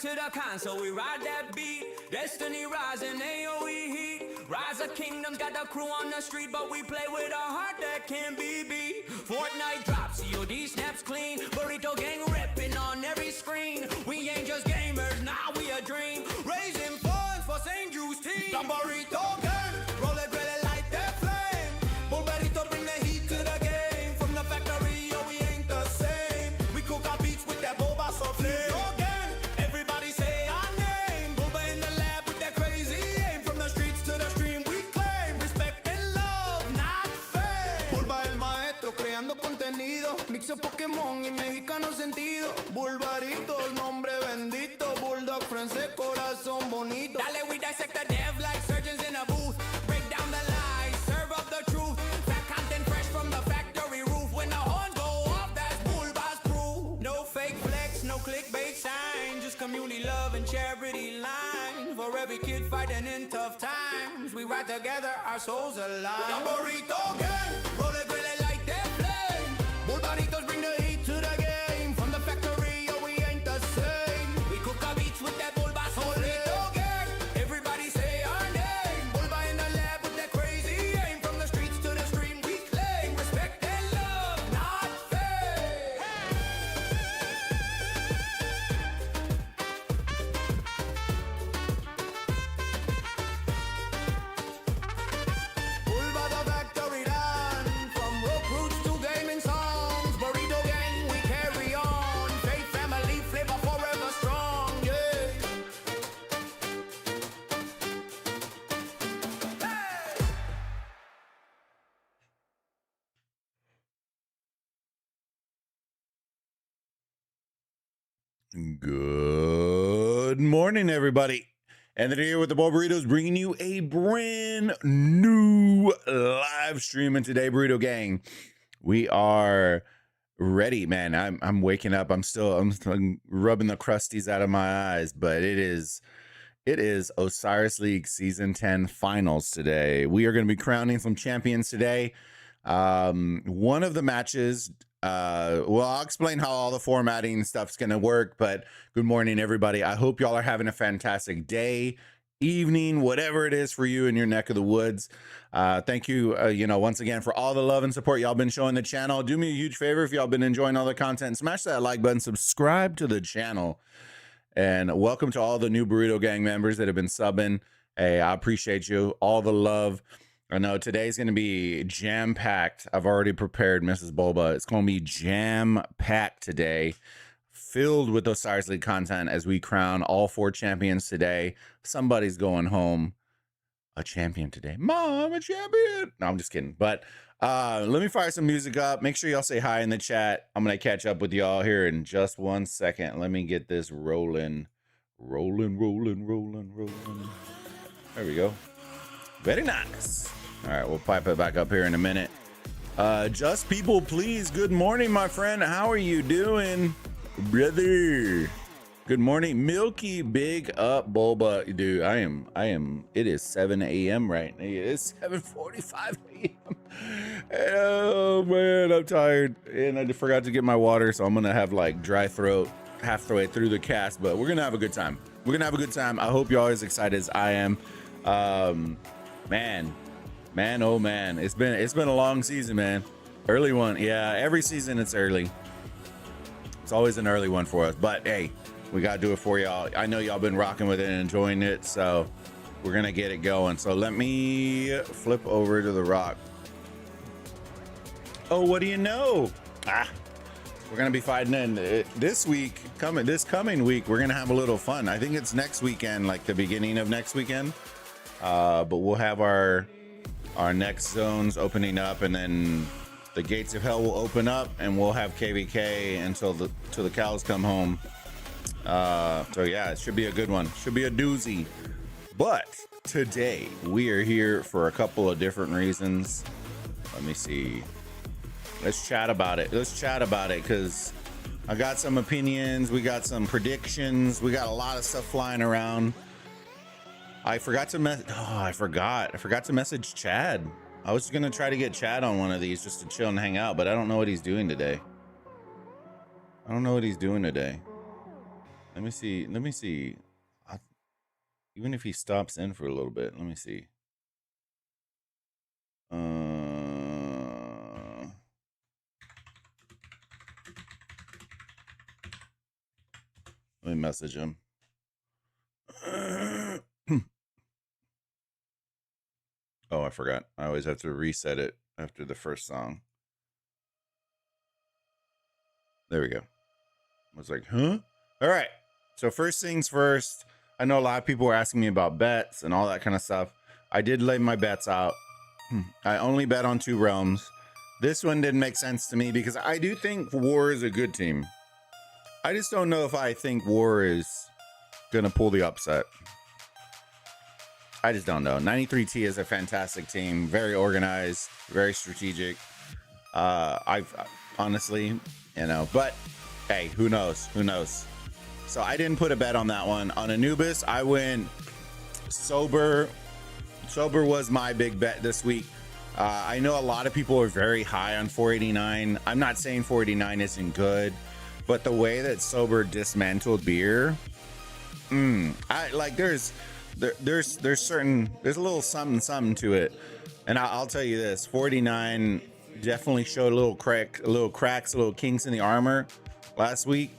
to the console, we ride that beat. Destiny rising, AOE heat. Rise of Kingdoms, got the crew on the street, but we play with a heart that can't be beat. Fortnite drops, COD snaps clean. Burrito gang ripping on every screen. We ain't just gamers, now we a dream. Raising funds for St. Drew's team. The Burrito gang, roll it, light that flame. Bulbaritos bring the heat to the game. From the factory, yo, we ain't the same. We cook our beats with that boba so flame. Everybody say our name. Bulba in the lab with that crazy aim. From the streets to the stream, we claim respect and love, not fame. Bulba el maestro creando contenido. Mixo Pokémon y mexicano sentido. Bulbaritos, nombre bendito. Bulldog francés, corazón bonito. Dale, we dissect the dev like surgeons in a booth. Break down the lies, serve up the truth. Fat content fresh from the factory roof. When the horns go off, that's Bulba's proof. No fake flex, no clickbait sign. Just community love and charity line. For every kid fighting in tough times, we ride together, our souls alive. The Burrito gang, roll it, light that flame. Bulbaritos bring the heat to the game. From the factory, yo, we ain't the same. We cook our beats with that Bulba Burrito gang. Everybody say our name. Bulba in the lab with that crazy aim. From the streets to the stream, we claim respect and love, not fame. Bulba the factory done. From rock roots to gaming songs. Burrito gang, we carry on. Faith, family, flavor forever strong, yeah. Good morning, everybody. Anthony here with the Bulbaritos, bringing you a brand new live stream. And today, Burrito Gang, we are ready, man. I'm waking up. I'm rubbing the crusties out of my eyes, but it is Osiris League Season 10 Finals today. We are going to be crowning some champions today. One of the matches, well, I'll explain how all the formatting stuff's going to work, but good morning, everybody. I hope y'all are having a fantastic day, evening, whatever it is for you in your neck of the woods. Thank you, once again for all the love and support y'all been showing the channel. Do me a huge favor if y'all been enjoying all the content, smash that like button, subscribe to the channel, and welcome to all the new Burrito Gang members that have been subbing. Hey, I appreciate you, all the love. I know today's going to be jam-packed. I've already prepared Mrs. Bulba. It's going to be jam-packed today, filled with Osiris League content as we crown all 4 champions today. Somebody's going home a champion today. Mom, a champion! No, I'm just kidding. But let me fire some music up. Make sure y'all say hi in the chat. I'm going to catch up with y'all here in just 1 second. Let me get this rolling. Rolling. There we go. Very nice. All right, we'll pipe it back up here in a minute. Just people, please. Good morning, my friend. How are you doing, brother? Good morning, Milky. Big up, Bulba, dude. I am. It is 7 a.m. right now. It's 7:45 a.m. Oh man, I'm tired, and I forgot to get my water, so I'm gonna have like dry throat halfway through the cast. But we're gonna have a good time. I hope y'all are as excited as I am. Man, oh man, it's been a long season, man. Early one, yeah, every season it's early. It's always an early one for us, but hey, we gotta do it for y'all. I know y'all been rocking with it and enjoying it, so we're gonna get it going. So let me flip over to the rock. Oh, what do you know? We're gonna be fighting in this coming week. We're gonna have a little fun. I think it's next weekend, like the beginning of next weekend. But we'll have our next zones opening up, and then the gates of hell will open up, and we'll have KVK until the cows come home. So yeah, it should be a good one. Should be a doozy. But today we are here for a couple of different reasons. Let me see. Let's chat about it. Because I got some opinions. We got some predictions. We got a lot of stuff flying around. I forgot to message Chad. I was gonna try to get Chad on one of these just to chill and hang out, but I don't know what he's doing today. Let me see. Let me see. Even if he stops in for a little bit, let me see. Let me message him. Oh, I forgot. I always have to reset it after the first song. There we go. I was like, huh? All right. So first things first, I know a lot of people were asking me about bets and all that kind of stuff. I did lay my bets out. I only bet on 2 realms. This one didn't make sense to me because I do think War is a good team. I just don't know if I think War is going to pull the upset. I just don't know. 93T is a fantastic team. Very organized, very strategic. I've honestly, but hey, who knows? Who knows? So I didn't put a bet on that one. On Anubis, I went Sober. Sober was my big bet this week. I know a lot of people are very high on 489. I'm not saying 489 isn't good, but the way that Sober dismantled beer, I like there's a little something to it. And I'll tell you this, 489 definitely showed a little cracks, a little kinks in the armor last week.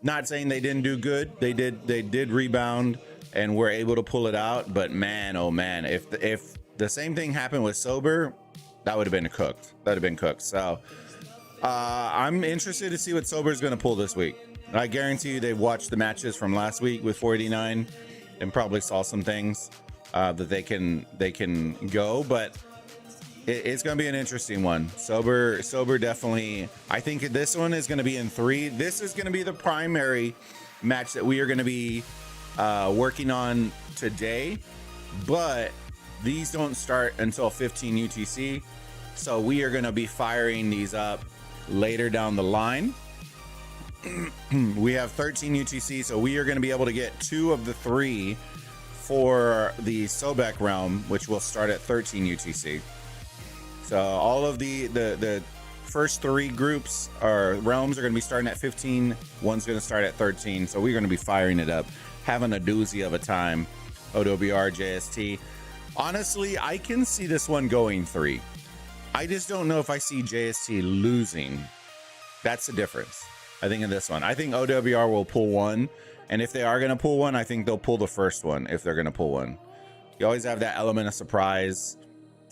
Not saying they didn't do good. They did rebound and were able to pull it out. But man, oh man, if the same thing happened with Sober, that would have been cooked. That would have been cooked. So I'm interested to see what Sober is going to pull this week. I guarantee you they've watched the matches from last week with 489 and probably saw some things that they can go. But it's going to be an interesting one. Sober definitely. I think this one is going to be in 3. This is going to be the primary match that we are going to be working on today. But these don't start until 15 UTC. So we are going to be firing these up later down the line. We have 13 UTC, so we are going to be able to get 2 of the 3 for the Sobek realm, which will start at 13 UTC. So all of the first 3 groups or realms are going to be starting at 15. One's going to start at 13. So we're going to be firing it up, having a doozy of a time. OWR, JST. Honestly, I can see this one going 3. I just don't know if I see JST losing. That's the difference, I think, in this one. I think OWR will pull one. And if they are going to pull one, I think they'll pull the first one if they're going to pull one. You always have that element of surprise.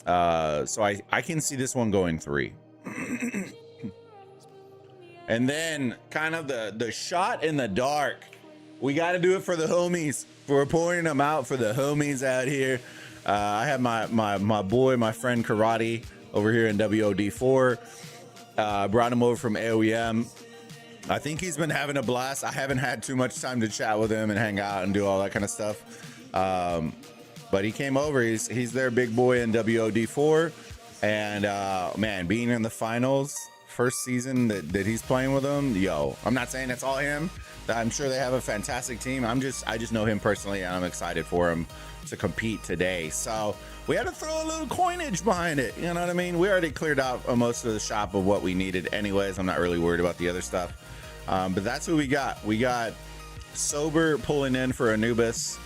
So I can see this one going 3. And then kind of the shot in the dark. We got to do it for the homies. We're pouring them out for the homies out here. I have my boy, my friend Karate over here in WOD4. Brought him over from AOEM. I think he's been having a blast. I haven't had too much time to chat with him and hang out and do all that kind of stuff. But he came over. He's their big boy in WOD4. And man, being in the finals, first season that he's playing with them, I'm not saying it's all him. I'm sure they have a fantastic team. I just know him personally, and I'm excited for him to compete today. So we had to throw a little coinage behind it. You know what I mean? We already cleared out most of the shop of what we needed anyways. I'm not really worried about the other stuff. But that's who we got. We got Sober pulling in for Anubis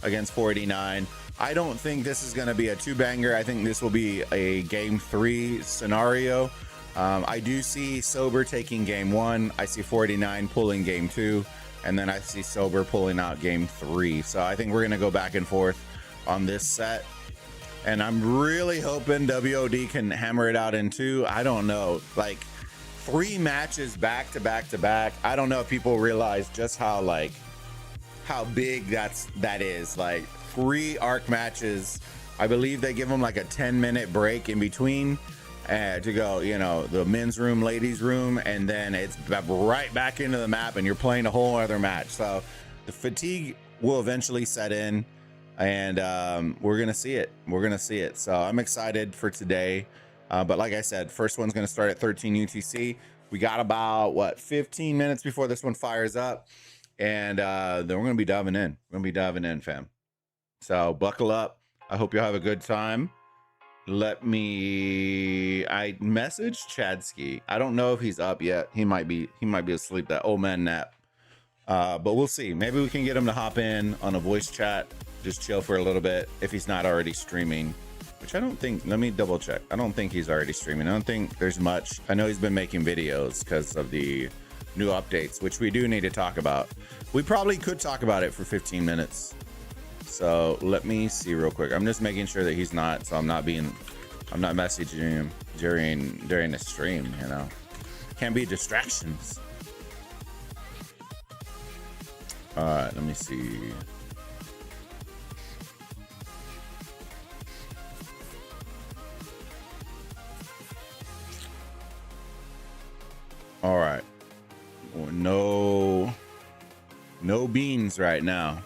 against 489. I don't think this is going to be a 2-banger. I think this will be a game 3 scenario. I do see Sober taking game 1. I see 489 pulling game 2. And then I see Sober pulling out game 3. So I think we're going to go back and forth on this set. And I'm really hoping WOD can hammer it out in 2. I don't know. Like 3 matches back to back to back. I don't know if people realize just how big that is. Like 3 arc matches. I believe they give them like a 10-minute break in between to go, the men's room, ladies' room, and then it's right back into the map, and you're playing a whole other match. So the fatigue will eventually set in, and we're gonna see it. So I'm excited for today. But like I said, first one's gonna start at 13 UTC. We got about 15 minutes before this one fires up, and then we're gonna be diving in. Fam. So buckle up. I hope you'll have a good time. I messaged Chadsky. I don't know if he's up yet. He might be asleep. That old man nap. But we'll see. Maybe we can get him to hop in on a voice chat, just chill for a little bit if he's not already streaming, which I don't think. Let me double check. I don't think he's already streaming. I don't think there's much. I know he's been making videos because of the new updates, which we do need to talk about. We probably could talk about it for 15 minutes. So let me see real quick. I'm just making sure that he's not, so I'm not messaging him during the stream, you know. Can't be distractions. All right, let me see. All right. No beans right now.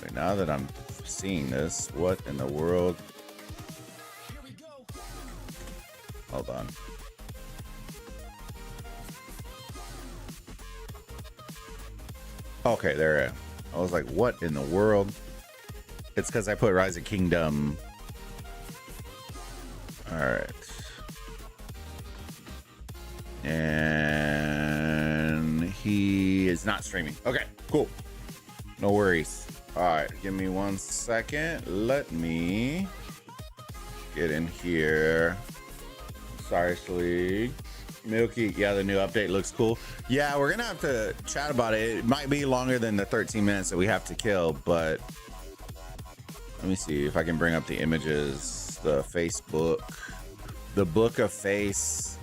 Wait, now that I'm seeing this, what in the world? Hold on. Okay, there. I was like, what in the world? It's because I put Rise of Kingdom. All right. And he is not streaming. Okay, cool. No worries. All right, give me 1 second. Let me get in here. Osiris League. Milky, yeah, the new update looks cool. Yeah, we're gonna have to chat about it. It might be longer than the 13 minutes that we have to kill, but let me see if I can bring up the images. The Facebook, the Book of Face.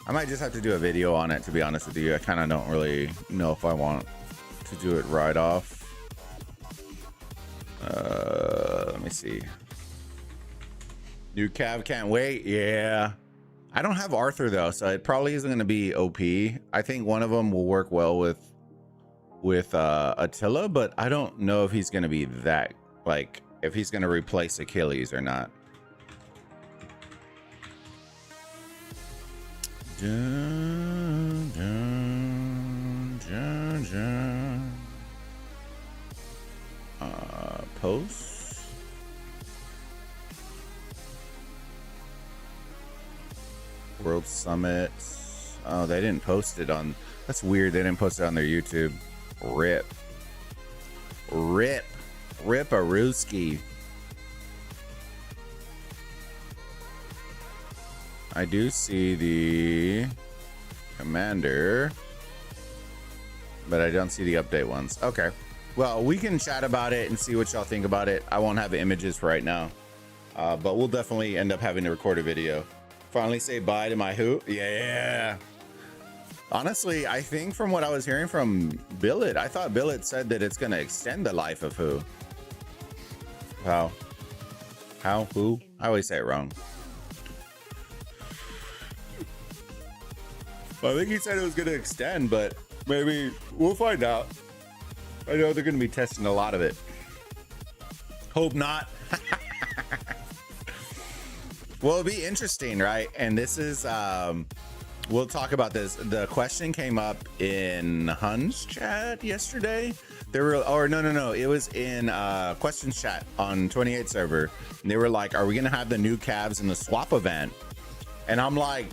I might just have to do a video on it, to be honest with you. I kind of don't really know if I want to do it right off. Let me see. New Cav, can't wait. Yeah. I don't have Arthur though, so it probably isn't going to be OP. I think one of them will work well with Attila, but I don't know if he's going to be that, like, if he's going to replace Achilles or not. Dun, dun, dun, dun. Post. World Summit. Oh, they didn't post it on. That's weird. They didn't post it on their YouTube. Rip a Rooski. I do see the commander, but I don't see the update ones. Okay. Well, we can chat about it and see what y'all think about it. I won't have images for right now, but we'll definitely end up having to record a video. Finally say bye to my who? Yeah. Honestly, I think from what I was hearing from Billet, I thought Billet said that it's going to extend the life of who. How? Who? I always say it wrong. I think he said it was going to extend, but maybe we'll find out. I know they're going to be testing a lot of it. Hope not. Well, it'll be interesting, right? And this is, we'll talk about this. The question came up in Hun's chat yesterday. They were, or no. It was in questions chat on 28 server. And they were like, are we going to have the new calves in the swap event? And I'm like,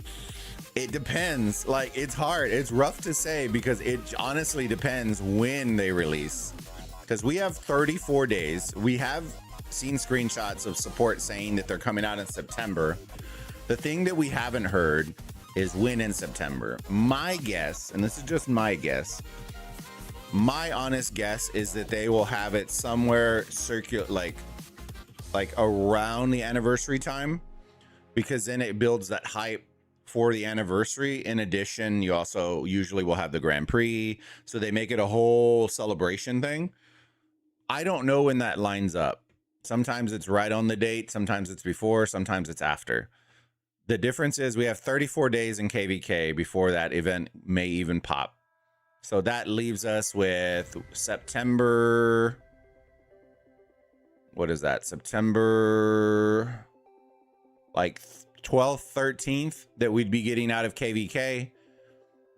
it depends. Like, it's hard. It's rough to say because it honestly depends when they release. Because we have 34 days. We have seen screenshots of support saying that they're coming out in September. The thing that we haven't heard is when in September. My guess, and this is just my guess, my honest guess is that they will have it somewhere like around the anniversary time, because then it builds that hype for the anniversary. In addition, you also usually will have the Grand Prix, so they make it a whole celebration thing. I don't know when that lines up. Sometimes it's right on the date, sometimes it's before, sometimes it's after. The difference is we have 34 days in KVK before that event may even pop. So that leaves us with September. What is that? September like 12th, 13th that we'd be getting out of KVK.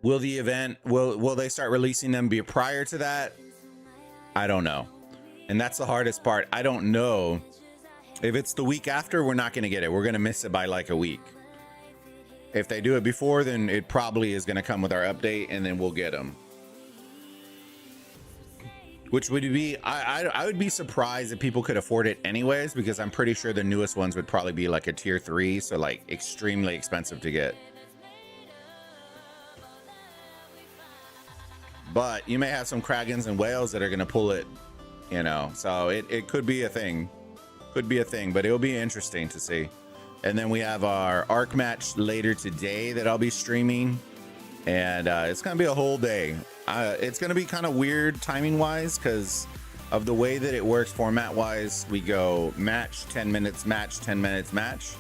Will the event, will they start releasing them prior to that? I don't know. And that's the hardest part. I don't know if it's the week after. We're not going to get it. We're going to miss it by like a week. If they do it before, then it probably is going to come with our update, and then we'll get them. Which would be, I would be surprised if people could afford it anyways, because I'm pretty sure the newest ones would probably be like a tier 3, so like extremely expensive to get. But you may have some Kragans and whales that are going to pull it, you know, so it could be a thing. Could be a thing, but it'll be interesting to see. And then we have our Arc match later today that I'll be streaming. And it's going to be a whole day. It's going to be kind of weird timing wise because of the way that it works format wise. We go match, 10 minutes, match, 10 minutes, match.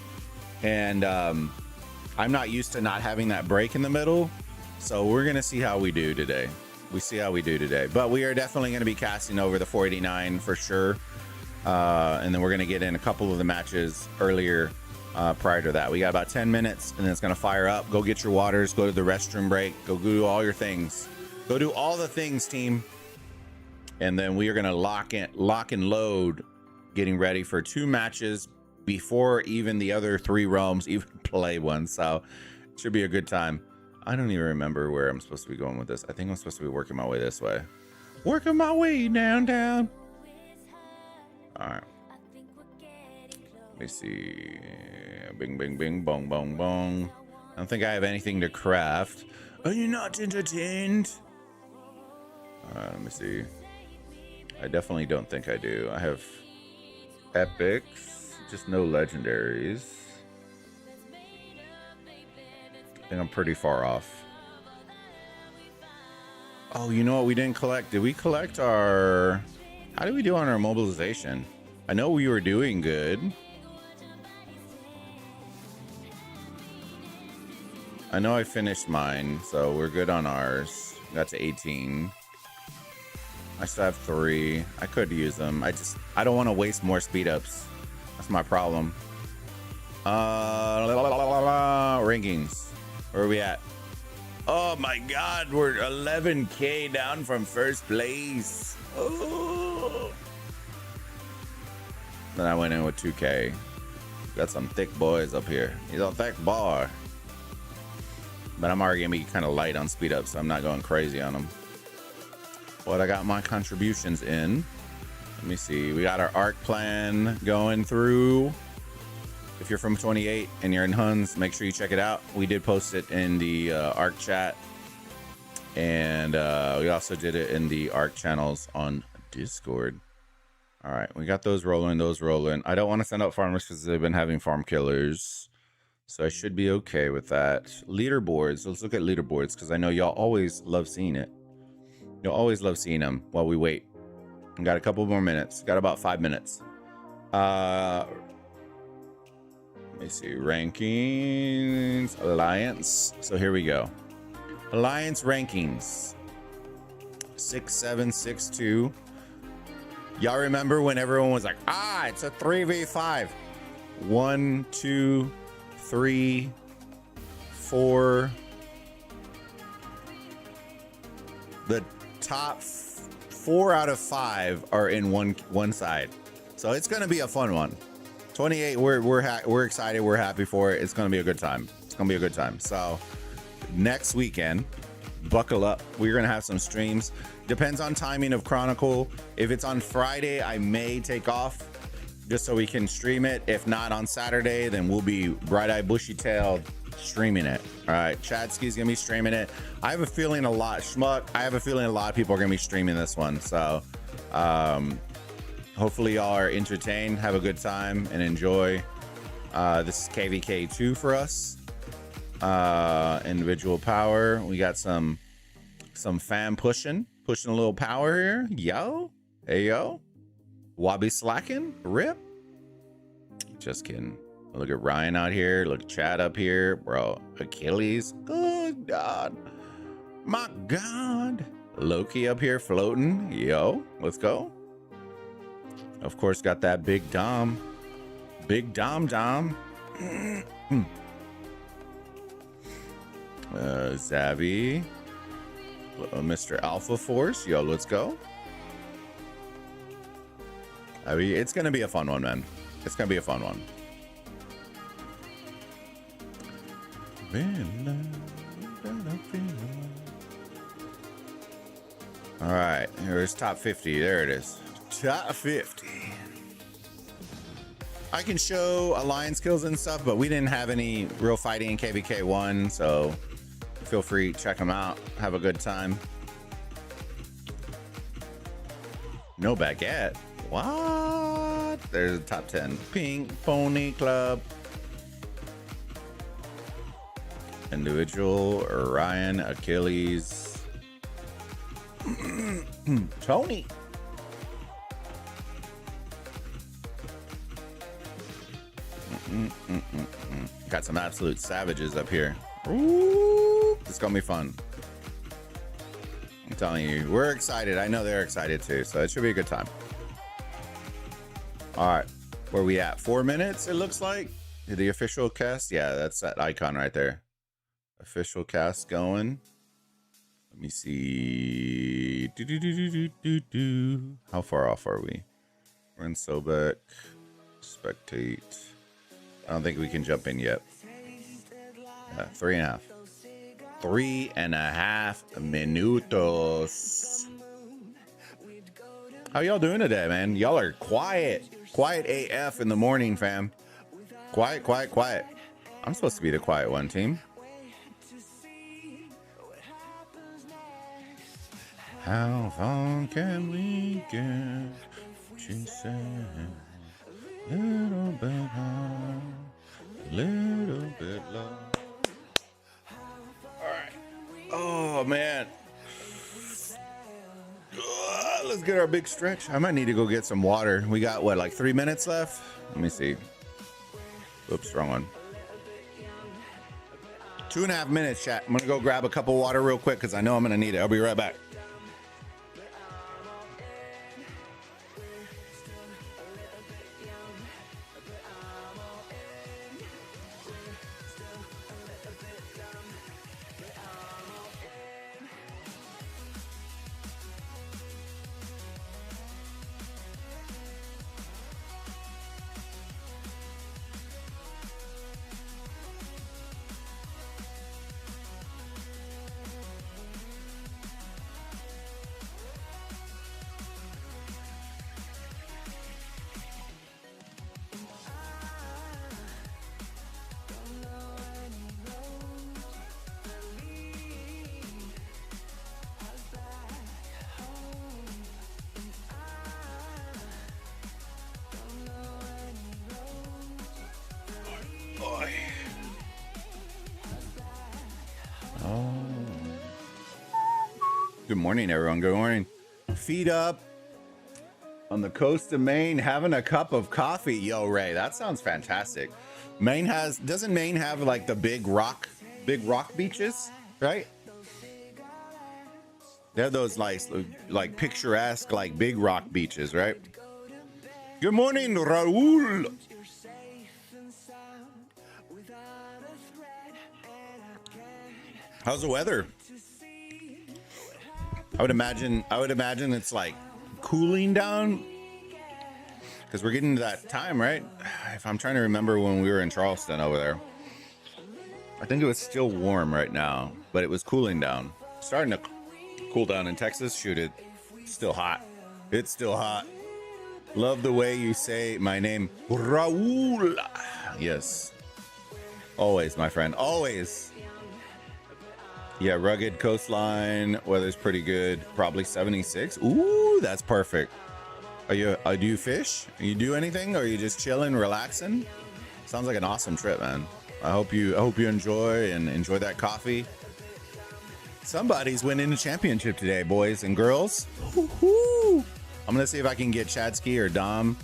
And I'm not used to not having that break in the middle. So we're going to see how we do today. We see how we do today. But we are definitely going to be casting over the 489 for sure. And then we're going to get in a couple of the matches earlier prior to that. We got about 10 minutes and then it's going to fire up. Go get your waters, go to the restroom break, go do all your things. Go do all the things, team. And then we are going to lock and load, getting ready for 2 matches before even the other 3 realms even play one. So it should be a good time. I don't even remember where I'm supposed to be going with this. I think I'm supposed to be working my way this way. Working my way down. All right. Let me see. Bing, bing, bing, bong, bong, bong. I don't think I have anything to craft. Are you not entertained? Let me see. I definitely don't think I do. I have epics, just no legendaries. I think I'm pretty far off. Oh, you know what we didn't collect? Did we collect our... How did we do on our mobilization? I know we were doing good. I know I finished mine, so we're good on ours. Got to 18. I still have 3. I could use them. I don't want to waste more speed ups. That's my problem. Rankings. Where are we at? Oh my God, we're 11K down from first place. Oh. Then I went in with 2K. Got some thick boys up here. He's a thick boy. But I'm already gonna be kind of light on speed up, so I'm not going crazy on them. But I got my contributions in. Let me see. We got our arc plan going through. If you're from 28 and you're in Huns, make sure you check it out. We did post it in the arc chat. And we also did it in the arc channels on Discord. All right, we got those rolling, I don't want to send out farmers because they've been having farm killers. So I should be okay with that. Leaderboards, let's look at leaderboards because I know y'all always love seeing it. You'll always love seeing them while we wait. We got a couple more minutes. Got about 5 minutes. Let me see. Rankings. Alliance. So here we go. Alliance rankings. 6762. Y'all remember when everyone was like, it's a 3v5. 1, 2, 3, 4. The top 4 out of 5 are in one side, so it's gonna be a fun one. 28, we're excited, we're happy for it. It's gonna be a good time. It's gonna be a good time. So next weekend, buckle up. We're gonna have some streams. Depends on timing of Chronicle. If it's on Friday, I may take off just so we can stream it. If not on Saturday, then we'll be bright-eyed, bushy-tailed streaming it. All right, Chadsky's gonna be streaming it. I have a feeling a lot of people are gonna be streaming this one. So hopefully y'all are entertained, have a good time, and enjoy. This is KVK2 for us. Individual power. We got some fan pushing a little power here. Yo, hey yo, Wabi slacking, rip. Just kidding. Look at Ryan out here. Look at Chad up here, bro. Achilles. Good God, my God. Loki up here floating. Yo, let's go. Of course, got that big Dom. Big Dom. Zavi. Mr. Alpha Force. Yo, let's go. I mean, it's gonna be a fun one, man. It's gonna be a fun one. All right, here's top 50. There it is. Top 50. I can show alliance kills and stuff, but we didn't have any real fighting in KVK 1, so feel free to check them out. Have a good time. No baguette. What? There's the top 10. Pink Pony Club. Individual, Orion, Achilles. Tony. Got some absolute savages up here. Ooh, it's gonna be fun. I'm telling you, we're excited. I know they're excited too, so it should be a good time. All right, where we at? 4 minutes, it looks like. The official cast. Yeah, that's that icon right there. Official cast going. Let me see. How far off are we? We're in Sobek. Spectate. I don't think we can jump in yet. 3.5. 3.5 minutos. How y'all doing today, man? Y'all are quiet. Quiet AF in the morning, fam. Quiet, quiet, quiet. I'm supposed to be the quiet one, team. How far can we get? She said, little bit high, little bit low. All right. Oh, man. Let's get our big stretch. I might need to go get some water. We got, what, like 3 minutes left? Let me see. Oops, wrong one. 2.5 minutes, chat. I'm going to go grab a cup of water real quick because I know I'm going to need it. I'll be right back. Good morning, everyone. Good morning. Feet up on the coast of Maine, having a cup of coffee. Yo, Ray, that sounds fantastic. Doesn't Maine have like the big rock beaches, right? They have those like picturesque, like big rock beaches, right? Good morning, Raul. How's the weather? I would imagine it's like cooling down because we're getting to that time, right? If I'm trying to remember when we were in Charleston over there, I think it was still warm right now, but it was cooling down. Starting to cool down in Texas. Shoot, it's still hot. It's still hot. Love the way you say my name, Raul. Yes. Always, my friend. Always. Yeah, rugged coastline. Weather's pretty good. Probably 76. Ooh, that's perfect. Do you fish? You do anything? Or are you just chilling, relaxing? Sounds like an awesome trip, man. I hope you enjoy that coffee. Somebody's winning a championship today, boys and girls. Woo-hoo. I'm gonna see if I can get Chadsky or Dom.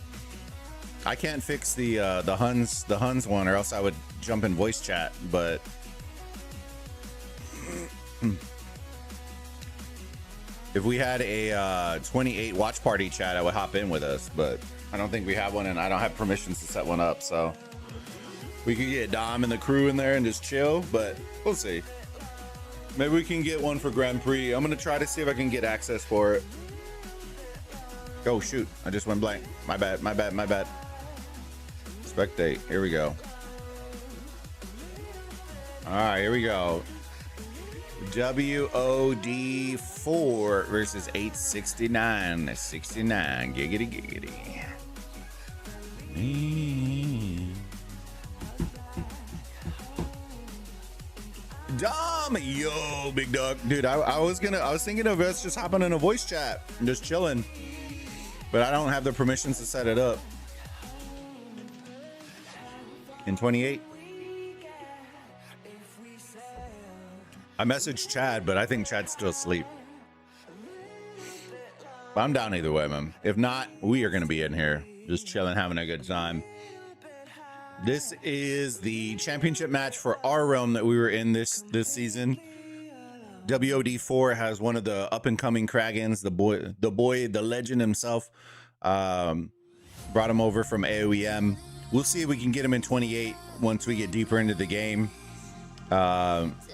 I can't fix the Huns one, or else I would jump in voice chat, but if we had a 28 watch party chat, I would hop in with us, but I don't think we have one, and I don't have permissions to set one up, so we could get Dom and the crew in there and just chill, but we'll see. Maybe we can get one for Grand Prix. I'm gonna try to see if I can get access for it. Oh shoot, I just went blank. My bad. Spectate, here we go. All right, here we go. WOD4 versus 869. 69. Giggity, giggity. Dom, yo, big dog, dude. I was thinking of us just hopping in a voice chat and just chilling, but I don't have the permissions to set it up. In 28, I messaged Chad, but I think Chad's still asleep. But I'm down either way, man. If not, we are gonna be in here just chilling, having a good time. This is the championship match for our realm that we were in this season. WOD4 has one of the up and coming Kragans, the legend himself. Brought him over from AOEM. We'll see if we can get him in 28 once we get deeper into the game.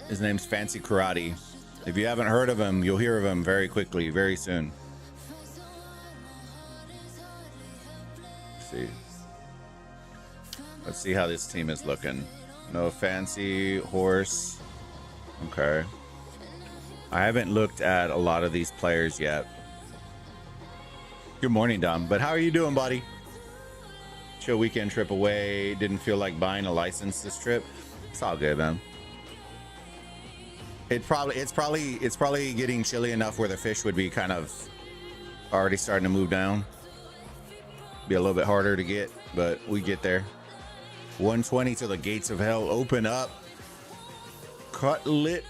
His name's Fancy Karate. If you haven't heard of him, you'll hear of him very quickly, very soon. Let's see. Let's see how this team is looking. No Fancy Horse. Okay. I haven't looked at a lot of these players yet. Good morning, Dom. But how are you doing, buddy? Chill weekend trip away. Didn't feel like buying a license this trip. It's all good, man. It's probably getting chilly enough where the fish would be kind of already starting to move down. Be a little bit harder to get, but we get there. 120 till the gates of hell open up. Cutlet.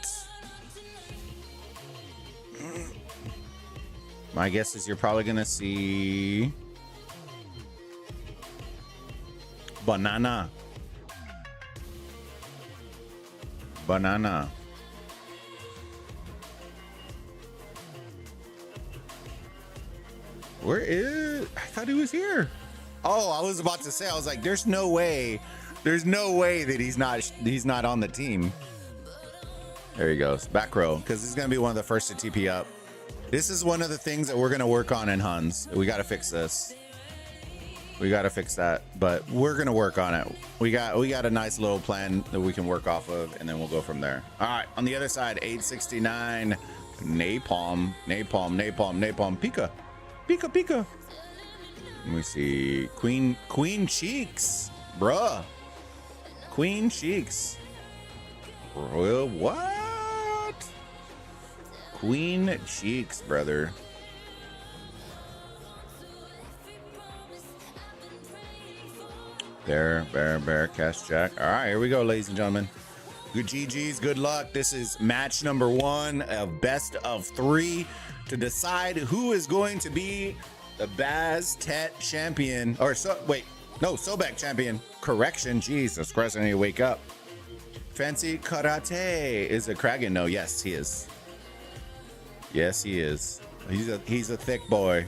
My guess is you're probably gonna see banana. Where is? I thought he was here. Oh, I was about to say, I was like, there's no way that he's not on the team. There he goes, back row, because he's gonna be one of the first to TP up. This is one of the things that we're gonna work on in Huns. We gotta fix this. We gotta fix that, but we're gonna work on it. We got a nice little plan that we can work off of, and then we'll go from there. All right, on the other side, 869, Napalm, Pika. Let me see. Queen Cheeks, bruh. Queen Cheeks. Well, what? Queen Cheeks, brother. Bear, cast jack. All right, here we go, ladies and gentlemen. Good GG's, good luck. This is match number 1 of best of 3 to decide who is going to be the Baztet champion, or Sobek champion. Correction, Jesus Christ, I need to wake up. Fancy Karate is a Kragan. No, yes, he is. Yes, he is. He's a thick boy.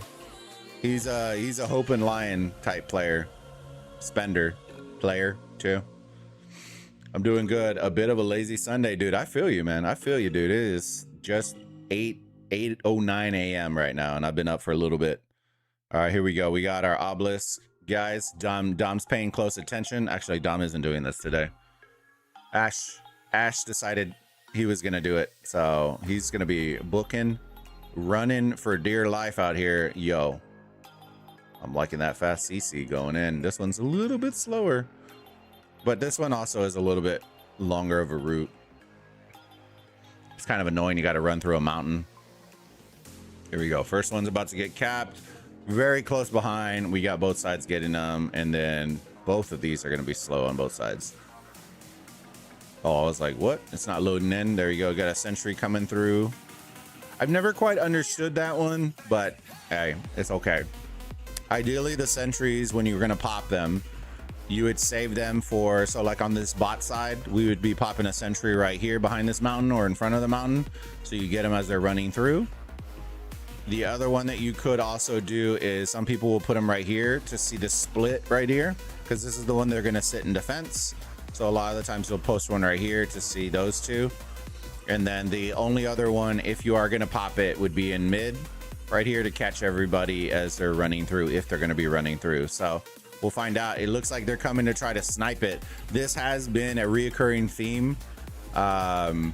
He's a Hope and Lion type player. Spender player too. I'm doing good. A bit of a lazy Sunday, dude. I feel you, man. I feel you, dude. It is just 8:09 a.m. right now, and I've been up for a little bit. All right, here we go. We got our obelisk, guys. Dom's paying close attention. Actually, Dom isn't doing this today. Ash decided he was gonna do it, so he's gonna be running for dear life out here. Yo, I'm liking that fast CC going in. This one's a little bit slower, but this one also is a little bit longer of a route. It's kind of annoying. You got to run through a mountain. Here we go. First one's about to get capped. Very close behind. We got both sides getting them, and then both of these are going to be slow on both sides. Oh, I was like, what? It's not loading in. There you go. Got a sentry coming through. I've never quite understood that one, but hey, it's okay. Ideally, the sentries, when you're going to pop them, you would save them for, so like on this bot side, we would be popping a sentry right here behind this mountain or in front of the mountain, so you get them as they're running through. The other one that you could also do is some people will put them right here to see the split right here, because this is the one they're going to sit in defense. So a lot of the times you'll post one right here to see those two. And then the only other one, if you are going to pop it, would be in mid right here to catch everybody as they're running through, if they're going to be running through. So we'll find out. It looks like they're coming to try to snipe it. This has been a reoccurring theme that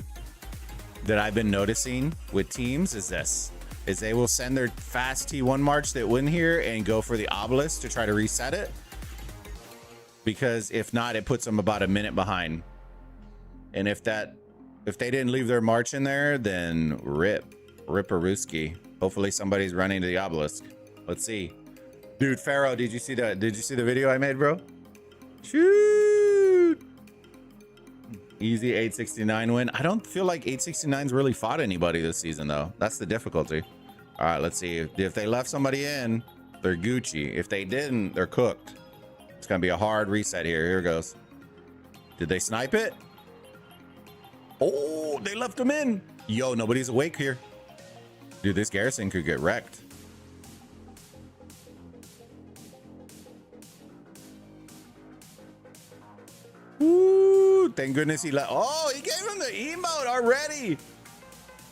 I've been noticing with teams is they will send their fast T1 march that win here and go for the obelisk to try to reset it, because if not, it puts them about a minute behind. And if they didn't leave their march in there, then rip a rooski. Hopefully somebody's running to the obelisk. Let's see. Dude, Pharaoh, did you see the video I made, bro? Shoot. Easy 869 win. I don't feel like 869's really fought anybody this season, though. That's the difficulty. All right, let's see. If they left somebody in, they're Gucci. If they didn't, they're cooked. It's going to be a hard reset here. Here it goes. Did they snipe it? Oh, they left them in. Yo, nobody's awake here. Dude, this garrison could get wrecked. Ooh, thank goodness he left. Oh, he gave him the emote already.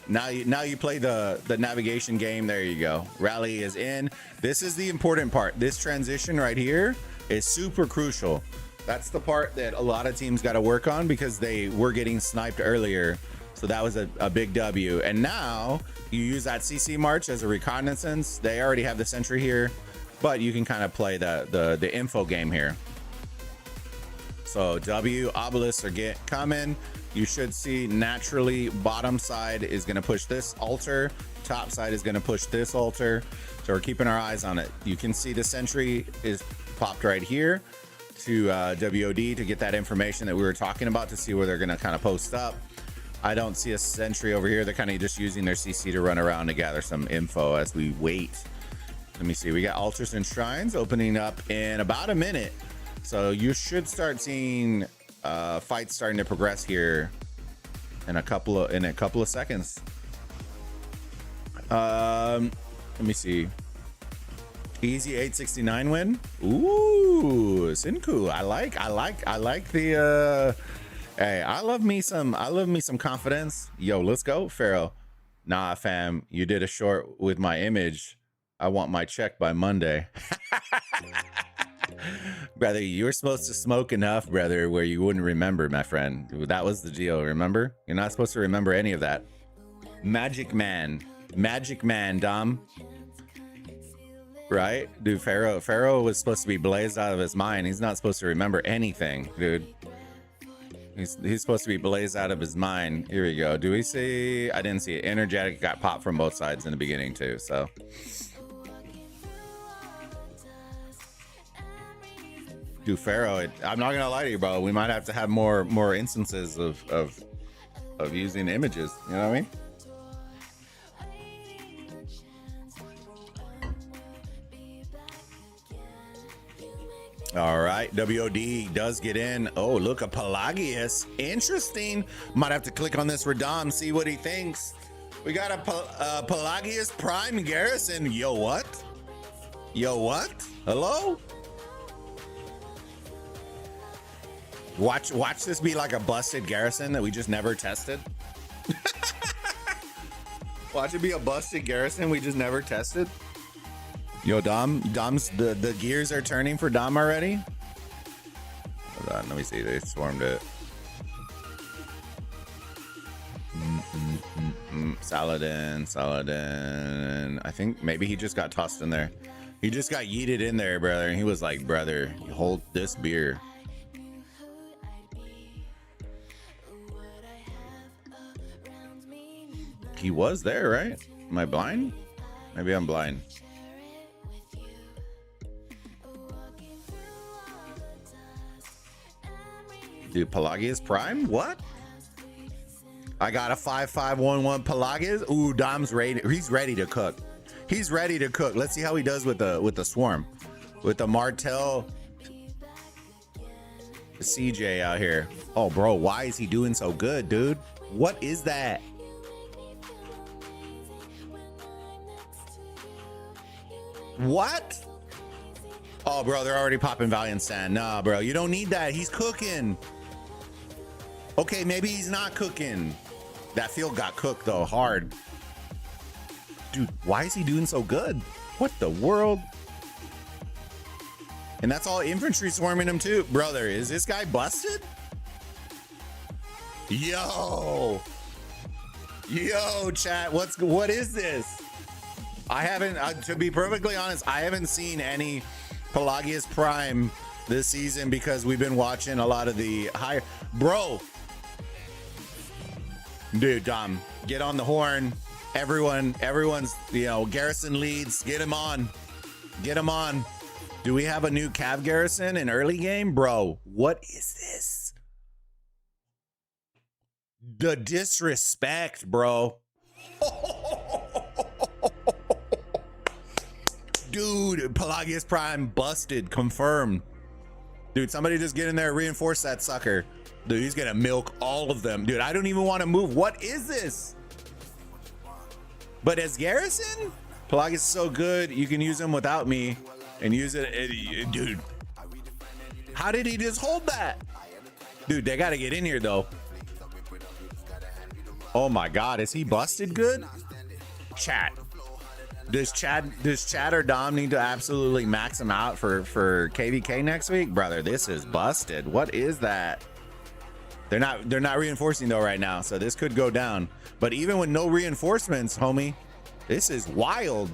Now you play the navigation game. There you go. Rally is in. This is the important part. This transition right here is super crucial. That's the part that a lot of teams got to work on, because they were getting sniped earlier. So that was a big W. And now you use that CC march as a reconnaissance. They already have the sentry here, but you can kind of play the info game here. So W obelisks are coming. You should see naturally bottom side is going to push this altar. Top side is going to push this altar. So we're keeping our eyes on it. You can see the sentry is popped right here to WOD to get that information that we were talking about, to see where they're going to kind of post up. I don't see a sentry over here. They're kind of just using their CC to run around to gather some info as we wait. Let me see. We got altars and shrines opening up in about a minute. So you should start seeing fights starting to progress here in a couple of seconds. Let me see. Easy 869 win. Ooh, Sinku. I like the hey, I love me some confidence. Yo, let's go, Pharaoh. Nah, fam, you did a short with my image. I want my check by Monday. Brother, you were supposed to smoke enough, brother, where you wouldn't remember, my friend. That was the deal, remember? You're not supposed to remember any of that. Magic man, Dom. Right? Dude, Pharaoh was supposed to be blazed out of his mind. He's not supposed to remember anything, dude. He's supposed to be blazed out of his mind. Here we go. Do we see? I didn't see it. Energetic got popped from both sides in the beginning too, so. Dude, Pharaoh, I'm not gonna lie to you, bro. We might have to have more instances of using images. You know what I mean? All right, WOD does get in. Oh, look, a Pelagius. Interesting. Might have to click on this for Dom, see what he thinks. We got a Pelagius Prime Garrison. Yo, what? Hello? Watch this be like a busted garrison that we just never tested. Watch it be a busted garrison we just never tested. Yo, Dom's the gears are turning for Dom already. Hold on, let me see. They swarmed it. Saladin. I think maybe he just got tossed in there. He just got yeeted in there, brother. And he was like, brother, hold this beer. He was there, right? Am I blind? Maybe I'm blind. Dude, Pelagius Prime? What? I got a 5511 Pelagius. Ooh, Dom's ready. He's ready to cook. He's ready to cook. Let's see how he does with the swarm. With the Martel CJ out here. Oh, bro, why is he doing so good, dude? What is that? What? Oh, bro, they're already popping Valiant Sand. Nah, bro, you don't need that. He's cooking. Okay, maybe he's not cooking. That field got cooked, though, hard. Dude, why is he doing so good? What the world? And that's all infantry swarming him, too. Brother, is this guy busted? Yo, chat, what is this? I haven't, to be perfectly honest, I haven't seen any Pelagius Prime this season because we've been watching a lot of the higher. Bro, dude, Dom, get on the horn. Everyone's, you know, Garrison leads. Get him on. Do we have a new Cav Garrison in early game? Bro, what is this? The disrespect, bro. Dude, Pelagius Prime busted, confirmed. Dude, somebody just get in there, reinforce that sucker. Dude, he's gonna milk all of them. Dude, I don't even want to move. What is this? But as Garrison, Pelagius is so good, you can use him without me and use it. Dude, how did he just hold that? Dude, they got to get in here, though. Oh, my God. Is he busted good? Chat. Does Chad or Dom need to absolutely max him out for KVK next week? Brother, this is busted. What is that? They're not reinforcing, though, right now, so this could go down. But even with no reinforcements, homie, this is wild.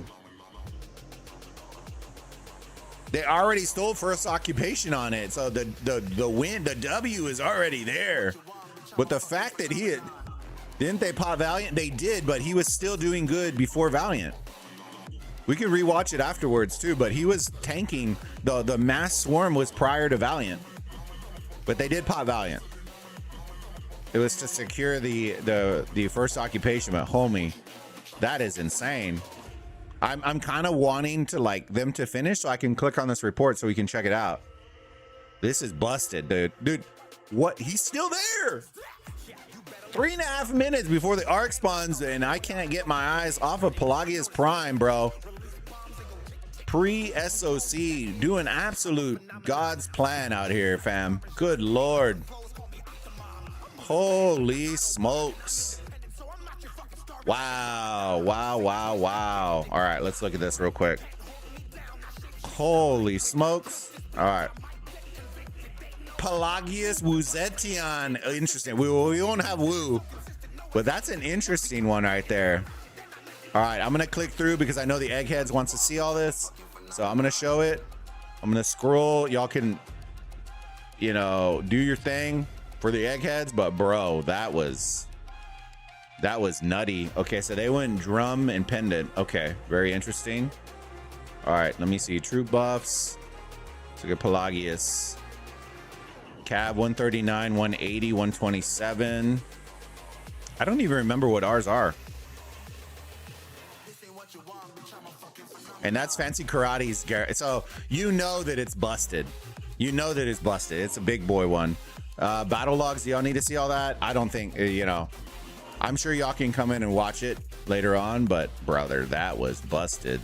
They already stole first occupation on it, so the win, the W is already there. But the fact that didn't they pop Valiant? They did, but he was still doing good before Valiant. We could rewatch it afterwards too, but he was tanking. The mass swarm was prior to Valiant, but they did pop Valiant. It was to secure the first occupation, but homie, that is insane. I'm kind of wanting to like them to finish so I can click on this report so we can check it out. This is busted, dude. Dude, what? He's still there. 3.5 minutes before the arc spawns, and I can't get my eyes off of Pelagius Prime, bro. Pre-SOC, doing absolute God's plan out here, fam. Good Lord. Holy smokes. Wow, wow, wow, wow. All right, let's look at this real quick. Holy smokes. All right. Pelagius Wuzetian. Interesting. We won't have Wu, but that's an interesting one right there. All right, I'm gonna click through because I know the Eggheads wants to see all this, so I'm gonna show it. I'm gonna scroll. Y'all can, you know, do your thing for the Eggheads, but bro, that was nutty. Okay, so they went drum and pendant. Okay, very interesting. All right, let me see troop buffs. Let's look at Pelagius. Cav 139, 180, 127. I don't even remember what ours are. And that's Fancy Karate's Garrett. So you know that it's busted. You know that it's busted. It's a big boy one. Battle logs, do y'all need to see all that? I don't think, you know, I'm sure y'all can come in and watch it later on, but brother, that was busted.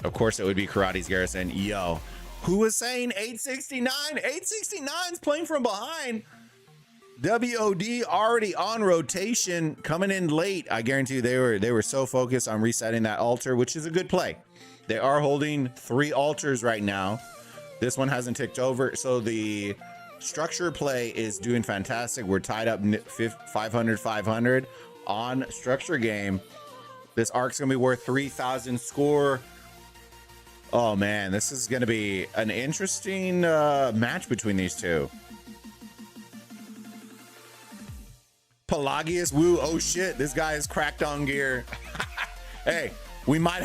Of course it would be Karate's Garrison. Yo, who was saying 869? 869's playing from behind. WOD already on rotation, coming in late. I guarantee you they were so focused on resetting that altar, which is a good play. They are holding 3 altars right now. This one hasn't ticked over, so the structure play is doing fantastic. We're tied up 500 on structure game. This arc's gonna be worth 3,000 score. Oh man, this is gonna be an interesting match between these two. Pelagius Wu, oh shit, this guy is cracked on gear. Hey, we might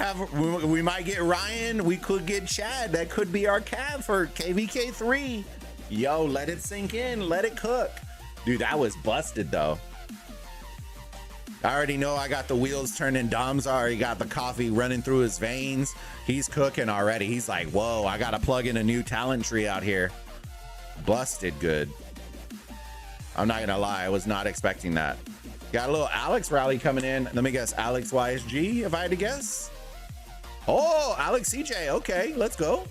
get Ryan, we could get Chad. That could be our Cav for KVK 3. Yo, let it sink in, let it cook. Dude, that was busted though. I already know I got the wheels turning. Dom's already got the coffee running through his veins. He's cooking already. He's like, whoa, I gotta plug in a new talent tree out here. Busted good. I'm not gonna lie, I was not expecting that. Got a little Alex rally coming in. Let me guess, Alex YSG, if I had to guess. Oh, Alex CJ, okay, let's go.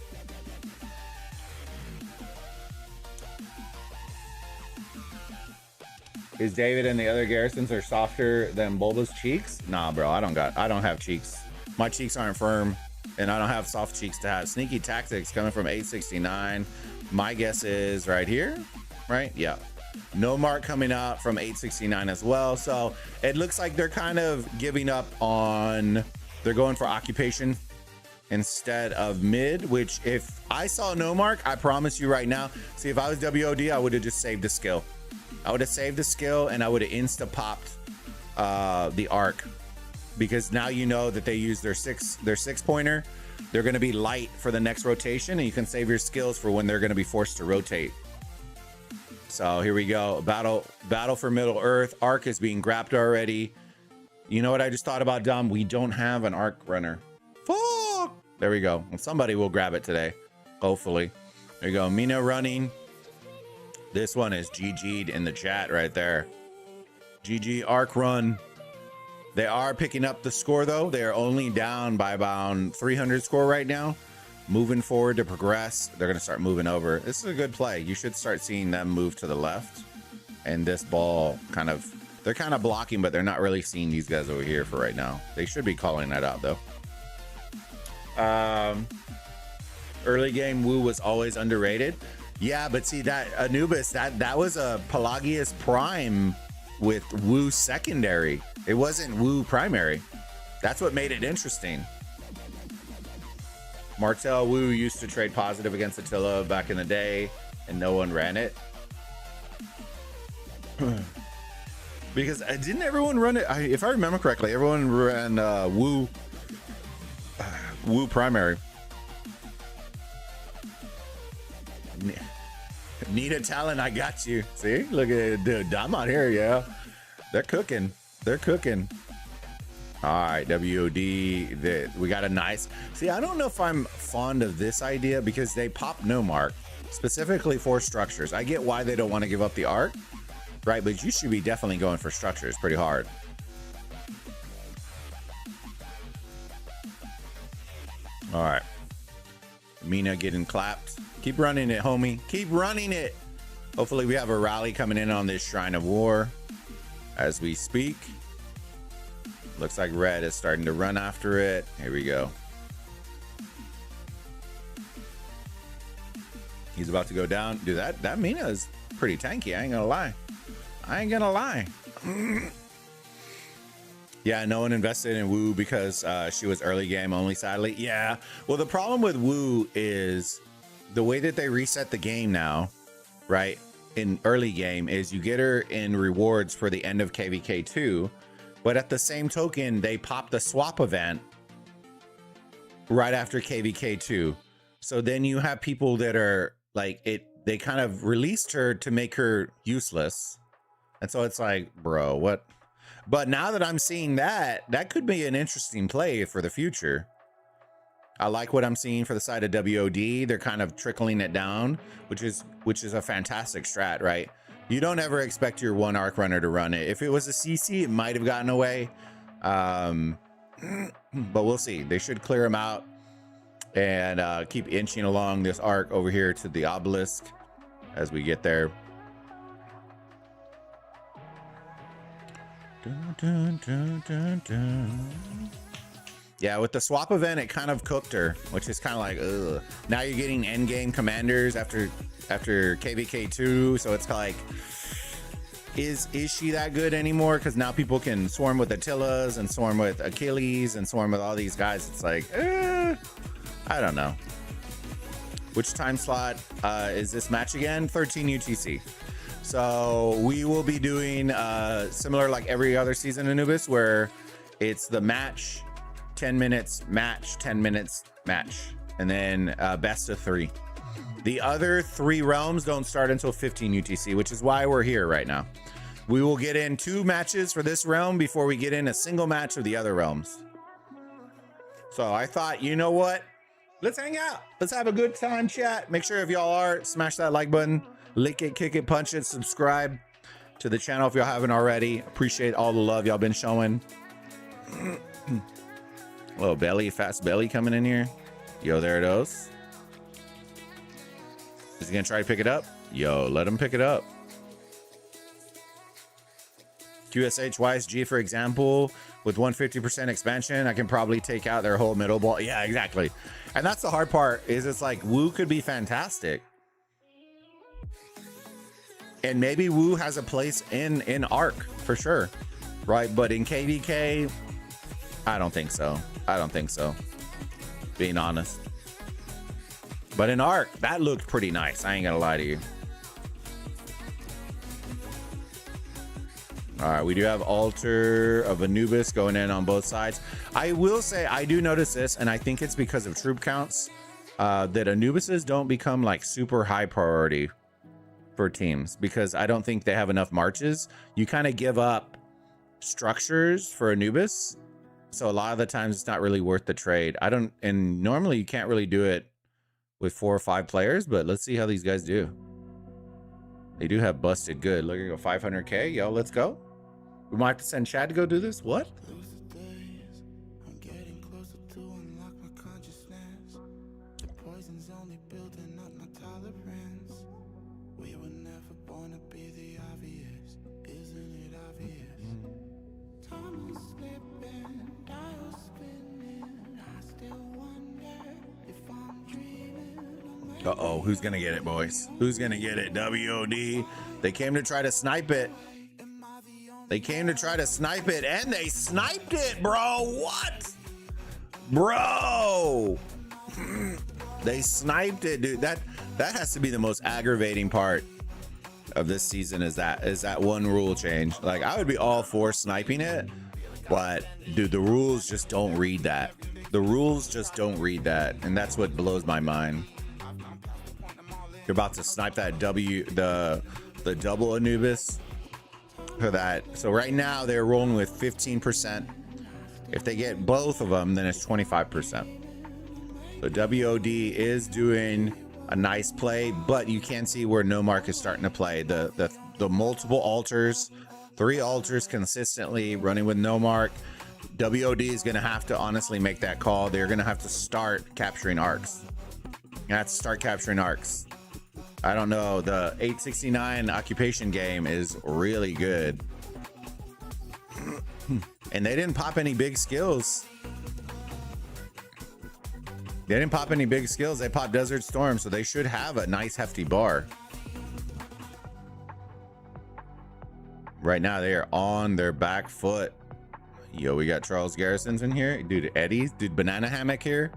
Is David and the other Garrisons are softer than Bulba's cheeks? Nah, bro, I don't have cheeks. My cheeks aren't firm, and I don't have soft cheeks to have. Sneaky Tactics coming from 869. My guess is right here, right? Yeah. No Mark coming out from 869 as well. So it looks like they're kind of giving up on, they're going for occupation instead of mid, which if I saw No Mark, I promise you right now, see, if I was WOD, I would have just saved the skill. I would have saved the skill and I would have insta popped the arc, because now you know that they use their six pointer. They're going to be light for the next rotation, and you can save your skills for when they're going to be forced to rotate. So here we go. Battle for Middle Earth. Arc is being grabbed already. You know what I just thought about, Dom? We don't have an arc runner. Fuck! There we go. Well, somebody will grab it today, hopefully. There you go. Mina running. This one is GG'd in the chat right there. GG arc run. They are picking up the score, though. They are only down by about 300 score right now. Moving forward to progress. They're going to start moving over. This is a good play. You should start seeing them move to the left. And this ball kind of, they're kind of blocking, but they're not really seeing these guys over here for right now. They should be calling that out, though. Early game Wu was always underrated. Yeah, but see, that Anubis, that was a Pelagius Prime with Wu secondary. It wasn't Wu primary. That's what made it interesting. Martel Wu used to trade positive against Attila back in the day, and no one ran it. Because didn't everyone run it? If I remember correctly, everyone ran Wu primary. Need a talent, I got you. See, look at it, dude. I'm out here, yeah. They're cooking. They're cooking. All right, WOD. We got a nice. See, I don't know if I'm fond of this idea because they pop No Mark specifically for structures. I get why they don't want to give up the arc, right? But you should be definitely going for structures pretty hard. All right. Mina getting clapped. Keep running it, homie. Keep running it. Hopefully we have a rally coming in on this Shrine of War as we speak. Looks like red is starting to run after it. Here we go. He's about to go down. Dude, that Mina is pretty tanky. I ain't gonna lie. I ain't gonna lie. Yeah, no one invested in Wu because she was early game only, sadly. Yeah. Well, the problem with Wu is the way that they reset the game now, right? In early game is you get her in rewards for the end of KVK2, but at the same token, they pop the swap event right after KVK2. So then you have people that are like they kind of released her to make her useless. And so it's like, bro, what? But now that I'm seeing that could be an interesting play for the future. I like what I'm seeing for the side of WOD. They're kind of trickling it down, which is a fantastic strat, right? You don't ever expect your one arc runner to run it. If it was a CC, it might have gotten away. But we'll see. They should clear him out and keep inching along this arc over here to the obelisk as we get there. Dun, dun, dun, dun. Yeah, with the swap event, it kind of cooked her, which is kind of like, ugh. Now you're getting end game commanders after KVK2, so it's like, is she that good anymore? Because now people can swarm with Attilas and swarm with Achilles and swarm with all these guys. It's like, I don't know. Which time slot is this match again? 13 UTC. So we will be doing similar like every other season Anubis, where it's the match, 10 minutes, match, 10 minutes, match, and then best of 3. The other 3 realms don't start until 15 UTC, which is why we're here right now. We will get in 2 matches for this realm before we get in a single match of the other realms. So I thought, you know what? Let's hang out. Let's have a good time, chat. Make sure if y'all are, smash that like button. Lick it, kick it, punch it, subscribe to the channel if y'all haven't already. Appreciate all the love y'all been showing. Little belly, fast belly coming in here. Yo, there it is. Is he gonna try to pick it up? Yo, let him pick it up. QSH YSG, for example, with 150% expansion, I can probably take out their whole middle ball. Yeah, exactly. And that's the hard part, is it's like Wu could be fantastic. And maybe Wu has a place in Arc for sure, right? But in KVK, I don't think so. I don't think so, being honest. But in Arc, that looked pretty nice. I ain't gonna lie to you. All right, we do have Altar of Anubis going in on both sides. I will say I do notice this, and I think it's because of troop counts, that Anubises don't become like super high priority for teams, because I don't think they have enough marches. You kind of give up structures for Anubis, so a lot of the times it's not really worth the trade. And normally you can't really do it with 4 or 5 players, but let's see how these guys do. They do have busted good. Look at go 500k. Yo, let's go. We might have to send Chad to go do this. What? Uh-oh, who's gonna get it, boys? Who's gonna get it? WOD. They came to try to snipe it. They came to try to snipe it, and they sniped it, bro. What? Bro. They sniped it, dude. That has to be the most aggravating part of this season, is that one rule change. Like, I would be all for sniping it, but dude, the rules just don't read that. The rules just don't read that, and that's what blows my mind. You're about to snipe that the double Anubis for that. So right now they're rolling with 15%. If they get both of them, then it's 25%. So WOD is doing a nice play, but you can see where No Mark is starting to play. The multiple altars, 3 altars consistently running with No Mark. WOD is going to have to honestly make that call. They're going to have to start capturing arcs. You have to start capturing arcs. I don't know. The 869 occupation game is really good. And they didn't pop any big skills. They didn't pop any big skills. They popped Desert Storm, so they should have a nice hefty bar. Right now, they are on their back foot. Yo, we got Charles Garrison's in here. Dude, Eddie's. Dude, Banana Hammock here.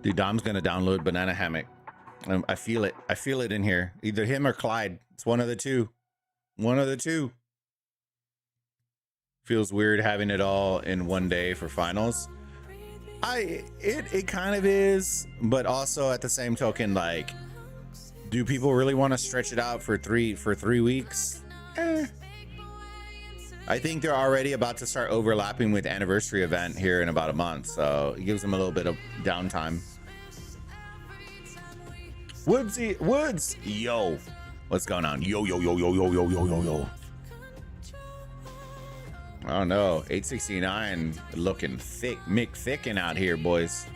Dude, Dom's going to download Banana Hammock. I feel it. I feel it in here. Either him or Clyde. It's one of the two. One of the two. Feels weird having it all in one day for finals. It kind of is, but also at the same token, like, do people really want to stretch it out for three weeks? I think they're already about to start overlapping with anniversary event here in about a month, so it gives them a little bit of downtime. Woods, yo, what's going on? Yo. I don't know. 869 looking thick, McThickin out here, boys.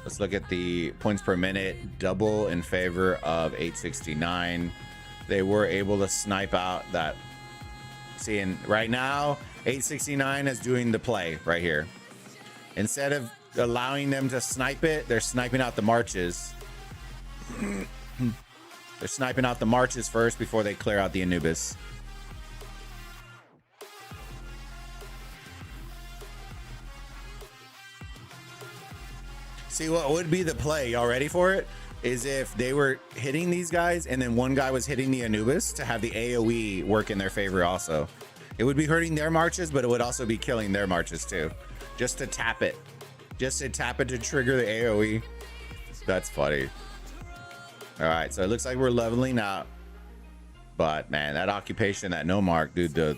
Let's look at the points per minute. Double in favor of 869. They were able to snipe out that. Seeing right now, 869 is doing the play right here. Instead of allowing them to snipe it, they're sniping out the marches. They're sniping out the marches first before they clear out the Anubis. See, what would be the play? Y'all ready for it? Is if they were hitting these guys and then one guy was hitting the Anubis to have the AoE work in their favor also. It would be hurting their marches, but it would also be killing their marches too. Just to tap it. Just to tap it to trigger the AoE. That's funny. All right, so it looks like we're leveling out. But man, that occupation, that No Mark, dude, the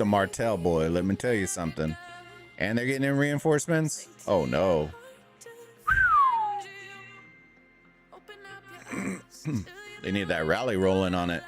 Martel boy, let me tell you something. And they're getting in reinforcements? Oh no. They need that rally rolling on it.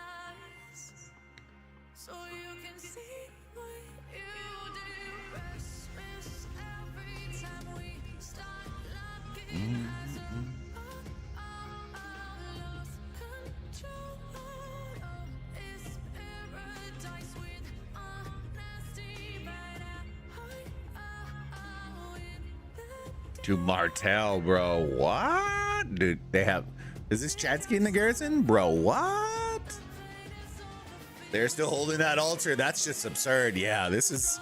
To Martel, bro. What? Dude, they have Is this Chadsky in the garrison? Bro, what? They're still holding that altar. That's just absurd. Yeah, this is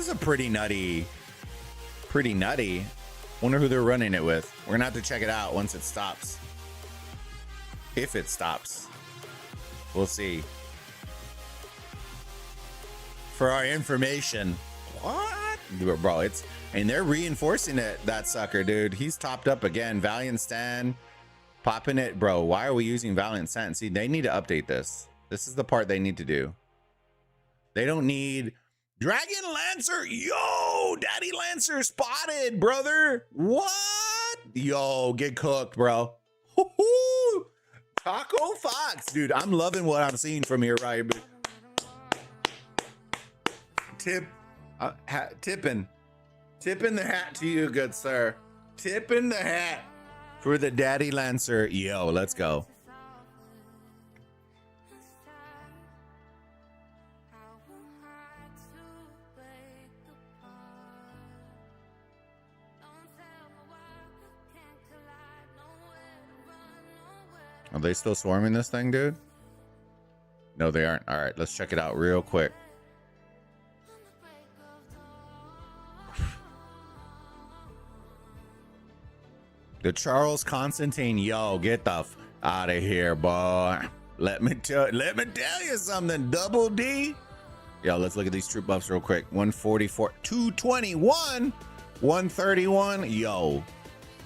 a pretty nutty. Wonder who they're running it with. We're gonna have to check it out once it stops. If it stops. We'll see. For our information. What? Bro, and they're reinforcing that sucker, dude. He's topped up again. Valiant Stand. Popping it. Bro, why are we using Valiant Stand? See, they need to update this. This is the part they need to do. They don't need Dragon Lancer. Yo, Daddy Lancer spotted, brother. What? Yo, get cooked, bro. Hoo-hoo. Taco Fox. Dude, I'm loving what I'm seeing from here, right? Tipping the hat to you, good sir. Tipping the hat for the Daddy Lancer. Yo, let's go. Are they still swarming this thing, dude? No, they aren't. All right, let's check it out real quick. The Charles Constantine, yo, get the out of here, boy. Let me tell you something. Double D. Yo, let's look at these troop buffs real quick. 144, 221, 131. Yo,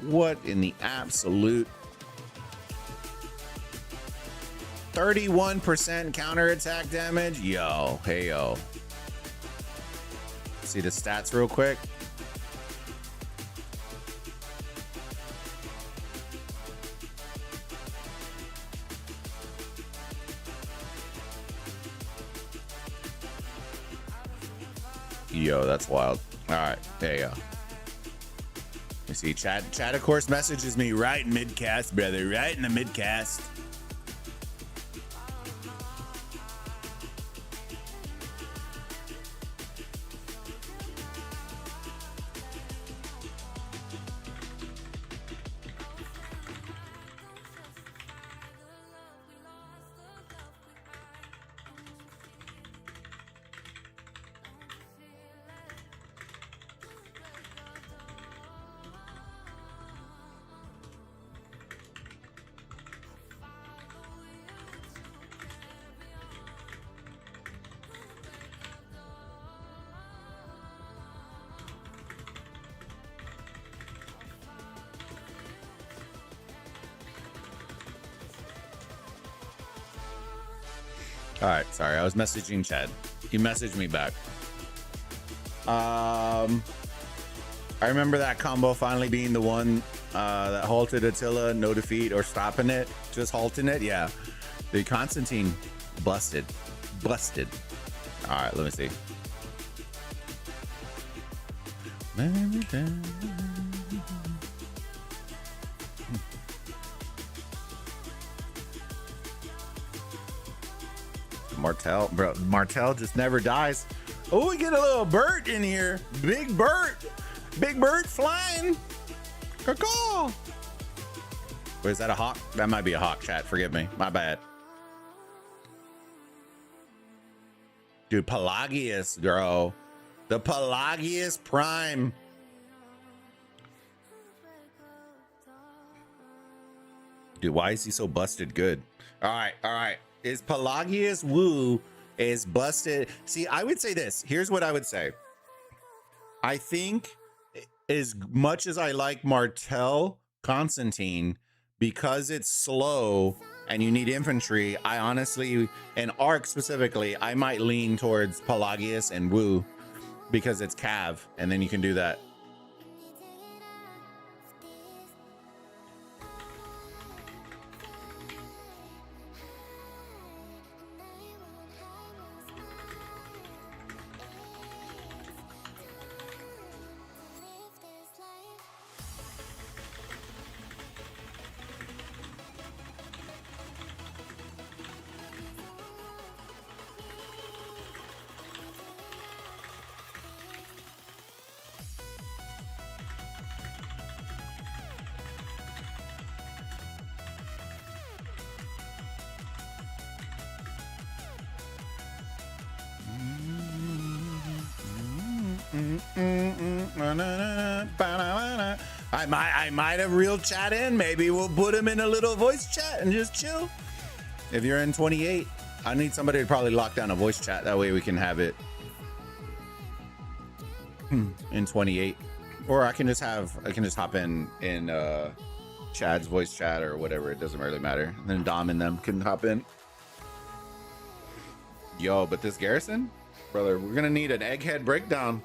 what in the absolute? 31% counterattack damage. Yo, hey yo. See the stats real quick. Yo, that's wild. All right, there you go. You see, Chad of course messages me right in mid-cast, brother, right in the mid-cast. All right, sorry, I was messaging Chad. He messaged me back. I remember that combo finally being the one that halted Attila, no defeat or stopping it, just halting it. Yeah, the Constantine busted. All right, let me see. Martel just never dies. Oh, we get a little Bert in here. Big Bert flying. Caw. Wait, is that a hawk? That might be a hawk, chat. Forgive me. My bad. Dude, Pelagius, bro. The Pelagius Prime. Dude, why is he so busted good? All right. Is Pelagius Wu is busted? See, I would say this. Here's what I would say. I think as much as I like Martel Constantine, because it's slow and you need infantry, I honestly, and Arc specifically, I might lean towards Pelagius and Wu because it's Cav, and then you can do that. I might have reeled chat in. Maybe we'll put him in a little voice chat and just chill. If you're in 28, I need somebody to probably lock down a voice chat. That way we can have it in 28. Or I can just hop in Chad's voice chat or whatever. It doesn't really matter. And then Dom and them can hop in. Yo, but this Garrison, brother, we're gonna need an egghead breakdown.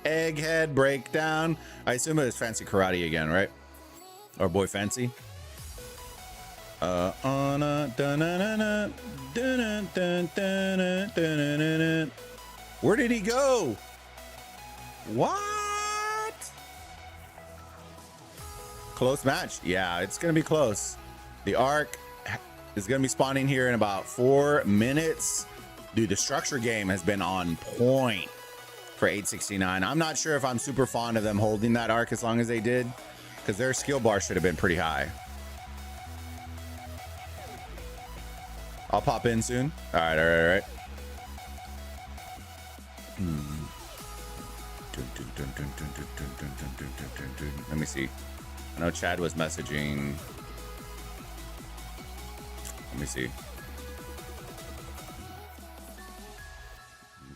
Egghead breakdown. I assume it was Fancy Karate again, right? Or Boy Fancy. Where did he go? What? Close match. Yeah, it's gonna be close. The Ark is gonna be spawning here in about 4 minutes. Dude, the structure game has been on point for 869. I'm not sure if I'm super fond of them holding that Ark as long as they did, because their skill bar should have been pretty high. I'll pop in soon. All right. Let me see. I know Chad was messaging. Let me see.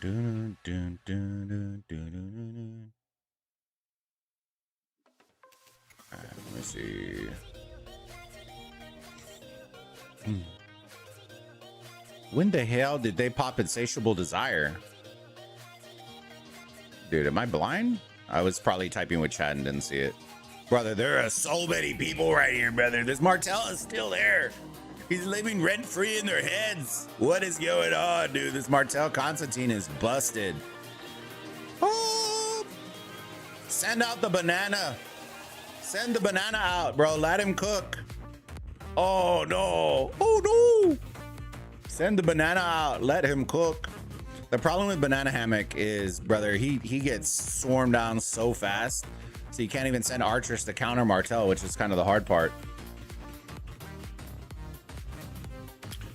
Let me see. When the hell did they pop Insatiable Desire? Dude, am I blind? I was probably typing with Chad and didn't see it. Brother, there are so many people right here, brother. This Martell is still there. He's living rent-free in their heads. What is going on, dude? This Martell Constantine is busted. Oh! Send out the banana. Send the banana out, bro. Let him cook. Oh, no. Oh, no. Send the banana out. Let him cook. The problem with Banana Hammock is, brother, he gets swarmed down so fast. So you can't even send archers to counter Martell, which is kind of the hard part.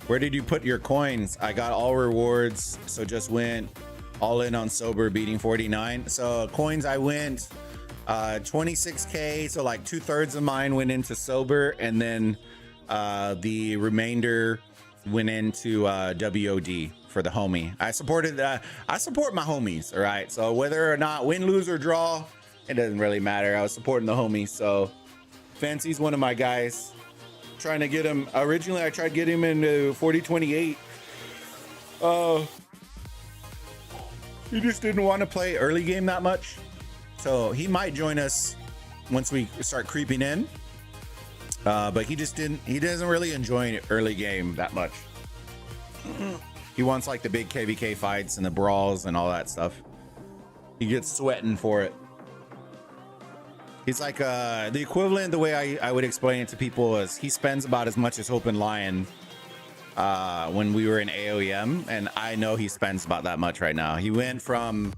Where did you put your coins? I got all rewards, so just went all in on Sober, beating 49. So coins, I went 26K, so like 2/3 of mine went into Sober, and then the remainder went into WOD for the homie. I support my homies, all right? So whether or not win, lose, or draw, it doesn't really matter. I was supporting the homies. So Fancy's one of my guys. Trying to get him. Originally, I tried to get him into 4028. He just didn't want to play early game that much. So he might join us once we start creeping in. But he just didn't. He doesn't really enjoy early game that much. He wants like the big KVK fights and the brawls and all that stuff. He gets sweating for it. He's like the equivalent, the way I would explain it to people is he spends about as much as Hope and Lion when we were in AOEM, and I know he spends about that much right now. He went from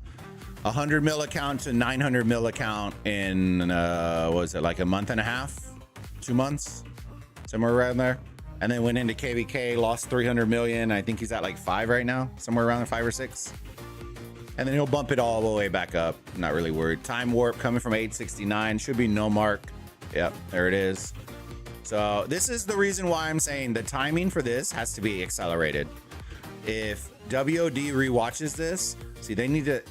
100 mil account to 900 mil account in what was it, like a month and a half, 2 months, somewhere around there, and then went into KVK, lost 300 million. I think he's at like 5 right now, somewhere around 5 or 6. And then he'll bump it all the way back up. I'm not really worried. Time warp coming from 869. Should be no mark. Yep, there it is. So this is the reason why I'm saying the timing for this has to be accelerated. If WOD rewatches this, see, they need to...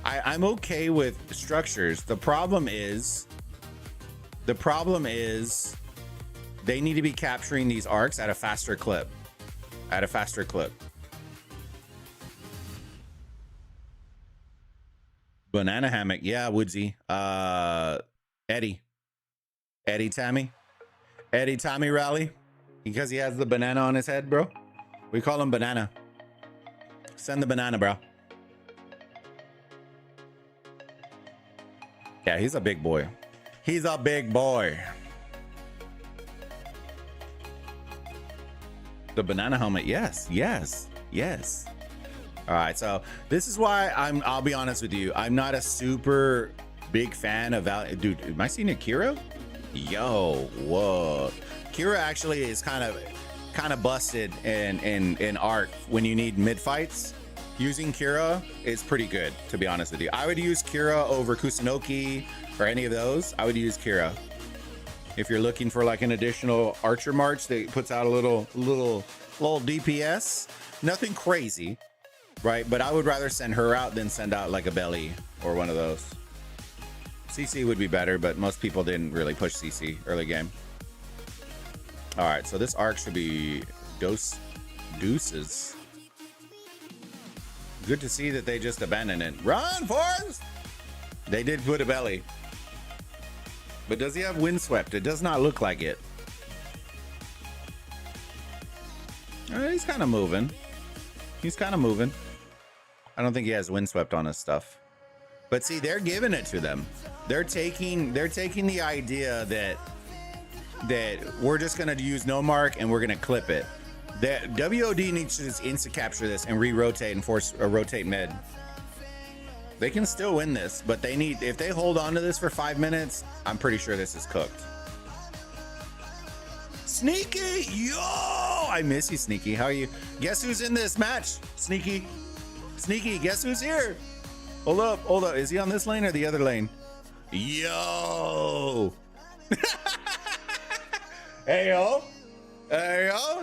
I'm okay with structures. The problem is they need to be capturing these arcs at a faster clip. Banana Hammock, yeah, Woodsy. Eddie Tommy Rally, because he has the banana on his head, bro. We call him Banana. Send the banana, bro. Yeah, he's a big boy. He's a big boy. The banana helmet, yes. All right, so this is why I'll be honest with you. I'm not a super big fan of dude, am I seeing a Kira? Yo, whoa. Kira actually is kind of busted in Arc when you need mid fights. using Kira is pretty good, to be honest with you. I would use Kira over Kusunoki or any of those. I would use Kira. If you're looking for like an additional Archer March that puts out a little DPS, nothing crazy, right? But I would rather send her out than send out like a Belly or one of those. CC would be better, but most people didn't really push CC early game. All right, so this arc should be deuces. Good to see that they just abandoned it. Run, Forrest! They did put a Belly. But does he have Windswept? It does not look like it. He's kind of moving. He's kind of moving. I don't think he has Windswept on his stuff. But see, they're giving it to them. They're taking the idea that we're just gonna use no mark and we're gonna clip it. That WOD needs to just insta capture this and re-rotate and force a rotate mid. They can still win this, but they need, if they hold on to this for 5 minutes, I'm pretty sure this is cooked. Sneaky, yo! I miss you, Sneaky. How are you? Guess who's in this match? Sneaky, guess who's here? Hold up. Is he on this lane or the other lane? Yo! Hey yo,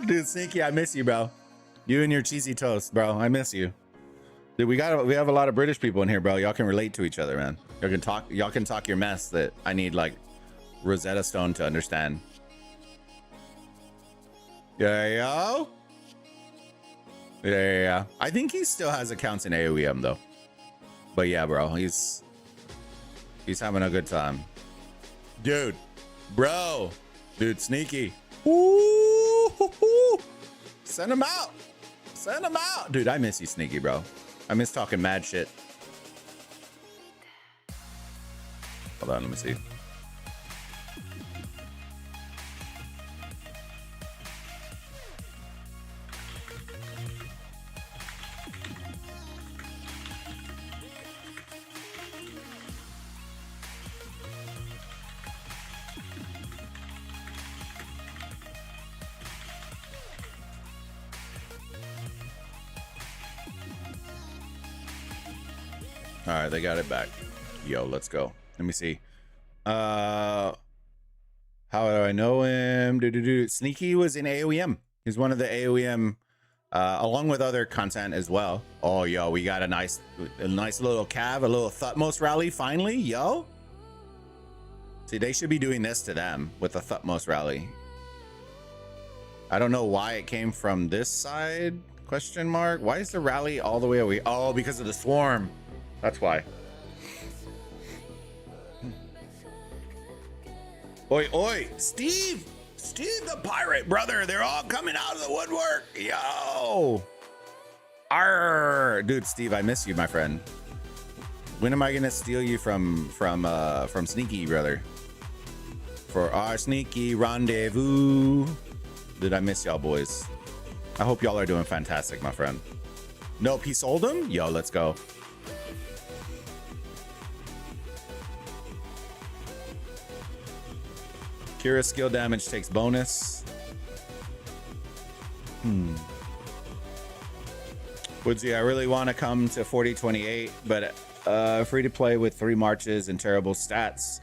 dude, Sneaky, I miss you, bro. You and your cheesy toast, bro. I miss you. Dude, we have a lot of British people in here, bro. Y'all can relate to each other, man. Y'all can talk your mess that I need like Rosetta Stone to understand. Yeah. I think he still has accounts in AOEM though. But yeah, bro, he's having a good time. Dude, Sneaky. Ooh, send him out. Dude, I miss you, Sneaky, bro. I miss talking mad shit. Hold on, let me see. All right, they got it back. Yo, let's go. Let me see. How do I know him? Sneaky was in AOEM. He's one of the AOEM, along with other content as well. Oh, yo, we got a nice little cav, a little Thutmose rally finally, yo. See, they should be doing this to them with the Thutmose rally. I don't know why it came from this side, question mark. Why is the rally all the way away? Oh, because of the swarm. That's why. Oi, Steve the pirate brother. They're all coming out of the woodwork. Yo. Arr. Dude, Steve, I miss you, my friend. When am I gonna steal you from Sneaky, brother? For our sneaky rendezvous. Dude, I miss y'all boys. I hope y'all are doing fantastic, my friend. Nope, he sold him? Yo, let's go. Kira skill damage takes bonus. Woodsy, I really want to come to 4028, but free to play with 3 marches and terrible stats.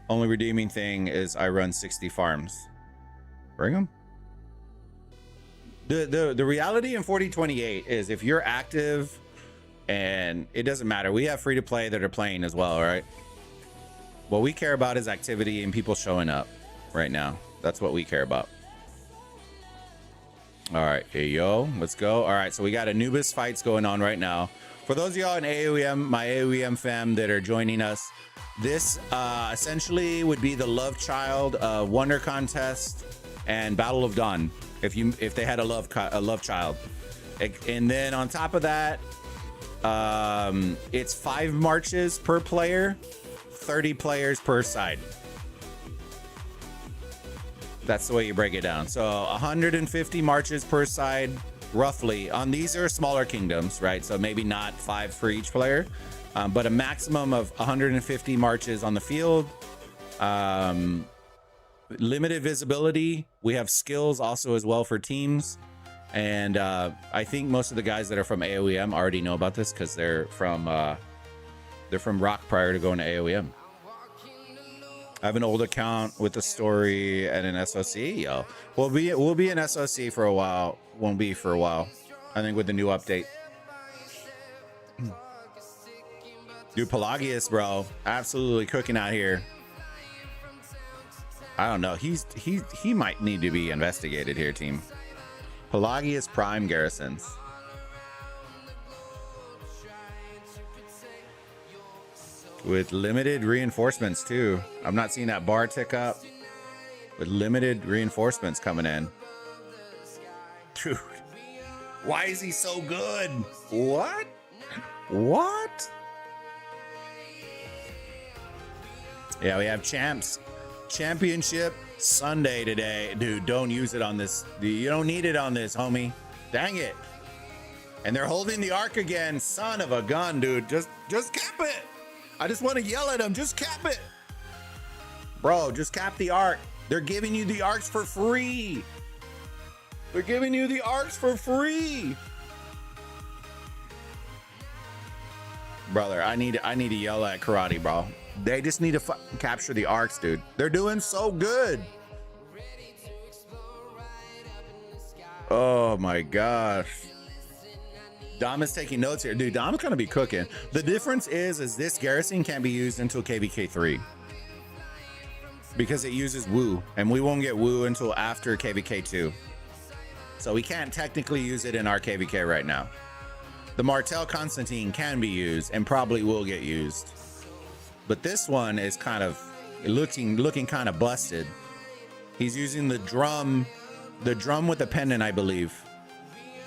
Only redeeming thing is I run 60 farms. Bring them. The reality in 4028 is if you're active, and it doesn't matter. We have free to play that are playing as well, right? What we care about is activity and people showing up right now. That's what we care about. All right, hey yo, let's go. All right, so we got Anubis fights going on right now. For those of y'all in AOEM, my AOEM fam that are joining us, this essentially would be the love child wonder contest and Battle of Dawn if they had a love child. And then on top of that, it's 5 marches per player, 30 players per side. That's the way you break it down. So 150 marches per side, roughly. On these are smaller kingdoms, right? So maybe not 5 for each player, but a maximum of 150 marches on the field. Limited visibility. We have skills also as well for teams. And I think most of the guys that are from AOEM already know about this because they're from Rock prior to going to AOEM. I have an old account with a story and an SOC. Yo, we'll be an SOC for a while. Won't be for a while. I think with the new update. Dude, Pelagius, bro, absolutely cooking out here. I don't know. He might need to be investigated here, team. Pelagius Prime Garrisons. With limited reinforcements too. I'm not seeing that bar tick up. With limited reinforcements coming in. Dude, why is he so good? What? What? Yeah, we have Championship Sunday today. Dude, don't use it on this. You don't need it on this, homie. Dang it. And they're holding the arc again. Son of a gun, dude. Just cap it. I just want to yell at them. Just cap it. Bro, just cap the arc. They're giving you the arcs for free. They're giving you the arcs for free. Brother, I need to yell at Karate, bro. They just need to capture the arcs, dude. They're doing so good. Oh my gosh. Dom is taking notes here. Dude, Dom's gonna be cooking. The difference is this garrison can't be used until KVK 3. Because it uses Woo. And we won't get Woo until after KVK 2. So we can't technically use it in our KVK right now. The Martel Constantine can be used and probably will get used. But this one is kind of looking kind of busted. He's using the drum with the pendant, I believe.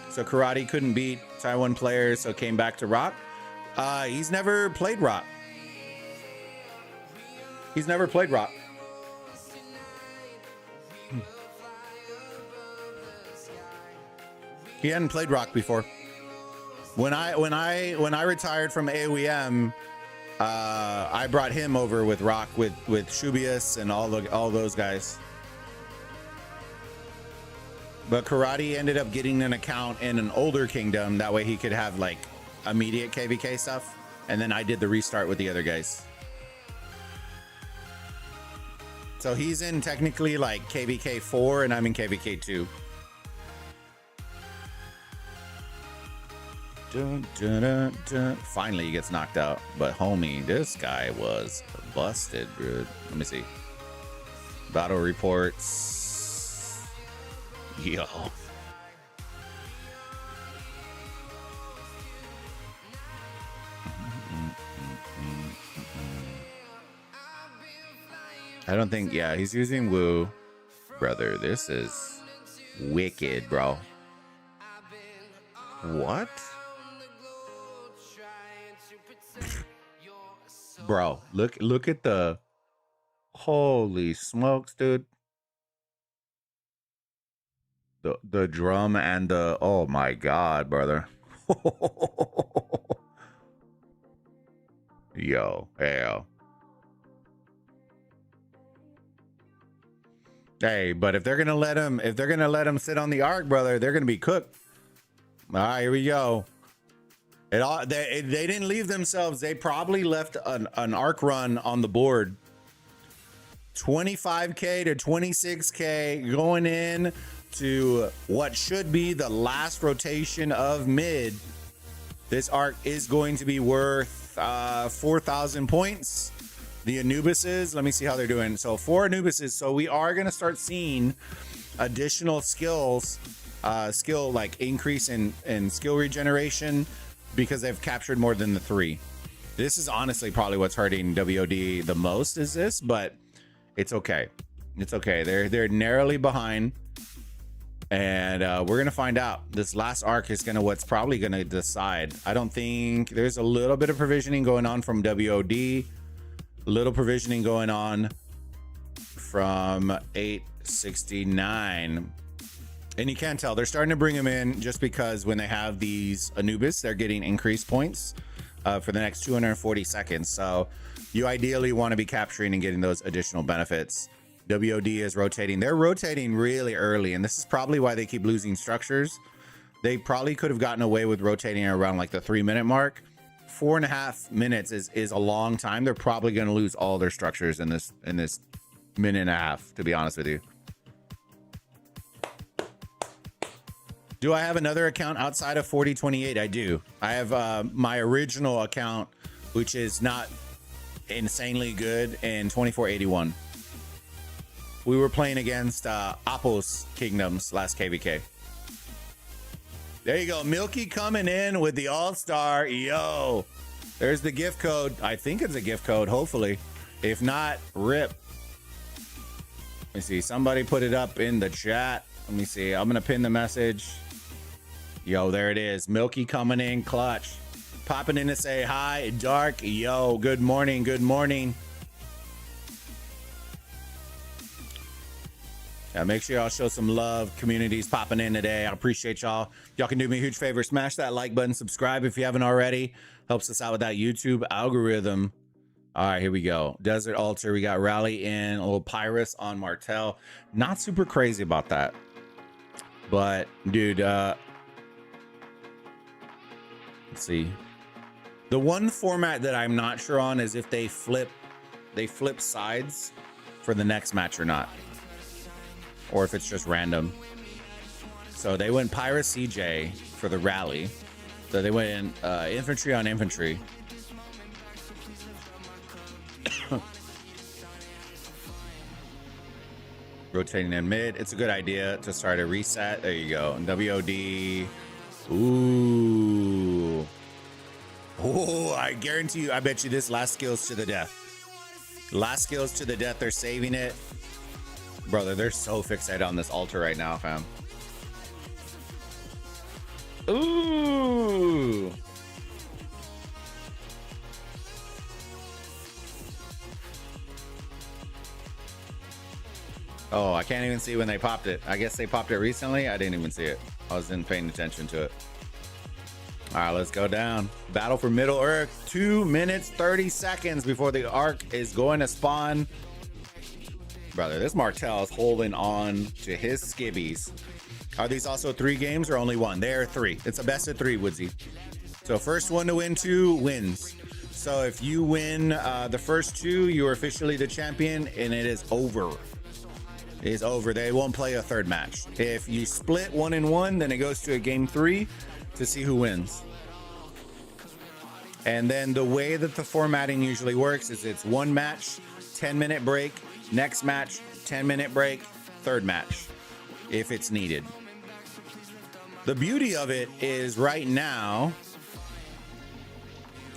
So Karate couldn't beat Taiwan players, so came back to Rock. He's never played Rock. He's never played Rock. He hadn't played Rock before. When I retired from AOEM, I brought him over with Rock with Shubius and all those guys. But Karate ended up getting an account in an older kingdom. That way he could have like immediate KVK stuff. And then I did the restart with the other guys. So he's in technically like KVK 4 and I'm in KVK 2. Dun, dun, dun, dun. Finally he gets knocked out. But homie, this guy was busted, dude. Let me see. Battle reports. Yo. I don't think, yeah, he's using Woo. Brother, this is wicked, bro. What? Bro, look at the holy smokes, dude. The drum and the, oh my god, brother. Yo, hey, but if they're gonna let him sit on the arc, brother, they're gonna be cooked. All right, here we go. They didn't leave themselves. They probably left an arc run on the board. 25k to 26k going in to what should be the last rotation of mid. This arc is going to be worth 4,000 points. The Anubises, let me see how they're doing. So 4 Anubises. So we are going to start seeing additional skills, skill like increase in skill regeneration because they've captured more than the 3. This is honestly probably what's hurting WOD the most is this, but it's okay. It's okay. They're narrowly behind. And we're gonna find out. This last arc is what's probably gonna decide. I don't think there's a little bit of provisioning going on from WOD, a little provisioning going on from 869, and you can't tell they're starting to bring them in just because when they have these Anubis, they're getting increased points for the next 240 seconds. So you ideally want to be capturing and getting those additional benefits. WOD is rotating. They're rotating really early, and this is probably why they keep losing structures, they probably could have gotten away with rotating around like the 3-minute mark. 4.5 minutes is a long time. They're probably going to lose all their structures in this minute and a half, to be honest with you. Do I have another account outside of 4028? I do. I have my original account, which is not insanely good, in 2481. We were playing against Appos Kingdoms last KVK. There you go. Milky coming in with the all-star. Yo, there's the gift code. I think it's a gift code, hopefully. If not, rip. Let me see. Somebody put it up in the chat. Let me see. I'm going to pin the message. Yo, there it is. Milky coming in clutch. Popping in to say hi. Dark. Yo, good morning. Good morning. Yeah, make sure y'all show some love. Community's popping in today. I appreciate y'all. Y'all can do me a huge favor. Smash that like button. Subscribe if you haven't already. Helps us out with that YouTube algorithm. All right, here we go. Desert Altar. We got Rally in. A little Pyrus on Martel. Not super crazy about that. But, dude, let's see. The one format that I'm not sure on is if they flip sides for the next match or not. Or if it's just random. So they went Pyrus CJ for the rally. So they went in infantry on infantry. Rotating in mid. It's a good idea to start a reset. There you go. WOD. Ooh. Oh, I guarantee you, I bet you this last skills to the death. Last skills to the death. They're saving it. Brother, they're so fixated on this altar right now, fam. Ooh. Oh, I can't even see when they popped it. I guess they popped it recently. I didn't even see it. I wasn't paying attention to it. All right, let's go down. Battle for Middle Earth. 2 minutes, 30 seconds before the arc is going to spawn. Brother, this Martel is holding on to his skibbies. Are these also 3 games or only 1? They are 3. It's a best of 3, Woodsy. So first one to win 2 wins. So if you win the first 2, you are officially the champion, and it is over. It is over. They won't play a third match. If you split 1 and 1, then it goes to a game 3 to see who wins. And then the way that the formatting usually works is it's 1 match, 10-minute break, next match, 10-minute break, third match, if it's needed. The beauty of it is right now...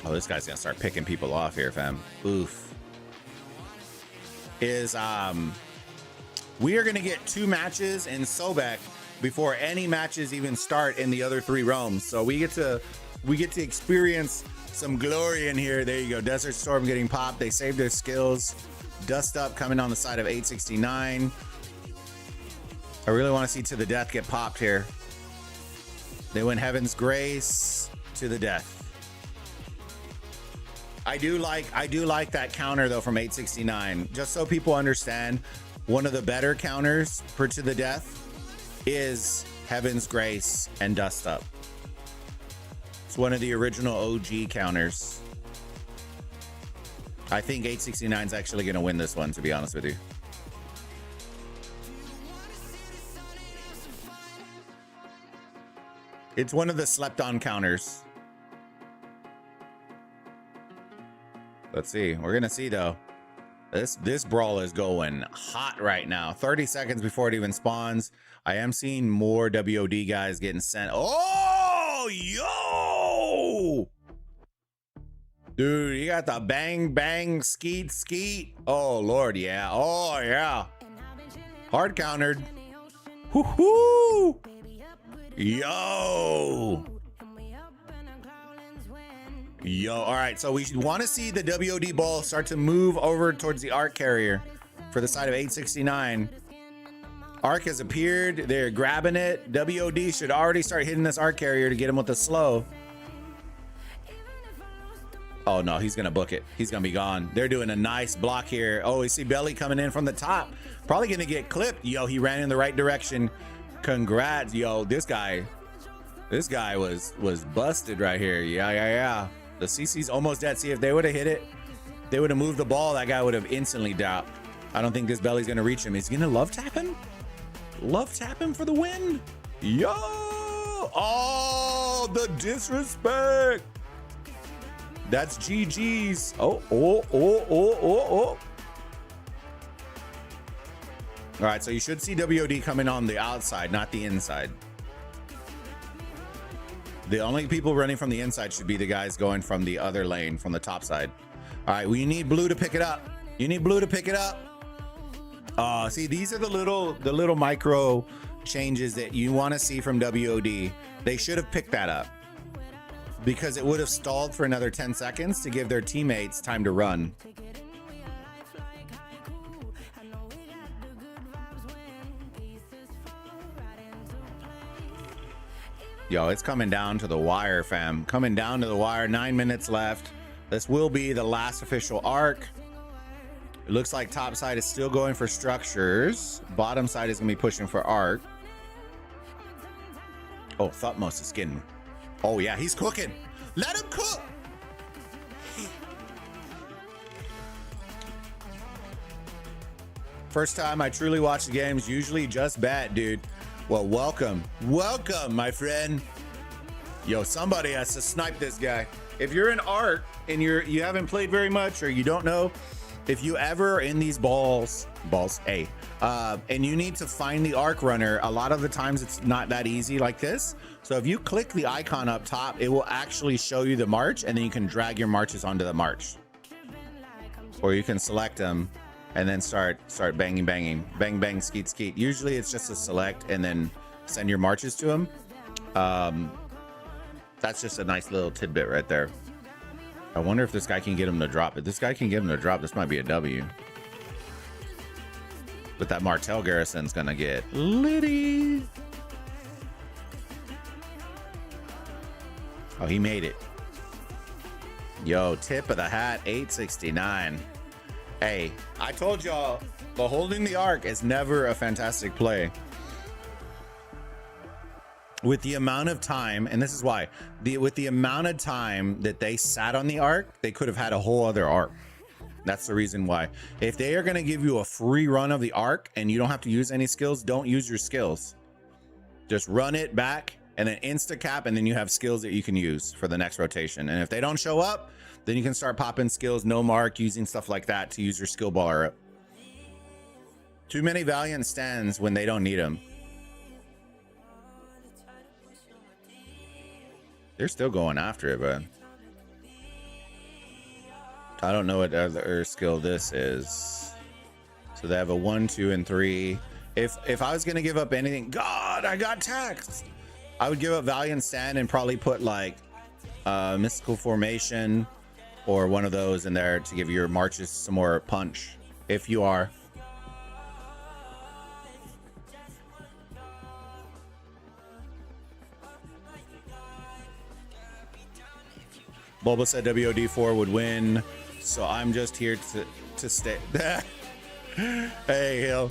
Oh, this guy's gonna start picking people off here, fam. Oof. Is, we are gonna get 2 matches in Sobek before any matches even start in the other 3 realms. So we get to experience some glory in here. There you go. Desert Storm getting popped. They saved their skills. Dust Up coming on the side of 869. I really want to see To the Death get popped here. They went Heaven's Grace to the death. I do like that counter though from 869. Just so people understand, one of the better counters for To the Death is Heaven's Grace and Dust Up. It's one of the original OG counters. I think 869 is actually going to win this one, to be honest with you. It's one of the slept-on counters. Let's see. We're going to see, though. This brawl is going hot right now. 30 seconds before it even spawns. I am seeing more WOD guys getting sent. Oh, yo! Dude, you got the bang, bang, skeet, skeet. Oh, Lord, yeah. Oh, yeah. Hard countered. Whoo-hoo! Yo! Yo, all right. So we want to see the WOD ball start to move over towards the arc carrier for the side of 869. Arc has appeared. They're grabbing it. WOD should already start hitting this arc carrier to get him with the slow. Oh, no, he's going to book it. He's going to be gone. They're doing a nice block here. Oh, we see Belly coming in from the top. Probably going to get clipped. Yo, he ran in the right direction. Congrats. Yo, this guy. This guy was busted right here. Yeah. The CC's almost dead. See, if they would have hit it, they would have moved the ball. That guy would have instantly dropped. I don't think this belly's gonna reach him. He's gonna love tap him. Love tap him for the win. Yo! Oh, the disrespect. That's GG's. Oh. All right, so you should see WOD coming on the outside, not the inside. The only people running from the inside should be the guys going from the other lane, from the top side. All right, well, you need blue to pick it up. You need blue to pick it up. See, these are the little micro changes that you want to see from WOD. They should have picked that up because it would have stalled for another 10 seconds to give their teammates time to run. Yo, it's coming down to the wire, fam. Coming down to the wire. 9 minutes left. This will be the last official arc. It looks like top side is still going for structures. Bottom side is gonna be pushing for arc. Oh, Thutmose is getting. Oh yeah, he's cooking. Let him cook. First time I truly watch the games. Usually just bet, dude. Well, welcome, my friend. Yo, somebody has to snipe this guy. If you're in arc and you haven't played very much or you don't know, if you ever are in these balls, and you need to find the arc runner, a lot of the times it's not that easy like this. So if you click the icon up top, it will actually show you the march, and then you can drag your marches onto the march, or you can select them and then start banging, bang, skeet. Usually it's just a select and then send your marches to them. That's just a nice little tidbit right there. I wonder if this guy can get him to drop. If this guy can get him to drop, this might be a W. But that Martel Garrison's gonna get litty. Oh, he made it. Yo, tip of the hat, 869. Hey, I told y'all, but holding the arc is never a fantastic play. With the amount of time, and this is why, with the amount of time that they sat on the arc, they could have had a whole other arc. That's the reason why. If they are going to give you a free run of the arc and you don't have to use any skills, don't use your skills. Just run it back and then insta cap, and then you have skills that you can use for the next rotation. And if they don't show up, then you can start popping skills, no mark, using stuff like that to use your skill bar up. Too many Valiant stands when they don't need them. They're still going after it, but I don't know what other skill this is. So they have a 1, 2, and 3. If I was gonna give up anything, God, I got taxed. I would give up Valiant Stand and probably put like Mystical Formation or one of those in there to give your marches some more punch. If you are. Bulba said WOD4 would win, so I'm just here to stay. Hey, Hill.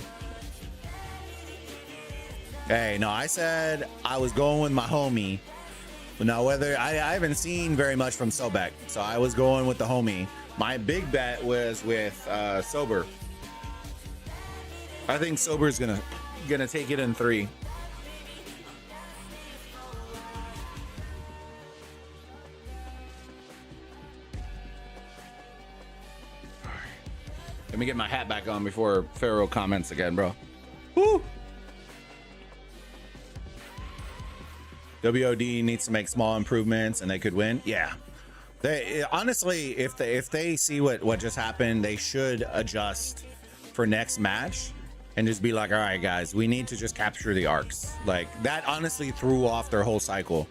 Hey, no, I said I was going with my homie. Now, whether I haven't seen very much from Sobek, so I was going with the homie. My big bet was with Sober. I think Sober's gonna take it in 3. Let me get my hat back on before Pharaoh comments again, bro. Woo! WOD needs to make small improvements and they could win. Yeah. They honestly, if they see what just happened, they should adjust for next match and just be like, all right, guys, we need to just capture the arcs. Like that honestly threw off their whole cycle.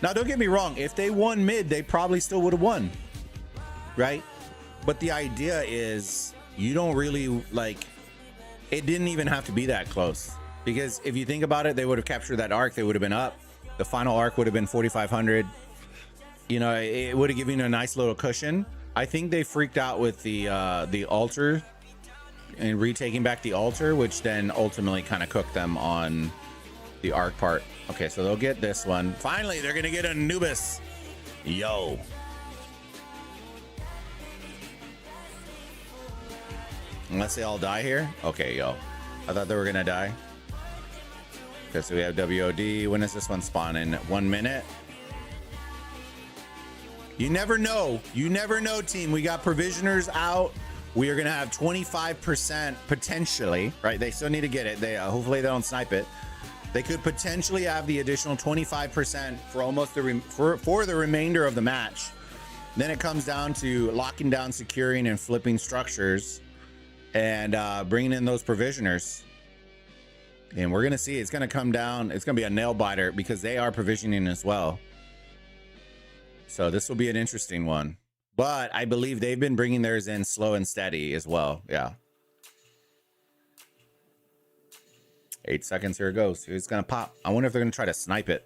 Now, don't get me wrong. If they won mid, they probably still would have won. Right? But the idea is you don't really like, it didn't even have to be that close, because if you think about it, they would have captured that arc. They would have been up. The final arc would have been 4,500. You know, it would have given you a nice little cushion. I think they freaked out with the altar and retaking back the altar, which then ultimately kind of cooked them on the arc part. Okay, so they'll get this one. Finally, they're gonna get Anubis. Yo. Unless they all die here. Okay, yo. I thought they were gonna die. Okay, so we have WOD. When is this one spawning? 1 minute. You never know. You never know, team. We got provisioners out. We are gonna have 25% potentially, right? They still need to get it. They hopefully they don't snipe it. They could potentially have the additional 25% for almost for the remainder of the match. Then it comes down to locking down, securing, and flipping structures, and bringing in those provisioners. And we're gonna see it's gonna come down. It's gonna be a nail biter because they are provisioning as well. So this will be an interesting one. But I believe they've been bringing theirs in slow and steady as well. Yeah. 8 seconds, here it goes. It's gonna pop. I wonder if they're gonna try to snipe it.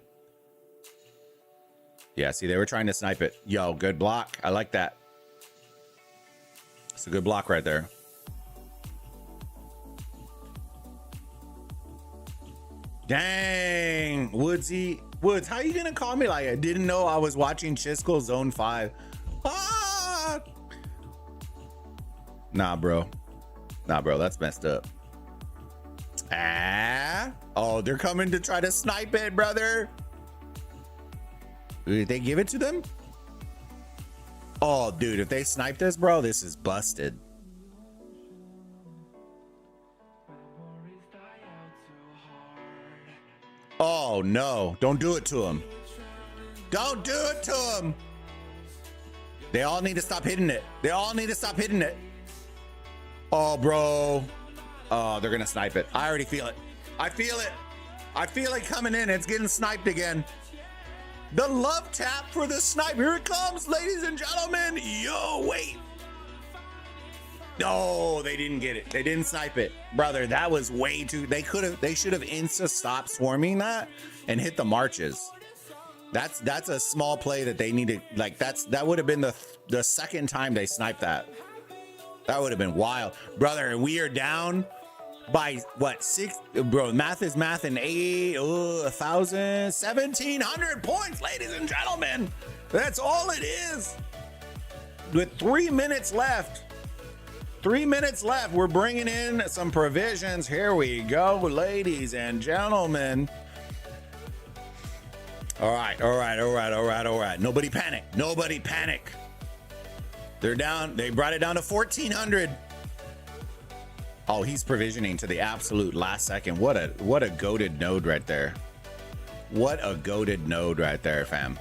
Yeah, see, they were trying to snipe it. Yo, good block. I like that. It's a good block right there. Dang, Woods, how you gonna call me like I didn't know I was watching Chisco Zone 5? Ah! Nah, bro, that's messed up. Oh, they're coming to try to snipe it, brother. Did they give it to them? Oh, dude, if they snipe this, bro, this is busted. Oh no, don't do it to him. Don't do it to him. They all need to stop hitting it. They all need to stop hitting it. Oh, bro. Oh, they're gonna snipe it. I already feel it. I feel it. I feel it coming in. It's getting sniped again. The love tap for the snipe. Here it comes, ladies and gentlemen. Yo, wait. No, they didn't get it. They didn't snipe it. Brother, that was way too... They should have insta stopped swarming that and hit the marches. That's a small play that they needed. Like, that would have been the second time they sniped that. That would have been wild. Brother, and we are down by what, 6? Bro, math is math, and 1,000, 1,700 points, ladies and gentlemen. That's all it is. With 3 minutes left. 3 minutes left. We're bringing in some provisions. Here we go, ladies and gentlemen. All right. Nobody panic. Nobody panic. They're down. They brought it down to 1,400. Oh, he's provisioning to the absolute last second. What a goated node right there. What a goated node right there, fam.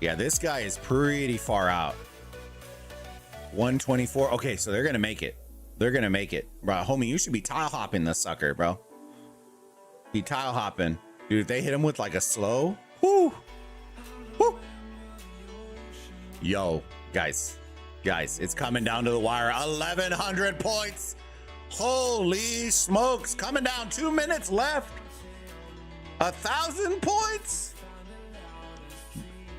Yeah, this guy is pretty far out. 124. Okay, so they're gonna make it. They're gonna make it, bro. Homie, you should be tile hopping this sucker, bro. Be tile hopping, dude. If they hit him with like a slow, whoo. Yo, guys, it's coming down to the wire. 1,100 points. Holy smokes, coming down. 2 minutes left. 1,000 points.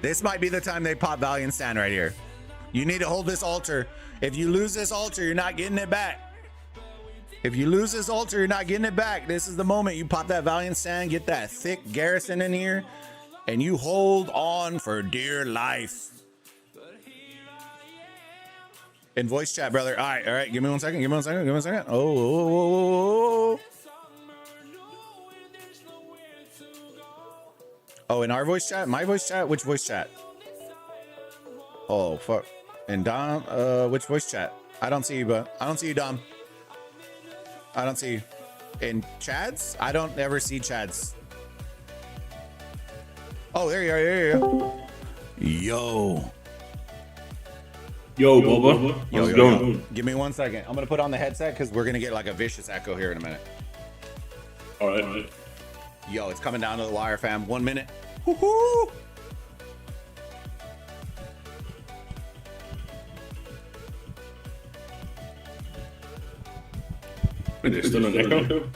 This might be the time they pop Valiant Stand right here. You need to hold this altar. If you lose this altar, you're not getting it back. If you lose this altar, you're not getting it back. This is the moment you pop that Valiant Stand, get that thick garrison in here, and you hold on for dear life. In voice chat, brother. All right. Give me 1 second. Oh. Oh, in our voice chat? My voice chat? Which voice chat? Oh, fuck. And Dom, which voice chat? I don't see you, but I don't see you, Dom. I don't see you. In Chad's? I don't ever see Chad's. Oh, there you are. Yo. Yo, Boba. How's it going? Give me 1 second. I'm gonna put on the headset because we're gonna get like a vicious echo here in a minute. All right. Yo, it's coming down to the wire, fam. 1 minute. Woohoo! Is there still an echo?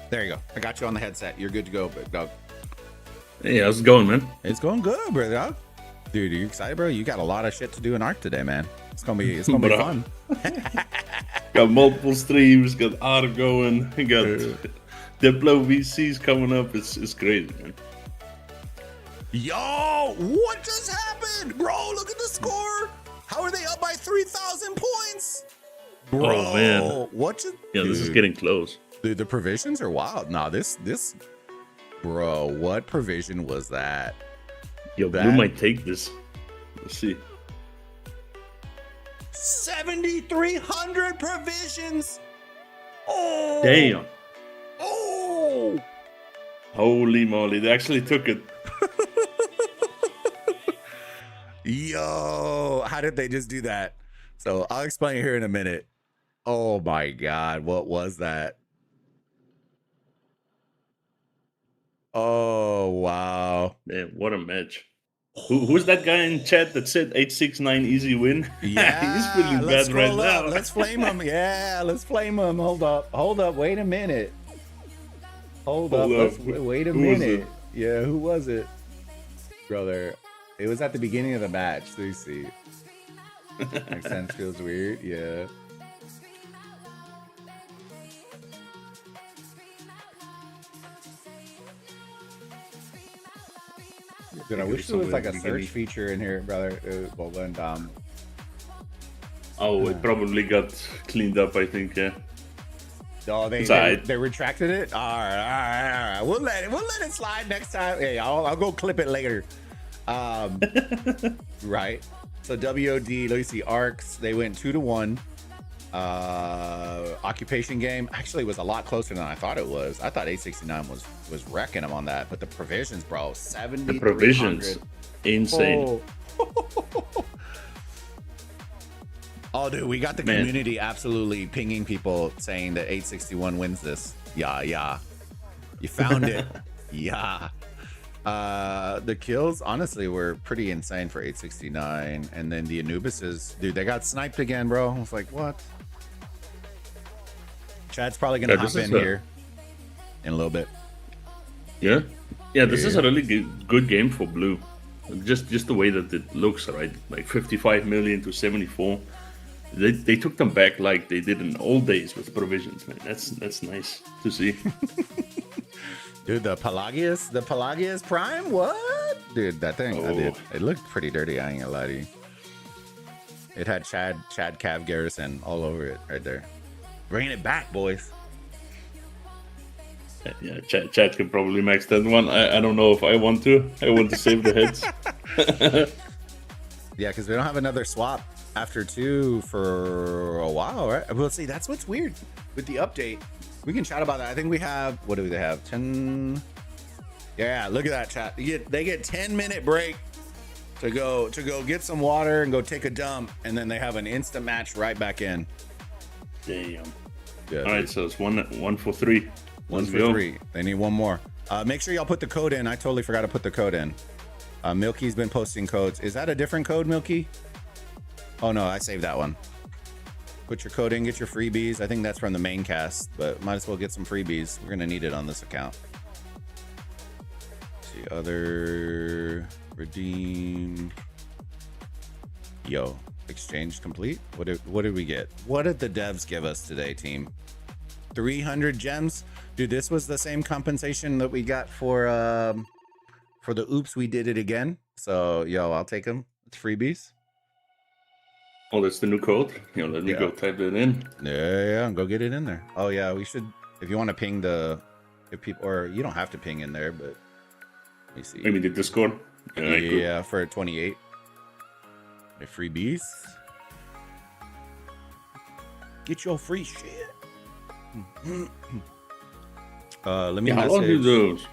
There you go. I got you on the headset. You're good to go, big dog. Hey, how's it going, man? It's going good, bro, dog. Dude, are you excited, bro? You got a lot of shit to do in Arc today, man. It's gonna be fun. Got multiple streams, got Arc going, got Diplo VC's coming up. It's crazy, man. Yo, what just happened? Bro, look at the score. How are they up by 3,000 points? Bro, Oh, man. What just... Yeah, this is Dude, getting close. Dude, the provisions are wild. Nah, this... Bro, what provision was that? Yo, That- Blue might take this. Let's see. 7,300 provisions. Oh, Damn. Oh, Holy moly. They actually took it. yo, how did they just do that? So I'll explain here in a minute. Oh my God, what was that? Oh wow. Man, what a match. Who's that guy in chat that said 869 easy win? Yeah, He's feeling let's bad right scroll up. now. Let's flame him. Yeah, let's flame him. Hold up. Wait a minute. Hold up. Wait a Who was minute. it? Yeah, who was it, brother? It was at the beginning of the match. So you see, makes sense. Feels weird. Yeah. Dude, I wish there was like a search feature in here, brother. Boba and Dom. Oh, it probably got cleaned up, I think, yeah. Oh, they retracted it. All right. We'll let it slide next time. Hey, I'll go clip it later. Right. So WOD, let me see. Arcs, they went 2-1. Occupation game actually was a lot closer than I thought it was. I thought 869 was wrecking them on that, but the provisions, bro, 70. The provisions, insane. Oh, dude, we got the community absolutely pinging people saying that 861 wins this. Yeah. You found it. Yeah. The kills, honestly, were pretty insane for 869. And then the Anubises, dude, they got sniped again, bro. I was like, what? Chad's probably going to hop in here in a little bit. Yeah. This is a really good game for Blue. Just the way that it looks, right? Like 55 million to 74. They took them back like they did in old days with provisions, man. That's nice to see. Dude, the Pelagius Prime, what? Dude, that thing, it looked pretty dirty, I ain't gonna lie to you. It had Chad Cav Garrison all over it right there. Bringing it back, boys. Yeah, Chad can probably max that one. I don't know if I want to. I want to save the heads. Yeah, because we don't have another swap after 2 for a while, right? We'll see. That's what's weird with the update. We can chat about that. I think we have, what do they have? 10. Yeah, look at that, chat. They get 10-minute break to go get some water and go take a dump, and then they have an instant match right back in. Damn. Yeah, all right, so it's one for 3. One for 3. They need one more. Make sure y'all put the code in. I totally forgot to put the code in. Milky's been posting codes. Is that a different code, Milky? Oh no, I saved that one. Put your code in, get your freebies. I think that's from the main cast, but might as well get some freebies. We're gonna need it on this account. Let's see, other redeem. Yo, exchange complete. What did we get? What did the devs give us today, team? 300 gems. Dude, this was the same compensation that we got for the oops, we did it again. So yo, I'll take them. It's freebies. Oh, that's the new code. Let me go type it in. Yeah, go get it in there. Oh yeah, we should. If you want to ping if people, or you don't have to ping in there, but let me see. Maybe the Discord. Yeah, for 28. The freebies. Get your free shit. Let me. How long do those?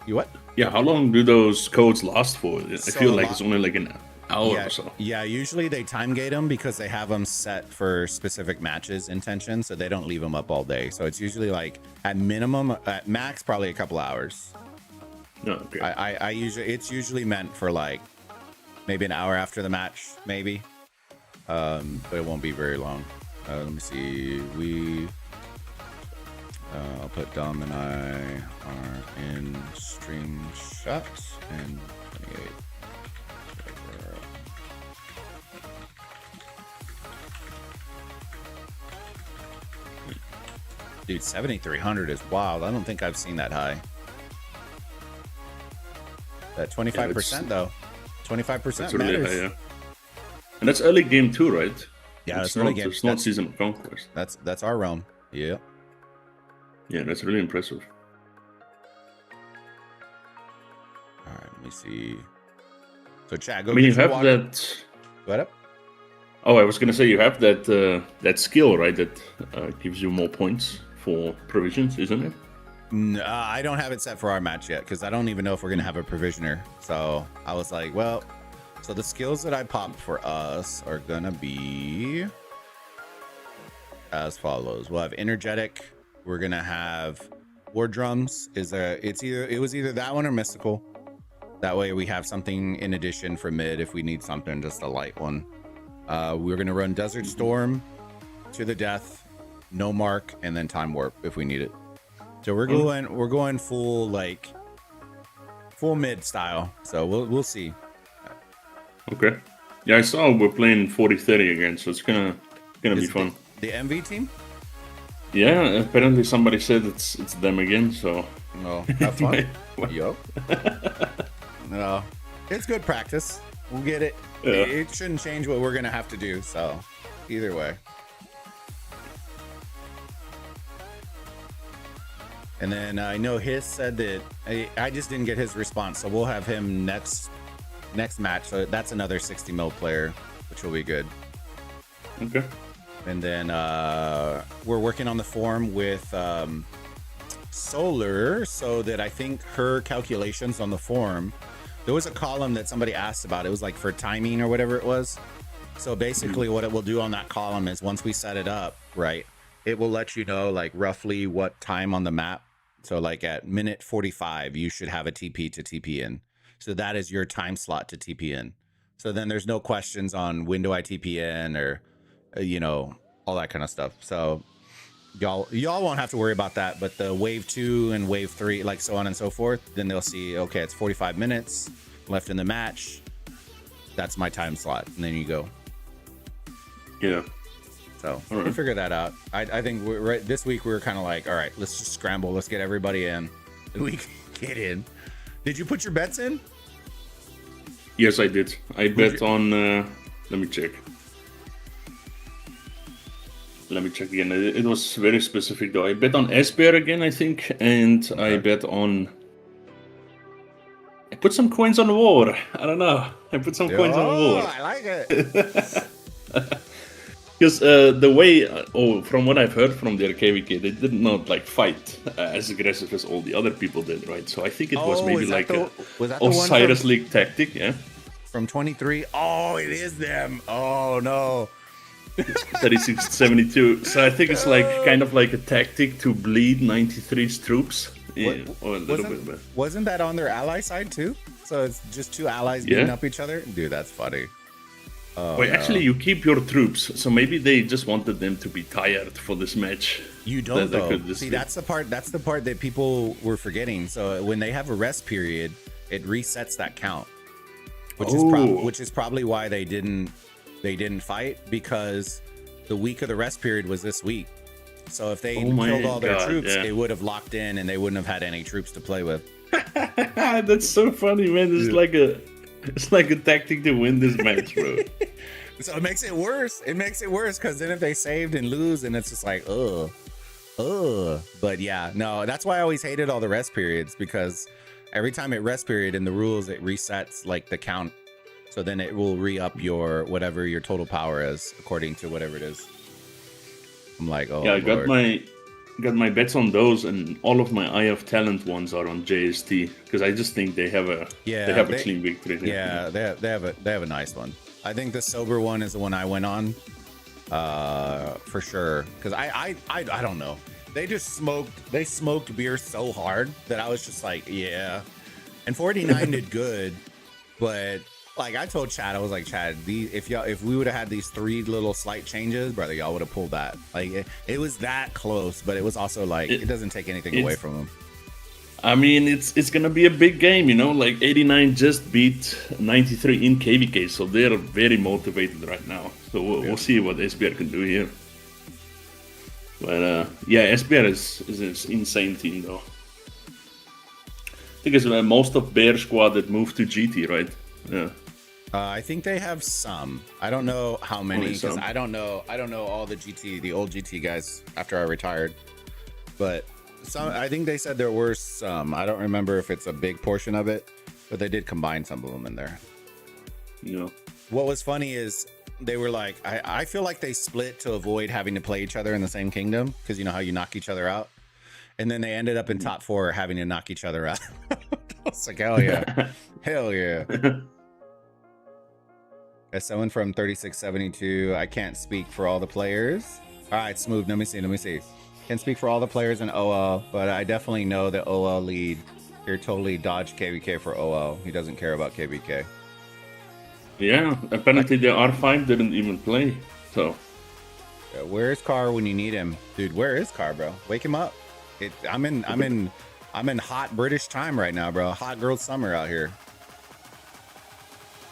You what? Yeah, how long do those codes last for? I feel like it's only like an hour or so. Yeah, usually they time gate them because they have them set for specific matches intention, so they don't leave them up all day. So it's usually like at minimum, at max, probably a couple hours. No, okay. It's usually meant for like maybe an hour after the match, maybe. But it won't be very long. Let me see. I'll put Dom and I are in stream shots and 28. Dude, 7,300 is wild. I don't think I've seen that high. That 25% though. 25% That's really matters. high, yeah. And that's early game too, right? Yeah, it's early not, game. It's not Season of Conquest. That's our realm. Yeah. Yeah, that's really impressive. All right, let me see. So, chat, go. I mean, you get your have water. that. What up? Oh, I was gonna say you have that that skill, right? That gives you more points for provisions, isn't it? No, I don't have it set for our match yet because I don't even know if we're gonna have a provisioner. So I was like, well, so the skills that I popped for us are gonna be as follows. We'll have energetic. We're gonna have war drums. It was either that one or mystical. That way we have something in addition for mid if we need something, just a light one. We're gonna run Desert Storm, To the Death, No Mark, and then Time Warp if we need it. So we're going full mid style. So we'll see. Okay. Yeah, I saw we're playing 40-30 again, so it's gonna be fun. The MV team? Yeah, apparently somebody said it's them again, so. No, have fun. Yup. No, it's good practice. We'll get it. Yeah. It shouldn't change what we're gonna have to do. So, either way. And then I know his said that I just didn't get his response, so we'll have him next match. So that's another 60 mil player, which will be good. Okay. And then we're working on the form with Solar, so that I think her calculations on the form, there was a column that somebody asked about. It was like for timing or whatever it was. So basically what it will do on that column is once we set it up, right, it will let you know like roughly what time on the map. So like at minute 45, you should have a TP to TP in. So that is your time slot to TP in. So then there's no questions on when do I TP in or, all that kind of stuff. So y'all won't have to worry about that. But the wave 2 and wave 3, like so on and so forth, then they'll see, okay, it's 45 minutes left in the match. That's my time slot. And then you go. Yeah. So we'll figure that out. I think this week we were kind of like, all right, let's just scramble. Let's get everybody in. We can get in. Did you put your bets in? Yes, I did. I bet on. Let me check. Let me check again. It was very specific though. I bet on Esper again, I think, and I bet on. I put some coins on war. I don't know. I put some coins on war. I like it. Because the way, from what I've heard from their KVK, they did not like fight as aggressive as all the other people did, right? So I think it was maybe like a Osiris League tactic, yeah. From 23. Oh, it is them. Oh no. 36-72. So I think it's like kind of like a tactic to bleed 93's troops. Yeah, or a little bit. Wasn't that on their ally side too? So it's just two allies beating up each other? Dude, that's funny. Oh, wait, actually, you keep your troops, so maybe they just wanted them to be tired for this match. You don't though. See, that's the part that people were forgetting. So when they have a rest period, it resets that count, which is probably why they didn't fight, because the week of the rest period was this week. So if they killed all their troops, they would have locked in and they wouldn't have had any troops to play with. That's so funny, man. It's like a tactic to win this match, bro. So it makes it worse. It makes it worse because then if they saved and lose, and it's just like, But yeah, no, that's why I always hated all the rest periods, because every time it rest period in the rules, it resets like the count. So then it will re-up your whatever your total power is according to whatever it is. I'm like, oh yeah, I Lord. got my bets on those, and all of my Eye of Talent ones are on JST because I just think they have a clean victory. Yeah, they have a nice one. I think the sober one is the one I went on, for sure. Because I don't know. They smoked beer so hard that I was just like, yeah. And 49 did good, but like I told Chad, I was like, Chad, if we would have had these 3 little slight changes, brother, y'all would have pulled that. Like it was that close, but it was also like it doesn't take anything away from them. I mean, it's gonna be a big game, Like 89 just beat 93 in KVK, so they're very motivated right now. So we'll see what SBR can do here. But yeah, SBR is an insane team though. I think it's most of Bear squad that moved to GT, right? Yeah. I think they have some. I don't know how many because some. I don't know all the old GT guys after I retired. But some, I think they said there were some. I don't remember if it's a big portion of it, but they did combine some of them in there. Yeah. What was funny is they were like, I feel like they split to avoid having to play each other in the same kingdom because you know how you knock each other out, and then they ended up in top 4 having to knock each other out. I was like, hell yeah, hell yeah. As someone from 3672, I can't speak for all the players. All right, Smooth, let me see. Can't speak for all the players in OL, but I definitely know that OL lead here totally dodged KVK for OL. He doesn't care about KVK. Yeah, apparently the R5 didn't even play, so. Where's Carr when you need him? Dude, where is Carr, bro? Wake him up. I'm in hot British time right now, bro. Hot girl summer out here.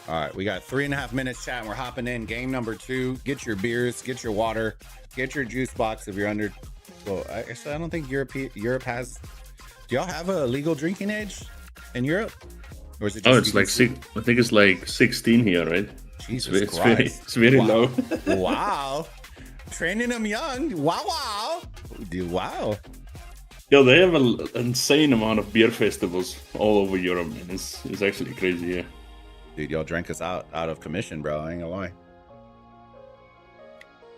All right, we got 3.5 minutes chat and we're hopping in. Game number 2. Get your beers, get your water, get your juice box if you're under. Well, actually, I don't think Europe has. Do y'all have a legal drinking age in Europe? Or is it just it's like I think it's like 16 here, right? Jesus Christ. It's very wow. low. Wow. Training them young. Wow. Dude, wow. Yeah, they have an insane amount of beer festivals all over Europe, man. It's actually crazy, yeah. Dude, y'all drank us out of commission, bro. I ain't gonna lie.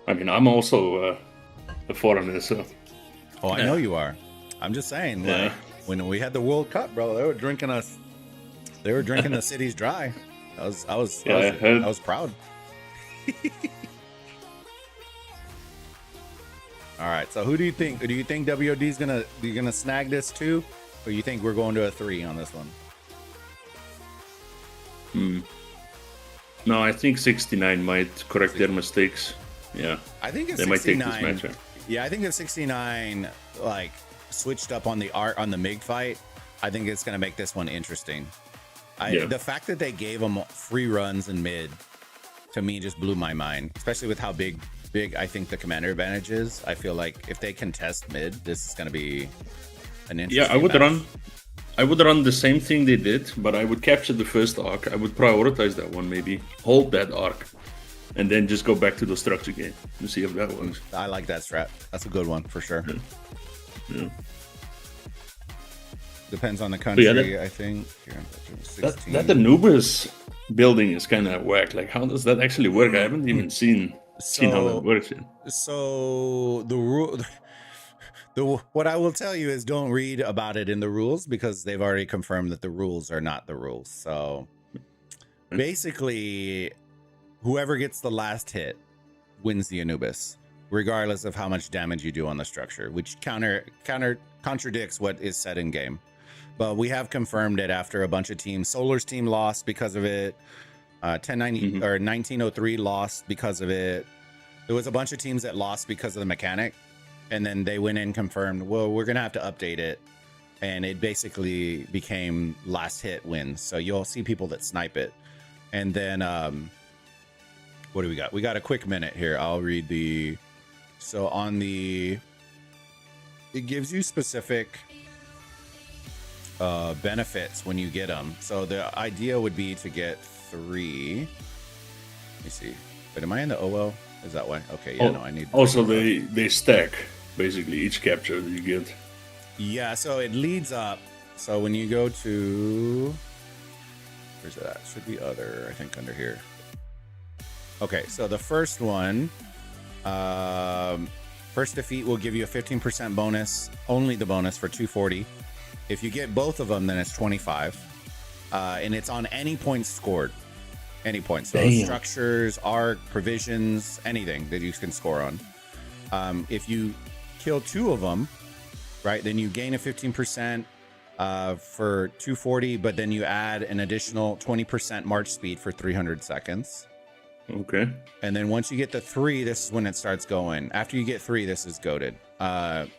I mean, I'm also a foreigner, so. Oh, I know you are. I'm just saying, like, when we had the World Cup, bro, they were drinking us. They were drinking the cities dry. I was proud. All right, so who do you think? Do you think WOD's gonna snag this too, or you think we're going to a 3 on this one? No, I think 69 might correct their mistakes. Yeah, I think if they might take 69, this match. Yeah, I think if 69 like switched up on the MiG fight, I think it's gonna make this one interesting. The fact that they gave them free runs in mid, to me, just blew my mind. Especially with how big I think the commander advantage is. I feel like if they contest mid, this is gonna be an interesting. Yeah, match. I would run the same thing they did, but I would capture the first arc. I would prioritize that one, maybe hold that arc, and then just go back to the structure game to see if that works. I like that strat. That's a good one for sure. Yeah. Depends on the country, Yeah, I think. That Anubis building is kind of whack. Like, how does that actually work? I haven't even seen how that works yet. So the rule. What I will tell you is don't read about it in the rules because they've already confirmed that the rules are not the rules. So basically, whoever gets the last hit wins the Anubis, regardless of how much damage you do on the structure, which contradicts what is said in game. But we have confirmed it after a bunch of teams. Solar's team lost because of it. 1090 or 1903 lost because of it. There was a bunch of teams that lost because of the mechanic. And then they went in, confirmed, well, we're going to have to update it. And it basically became last hit wins. So you'll see people that snipe it. And then, what do we got? We got a quick minute here. I'll read the... So on the... It gives you specific benefits when you get them. So the idea would be to get 3. Let me see. But am I in the OL? Is that why? Okay, yeah, no, I need... Also, they stack, basically, each capture that you get. Yeah, so it leads up. So when you go to... Where's that? Should be other, I think, under here. Okay, so the first one... first defeat will give you a 15% bonus. Only the bonus for 240. If you get both of them, then it's 25. And it's on any points scored. Any points. So structures, arc, provisions, anything that you can score on. If you kill 2 of them, right, then you gain a 15% for 240, but then you add an additional 20% march speed for 300 seconds. Okay. And then once you get to 3, this is when it starts going. After you get 3, this is goated.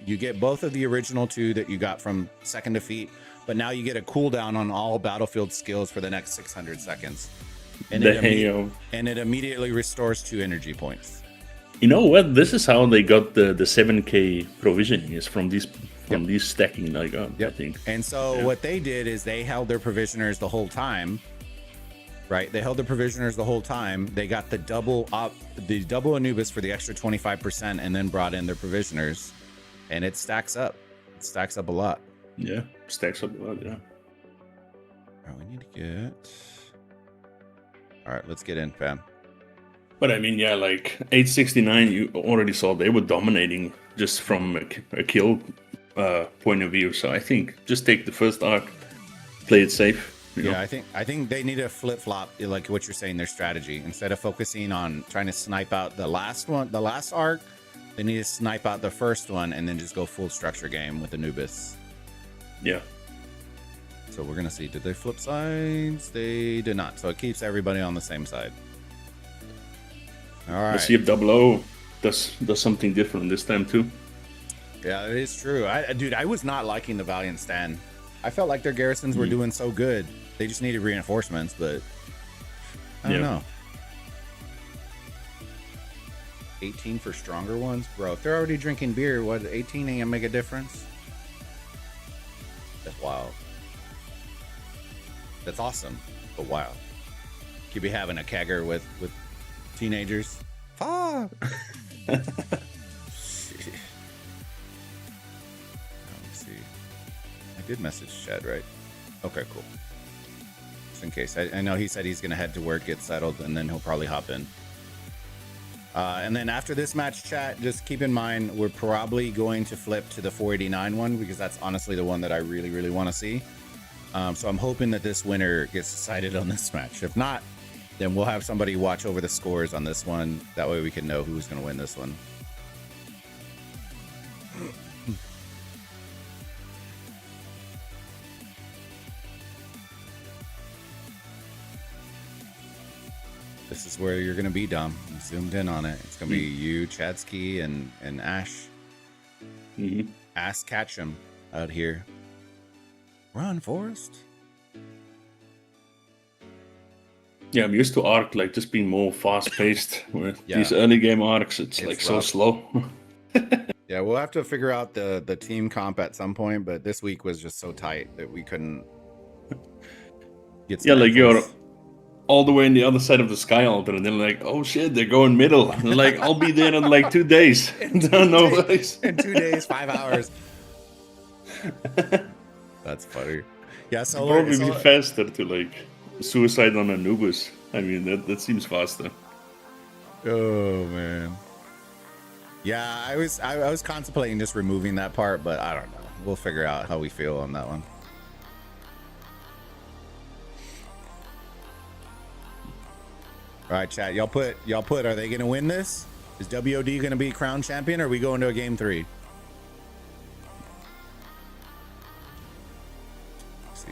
You get both of the original 2 that you got from second defeat, but now you get a cooldown on all battlefield skills for the next 600 seconds. And it immediately restores 2 energy points. You know what? This is how they got the 7K provisioning is from these stacking like I think. And so what they did is they held their provisioners the whole time. Right? They held their provisioners the whole time. They got the double Anubis for the extra 25% and then brought in their provisioners. And it stacks up. It stacks up a lot. Yeah, stacks up a lot, yeah. All right, we need to get... All right, let's get in, fam. But I mean, yeah, like 869, you already saw they were dominating just from a kill point of view. So I think just take the first arc, play it safe. You know? I think they need to flip flop, like what you're saying, their strategy. Instead of focusing on trying to snipe out the last arc, they need to snipe out the first one and then just go full structure game with Anubis. Yeah. So we're gonna see. Did they flip sides? They did not. So it keeps everybody on the same side. All right. Let's see if 00 does something different this time too. Yeah, it is true. Dude, I was not liking the Valiant stand. I felt like their garrisons were doing so good. They just needed reinforcements, but I don't know. 18 for stronger ones? Bro, if they're already drinking beer, what, 18 ain't gonna make a difference? That's wild. That's awesome, but wild. Could be having a kegger with teenagers. Fuck! Let me see. I did message Shad, right? Okay, cool. Just in case. I know he said he's going to head to work, get settled, and then he'll probably hop in. And then after this match, chat, just keep in mind, we're probably going to flip to the 489 one because that's honestly the one that I really, really want to see. So I'm hoping that this winner gets decided on this match. If not, then we'll have somebody watch over the scores on this one. That way we can know who's going to win this one. This is where you're going to be, Dom. I'm zoomed in on it. It's going to be you, Chadsky, and Ash. Ass Ketchum out here. Run, Forrest. Yeah, I'm used to Arc like just being more fast-paced. With these early game arcs, it's like rough. So slow. Yeah, we'll have to figure out the team comp at some point, but this week was just so tight that we couldn't get yeah, like you're all the way on the other side of the Sky Altar, and then like, oh shit, they're going middle. And like, I'll be there in like 2 days. In 2 days, 5 hours. That's funny. Yeah, so probably be faster to like suicide on Anubis. I mean, that seems faster. Oh man. Yeah, I was contemplating just removing that part, but I don't know. We'll figure out how we feel on that one. All right, chat. Y'all put. Are they gonna win this? Is WOD gonna be crowned champion, or are we going to a game 3? Let's see.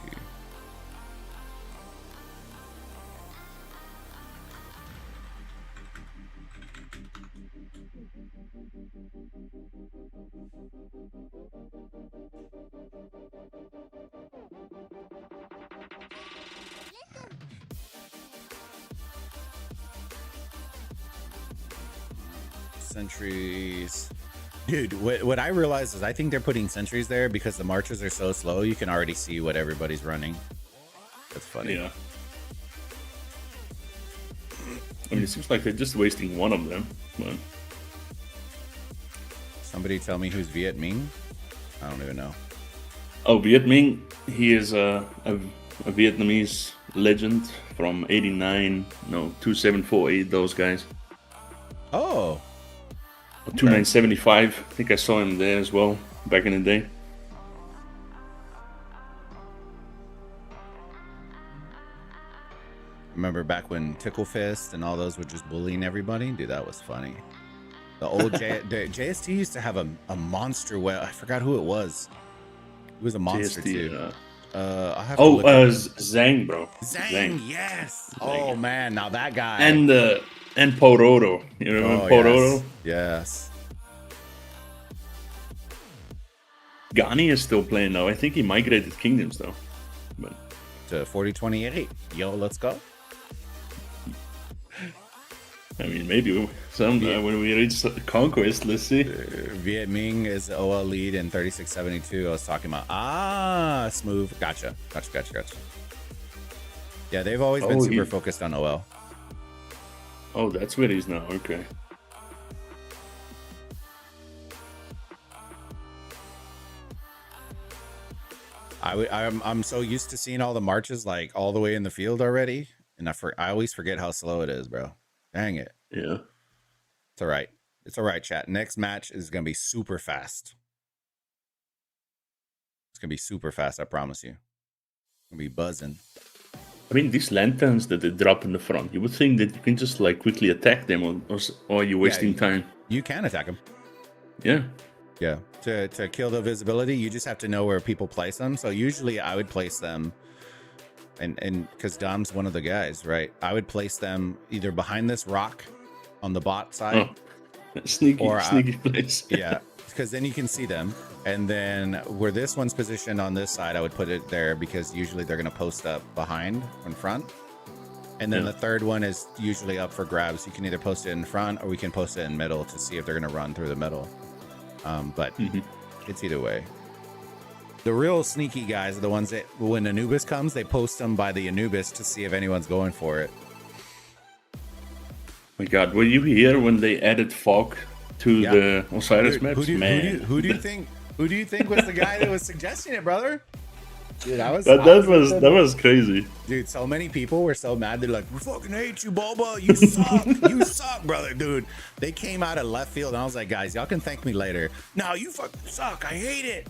Sentries. Dude, what I realized is I think they're putting sentries there because the marches are so slow, you can already see what everybody's running. That's funny. Yeah. I mean, it seems like they're just wasting one of them. But... Somebody tell me who's Viet Minh? I don't even know. Oh, Viet Minh. He is a Vietnamese legend from 89, no, 2748, those guys. Oh. 2975. I think I saw him there as well back in the day. Remember back when Tickle Fist and all those were just bullying everybody? Dude, that was funny. The old the JST used to have a monster whale. I forgot who it was. It was a monster JST, too. Zhang, bro. Zhang, yes. Oh man, now that guy. And Pororo. You remember Pororo? Yes. Ghani is still playing now. I think he migrated kingdoms though. But to 4028. Yo, let's go. I mean, maybe someday when we reach Conquest, let's see. Viet Minh is the OL lead in 36.72. I was talking about. Smooth. Gotcha. Yeah, they've always been super focused on OL. Oh, that's where he's now. Okay. I'm so used to seeing all the marches like all the way in the field already, and I always forget how slow it is, bro. Dang it. Yeah. It's all right. It's all right, chat. Next match is gonna be super fast. It's gonna be super fast. I promise you. It's gonna be buzzing. I mean, these lanterns that they drop in the front, you would think that you can just like quickly attack them, or are you wasting time? You can attack them. Yeah. Yeah. To kill the visibility, you just have to know where people place them. So usually I would place them, and because Dom's one of the guys, right? I would place them either behind this rock on the bot side. Oh, sneaky place. Yeah, because then you can see them. And then where this one's positioned on this side, I would put it there because usually they're going to post up behind in front. And then the third one is usually up for grabs. You can either post it in front or we can post it in middle to see if they're going to run through the middle. But it's either way. The real sneaky guys are the ones that when Anubis comes, they post them by the Anubis to see if anyone's going for it. My God, were you here when they added fog to the Osiris maps? Who do you think was the guy that was suggesting it, brother? Dude, that was crazy. Dude, so many people were so mad. They're like, "We fucking hate you, Boba. You suck. You suck, brother." Dude, they came out of left field, and I was like, "Guys, y'all can thank me later." No, you fucking suck. I hate it.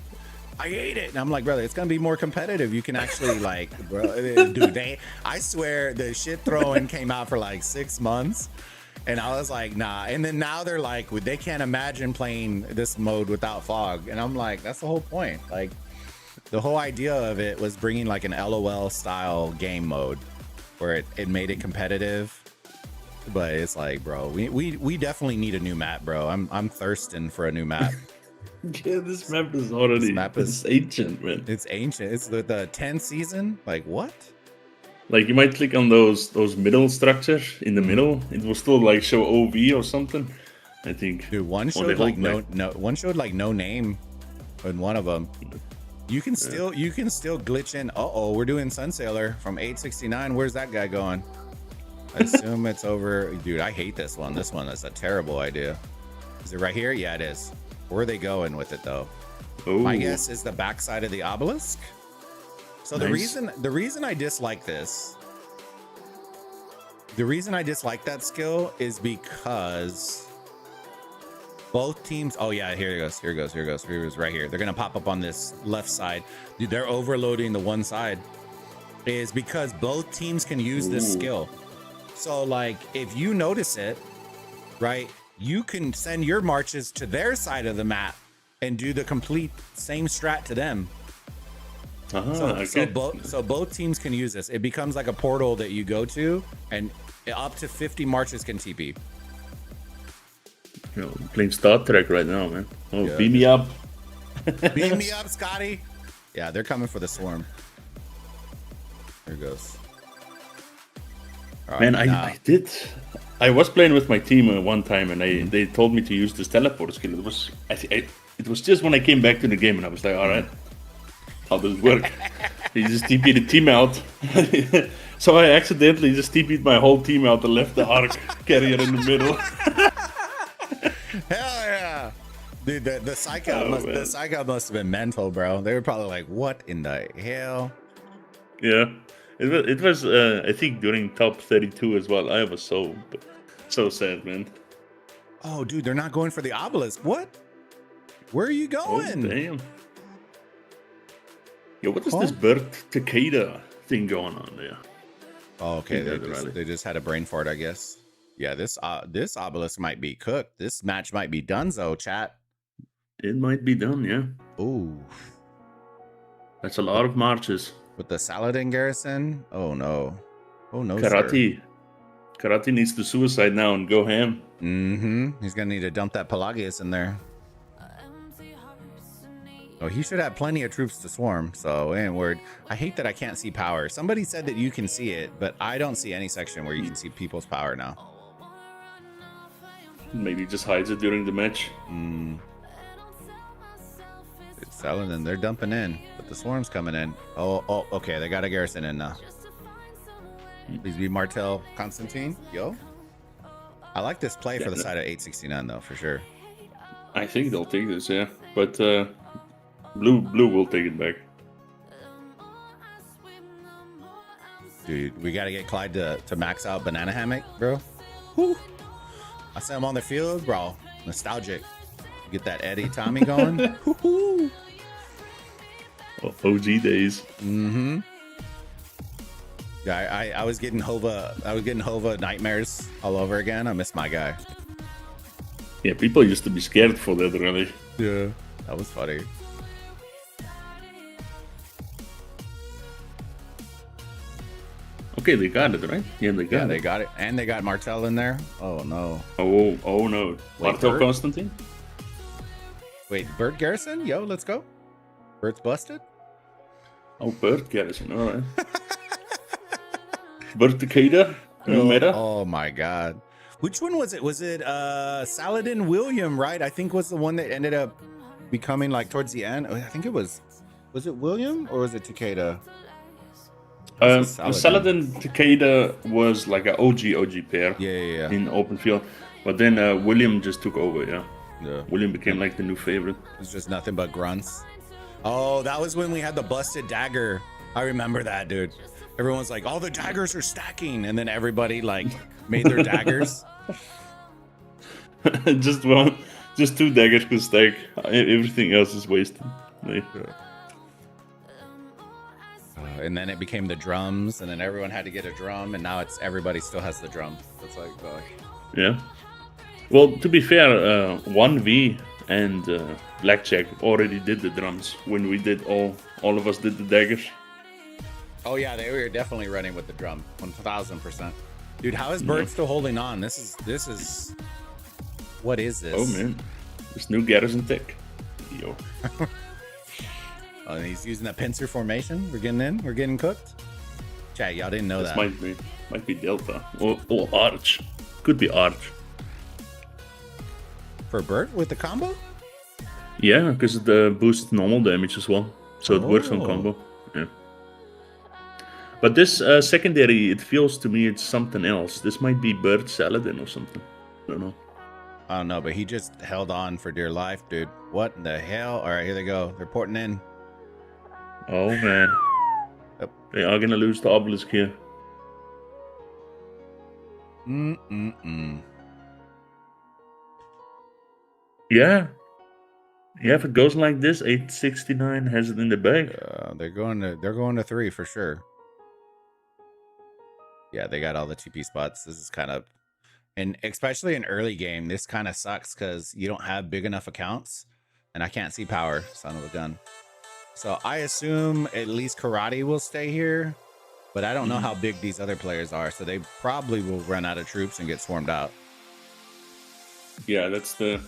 And I'm like, brother, it's gonna be more competitive. You can actually like, bro, dude. I swear, the shit throwing came out for like 6 months. And I was like, nah. And then now they're like, they can't imagine playing this mode without fog. And I'm like, that's the whole point. Like, the whole idea of it was bringing like an LOL style game mode where it made it competitive. But it's like, bro, we definitely need a new map, bro. I'm thirsting for a new map. Yeah, this map is already it's ancient, man. It's ancient. It's the 10th season. Like, what? Like, you might click on those middle structures in the middle. It will still like show OV or something, I think. Dude, one showed like no name in one of them. You can still glitch in. We're doing Sunsailor from 869. Where's that guy going? I assume it's over. Dude, I hate this one. This one is a terrible idea. Is it right here? Yeah, it is. Where are they going with it though? Ooh. My guess is the backside of the obelisk. So nice. the reason I dislike this, the reason I dislike that skill is because both teams. Oh yeah, here it goes. Here it goes right here. They're gonna pop up on this left side. Dude, they're overloading the one side. Is because both teams can use this skill. So like, if you notice it, right, you can send your marches to their side of the map and do the complete same strat to them. So both teams can use this. It becomes like a portal that you go to, and up to 50 marches can TP. You know, I'm playing Star Trek right now, man. Oh, yeah. Beam me up. Beam me up, Scotty. Yeah, they're coming for the swarm. Here it goes. Man, I was playing with my team one time, and they told me to use this teleport skill. It was just when I came back to the game, and I was like, all right. How does it work? You just TP'd the team out. So I accidentally just TP'd my whole team out and left the arc carrier in the middle. Hell yeah. Dude, the psycho must have been mental, bro. They were probably like, what in the hell? Yeah. It was I think during top 32 as well. I was so sad, man. Oh, dude, they're not going for the obelisk. What? Where are you going? Oh, damn. Yeah, what is this bird cicada thing going on there? Oh, okay. They just had a brain fart, I guess. Yeah, this obelisk might be cooked. This match might be donezo, chat. It might be done, yeah. Ooh. That's a lot of marches. With the Saladin garrison? Oh, no. Oh, no, Karate. Sir. Karate needs to suicide now and go ham. Mm-hmm. He's going to need to dump that Pelagius in there. Oh, he should have plenty of troops to swarm, so ain't worried. I hate that I can't see power. Somebody said that you can see it, but I don't see any section where you can see people's power now. Maybe just hides it during the match. It's selling and they're dumping in, but the swarm's coming in. Oh, okay. They got a garrison in now. Please be Martel Constantine. Yo. I like this play for the side of 869 though, for sure. I think they'll take this, yeah. But blue will take it back. Dude, we got to get Clyde to max out Banana Hammock, bro. Whew. I saw him on the field, bro. Nostalgic. Get that Eddie Tommy going. Woo-hoo. OG days. Mm-hmm. Yeah, I was getting Hova nightmares all over again. I miss my guy. Yeah, people used to be scared for that, really. Yeah. That was funny. Okay, they got it, right? Yeah, they got it. They got it. And they got Martel in there. Oh, no. Oh no. Martel Bert? Constantine? Wait, Bert Garrison? Yo, let's go. Bert's busted? Oh, Bert Garrison, alright. Bert Takeda? New meta? Oh, my God. Which one was it? Was it Saladin William, right? I think was the one that ended up becoming like towards the end. I think it was it William or was it Takeda? Saladin Takeda was like an OG pair Yeah. in open field. But then William just took over, yeah. Yeah. William became like the new favorite. It's just nothing but grunts. Oh, that was when we had the busted dagger. I remember that, dude. Everyone's like, all the daggers are stacking. And then everybody like made their daggers. Just two daggers could stack. Everything else is wasted. Like, And then it became the drums, and then everyone had to get a drum, and now it's everybody still has the drum. It's like, yeah. Well, to be fair, 1V and Blackjack already did the drums when we did all of us did the daggers. oh yeah, they were definitely running with the drum, 1000%. Dude, how is Bird still holding on? This is. What is this? Oh man, this new Garrison tech. Yo. Oh, and he's using that pincer formation. We're getting in. We're getting cooked. Chat, y'all didn't know This that. might be Delta or Arch. Could be Arch. For Bert with the combo? Yeah, because it boosts normal damage as well, so it works on combo. Yeah. But this secondary, it feels to me it's something else. This might be Bert Saladin or something. I don't know. I don't know, but he just held on for dear life, dude. What in the hell? All right, here they go. They're porting in. Oh man, Yep. they are gonna lose the obelisk here. Yeah. Yeah, if it goes like this, 869 has it in the bag. They're going to 3 for sure. Yeah, they got all the TP spots. This is kind of, and especially in early game, this kind of sucks because you don't have big enough accounts, and I can't see power, son of a gun. So I assume at least Karate will stay here, but I don't know how big these other players are, so they probably will run out of troops and get swarmed out. Yeah, that's the...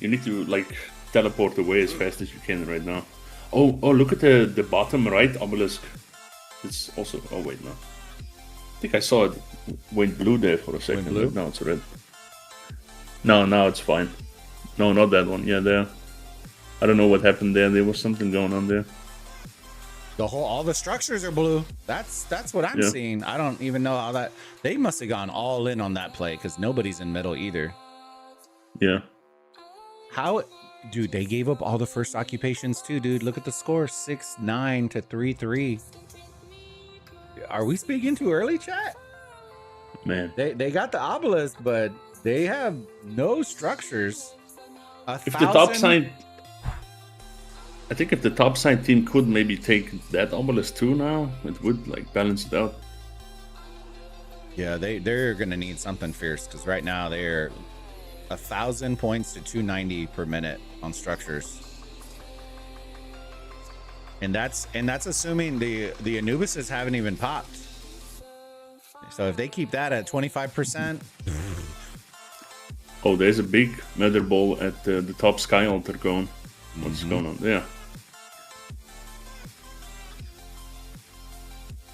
You need to, like, teleport away as fast as you can right now. Oh, look at the bottom right obelisk. It's also... Oh, wait, no. I think I saw it went blue there for a second. Blue? Now it's red. No, now it's fine. No, not that one. Yeah, there. I don't know what happened there. There was something going on there. All the structures are blue. That's what I'm seeing. I don't even know how that... They must have gone all in on that play because nobody's in middle either. Yeah. How... Dude, they gave up all the first occupations too, dude. Look at the score. 6-9 to 3-3. Are we speaking too early, chat? Man. They got the obelisk, but they have no structures. If the top side... I think if the top side team could maybe take that obelisk too now, it would like balance it out. Yeah, they're gonna need something fierce because right now they're 1,000 points to 290 per minute on structures, and that's assuming the Anubises haven't even popped. So if they keep that at 25%. Oh, there's a big Mother Ball at the top sky altar going. What's going on? Yeah.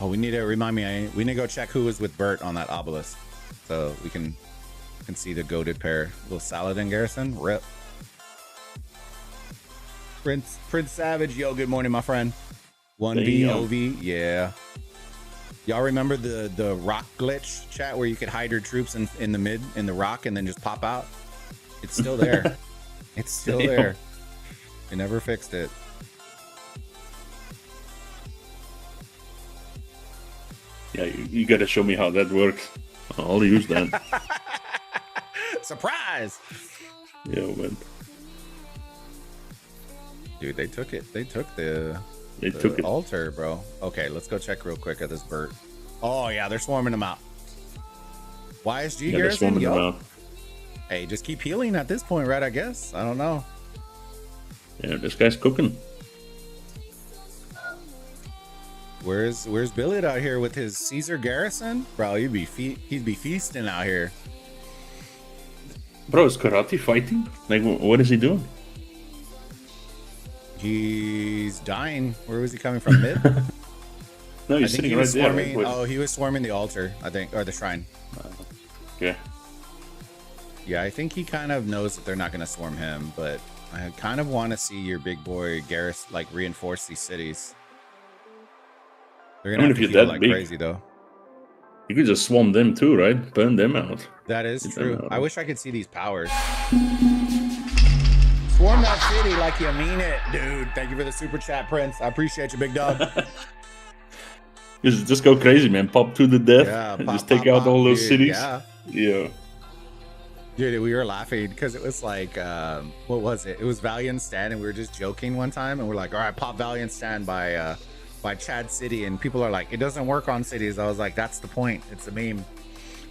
Oh, we need to remind me. We need to go check who was with Bert on that obelisk, so we can Can see the goated pair. Little Saladin Garrison. Rip. Prince Savage. Yo, good morning, my friend. 1V, OV. Yeah. Y'all remember the rock glitch chat where you could hide your troops in the mid, in the rock, and then just pop out? It's still there. It's still there. They never fixed it. Yeah, you got to show me how that works. I'll use that. Surprise! Yeah, man. Dude, they took it. They took the altar, bro. Okay, let's go check real quick at this Burt. Oh yeah, they're swarming them out. YSG Garrison, yo. Hey, just keep healing at this point, right? I guess. I don't know. Yeah, this guy's cooking. Where's Billet out here with his Caesar Garrison? Bro, he'd be feasting out here. Bro, is karate fighting? Like, what is he doing? He's dying. Where was he coming from? Mid? No, he's sitting right there. Right? Oh, he was swarming the altar, I think, or the shrine. Okay. Yeah, I think he kind of knows that they're not going to swarm him, but I kind of want to see your big boy Garrus like reinforce these cities. They're going to have to heal like crazy, though. You could just swarm them too, right? Burn them out. That is true. I wish I could see these powers. Swarm that city like you mean it, dude. Thank you for the super chat, Prince. I appreciate you, big dog. Just go crazy, man. Pop to the death. Yeah, and just take out all those cities. Yeah. Dude, we were laughing because it was like, what was it? It was Valiant Stand, and we were just joking one time, and we're like, all right, pop Valiant Stand by Chad City, and people are like, it doesn't work on cities. I was like, that's the point. It's a meme.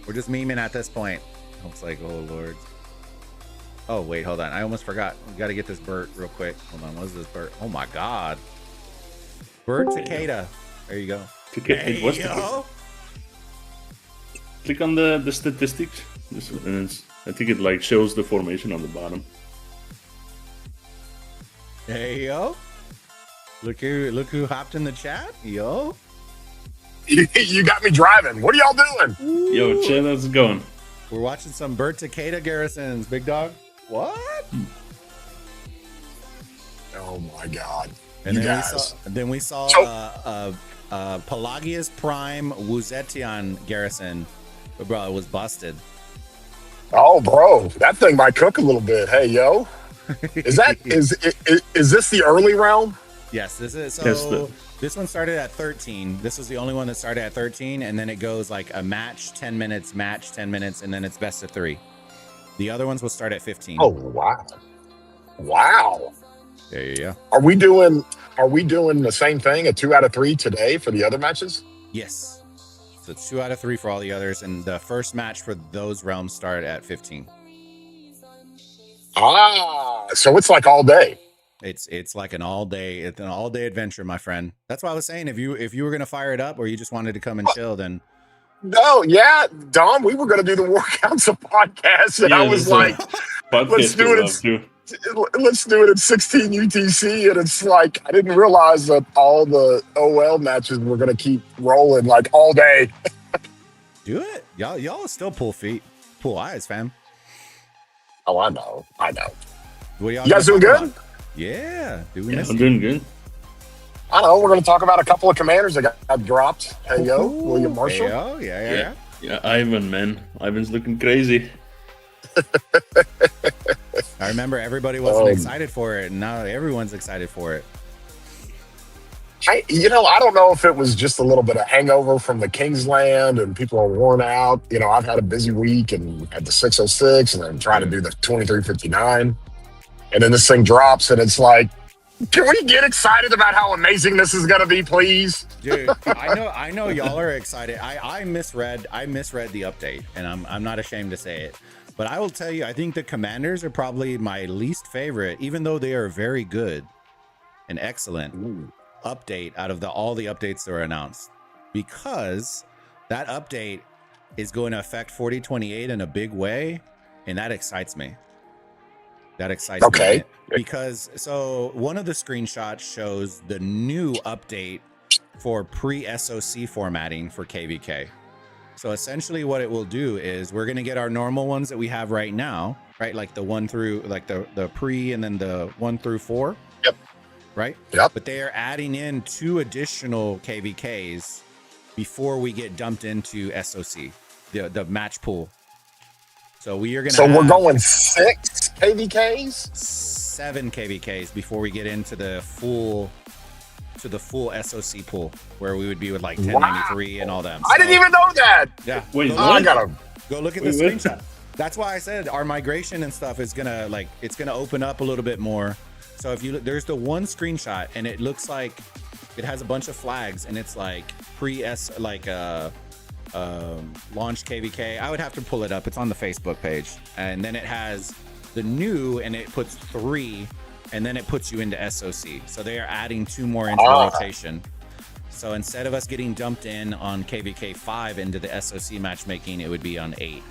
We're just memeing at this point. I was like, oh lord. Oh wait, hold on. I almost forgot. We got to get this Burt real quick. Hold on. What is this Burt? Oh my god. Burt Takeda. There you go. Hey, what's click on the statistics. And I think it like shows the formation on the bottom. Hey yo. Look who hopped in the chat. Yo. You got me driving. What are y'all doing? Ooh. Yo, chat, how's it going? We're watching some Burt Takeda garrisons, big dog. What? Oh my god. And then we saw Pelagius Prime Wuzetian garrison. But bro, it was busted. Oh bro, that thing might cook a little bit. Hey yo. Is this the early round? Yes, this is. So this one started at 13. This was the only one that started at 13, and then it goes like a match 10 minutes, match 10 minutes, and then it's best of 3. The other ones will start at 15. Oh wow. Wow. Yeah. Are we doing the same thing, a 2 out of 3 today for the other matches? Yes. So it's 2 out of 3 for all the others, and the first match for those realms start at 15. So it's like all day. It's like an all day adventure, my friend. That's why I was saying if you were gonna fire it up or you just wanted to come and chill, then no, yeah, Dom, we were gonna do the workouts of podcasts, and I was like, let's do it at 16 UTC, and it's like I didn't realize that all the OL matches were gonna keep rolling like all day. Do it, y'all still pull eyes, fam. Oh, I know. What you guys doing good? Yeah, I'm doing good. I don't know. We're going to talk about a couple of commanders that got dropped. Hey, yo, William Marshall. Hey, yo. Yeah, Ivan, man. Ivan's looking crazy. I remember everybody wasn't excited for it, and now everyone's excited for it. I don't know if it was just a little bit of hangover from the Kingsland and people are worn out. I've had a busy week and had the 606 and then trying to do the 2359. And then this thing drops and it's like, can we get excited about how amazing this is going to be, please? Dude, I know y'all are excited. I misread the update, and I'm not ashamed to say it. But I will tell you, I think the commanders are probably my least favorite, even though they are very good and excellent update out of all the updates that were announced, because that update is going to affect 4028 in a big way, and that excites me. Me because one of the screenshots shows the new update for pre-SOC formatting for KVK. So essentially what it will do is we're going to get our normal ones that we have right now, right? Like the 1 through, like the pre and then the 1 through 4. Yep. Right? Yep. But they are adding in 2 additional KVKs before we get dumped into SOC, the match pool. So we are going to So we're going 6 KVKs? 7 KVKs before we get into the full SOC pool, where we would be with like 1093 and all them. So, I didn't even know that. Yeah. Wait, I gotta go look at the screenshot. That's why I said our migration and stuff is gonna it's gonna open up a little bit more. So if you look, there's the one screenshot and it looks like it has a bunch of flags and it's like launch KVK. I would have to pull it up. It's on the Facebook page, and then it has the new and it puts 3. And then it puts you into SOC. So they are adding 2 more into rotation. So instead of us getting dumped in on KVK 5 into the SOC matchmaking, it would be on 8.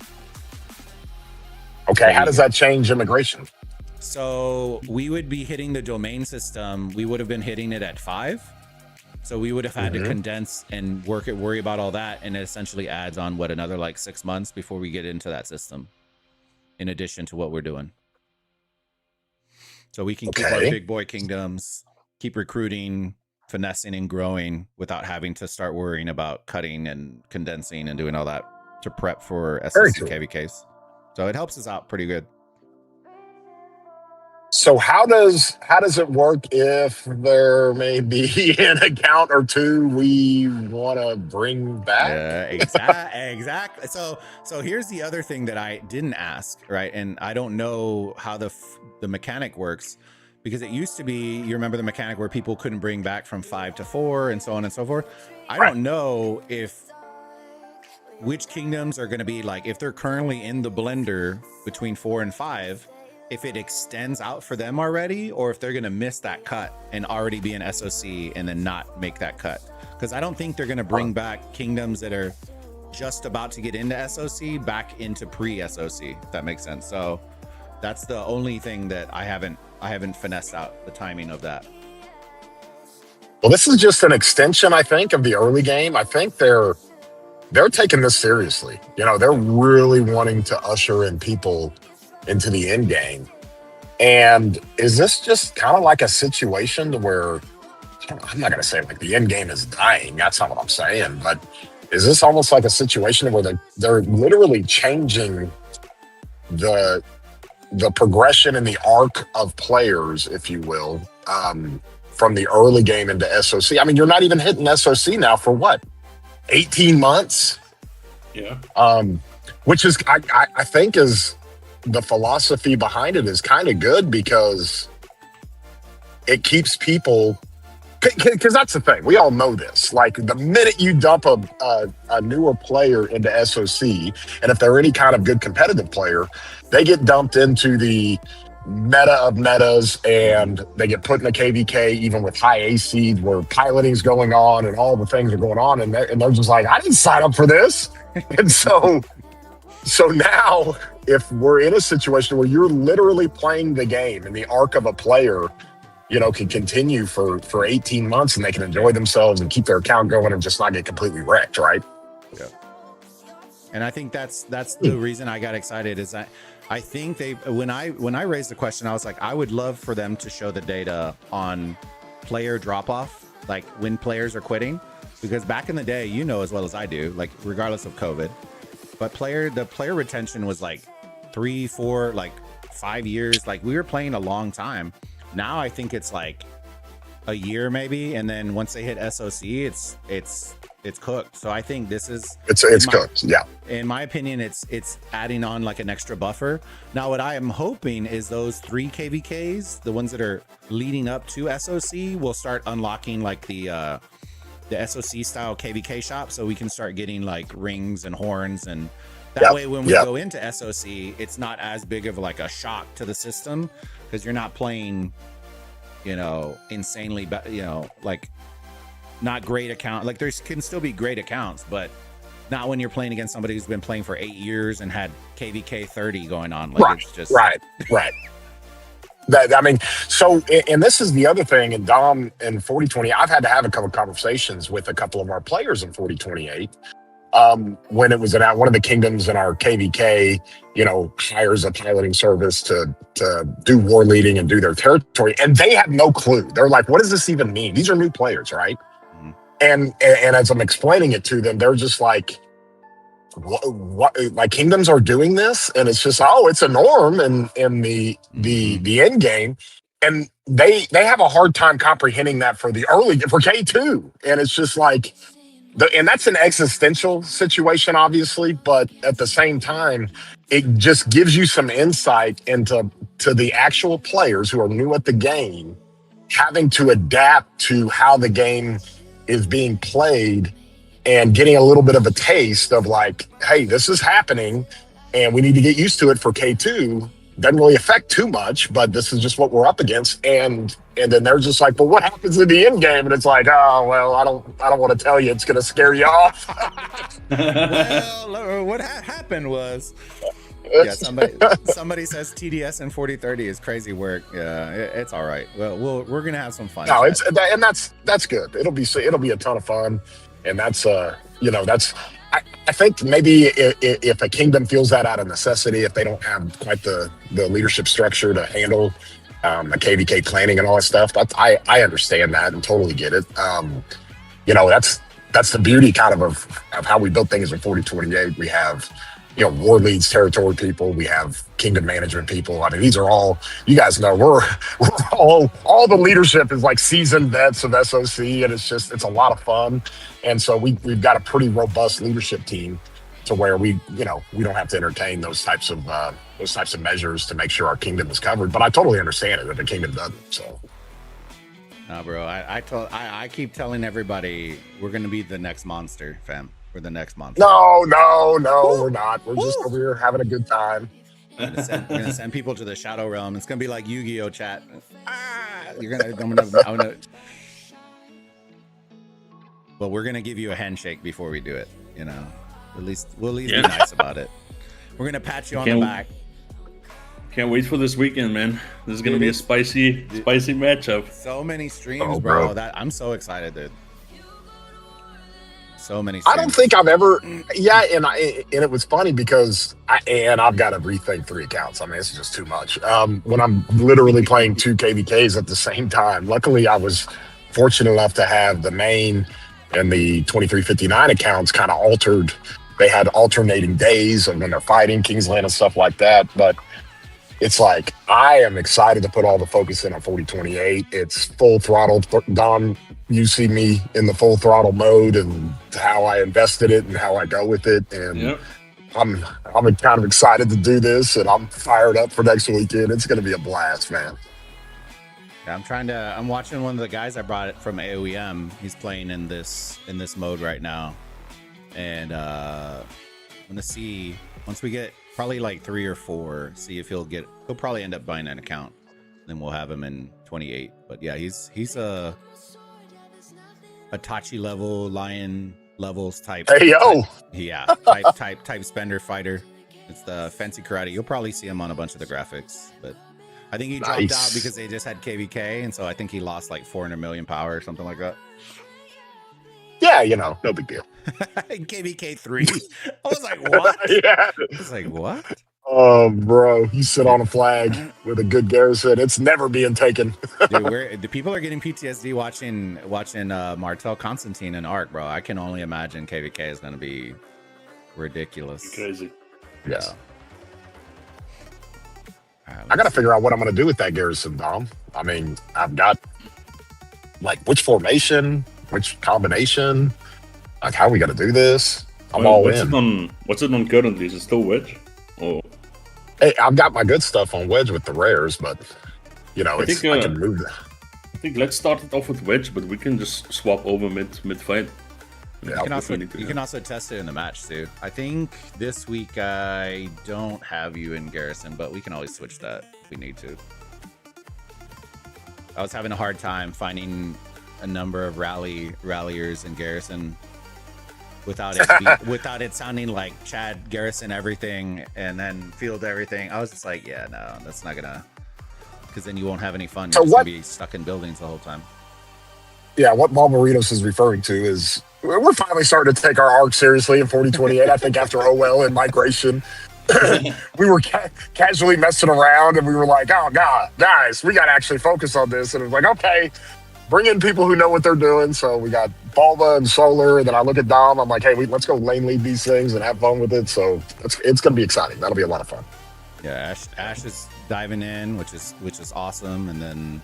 Okay, how does that change immigration? So we would be hitting the domain system. We would have been hitting it at 5. So we would have had to condense and worry about all that. And it essentially adds on another like 6 months before we get into that system, in addition to what we're doing. So we can keep our big boy kingdoms, keep recruiting, finessing, and growing without having to start worrying about cutting and condensing and doing all that to prep for SSC KVKs. So it helps us out pretty good. So how does it work if there may be an account or 2 we want to bring back? Exactly. So here's the other thing that I didn't ask, right? And I don't know how the mechanic works, because it used to be, you remember the mechanic where people couldn't bring back from 5 to 4 and so on and so forth. I don't know which kingdoms are going to be like, if they're currently in the blender between 4 and 5, if it extends out for them already, or if they're going to miss that cut and already be an SOC and then not make that cut. Because I don't think they're going to bring back kingdoms that are just about to get into SOC back into pre-SOC, if that makes sense. So that's the only thing that I haven't finessed out the timing of that. Well, this is just an extension, I think, of the early game. I think they're taking this seriously. You know, they're really wanting to usher in people into the end game. And is this just kind of like a situation to where, I'm not going to say like the end game is dying, that's not what I'm saying, but is this almost like a situation where they're literally changing the progression and the arc of players, if you will, from the early game into SOC? I mean, you're not even hitting SOC now for what, 18 months? Yeah. Which is, I think is, the philosophy behind it is kind of good, because it keeps people, because that's the thing, we all know this, like the minute you dump a newer player into SOC, and if they're any kind of good competitive player, they get dumped into the meta of metas and they get put in a KVK even with high AC where piloting's going on and all the things are going on, and they're just like, I didn't sign up for this. And so now, if we're in a situation where you're literally playing the game and the arc of a player, you know, can continue for 18 months and they can enjoy themselves and keep their account going and just not get completely wrecked, right? Yeah. And I think that's the reason I got excited, is I think when I raised the question, I was like, I would love for them to show the data on player drop off, like when players are quitting, because back in the day, you know as well as I do, like regardless of COVID, but the player retention was like 3, 4, like 5 years. Like we were playing a long time. Now I think it's like a year maybe, and then once they hit SOC, it's cooked. So I think this is it's cooked. Yeah. In my opinion, it's adding on like an extra buffer. Now what I am hoping is those 3 KVKs, the ones that are leading up to SOC, will start unlocking like the SOC style KVK shop, so we can start getting like rings and horns, and that way when we go into SOC, it's not as big of like a shock to the system, because you're not playing, you know, insanely, you know, like not great account. Like there can still be great accounts, but not when you're playing against somebody who's been playing for 8 years and had KVK 30 going on. Like right, it's just right. I mean, so, and this is the other thing, and Dom in 4020, I've had to have a couple of conversations with a couple of our players in 4028, when it was one of the kingdoms in our KVK, hires a piloting service to do war leading and do their territory, and they have no clue. They're like, "What does this even mean?" These are new players, right? Mhm. And as I'm explaining it to them, they're just like, "What? Like kingdoms are doing this?" And it's just, "Oh, it's a norm in the end game." And they have a hard time comprehending that for K2, and it's just like. And that's an existential situation, obviously, but at the same time, it just gives you some insight into the actual players who are new at the game, having to adapt to how the game is being played and getting a little bit of a taste of like, hey, this is happening and we need to get used to it for K2. Doesn't really affect too much, but this is just what we're up against. And then they're just like, well, what happens in the end game? And it's like, oh, well, I don't want to tell you. It's going to scare you off. Well, what happened was, yeah, somebody says TDS and 4030 is crazy work. Yeah, it's all right. Well, we're gonna have some fun. No, that's good. It'll be a ton of fun, and that's I think maybe if a kingdom feels that out of necessity, if they don't have quite the leadership structure to handle a KVK planning and all that stuff, I understand that and totally get it. That's the beauty kind of how we build things in 4028. We have war leads, territory people. We have kingdom management people. I mean, these are all, you guys know, we're all the leadership is like seasoned vets of SOC, and it's a lot of fun. And so we've got a pretty robust leadership team to where we don't have to entertain those types of measures to make sure our kingdom is covered. But I totally understand it if the kingdom doesn't. So. No, bro. I keep telling everybody we're gonna be the next monster, fam. We're the next monster. No, we're not. We're just over here having a good time. We're gonna send people to the Shadow Realm. It's gonna be like Yu-Gi-Oh chat. But we're gonna give you a handshake before we do it. At least we'll be nice about it. We're gonna pat you on the back. Can't wait for this weekend, man. This is gonna be a spicy matchup. So many streams, bro. I'm so excited, dude. So many streams. I don't think I've ever, and it was funny because I've got to rethink 3 accounts. I mean, it's just too much. When I'm literally playing 2 KVKs at the same time. Luckily, I was fortunate enough to have the main and the 2359 accounts kind of altered. They had alternating days of when they're fighting Kingsland and stuff like that. But it's like, I am excited to put all the focus in on 4028. It's full throttle. Don, you see me in the full throttle mode and how I invested it and how I go with it. And I'm kind of excited to do this, and I'm fired up for next weekend. It's going to be a blast, man. Yeah, I'm watching one of the guys I brought it from AOEM. He's playing in this mode right now. And I'm going to see, once we get probably like 3 or 4, see if he'll probably end up buying an account. Then we'll have him in 28. But yeah, he's a Tachi level, Lion levels type. Hey yo, type spender fighter. It's the fancy karate. You'll probably see him on a bunch of the graphics, but I think he dropped out because they just had KVK, and so I think he lost like 400 million power or something like that. Yeah, no big deal. KVK 3. I was like, what? Yeah. I was like, what? Oh, bro, you sit on a flag with a good garrison. It's never being taken. Dude, the people are getting PTSD watching Martel Constantine and Arc, bro. I can only imagine KVK is going to be ridiculous. Crazy. Yes. I got to figure out what I'm going to do with that garrison, Dom. I mean, I've got like which formation, which combination, like how we got to do this. I'm all in. What's it on currently? Is it still wedge? Oh. Hey, I've got my good stuff on wedge with the rares, but I can move that. I think let's start it off with wedge, but we can just swap over mid fight. Yeah, you can also test it in the match too. I think this week I don't have you in garrison, but we can always switch that if we need to. I was having a hard time finding a number of ralliers in garrison without it sounding like Chad garrison everything and then field everything. I was just like, yeah, no, that's not gonna, because then you won't have any fun. You're just gonna be stuck in buildings the whole time. Yeah, what Bulbaritos is referring to is we're finally starting to take our arc seriously in 4028. I think after OL and migration, we were casually messing around, and we were like, "Oh God, guys, we got to actually focus on this." And it was like, "Okay, bring in people who know what they're doing." So we got Bulba and Solar, and then I look at Dom. I'm like, "Hey, let's go lane lead these things and have fun with it." So it's going to be exciting. That'll be a lot of fun. Yeah, Ash is diving in, which is awesome, and then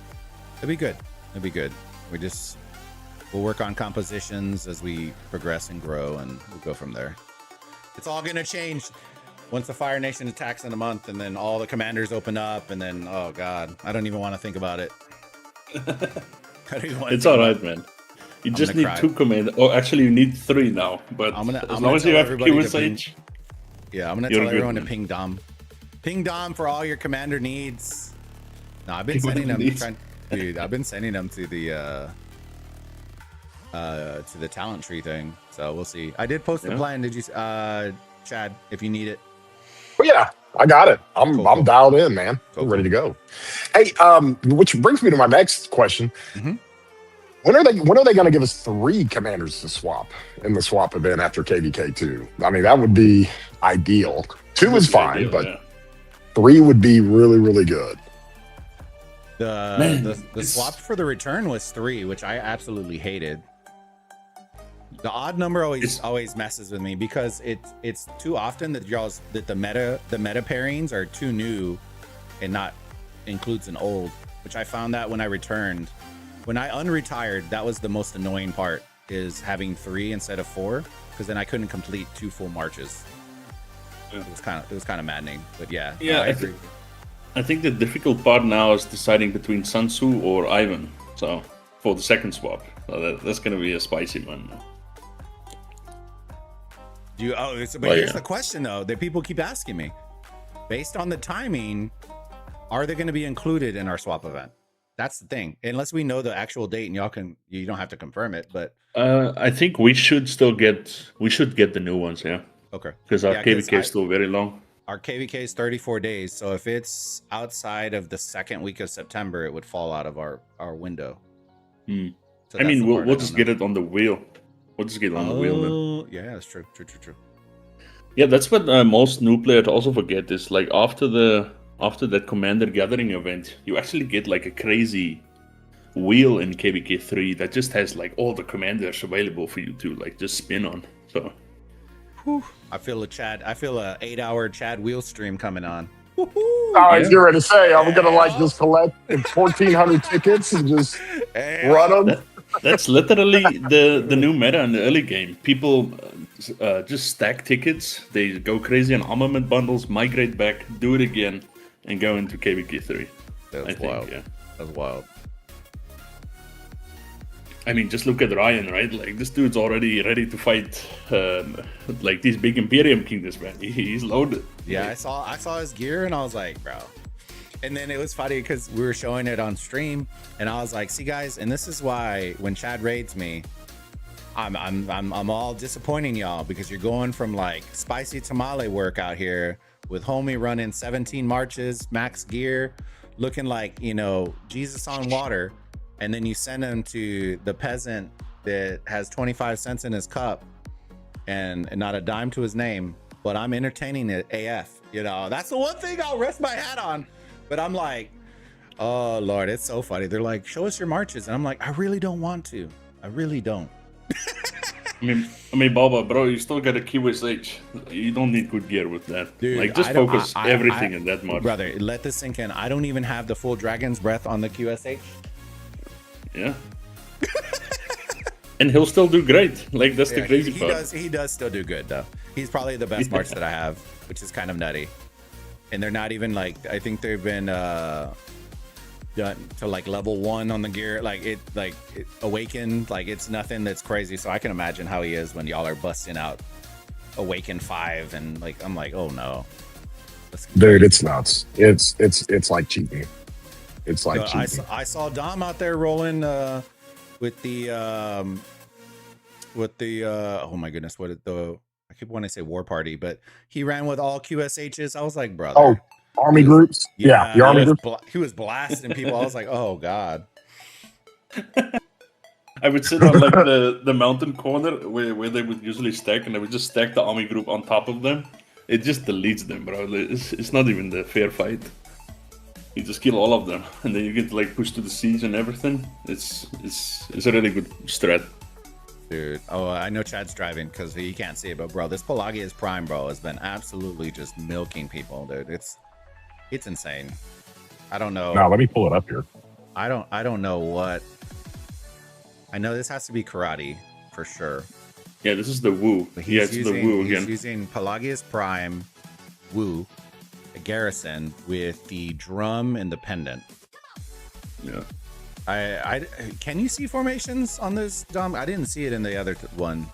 it'll be good. It'll be good. We'll work on compositions as we progress and grow, and we'll go from there. It's all gonna change once the Fire Nation attacks in a month, and then all the commanders open up, and then oh god, I don't even want to think about it. It's all right, man. You just need 2 commanders. Oh, actually, you need 3 now. But as long as you have QSH, yeah, I'm gonna tell everyone to ping Dom. Ping Dom for all your commander needs. No, I've been sending them. Dude, I've been sending them to the talent tree thing. So we'll see. I did post the plan. Did you, Chad? If you need it. Oh yeah, I got it. I'm dialed in, man. Cool. I'm ready to go. Hey, which brings me to my next question. Mm-hmm. When are they going to give us 3 commanders to swap in the swap event after KVK 2? I mean, that would be ideal. 2 is fine, but 3 would be really, really good. The swap for the return was 3, which I absolutely hated. The odd number always messes with me because it's too often that the meta pairings are too new and not includes an old, which I found that when I returned. When I unretired, that was the most annoying part, is having 3 instead of 4, because then I couldn't complete 2 full marches. Yeah. It was kind of maddening, but yeah. Yeah, I agree. I think the difficult part now is deciding between Sun Tzu or Ivan. So for the second swap, so that's going to be a spicy one. Here's the question though that people keep asking me: based on the timing, are they going to be included in our swap event? That's the thing. Unless we know the actual date, and you don't have to confirm it. But I think we should get the new ones. Yeah. Okay. Because our KVK is still very long. Our KVK is 34 days, so if it's outside of the second week of September, it would fall out of our window. So I mean, we'll just get it on the wheel. We'll just get it on the wheel then. Yeah, that's true. Yeah, that's what most new players also forget is like after that Commander Gathering event, you actually get like a crazy wheel in KVK 3 that just has like all the commanders available for you to like just spin on. So. I feel a 8-hour Chad wheel stream coming on. I was getting ready to say, I'm gonna like just collect 1,400 tickets and just run them. That's literally the new meta in the early game. People just stack tickets. They go crazy on armament bundles, migrate back, do it again, and go into KVK 3. That's wild. That's wild. I mean, just look at Ryan, right? Like, this dude's already ready to fight, like, these big Imperium kingdoms, man. He's loaded. Yeah, I saw his gear, and I was like, bro. And then it was funny because we were showing it on stream, and I was like, see, guys, and this is why when Chad raids me, I'm all disappointing y'all, because you're going from, like, spicy tamale work out here with homie running 17 marches, max gear, looking like, Jesus on water. And then you send him to the peasant that has 25 cents in his cup and not a dime to his name, but I'm entertaining it AF. That's the one thing I'll rest my hat on. But I'm like, oh Lord, it's so funny. They're like, show us your marches. And I'm like, I really don't want to. I really don't. I mean, Baba, bro, you still got a QSH. You don't need good gear with that. Dude, like, just focus everything in that march. Brother, let this sink in. I don't even have the full Dragon's Breath on the QSH. Yeah. And he'll still do great. Like, that's the crazy part. He does still do good, though. He's probably the best march that I have, which is kind of nutty. And they're not even, like, I think they've been done to, like, level 1 on the gear. It Awakened. Like, it's nothing that's crazy. So I can imagine how he is when y'all are busting out Awaken 5. And, like, I'm like, oh, no. Dude, it's nuts. It's like cheating. It's like cheating. I saw Dom out there rolling with the oh my goodness, I keep wanting to say War Party, but he ran with all QSHs. I was like, brother. Oh, army groups. Yeah, the army groups. He was blasting people. I was like, oh god. I would sit on like the mountain corner where they would usually stack, and I would just stack the army group on top of them. It just deletes them, bro. It's not even the fair fight. You just kill all of them, and then you get like pushed to the siege and everything. It's a really good strat. Dude, oh, I know Chad's driving because he can't see it, but bro, this Pelagius Prime, bro, has been absolutely just milking people, dude. It's insane. I don't know. No, let me pull it up here. I don't know what. I know this has to be karate for sure. Yeah, this is the Wu. Yeah, it's the Wu again. He's using Pelagius Prime, Wu, a garrison with the drum and the pendant. Yeah. I can you see formations on this dumb? I didn't see it in the other one.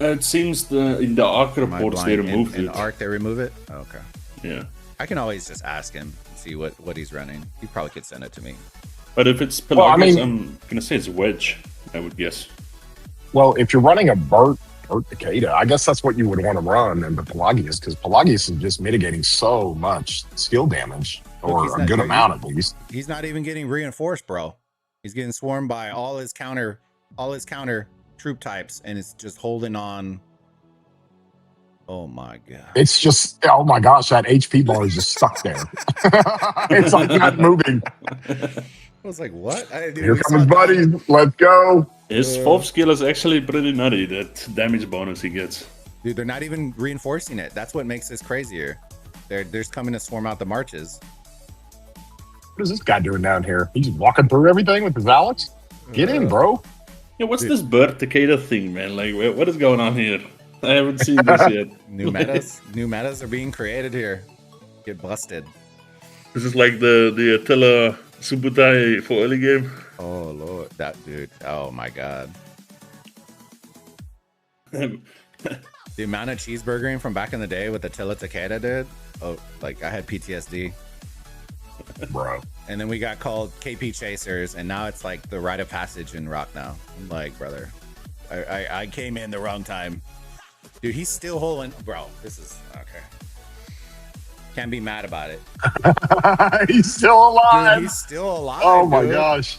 It seems in the Arc reports they removed in it. Arc they remove it. Oh, okay. Yeah. I can always just ask him and see what he's running. He probably could send it to me. But if it's Pelagius, I'm gonna say it's Wedge. I would guess. Well, if you're running a Burt Takeda, I guess that's what you would want to run in the Pelagius, because Pelagius is just mitigating so much skill damage, or a good amount at least. He's not even getting reinforced, bro. He's getting swarmed by all his counter troop types, and it's just holding on. Oh my god! It's just, oh my gosh, that HP bar is just stuck there. It's like not moving. I was like, what? Here come his buddies. Let's go. His fourth skill is actually pretty nutty, that damage bonus he gets. Dude, they're not even reinforcing it. That's what makes this crazier. They're just coming to swarm out the marches. What is this guy doing down here? He's walking through everything with his Alex? Get in, bro. Yeah, what's this Bird Takeda thing, man? Like, what is going on here? I haven't seen this yet. New metas are being created here. Get busted. This is like the Attila Subutai for early game. Oh lord, that dude. Oh my god. The amount of cheeseburgering from back in the day with Attila Takeda, dude. Oh, like I had PTSD. Bro. And then we got called KP Chasers, and now it's like the rite of passage in Rock now. I'm like, brother, I came in the wrong time. Dude, he's still holding. Bro, this is okay. Can't be mad about it. He's still alive. Dude, he's still alive. Oh my dude. gosh.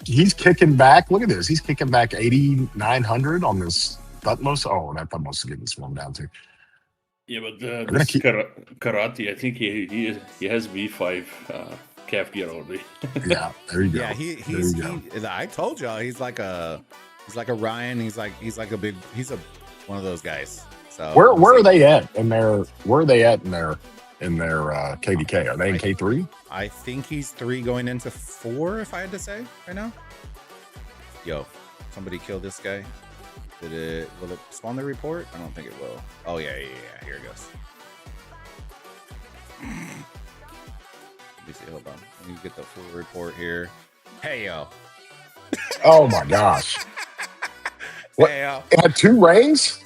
He's kicking back. Look at this. He's kicking back 8,900 on this Thutmose. Oh, that Thutmose is getting swung down too. Yeah, but this Karate, I think he has V5 calf gear already. Yeah, there you go. Yeah, I told y'all he's like a Ryan. He's one of those guys. So where are they at in their KDK? Are they in K3? I think he's 3 going into 4, if I had to say right now. Yo, somebody kill this guy. Will it spawn the report? I don't think it will. Oh yeah. Here it goes. Let me see. Hold on. Let me get the full report here. Hey yo. Oh my gosh. What? Hey yo. It had 2 rings?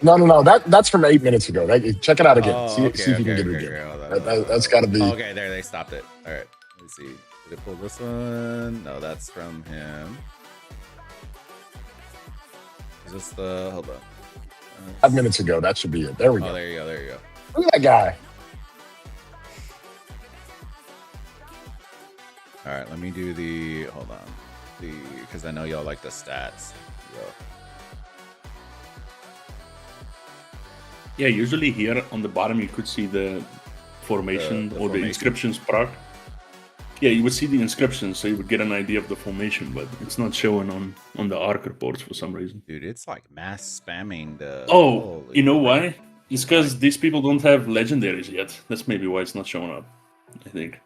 No. That's from 8 minutes ago. Check it out again. Oh, see if you can get it again. That's got to be. Okay, there they stopped it. All right. Let's see. Did it pull this one? No, that's from him. Is this the? Hold on. 5 minutes ago. That should be it. There we go. Oh, there you go. Look at that guy. All right, let me do the. Hold on. Because I know y'all like the stats. Yeah, usually here on the bottom you could see the formation or the inscriptions proc. Yeah, you would see the inscriptions, so you would get an idea of the formation, but it's not showing on the ARC reports for some reason. Dude, it's like mass spamming the. Oh, you know why? It's because these people don't have legendaries yet. That's maybe why it's not showing up, I think.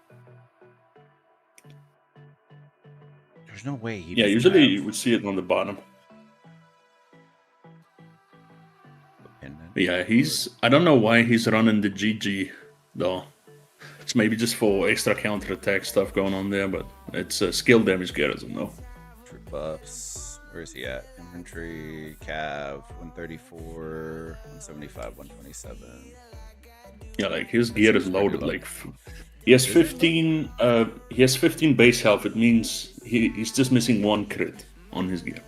There's no way. Yeah, usually you would see it on the bottom. But yeah, I don't know why he's running the GG, though. It's maybe just for extra counterattack stuff going on there, but it's a skill damage garrison, though. Troop buffs. Where is he at? Infantry, Cav, 134, 175, 127. Yeah, like his gear is loaded. Like he has 15. He has 15 base health. It means he's just missing 1 crit on his gear.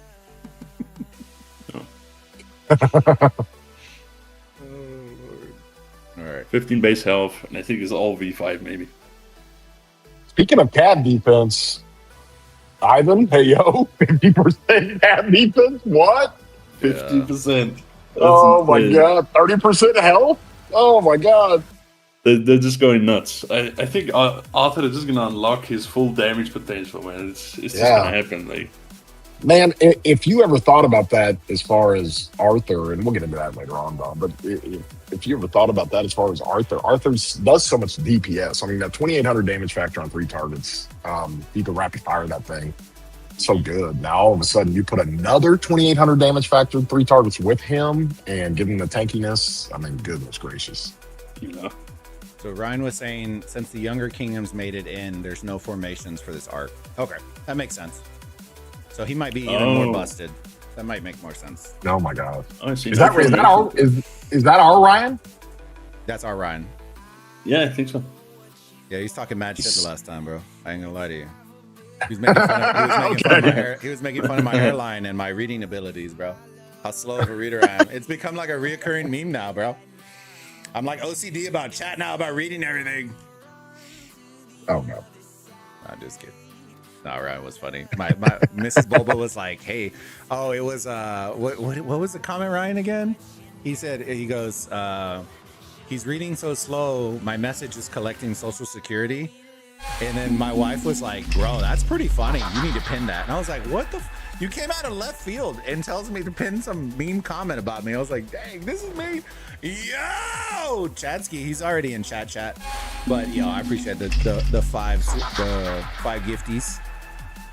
All right. 15 base health, and I think it's all V5 maybe. Speaking of CAD defense, Ivan, hey yo, 50% half defense. What? 50%. Oh my god, 30% health. Oh my god. They're just going nuts. I think Arthur is just gonna unlock his full damage potential, man. It's just gonna happen. Like, man, if you ever thought about that as far as Arthur, and we'll get into that later on, Don, but if you ever thought about that as far as Arthur does so much DPS. I mean, that 2,800 damage factor on 3 targets, you can rapid fire that thing. So good. Now, all of a sudden, you put another 2,800 damage factor, 3 targets with him, and give him the tankiness. I mean, goodness gracious. you know. So Ryan was saying, since the younger kingdoms made it in, there's no formations for this arc. Okay, that makes sense. So he might be even more busted. That might make more sense. Oh my god. I see. Is that our Ryan? That's our Ryan. Yeah, I think so. Yeah, he's talking mad shit the last time, bro. I ain't gonna lie to you. He was making fun of my hairline and my reading abilities, bro. How slow of a reader I am. It's become like a reoccurring meme now, bro. I'm like OCD about chat now, about reading everything. Oh no. I'm just kidding. No, Ryan was funny. My Mrs. Bulba was like, "Hey, oh, it was what was the comment, Ryan, again?" He said, he goes, he's reading so slow, my message is collecting Social Security. And then my wife was like, "Bro, that's pretty funny. You need to pin that." And I was like, "What the? You came out of left field and tells me to pin some meme comment about me." I was like, "Dang, this is me." Yo, Chadsky, he's already in chat. But yo, I appreciate the five gifties.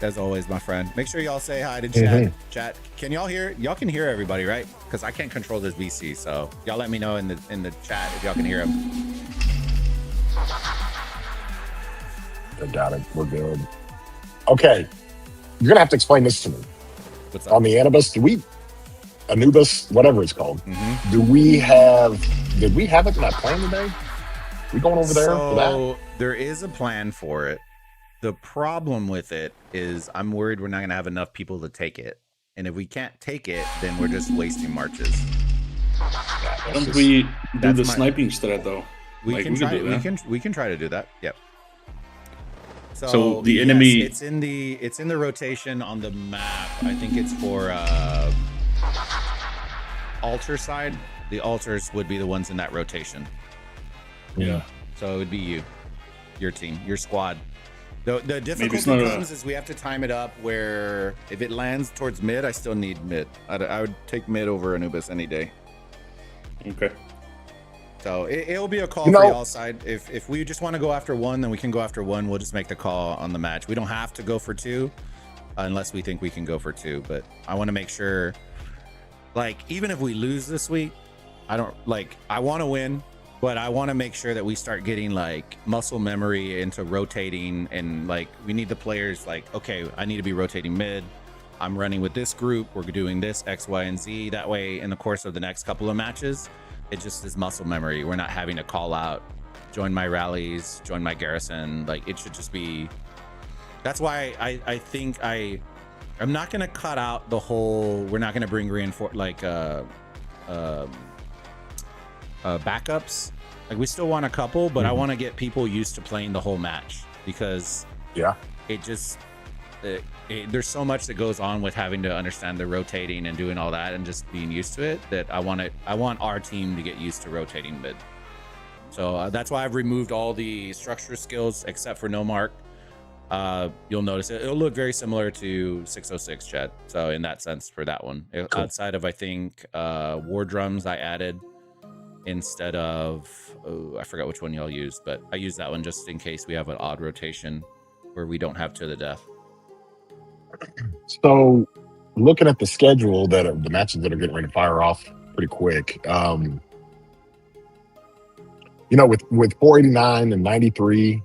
As always, my friend. Make sure y'all say hi to chat. Chat. Can y'all hear? Y'all can hear everybody, right? Because I can't control this VC. So y'all let me know in the chat if y'all can hear him. I got it. We're good. Okay. You're going to have to explain this to me. What's up? On the Anubis, Anubis, whatever it's called, did we have it in that plan today? We going over there for that? So there is a plan for it. The problem with it is I'm worried we're not going to have enough people to take it. And if we can't take it, then we're just wasting marches. Why don't we do the sniping strat though? We can try to do that. Yep. So the enemy, it's in the rotation on the map. I think it's for altar side. The altars would be the ones in that rotation. Yeah. So it would be your team, your squad. The difficulty comes is we have to time it up where if it lands towards mid, I still need mid. I would take mid over Anubis any day. Okay. So it'll be a call for y'all side. If we just want to go after one, then we can go after one. We'll just make the call on the match. We don't have to go for two unless we think we can go for two. But I want to make sure, like, even if we lose this week, I want to win, but I want to make sure that we start getting like muscle memory into rotating, and like we need the players like, okay, I need to be rotating mid. I'm running with this group. We're doing this X, Y, and Z. That way, in the course of the next couple of matches, it just is muscle memory. We're not having to call out, join my rallies, join my garrison. Like, it should just be. That's why I think I'm not gonna cut out the whole. We're not gonna bring backups. Like, we still want a couple, but I want to get people used to playing the whole match, because it just there's so much that goes on with having to understand the rotating and doing all that and just being used to it, that I want our team to get used to rotating mid. So that's why I've removed all the structure skills except for no mark. You'll notice it'll look very similar to 606 Chad. So in that sense, for that one, cool. Outside of, I think, war drums I added instead of, I forgot which one y'all used, but I used that one just in case we have an odd rotation where we don't have to the death. So looking at the schedule, the matches that are getting ready to fire off pretty quick, with 489 and 93,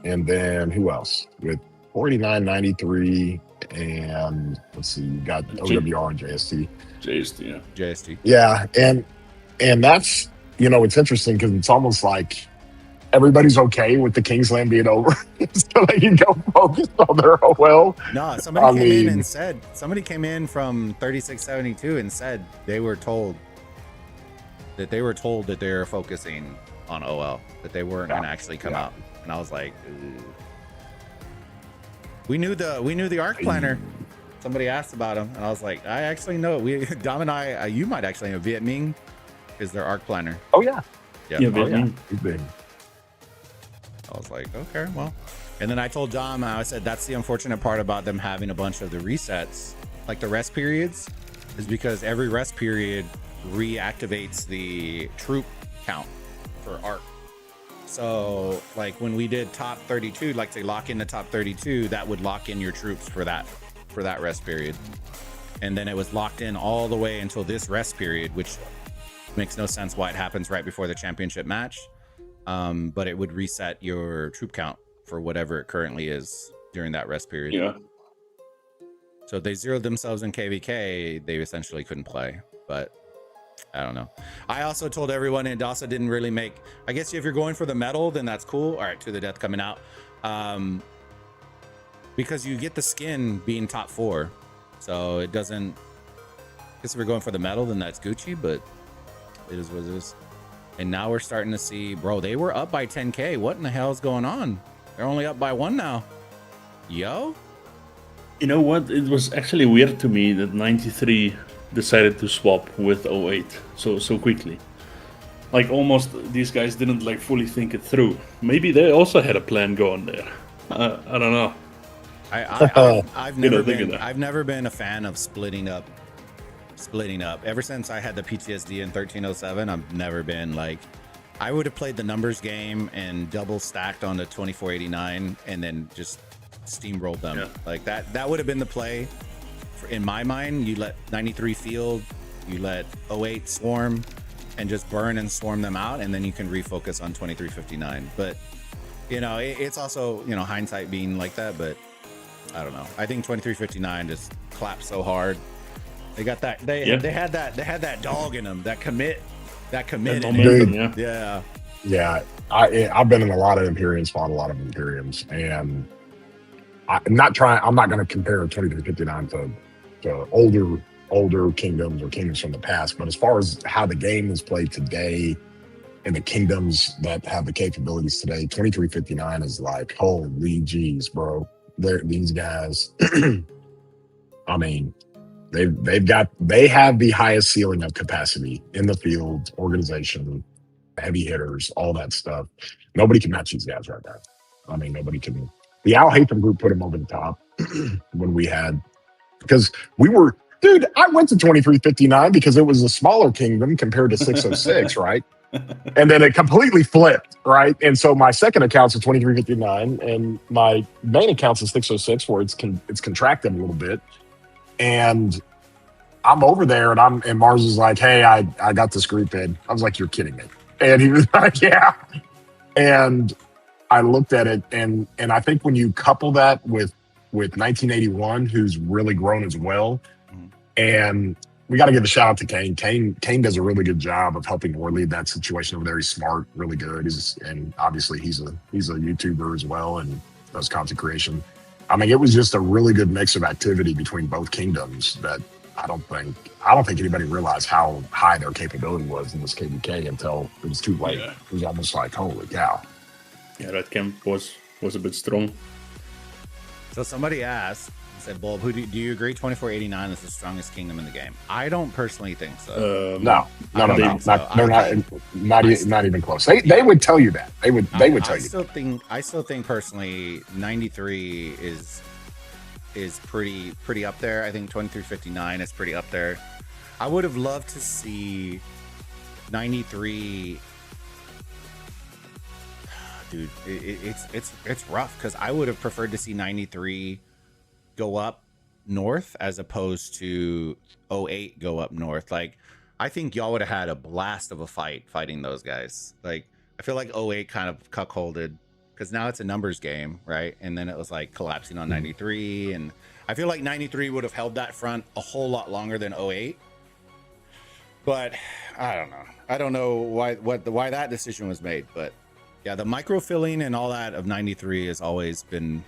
and then who else with 489, 93, and let's see, you got OWR and JST. Yeah, and that's, it's interesting because it's almost like everybody's okay with the Kingsland being over, so they can go focus on their OL. No, somebody came in from 3672 and said they were told that they were focusing on OL, that they weren't going to actually come out. And I was like, We knew the arc planner. Somebody asked about him, and I was like, I actually know. Dom and I, you might actually know. Viet Minh is their arc planner. Oh yeah. Yeah. Yeah, Oh Viet yeah. Minh. He's big. I was like, okay, well. And then I told Dom, I said, that's the unfortunate part about them having a bunch of the resets, like the rest periods, is because every rest period reactivates the troop count for arc. So like when we did top 32, like they lock in the top 32, that would lock in your troops for that rest period. And then it was locked in all the way until this rest period, which makes no sense why it happens right before the championship match. But it would reset your troop count for whatever it currently is during that rest period. Yeah. So if they zeroed themselves in KVK, they essentially couldn't play. But I don't know. I also told everyone, and DASA didn't really make, I guess if you're going for the medal, then that's cool. All right, To the Death coming out. Because you get the skin being top 4. So it doesn't, I guess if we're going for the medal, then that's Gucci, but it is what it is. And now we're starting to see, bro, they were up by 10K. What in the hell is going on? They're only up by 1 now. Yo? You know what? It was actually weird to me that 93 decided to swap with 08 so quickly. Like almost these guys didn't like fully think it through. Maybe they also had a plan going there. I don't know. I've never been a fan of splitting up. Ever since I had the PTSD in 1307, I've never been like, I would have played the numbers game and double stacked on the 2489 and then just steamrolled them. Yeah. Like that would have been the play. In my mind, you let 93 field, you let 08 swarm, and just burn and swarm them out, and then you can refocus on 2359. But you know, it's also, you know, hindsight being like that, but I don't know. I think 2359 just clapped so hard. They got that. They had that dog in them. That commit. Dude, Yeah. Yeah, I've been in a lot of Imperiums, fought a lot of Imperiums, and I'm not going to compare 2359 to older kingdoms or kingdoms from the past. But as far as how the game is played today and the kingdoms that have the capabilities today, 2359 is like, holy geez, bro. These guys, I mean, they have the highest ceiling of capacity in the field, organization, heavy hitters, all that stuff. Nobody can match these guys right now. I mean, nobody can. The Al Haytham group put him over the top when we had, because we were, dude, I went to 2359 because it was a smaller kingdom compared to 606, right? And then it completely flipped, right? And so my second account's at 2359 and my main account's at 606 where it's contracted a little bit. And I'm over there and Mars is like, hey, I got this group in. I was like, you're kidding me. And he was like, yeah. And I looked at it and I think when you couple that with 1981, who's really grown as well, and we got to give a shout out to Kane. Kane does a really good job of helping War lead that situation over there. He's smart, really good. And obviously he's a YouTuber as well and does content creation. I mean, it was just a really good mix of activity between both kingdoms that I don't think anybody realized how high their capability was in this KVK until it was too late. Yeah. It was almost like, holy cow. Yeah, that camp was a bit strong. So somebody asked, said, Bulb, do you agree 2489 is the strongest kingdom in the game? I don't personally think so. No. Not even close. They would tell you that. They would tell you. I still think personally 93 is pretty up there. I think 2359 is pretty up there. I would have loved to see 93. Dude, it's rough because I would have preferred to see 93 go up north as opposed to 08 go up north. Like, I think y'all would have had a blast of a fighting those guys. Like, I feel like 08 kind of cuckolded because now it's a numbers game, right? And then it was like collapsing on 93, and I feel like 93 would have held that front a whole lot longer than 08. But I don't know why that decision was made. But yeah, the microfilling and all that of 93 has always been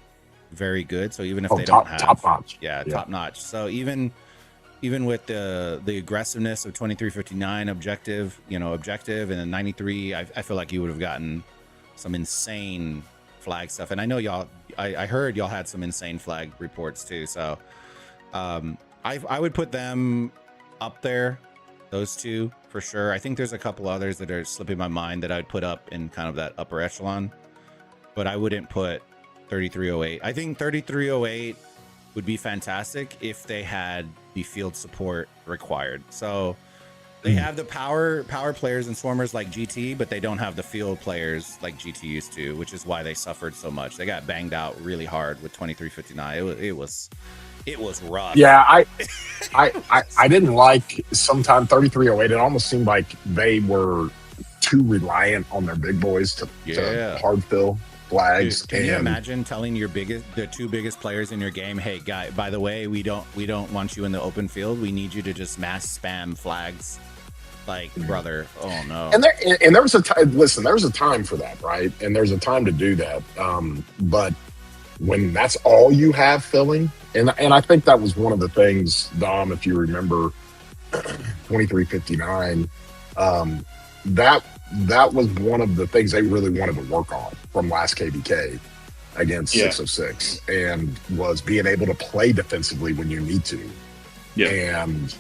very good. So even if they don't have top notch, top notch. So even with the aggressiveness of 2359 objective, and then 93, I feel like you would have gotten some insane flag stuff. And I know y'all, I heard y'all had some insane flag reports too. So I would put them up there, those two for sure. I think there's a couple others that are slipping my mind that I'd put up in kind of that upper echelon, but I wouldn't put 3308. I think 3308 would be fantastic if they had the field support required. So they have the power players and swarmers like GT, but they don't have the field players like GT used to, which is why they suffered so much. They got banged out really hard with 2359. It was rough. Yeah, I didn't like sometime 3308. It almost seemed like they were too reliant on their big boys to hard fill flags. Dude, can you imagine telling the two biggest players in your game, hey guy, by the way, we don't want you in the open field. We need you to just mass spam flags. Like, brother, oh no. And there was a time, listen, there's a time for that, right? And there's a time to do that. But when that's all you have filling, and I think that was one of the things, Dom, if you remember 2359, that was one of the things they really wanted to work on from last KBK against 606, and was being able to play defensively when you need to. Yeah. And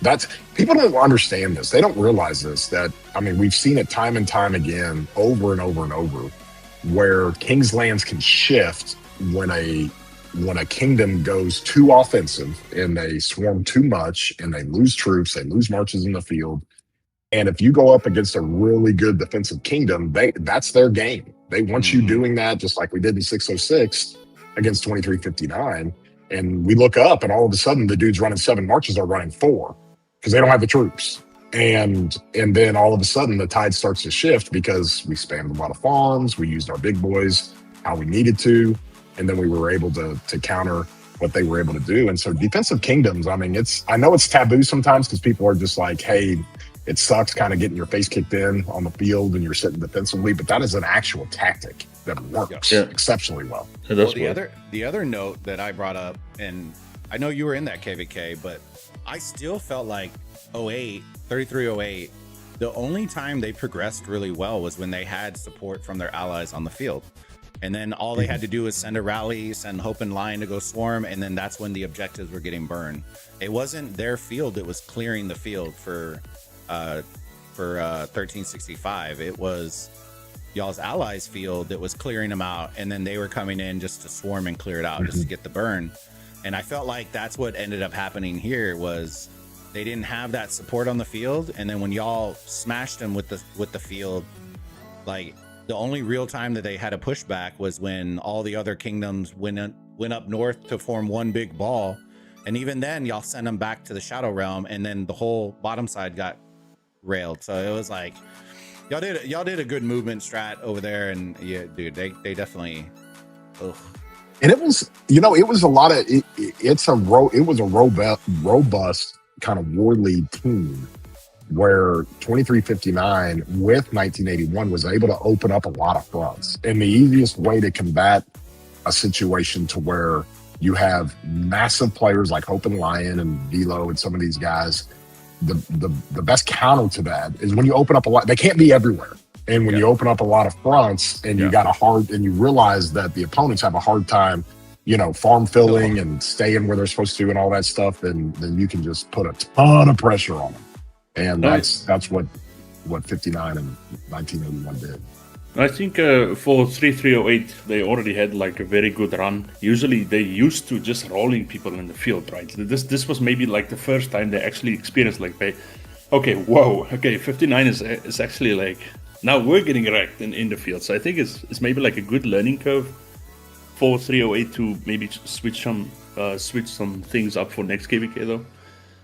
that's, people don't understand this. They don't realize this, that, I mean, we've seen it time and time again, over and over and over, where King's lands can shift when a kingdom goes too offensive and they swarm too much and they lose troops, they lose marches in the field. And if you go up against a really good defensive kingdom, that's their game. They want you doing that, just like we did in 606 against 2359. And we look up and all of a sudden the dudes running 7 marches are running 4 because they don't have the troops. And then all of a sudden the tide starts to shift because we spammed a lot of farms, we used our big boys how we needed to, and then we were able to counter what they were able to do. And so defensive kingdoms, I mean, I know it's taboo sometimes because people are just like, hey, it sucks kind of getting your face kicked in on the field and you're sitting defensively, but that is an actual tactic that works exceptionally well. Well, the other note that I brought up, and I know you were in that KVK, but I still felt like 3308, the only time they progressed really well was when they had support from their allies on the field. And then all they had to do was send a rally, send Hope and Lion to go swarm, and then that's when the objectives were getting burned. It wasn't their field that was clearing the field for 1365. It was y'all's allies field that was clearing them out, and then they were coming in just to swarm and clear it out, just to get the burn. And I felt like that's what ended up happening here, was they didn't have that support on the field, and then when y'all smashed them with the field, like, the only real time that they had a pushback was when all the other kingdoms went up north to form one big ball, and even then y'all sent them back to the Shadow Realm, and then the whole bottom side got railed. So it was like y'all did a good movement strat over there, and yeah, dude, they definitely. Ugh. And it was, it was a lot of it was a robust kind of war lead team, where 2359 with 1981 was able to open up a lot of fronts. And the easiest way to combat a situation to where you have massive players like Hope and Lion and Velo and some of these guys, the best counter to that is when you open up a lot. They can't be everywhere. And when you open up a lot of fronts and you you realize that the opponents have a hard time, farm filling and staying where they're supposed to and all that stuff, then you can just put a ton of pressure on them. And that's what 59 and 1981 did. I think for 3308, they already had like a very good run. Usually they used to just rolling people in the field, right? This was maybe like the first time they actually experienced like, 59 is actually like, now we're getting wrecked in the field. So I think it's maybe like a good learning curve for 308 to maybe switch some things up for next KVK though.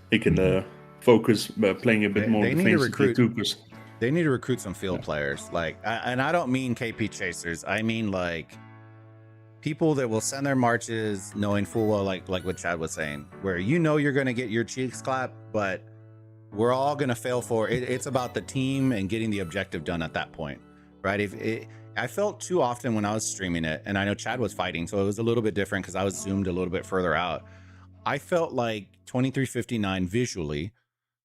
They can focus playing a bit more defensively too. They need to recruit some field players, and I don't mean KP chasers. I mean like people that will send their marches knowing full well, like what Chad was saying, where you're going to get your cheeks clapped, but we're all going to fail for it. It's about the team and getting the objective done at that point, right? I felt too often when I was streaming it, and I know Chad was fighting, so it was a little bit different because I was zoomed a little bit further out. I felt like 2359 visually,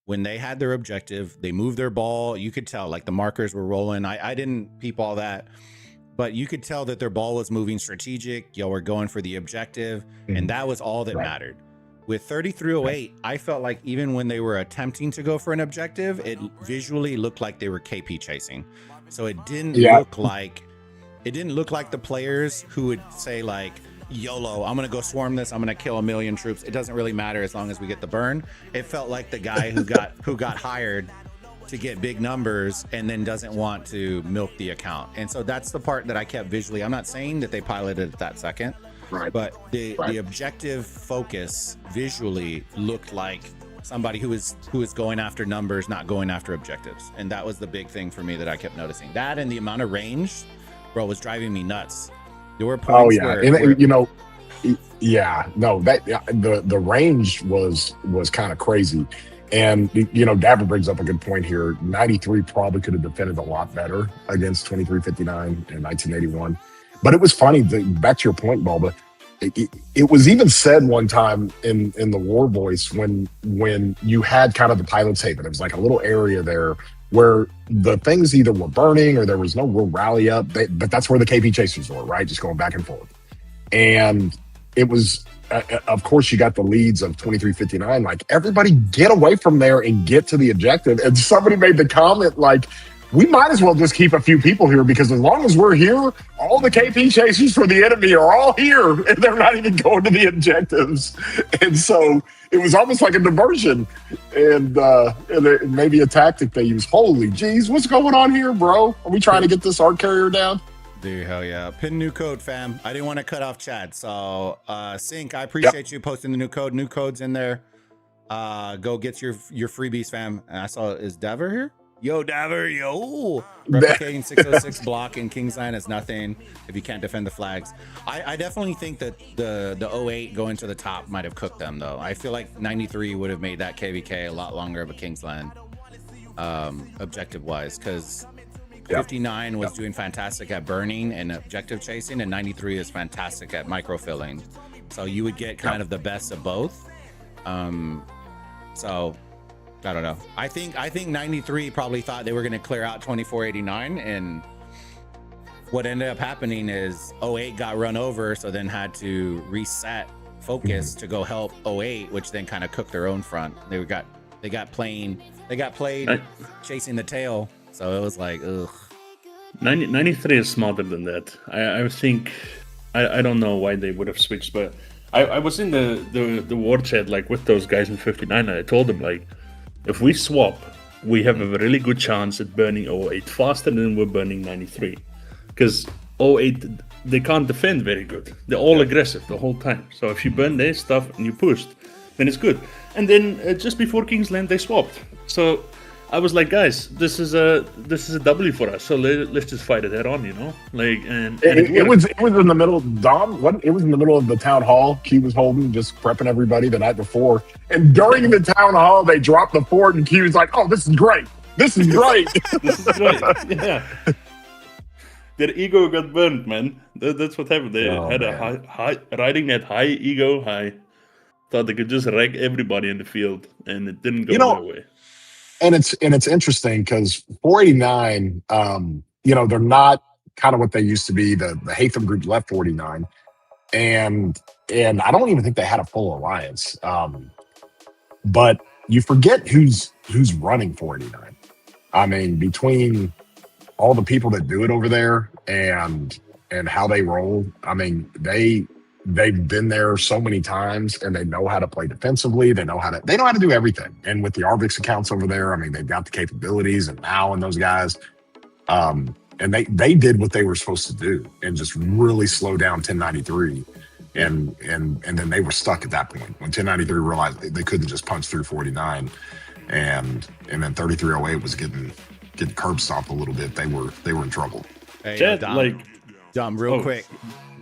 when they had their objective, they moved their ball. You could tell like the markers were rolling. I didn't peep all that, but you could tell that their ball was moving strategic. Y'all were going for the objective, and that was all that mattered. With 3308, I felt like even when they were attempting to go for an objective, it visually looked like they were KP chasing. So it didn't look like the players who would say like, YOLO, I'm gonna go swarm this, I'm gonna kill 1 million troops. It doesn't really matter as long as we get the burn. It felt like the guy who got hired to get big numbers and then doesn't want to milk the account. And so that's the part that I kept visually. I'm not saying that they piloted it that second. Right. But the objective focus visually looked like somebody who is going after numbers, not going after objectives. And that was the big thing for me that I kept noticing. That and the amount of range, bro, was driving me nuts. There were points where the range was kind of crazy. And Dabber brings up a good point here. 93 probably could have defended a lot better against 2359 in 1981. But it was funny, back to your point, Bulba, it was even said one time in the War Voice when you had kind of the pilot's haven. It was like a little area there where the things either were burning or there was no real rally up, but that's where the KP chasers were, right? Just going back and forth. And it was, of course, you got the leads of 2359, like everybody get away from there and get to the objective. And somebody made the comment like, we might as well just keep a few people here because as long as we're here, all the KP chasers for the enemy are all here and they're not even going to the objectives. And so it was almost like a diversion and maybe a tactic they use. Holy geez, what's going on here, bro? Are we trying to get this arc carrier down? Dude, hell yeah. Pin new code, fam. I didn't want to cut off Chad. So, Sync, I appreciate you posting the new code. New code's in there. Go get your freebies, fam. And I saw, is Dever here? Yo, Daver, yo. Replicating 606 block in Kingsland is nothing if you can't defend the flags. I definitely think that the 08 going to the top might have cooked them, though. I feel like 93 would have made that KVK a lot longer of a Kingsland objective-wise, because 59 was doing fantastic at burning and objective chasing, and 93 is fantastic at micro-filling. So you would get kind of the best of both. So... I don't know. I think 93 probably thought they were going to clear out 2489, and what ended up happening is 08 got run over, so then had to reset focus to go help 08, which then kind of cooked their own front. They got played chasing the tail, so it was like ugh. 93 is smarter than that. I think I don't know why they would have switched, but I was in the war chat like with those guys in 59, and I told them like, if we swap, we have a really good chance at burning 08 faster than we're burning 93. Because 08, they can't defend very good. They're all aggressive the whole time. So if you burn their stuff and you pushed, then it's good. And then just before Kingsland, they swapped. So I was like, guys, this is a W for us. So let's just fight it head on, Like, and it was in the middle of Dom. It was in the middle of the town hall. Q was holding, just prepping everybody the night before. And during the town hall, they dropped the fort, and Q was like, "Oh, this is great. This is great. This is great." Yeah. Their ego got burned, man. That's what happened. They had a high riding that high ego high. Thought they could just wreck everybody in the field, and it didn't go their way. And it's interesting because 489, they're not kind of what they used to be. The Hatham group left 49, and I don't even think they had a full alliance. But you forget who's running 489. I mean, between all the people that do it over there and how they roll, I mean, they've been there so many times, and they know how to play defensively. They know how to do everything. And with the Arvix accounts over there, I mean, they've got the capabilities, and Mao and those guys, and they did what they were supposed to do and just really slow down 1093. And then they were stuck at that point when 1093 realized they couldn't just punch through 49, and then 3308 was getting curb stomped a little bit. They were in trouble. Hey, Dom, real quick.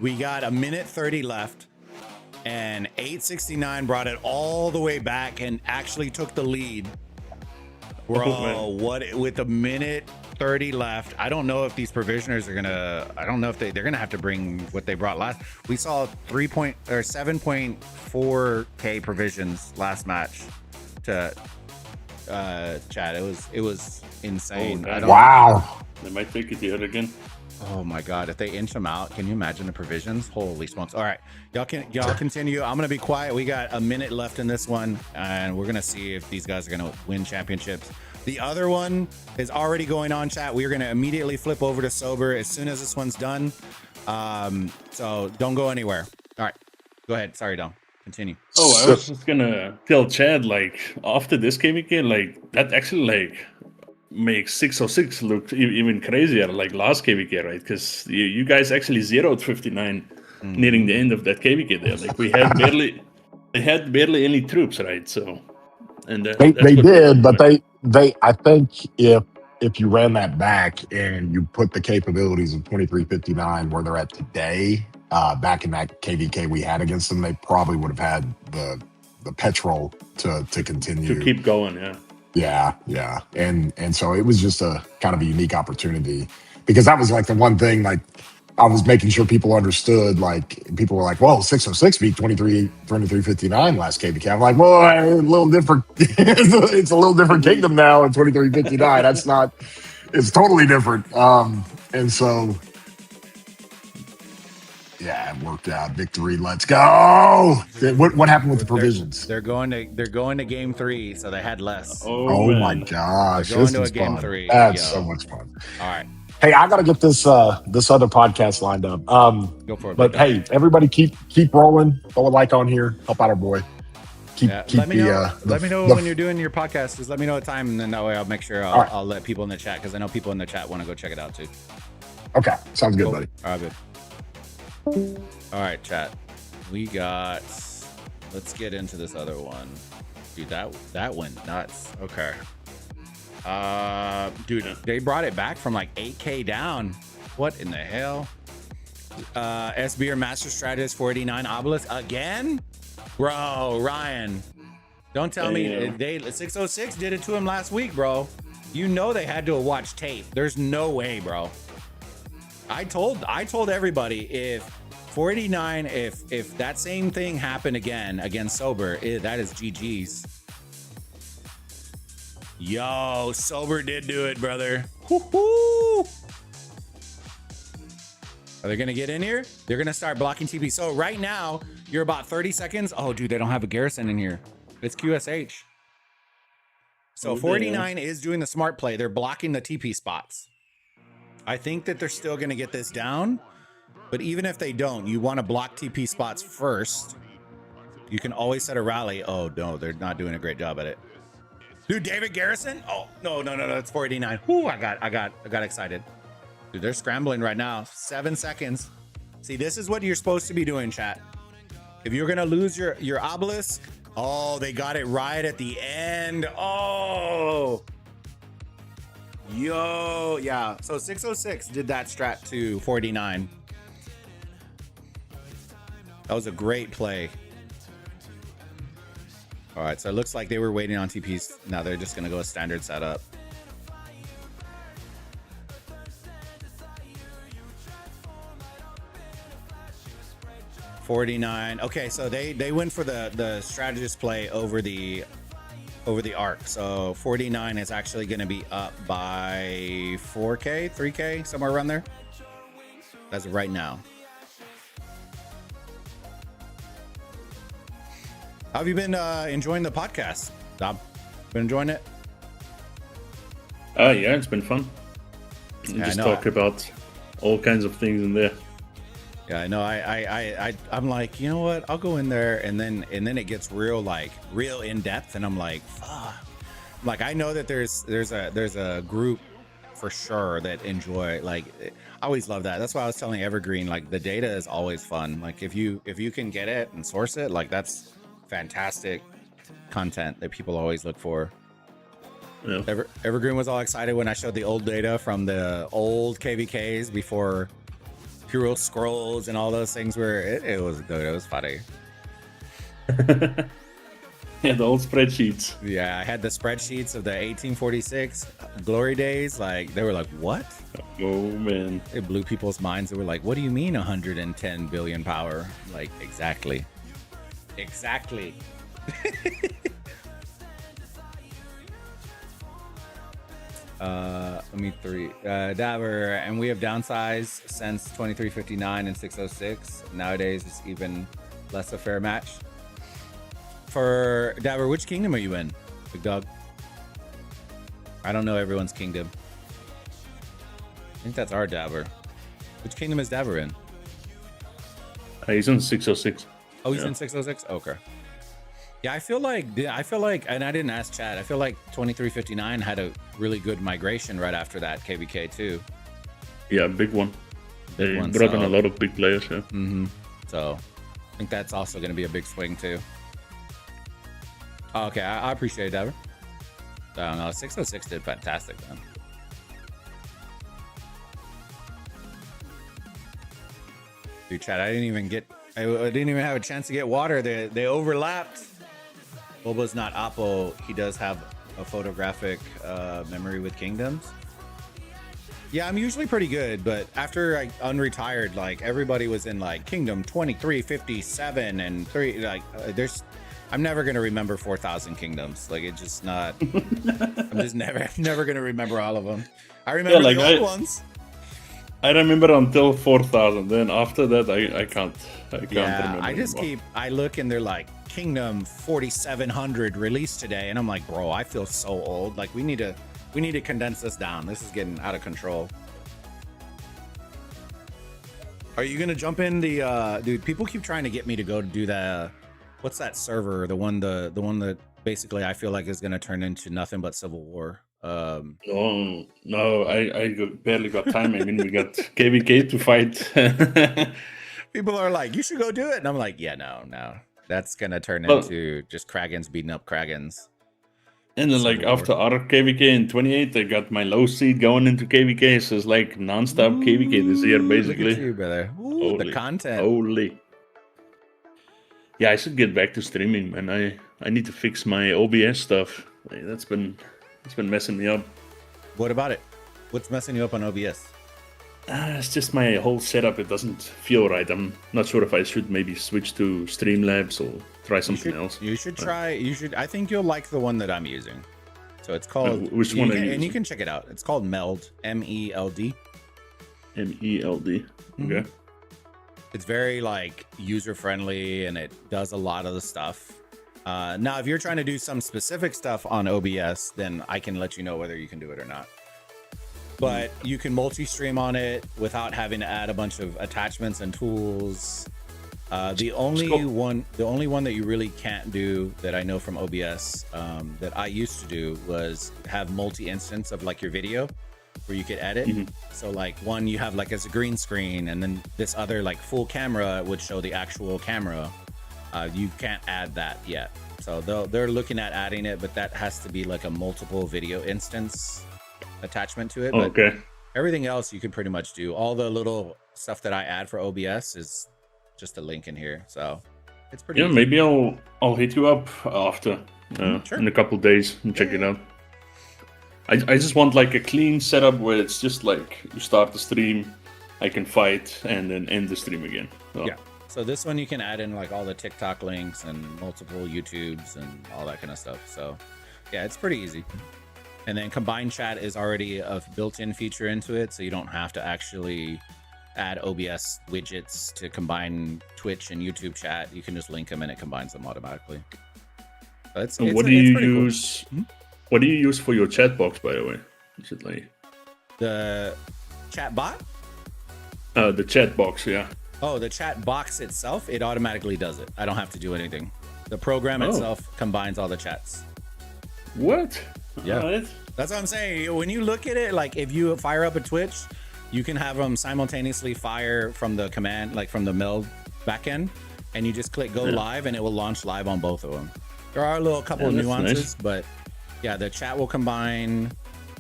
We got 1:30 left, and 869 brought it all the way back and actually took the lead. Bro, with 1:30 left, I don't know if these provisioners are gonna. I don't know if they're gonna have to bring what they brought last. We saw 7.4K provisions last match to Chad. It was insane. Wow. They might take it here again. Oh my God! If they inch them out, can you imagine the provisions? Holy smokes! All right, y'all continue. I'm gonna be quiet. We got a minute left in this one, and we're gonna see if these guys are gonna win championships. The other one is already going on, chat. We are gonna immediately flip over to sober as soon as this one's done. So don't go anywhere. All right, go ahead. Sorry, Dom. Continue. Oh, I was just gonna tell Chad, like, after this KVK, like, that actually, like, makes 606 look even crazier, like last KVK, right? Because you guys actually zeroed 59 nearing the end of that KVK there. Like, they had barely any troops, right? So, and They did, but they I think if you ran that back and you put the capabilities of 2359 where they're at today, back in that KVK we had against them, they probably would have had the petrol to continue to keep going. Yeah. And so it was just a kind of a unique opportunity, because that was like the one thing, like, I was making sure people understood, like, people were like, well, 606 beat 2359 last KVK. I'm like, well, a little different. It's a little different kingdom now in 2359. That's not, it's totally different. And so, yeah, it worked out. Victory. Let's go. What happened with the provisions? They're going to game 3, so they had less. Oh my gosh. They're going This to is a game fun. 3. That's so much fun. All right. Hey, I gotta get this other podcast lined up. Go for it. But hey, everybody keep rolling. Throw a like on here. Help out our boy. Let me know when you're doing your podcast. Just let me know a time, and then that way I'll make sure I'll let people in the chat, because I know people in the chat want to go check it out too. Okay, sounds good, buddy. All right, good. All right, chat. We got. Let's get into this other one, dude. That went nuts. Okay. Dude, they brought it back from like 8K down. What in the hell? SB or Master Strategist 489 Obelisk again? Bro, Ryan, don't tell me they 606 did it to him last week, bro. You know they had to have watched tape. There's no way, bro. I told everybody, if 489, if that same thing happened again against Sober, that is GG's. Yo, Sober did do it, brother. Woo-hoo! Are they gonna get in here? They're gonna start blocking TP. So right now, you're about 30 seconds. Oh, dude, they don't have a garrison in here. It's QSH. So 49 is doing the smart play. They're blocking the TP spots. I think that they're still gonna get this down, but even if they don't, you want to block TP spots first. You can always set a rally. Oh no, they're not doing a great job at it. Dude, David Garrison? Oh, no, it's 489. Whoo, I got excited. Dude, they're scrambling right now. 7 seconds. See, this is what you're supposed to be doing, chat. If you're gonna lose your obelisk, oh, they got it right at the end. Oh, yo, yeah. So 606 did that strat to 49. That was a great play. All right, so it looks like they were waiting on TPs. Now they're just gonna go a standard setup. $49. Okay, so they went for the strategist play over the arc. So 49 is actually gonna be up by 4K, 3K, somewhere around there. As of right now. How have you been enjoying the podcast, Dom? Been enjoying it? Yeah, it's been fun. Yeah, just talk about all kinds of things in there. Yeah, I know. I'm like, you know what? I'll go in there, and then it gets real in depth, and I'm like, fuck. Like, I know that there's a group for sure that enjoy, like, I always love that. That's why I was telling Evergreen, like, the data is always fun. Like, if you can get it and source it, like, that's fantastic content that people always look for. Yeah. Evergreen was all excited when I showed the old data from the old KVKs before Hero Scrolls and all those things. Where it was good. It was funny. Yeah, the old spreadsheets. Yeah, I had the spreadsheets of the 1846 glory days. Like, they were like, what? Oh man, it blew people's minds. They were like, what do you mean 110 billion power? Like, exactly. Let me Dabber, and we have downsized since 2359 and 606. Nowadays, it's even less a fair match. For Dabber, which kingdom are you in, big dog? I don't know everyone's kingdom. I think that's our Dabber. Which kingdom is Dabber in? He's in 606. Oh, he's in 606? Okay. Yeah, I feel like, and I didn't ask Chad, I feel like 2359 had a really good migration right after that KVK too. Yeah, big one. They one, brought so- in a lot of big players, yeah. So I think that's also going to be a big swing too. Okay, I appreciate it, Dabber. I don't know, 606 did fantastic, man. Dude, Chad, I didn't even have a chance to get water. They overlapped. Bobo's not Oppo. He does have a photographic memory with kingdoms. Yeah, I'm usually pretty good, but after I unretired, like everybody was in like kingdom 2357 and 3. Like, I'm never gonna remember 4,000 kingdoms. Like, it's just not. I'm just never gonna remember all of them. I remember like the old ones. I remember until 4,000. Then after that, I can't Yeah, remember. I just anymore. I look and they're like Kingdom 4700 released today, and I'm like, bro, I feel so old. Like, we need to condense this down. This is getting out of control. Are you gonna jump in the dude? People keep trying to get me to go to do the what's that server? The one that basically I feel like is gonna turn into nothing but Civil War. Oh, no, I barely got time. I mean, we got KVK to fight. People are like, you should go do it, and I'm like, yeah, no, that's gonna turn Well- into just Kragans beating up Kragans. And then, like, after our KVK in 28, I got my low seed going into KVK. So it's like non-stop KVK this year, Ooh, basically. Look at you, brother. Ooh, the content. Holy. Yeah, I should get back to streaming, man. I need to fix my OBS stuff. Like, it's been messing me up. What about it? What's messing you up on OBS? It's just my whole setup. It doesn't feel right. I'm not sure if I should maybe switch to Streamlabs or try something else. You should try. I think you'll like the one that I'm using. So it's called. Which one are you And you using? can check it out. It's called Meld. MELD. MELD. Okay. It's very like user friendly, and it does a lot of the stuff. Now, if you're trying to do some specific stuff on OBS, then I can let you know whether you can do it or not. But you can multi-stream on it without having to add a bunch of attachments and tools. The only one that you really can't do that I know from OBS that I used to do was have multi-instance of like your video where you could edit. So like one you have like as a green screen, and then this other like full camera would show the actual camera. You can't add that yet. So they're looking at adding it, but that has to be like a multiple video instance attachment to it. But Okay. everything else you can pretty much do. All the little stuff that I add for OBS is just a link in here. So it's pretty Yeah, easy. maybe I'll hit you up after Sure. in a couple days and check it out. I just want like a clean setup where it's just like you start the stream, I can fight, and then end the stream again. So, Yeah. So this one you can add in like all the TikTok links and multiple YouTubes and all that kind of stuff. So yeah, it's pretty easy. And then combined chat is already a built-in feature into it, so you don't have to actually add OBS widgets to combine Twitch and YouTube chat. You can just link them and it combines them automatically. So it's And pretty what do you cool. use? What do you use for your chat box, by the way? Is it like The chat bot? the chat box? Yeah. Oh, the chat box itself, it automatically does it. I don't have to do anything. The program Oh. itself combines all the chats. What? Yeah. Alright. That's what I'm saying. When you look at it, like if you fire up a Twitch, you can have them simultaneously fire from the command, like from the Meld backend, and you just click go live and it will launch live on both of them. There are a couple of that's nuances, nice. but yeah, the chat will combine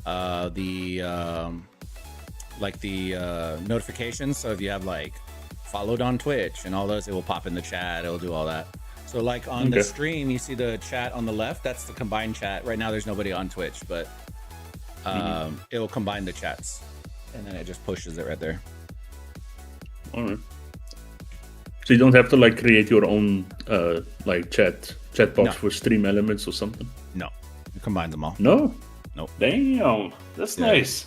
the notifications. So if you have like followed on Twitch and all those, it will pop in the chat. It'll do all that. So like on the Okay. stream, you see the chat on the left. That's the combined chat. Right now, there's nobody on Twitch, but it will combine the chats, and then it just pushes it right there. All right. So you don't have to like create your own like chat box No. for stream elements or something. No, it combines them all. No. Nope. Damn, that's nice.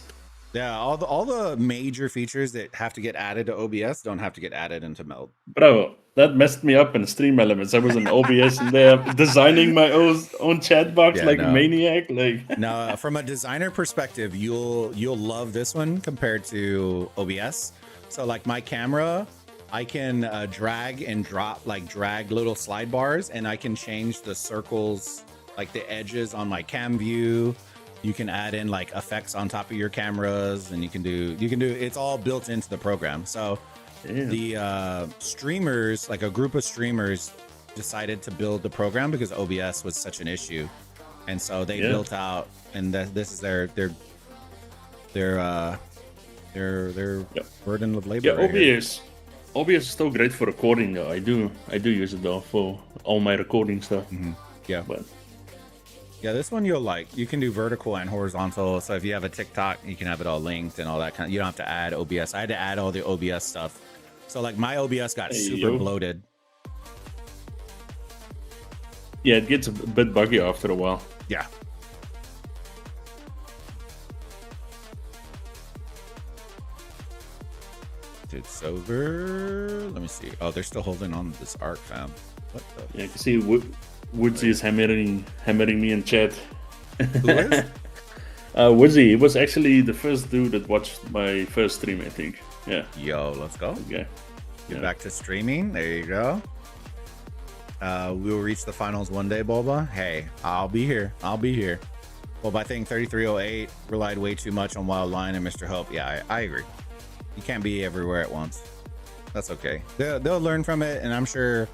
Yeah, all the major features that have to get added to OBS don't have to get added into Meld. Bro, that messed me up in Stream Elements. I was in OBS and there designing my own chat box like a maniac. Like no, from a designer perspective, you'll love this one compared to OBS. So like my camera, I can drag and drop, like drag little slide bars, and I can change the circles, like the edges on my cam view. You can add in like effects on top of your cameras, and you can do it's all built into the program. So the streamers, like a group of streamers, decided to build the program because OBS was such an issue, and so they built out, and this is their burden of labor. Yeah, OBS. OBS is still great for recording though. I do use it though for all my recording stuff. Yeah, but yeah, this one you'll like. You can do vertical and horizontal. So if you have a TikTok, you can have it all linked and all that kind of. You don't have to add OBS. I had to add all the OBS stuff. So like my OBS got super bloated. Yeah, it gets a bit buggy after a while. Yeah. It's over. Let me see. Oh, they're still holding on to this arc, fam. What the? Yeah, I can see Woodsy is hammering me in chat. Who is? Woodsy. He was actually the first dude that watched my first stream, I think. Yeah. Yo, let's go. Okay. Get back to streaming. There you go. We will reach the finals one day, Bulba. Hey, I'll be here. Bulba, I think 3308 relied way too much on Wild Lion and Mr. Hope. Yeah, I agree. You can't be everywhere at once. That's okay. They'll learn from it, and I'm sure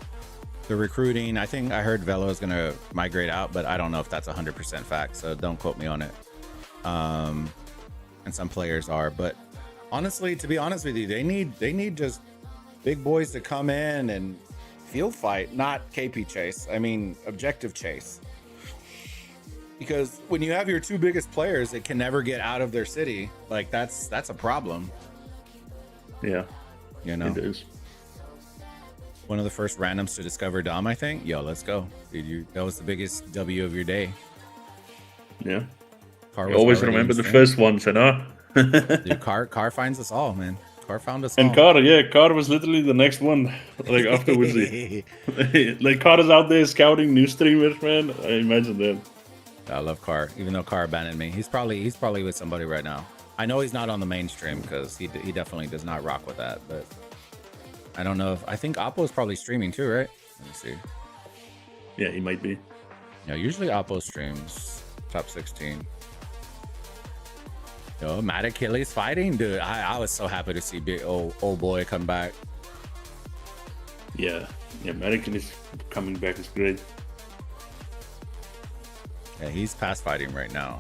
the recruiting, I think I heard Velo is going to migrate out, but I don't know if that's 100% fact, so don't quote me on it. And some players are, but honestly, to be honest with you, they need just big boys to come in and field fight, not KP chase. I mean, objective chase. Because when you have your two biggest players that can never get out of their city, like that's a problem. Yeah, you know, it is. One of the first randoms to discover Dom, I think. Yo, let's go, dude. That was the biggest W of your day. Yeah, I always remember the first ones, you know. Dude, Car finds us all, man. Car found us all. And Car was literally the next one, like afterwards. Like Car is out there scouting new streamers, man. I imagine that. I love Car, even though Car abandoned me. He's probably with somebody right now. I know he's not on the mainstream because he definitely does not rock with that. But I don't know if I think Oppo's probably streaming too, right? Let me see. Yeah, he might be. Yeah, usually Oppo streams top 16. Yo, Mad Achilles fighting, dude. I was so happy to see big old boy come back. Yeah, Mad Achilles coming back is great. Yeah, he's past fighting right now.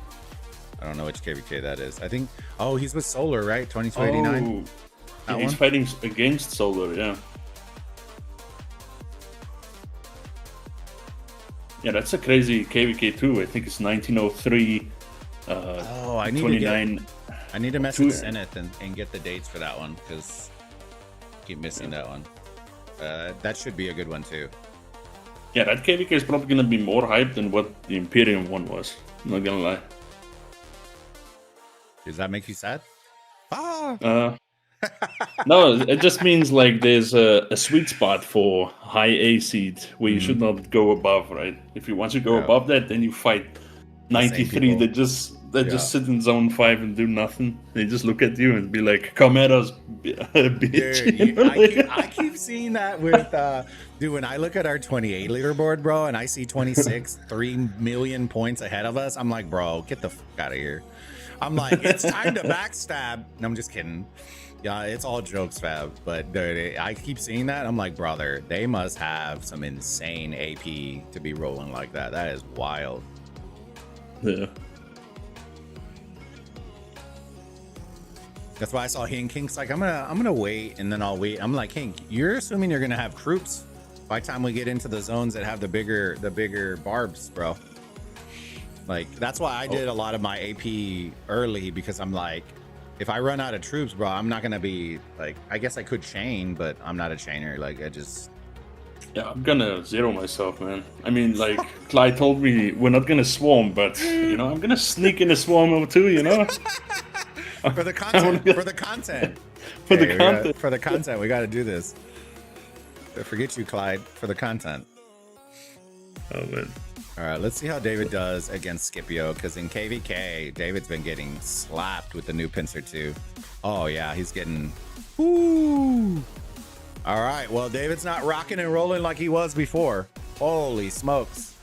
I don't know which KVK that is. I think, he's with Solar, right? 2289. Yeah, he's fighting against Solar, yeah. Yeah, that's a crazy KVK too. I think it's 1903. I need 29. I need to message Zenith and get the dates for that one because I keep missing that one. That should be a good one too. Yeah, that KVK is probably gonna be more hyped than what the Imperium one was. I'm not gonna lie. Does that make you sad? No, it just means like there's a sweet spot for high A seed where you should not go above, right? If you once you go above that, then you fight 93 that just sit in zone 5 and do nothing. They just look at you and be like, "Come at us, bitch." Dude, I keep seeing that with dude. When I look at our 28 leaderboard, bro, and I see 26, 3 million points ahead of us, I'm like, bro, get the fuck out of here. I'm like, it's time to backstab. No, I'm just kidding. Yeah, it's all jokes, Fab. But dude, I keep seeing that. I'm like, brother, they must have some insane AP to be rolling like that. That is wild. Yeah. That's why I saw Hink. Hink's like, I'm gonna wait, and then I'll wait. I'm like, Hink, you're assuming you're gonna have troops by the time we get into the zones that have the bigger barbs, bro. Like, that's why I did a lot of my AP early, because I'm like, if I run out of troops, bro, I'm not gonna be like, I guess I could chain, but I'm not a chainer. Like, Yeah, I'm gonna zero myself, man. I mean, like Clyde told me, we're not gonna swarm, but I'm gonna sneak in a swarm or two. For the I wanna content. go- For the content. for the Hey, content. for the content, we got to do this. Forget you, Clyde. For the content. Oh man. All right, let's see how David does against Scipio, because in KVK, David's been getting slapped with the new pincer too. Oh yeah, he's getting. Woo! All right, well, David's not rocking and rolling like he was before. Holy smokes!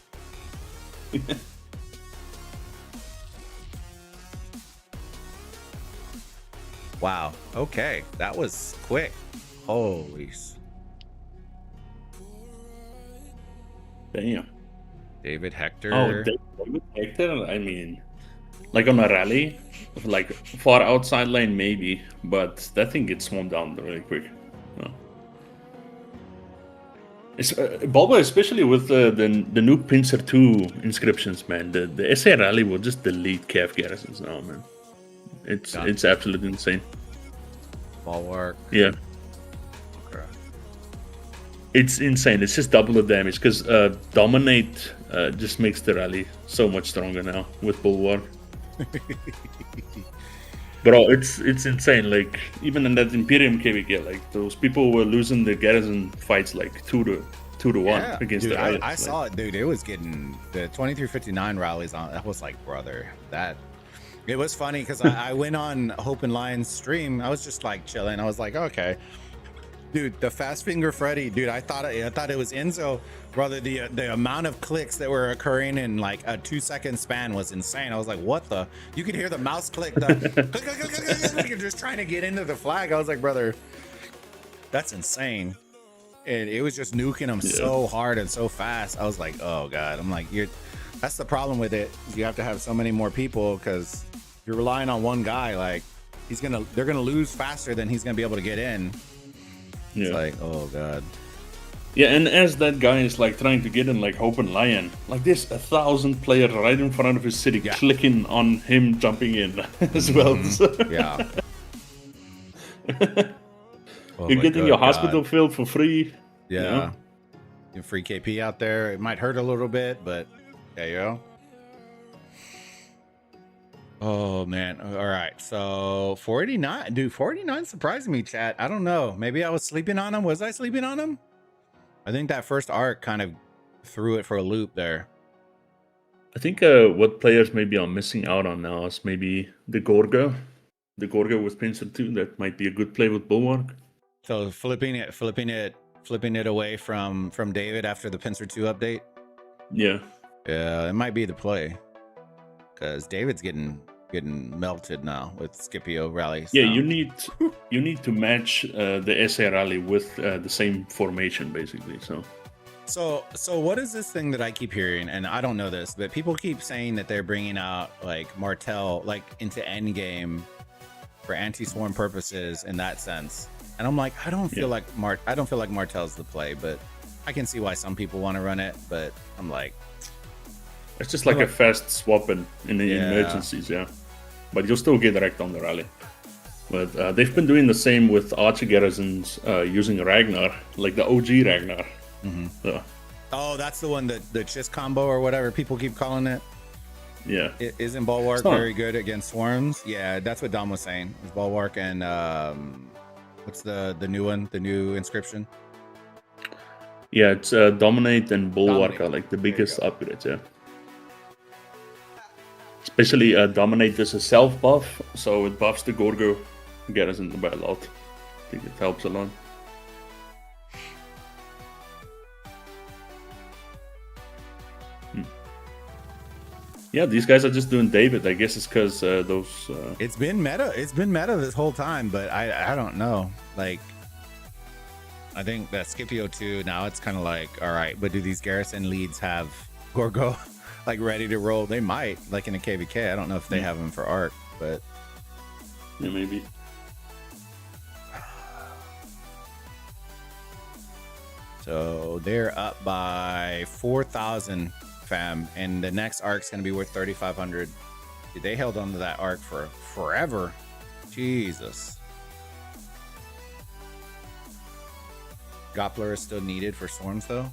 Wow. Okay, that was quick. Holy. Damn. David Hector. Oh, David Hector. I mean, like on a rally, like far outside lane maybe, but that thing gets swarmed down really quick. No. Bulba, especially with the new Pincer 2 inscriptions, man. The SA rally will just delete Cav garrisons now, man. It's absolutely insane. Bulwark. Yeah. Okay. It's insane. It's just double the damage because Dominate just makes the rally so much stronger now with Bulwark. Bro, it's insane. Like even in that Imperium KVK, like those people were losing the garrison fights like 2-1 against dude, the Riots. I saw it, dude. It was getting the 2359 rallies on. That was like, brother, that. It was funny because I went on Hope and Lion's stream. I was just like chilling. I was like, okay, dude, the Fast Finger Freddy, dude. I thought it was Enzo, brother. The amount of clicks that were occurring in like a 2-second span was insane. I was like, what the? You could hear the mouse click, you're just trying to get into the flag. I was like, brother, that's insane. And it was just nuking them so hard and so fast. I was like, oh god. I'm like, that's the problem with it. You have to have so many more people because you're relying on one guy. Like they're gonna lose faster than he's gonna be able to get in. Yeah. It's like, oh god. Yeah, and as that guy is like trying to get in like Hope and Lion, like there's 1,000 players right in front of his city clicking on him jumping in as well. Yeah. Oh You're my getting good your God. hospital filled for free. Yeah. Your free KP out there. It might hurt a little bit, but there you go. Oh man. All right. So 489. Dude, 489 surprised me, chat. I don't know. Maybe I was sleeping on him. Was I sleeping on him? I think that first arc kind of threw it for a loop there. I think what players maybe are missing out on now is maybe the Gorgo. The Gorgo with Pincer 2. That might be a good play with Bulwark. So flipping it away from David after the Pincer 2 update. Yeah. Yeah, it might be the play. Because David's getting melted now with Scipio rallies. Yeah, you need to match the SA rally with the same formation basically. So what is this thing that I keep hearing? And I don't know this, but people keep saying that they're bringing out like Martel like into endgame for anti-swarm purposes in that sense. And I'm like, I don't feel like Martel's the play, but I can see why some people want to run it. But I'm like, it's just like a fast swap in the emergencies, yeah. But you'll still get wrecked on the rally. But they've been doing the same with archer garrisons using Ragnar, like the OG Ragnar. So, oh, that's the one that the Chiss combo or whatever people keep calling it. yeah. Isn't Bulwark very good against swarms? Yeah, that's what Dom was saying. It's Bulwark and what's the new one? The new inscription? Yeah, it's Dominate and Bulwark Dominate. are like the biggest upgrades, yeah. Especially Dominate is a self buff, so it buffs the Gorgo garrison by a lot. I think it helps a lot. Yeah, these guys are just doing David. I guess it's because those. It's been meta. It's been meta this whole time, but I don't know. Like, I think that Scipio 2 now it's kind of like, all right, but do these garrison leads have Gorgo like ready to roll? They might, like in a KVK. I don't know if they have them for Arc, but Yeah, maybe. so they're up by 4,000 fam, and the next arc's gonna be worth 3,500. Dude, they held on to that arc for forever. Jesus. Doppler is still needed for storms though.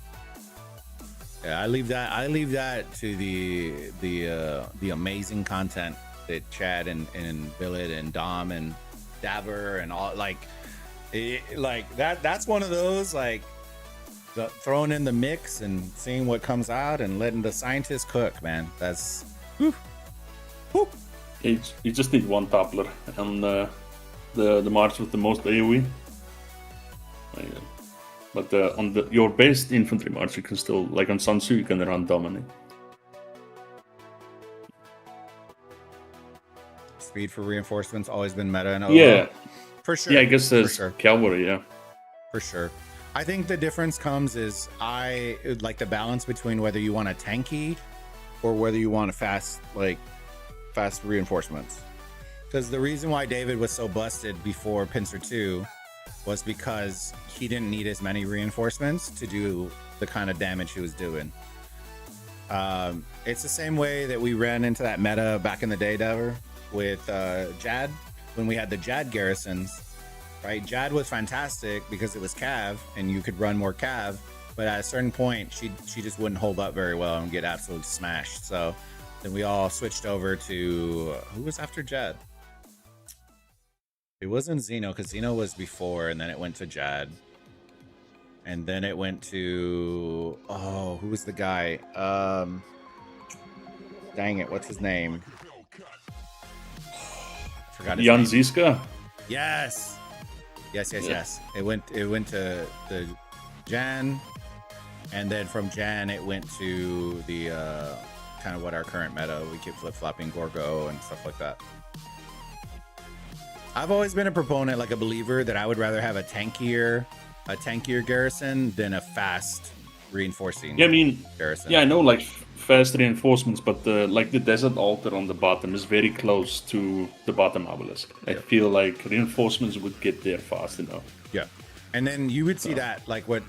Yeah, I leave that to the amazing content that Chad and Billet and Dom and Dabber and all like that's one of those like throwing in the mix and seeing what comes out and letting the scientists cook, man. That's whew. You just need one Doppler and the march with the most AoE. But on your best infantry march, you can still, like on Sun Tzu, you can run Dominate. Speed for reinforcements always been meta and yeah, for sure. Yeah, I guess there's sure. cavalry. Yeah, for sure. I think the difference comes is I like the balance between whether you want a tanky or whether you want a fast reinforcements. Because the reason why David was so busted before Pincer 2 was because he didn't need as many reinforcements to do the kind of damage he was doing. It's the same way that we ran into that meta back in the day, Dever, with Jad, when we had the Jad garrisons, right? Jad was fantastic because it was Cav and you could run more Cav, but at a certain point, she just wouldn't hold up very well and get absolutely smashed. So then we all switched over to, who was after Jad? It wasn't Xeno, because Xeno was before, and then it went to Jad. And then it went to, oh, who was the guy? Dang it, what's his name? Forgot his Jan name. Ziska. Yes. Yes. It went to the Jan, and then from Jan it went to the kind of what our current meta. We keep flip-flopping Gorgo and stuff like that. I've always been a proponent, like a believer, that I would rather have a tankier garrison than a fast reinforcing garrison. Yeah, I know, like fast reinforcements, but the desert altar on the bottom is very close to the bottom obelisk. I feel like reinforcements would get there fast enough. Yeah, and then you would see that, like what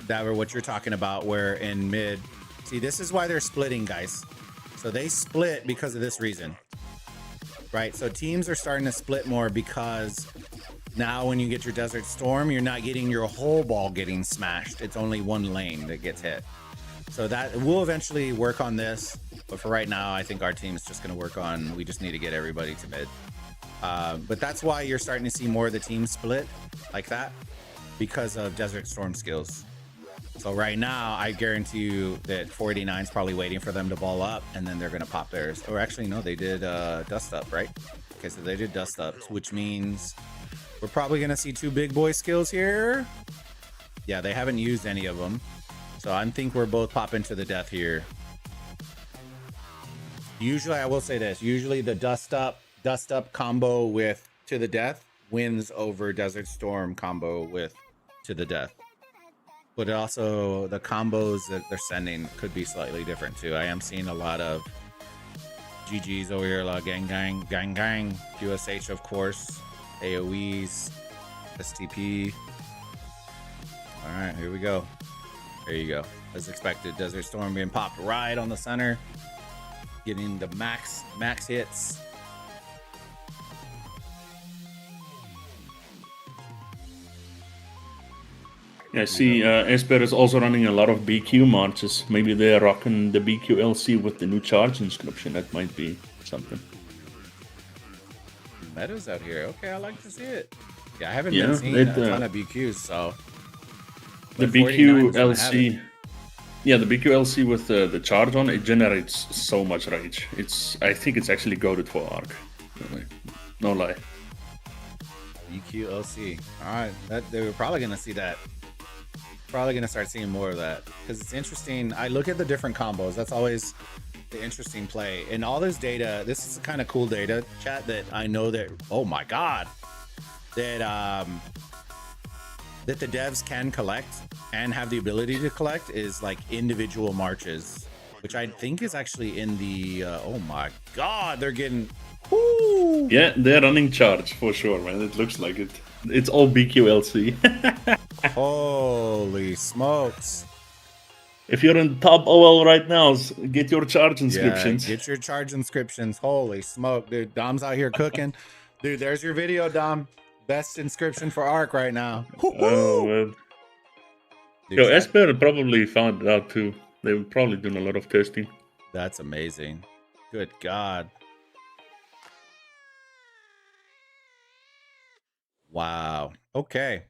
you're talking about, where in mid, see, this is why they're splitting, guys. So they split because of this reason. Right, so teams are starting to split more because now when you get your Desert Storm, you're not getting your whole ball getting smashed. It's only one lane that gets hit. So that we'll eventually work on this, but for right now, I think our team is just going to work on. We just need to get everybody to mid. But that's why you're starting to see more of the team split like that because of Desert Storm skills. So right now, I guarantee you that 489 is probably waiting for them to ball up, and then they're going to pop theirs. Or actually, no, they did Dust Up, right? Okay, so they did Dust Up, which means we're probably going to see 2 big boy skills here. Yeah, they haven't used any of them. So I think we're both popping to the death here. Usually, I will say this. Usually, the Dust Up combo with To the Death wins over Desert Storm combo with To the Death. But also the combos that they're sending could be slightly different too. I am seeing a lot of GGs over here, a lot of gang, QSH, of course, AoEs, STP. All right, here we go. There you go. As expected, Desert Storm being popped right on the center, getting the max hits. Yeah, I see Esper is also running a lot of BQ marches. Maybe they're rocking the BQ LC with the new charge inscription. That might be something. Meadows out here. Okay, I like to see it. Yeah, I haven't been seeing a ton of BQs, so... The BQ LC... Yeah, the BQ LC with the charge on, it generates so much rage. I think it's actually goated for Arc. No lie. BQ LC. Alright, they were probably going to see that. Probably going to start seeing more of that. Because it's interesting. I look at the different combos. That's always the interesting play. And all this data, this is the kind of cool data, chat, that I know that, oh my god, that the devs can collect and have the ability to collect is like individual marches, which I think is actually in the oh my god, they're getting whoo. Yeah, they're running charge for sure, man. It looks like it. It's all BQLC. Holy smokes. If you're in top OL right now, get your charge inscriptions. Yeah, get your charge inscriptions. Holy smoke, dude. Dom's out here cooking. Dude, there's your video, Dom. Best inscription for Arc right now. Oh, man. Dude, Yo, chat, Esper probably found it out too. They were probably doing a lot of testing. that's amazing. Good God. Wow. Okay.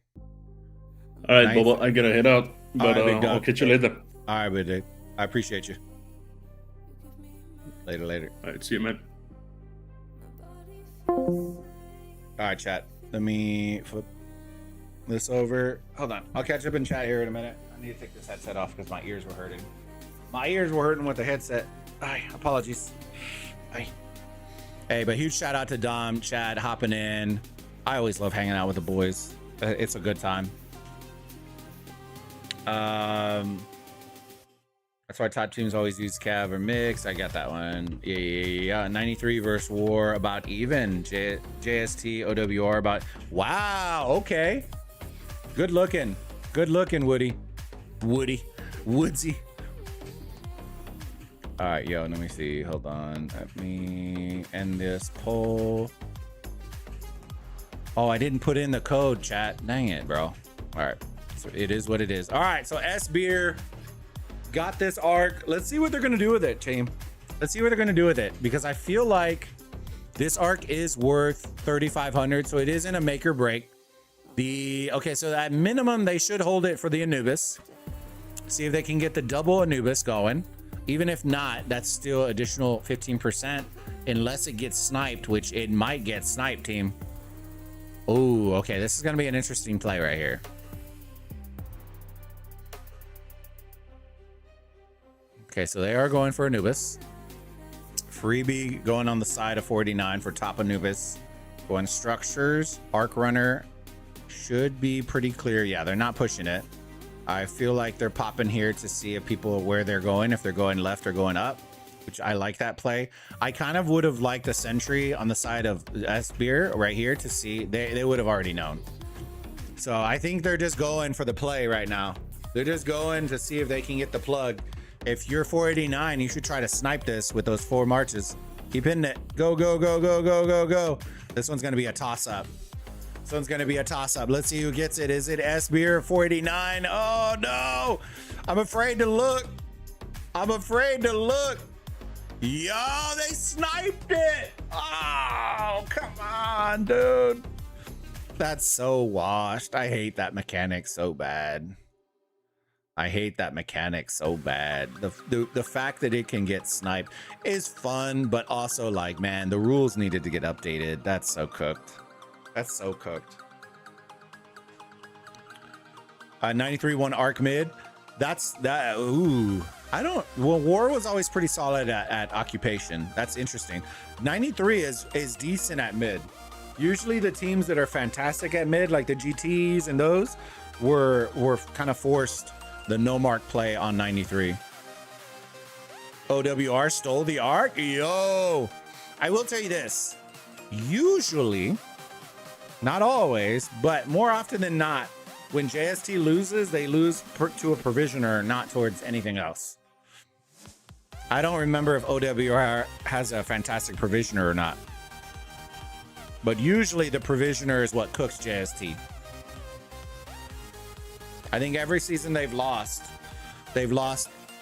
All right, Nice. Boba, I gotta head out, but right, big I'll dog. catch you later. All right, big dude. I appreciate you. Later. All right, see you, man. All right, chat. Let me flip this over. Hold on. I'll catch up in chat here in a minute. I need to take this headset off because my ears were hurting. My ears were hurting with the headset. Ay, apologies. Ay. Hey, but huge shout out to Dom, Chad, hopping in. I always love hanging out with the boys. It's a good time. That's why top teams always use Cav or Mix. I got that one. Yeah. 93 versus War about even. JST, OWR about. Wow. Okay. Good looking. Good looking, Woody. Woodsy. All right, yo, let me see. Hold on. Let me end this poll. Oh, I didn't put in the code, chat. Dang it, bro. All right. So it is what it is. All right. So S Beer got this arc. Let's see what they're going to do with it, team. Let's see what they're going to do with it, because I feel like this arc is worth 3,500. So it isn't a make or break. Okay, so at minimum, they should hold it for the Anubis. See if they can get the double Anubis going. Even if not, that's still additional 15%, unless it gets sniped, which it might get sniped, team. Oh, okay. This is going to be an interesting play right here. Okay, so they are going for Anubis. Freebie going on the side of 49 for top Anubis. Going structures. Arc Runner should be pretty clear. Yeah, they're not pushing it. I feel like they're popping here to see if people where they're going, if they're going left or going up, which I like that play. I kind of would have liked a sentry on the side of S Beer right here to see. They would have already known. So I think they're just going for the play right now. They're just going to see if they can get the plug. If you're 489, you should try to snipe this with those 4 marches. Keep hitting it. Go, go, go, go, go, go, go. This one's going to be a toss-up. This one's going to be a toss-up. Let's see who gets it. Is it S Beer 489? Oh, no. I'm afraid to look. I'm afraid to look. Yo, they sniped it. Oh, come on, dude. That's so washed. I hate that mechanic so bad. I hate that mechanic so bad. The fact that it can get sniped is fun, but also like, man, the rules needed to get updated. That's so cooked. That's so cooked. 93-1 arc mid. That's that. Ooh, I don't. Well, War was always pretty solid at occupation. That's interesting. 93 is decent at mid. Usually the teams that are fantastic at mid, like the GTs and those, were kind of forced the no mark play on 93. OWR stole the arc. Yo, I will tell you this. Usually, not always, but more often than not, when JST loses, they lose to a provisioner, not towards anything else. I don't remember if OWR has a fantastic provisioner or not. But usually the provisioner is what cooks JST. I think every season they've lost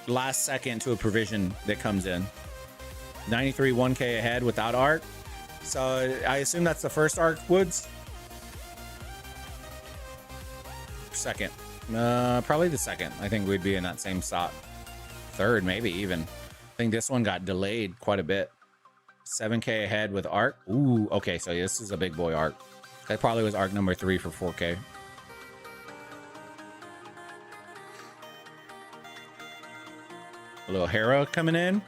last second to a provision that comes in. 93 1K ahead without arc. So I assume that's the first arc, Woods. Second. Probably the second. I think we'd be in that same spot. Third, maybe even. I think this one got delayed quite a bit. 7K ahead with arc. Ooh, okay, so this is a big boy arc. That probably was arc number 3 for 4K. A little Hera coming in.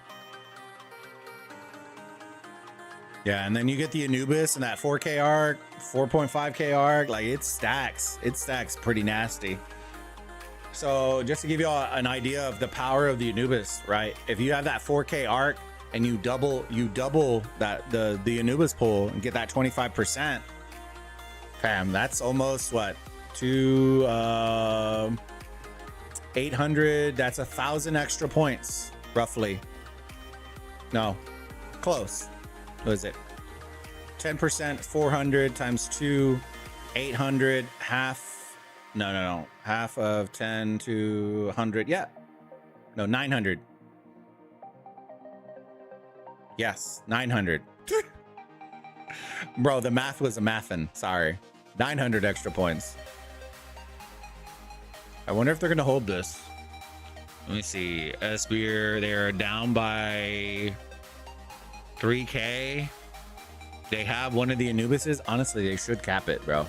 Yeah, and then you get the Anubis and that 4K arc, 4.5K arc. Like, it stacks. It stacks pretty nasty. So just to give you all an idea of the power of the Anubis, right? If you have that 4K arc and you double that the Anubis pull and get that 25%, fam, that's almost what, 800. That's 1,000 extra points, roughly. No, close. What is it? 10%, 400 times 2, 800, half. No. Half of 10 to 100. Yeah. No, 900. Yes, 900. Bro, the math was a mathin'. Sorry. 900 extra points. I wonder if they're going to hold this. Let me see. Esbeer, they're down by 3K. They have one of the Anubises. Honestly, they should cap it, bro.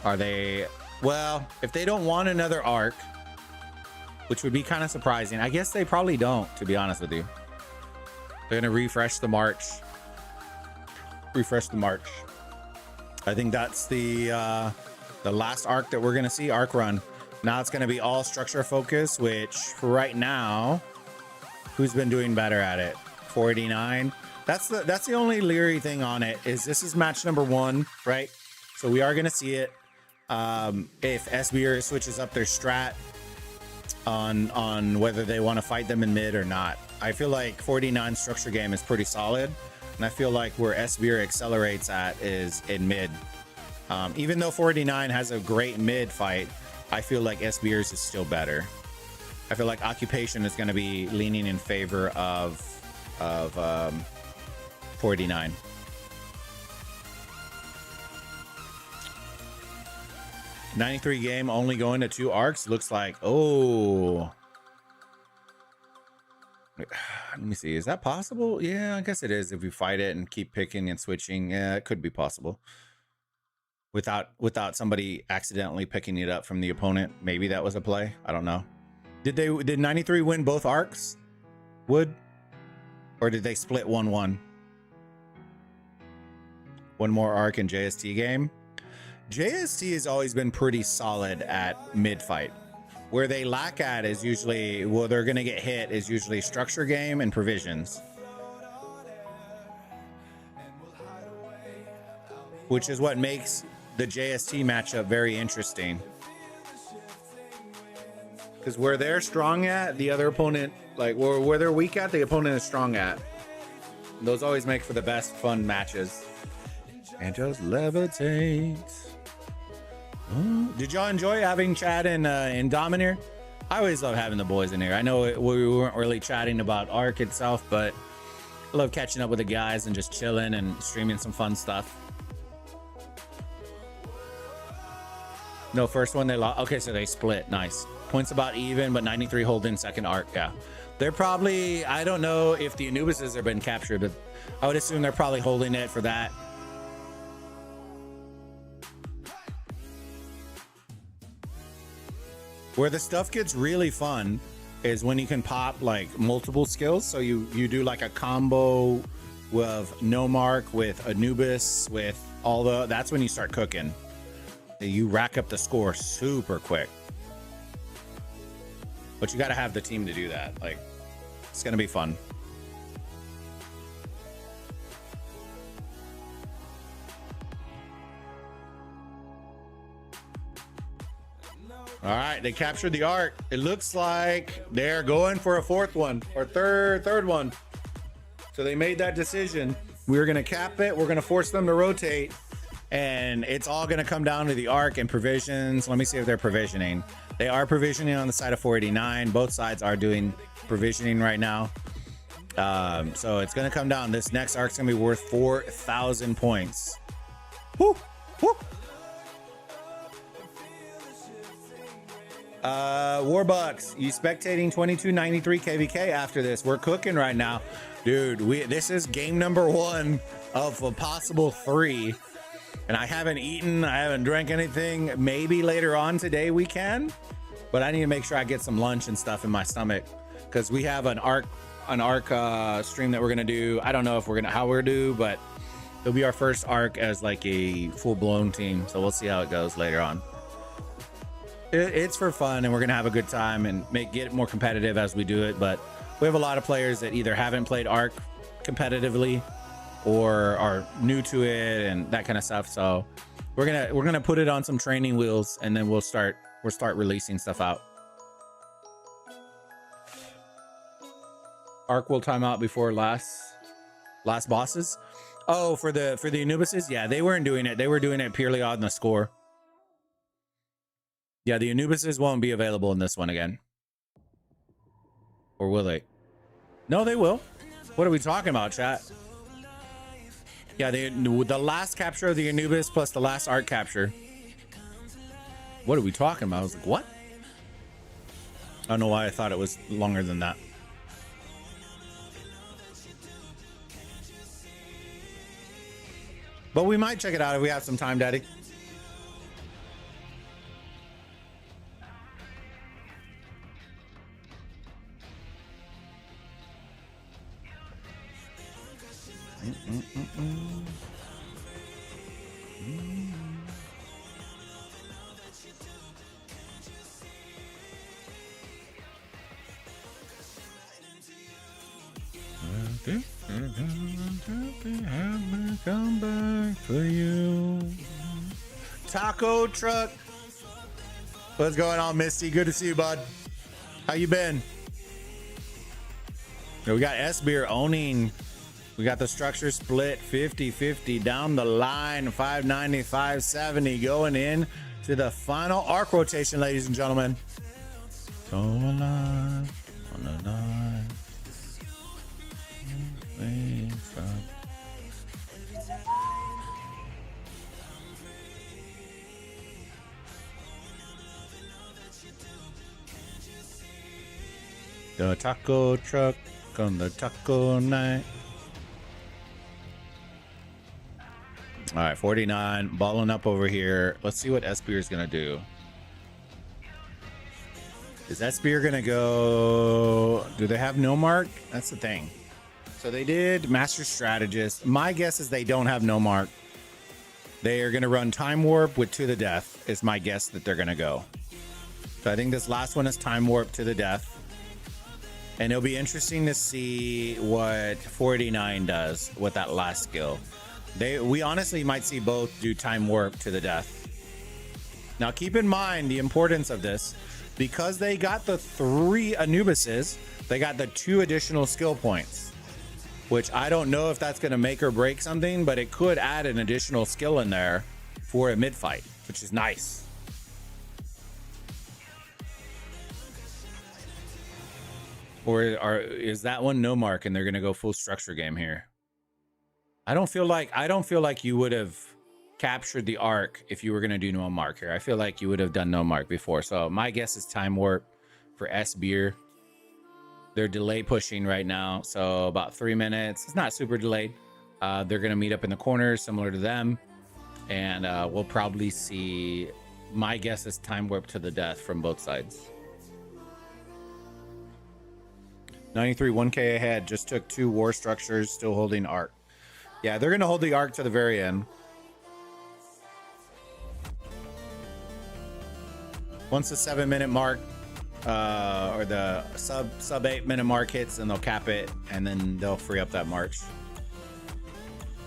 Are they? Well, if they don't want another arc, which would be kind of surprising. I guess they probably don't, to be honest with you. They're going to refresh the March. I think that's the last arc that we're going to see, arc run. Now it's going to be all structure focus, which for right now, who's been doing better at it? 49. That's the only leery thing on it is this is match number 1, right? So we are going to see it. If SBR switches up their strat on whether they want to fight them in mid or not. I feel like 49 structure game is pretty solid, and I feel like where SBR accelerates at is in mid. Even though 49 has a great mid fight, I feel like SBR's is still better. I feel like Occupation is going to be leaning in favor of 49. '93 game only going to 2 arcs. Looks like, oh. Let me see. Is that possible? Yeah, I guess it is. If you fight it and keep picking and switching, yeah, it could be possible. Without somebody accidentally picking it up from the opponent. Maybe that was a play. I don't know. Did 93 win both arcs? Would? Or did they split 1-1? One more arc in JST game. JST has always been pretty solid at mid fight. Where they lack at is usually, well, they're going to get hit is usually structure game and provisions. Which is what makes the JST matchup very interesting. Because where they're strong at, the other opponent, like where they're weak at, the opponent is strong at. Those always make for the best fun matches. And just levitate. Did y'all enjoy having Chad and Dom in here? I always love having the boys in here. I know we weren't really chatting about Arc itself, but I love catching up with the guys and just chilling and streaming some fun stuff. No, first one they lost. Okay, so they split. Nice. Points about even, but 93 holding second arc. Yeah. They're probably, I don't know if the Anubises have been captured, but I would assume they're probably holding it for that. Where the stuff gets really fun is when you can pop like multiple skills. So you do like a combo with no mark, with Anubis, with all the, that's when you start cooking. You rack up the score super quick. But you got to have the team to do that. Like, it's going to be fun. All right, they captured the arc. It looks like they're going for a fourth one or third one. So they made that decision. We're going to cap it. We're going to force them to rotate. And it's all going to come down to the arc and provisions. Let me see if they're provisioning. They are provisioning on the side of 489. Both sides are doing provisioning right now. So it's going to come down. This next arc's going to be worth 4,000 points. Woo! Woo! Warbucks, you spectating 2293 KVK after this? We're cooking right now. Dude, this is game number 1 of a possible 3. And I haven't eaten, I haven't drank anything. Maybe later on today we can, but I need to make sure I get some lunch and stuff in my stomach because we have an arc stream that we're gonna do. I don't know if how we're gonna do, but it'll be our first arc as like a full-blown team. So we'll see how it goes later on. It's for fun and we're gonna have a good time and get it more competitive as we do it. But we have a lot of players that either haven't played arc competitively or are new to it and that kind of stuff. So we're gonna put it on some training wheels and then we'll start releasing stuff out. Arc will time out before last bosses. Oh, for the Anubises, yeah, they weren't doing it. They were doing it purely on the score. Yeah, the Anubises won't be available in this one again. Or will they? No, they will. What are we talking about, chat? Yeah, the last capture of the Anubis plus the last art capture. What are we talking about? I was like, what? I don't know why I thought it was longer than that. But we might check it out if we have some time, Daddy. Come back for you. Taco truck. What's going on, Misty? Good to see you, bud. How you been? We got S-Beer owning. We got the structure split 50-50 down the line. 590, 570 going in to the final arc rotation, ladies and gentlemen. So alive on the line. The taco truck on the taco night. All right, 49 balling up over here. Let's see what S-Beer is gonna do. Is S-Beer gonna go? Do they have no mark? That's the thing. So they did Master Strategist. My guess is they don't have no mark. They are gonna run Time Warp with To the Death. Is my guess that they're gonna go. So I think this last one is Time Warp to the Death. And it'll be interesting to see what 49 does with that last skill. We honestly might see both do Time Warp to the Death. Now keep in mind the importance of this. Because they got the 3 Anubises, they got the 2 additional skill points. Which I don't know if that's going to make or break something, but it could add an additional skill in there for a mid-fight, which is nice. Or is that one no mark and they're gonna go full structure game here? I don't feel like you would have captured the arc if you were gonna do no mark here. I feel like you would have done no mark before. So my guess is Time Warp for S-Beer. They're delay pushing right now, so about 3 minutes. It's not super delayed. They're gonna meet up in the corner, similar to them, and we'll probably see. My guess is Time Warp to the Death from both sides. 93 1k ahead, just took 2 war structures, still holding arc. Yeah, they're gonna hold the arc to the very end. Once the 7-minute mark or the sub 8-minute mark hits, then they'll cap it and then they'll free up that march.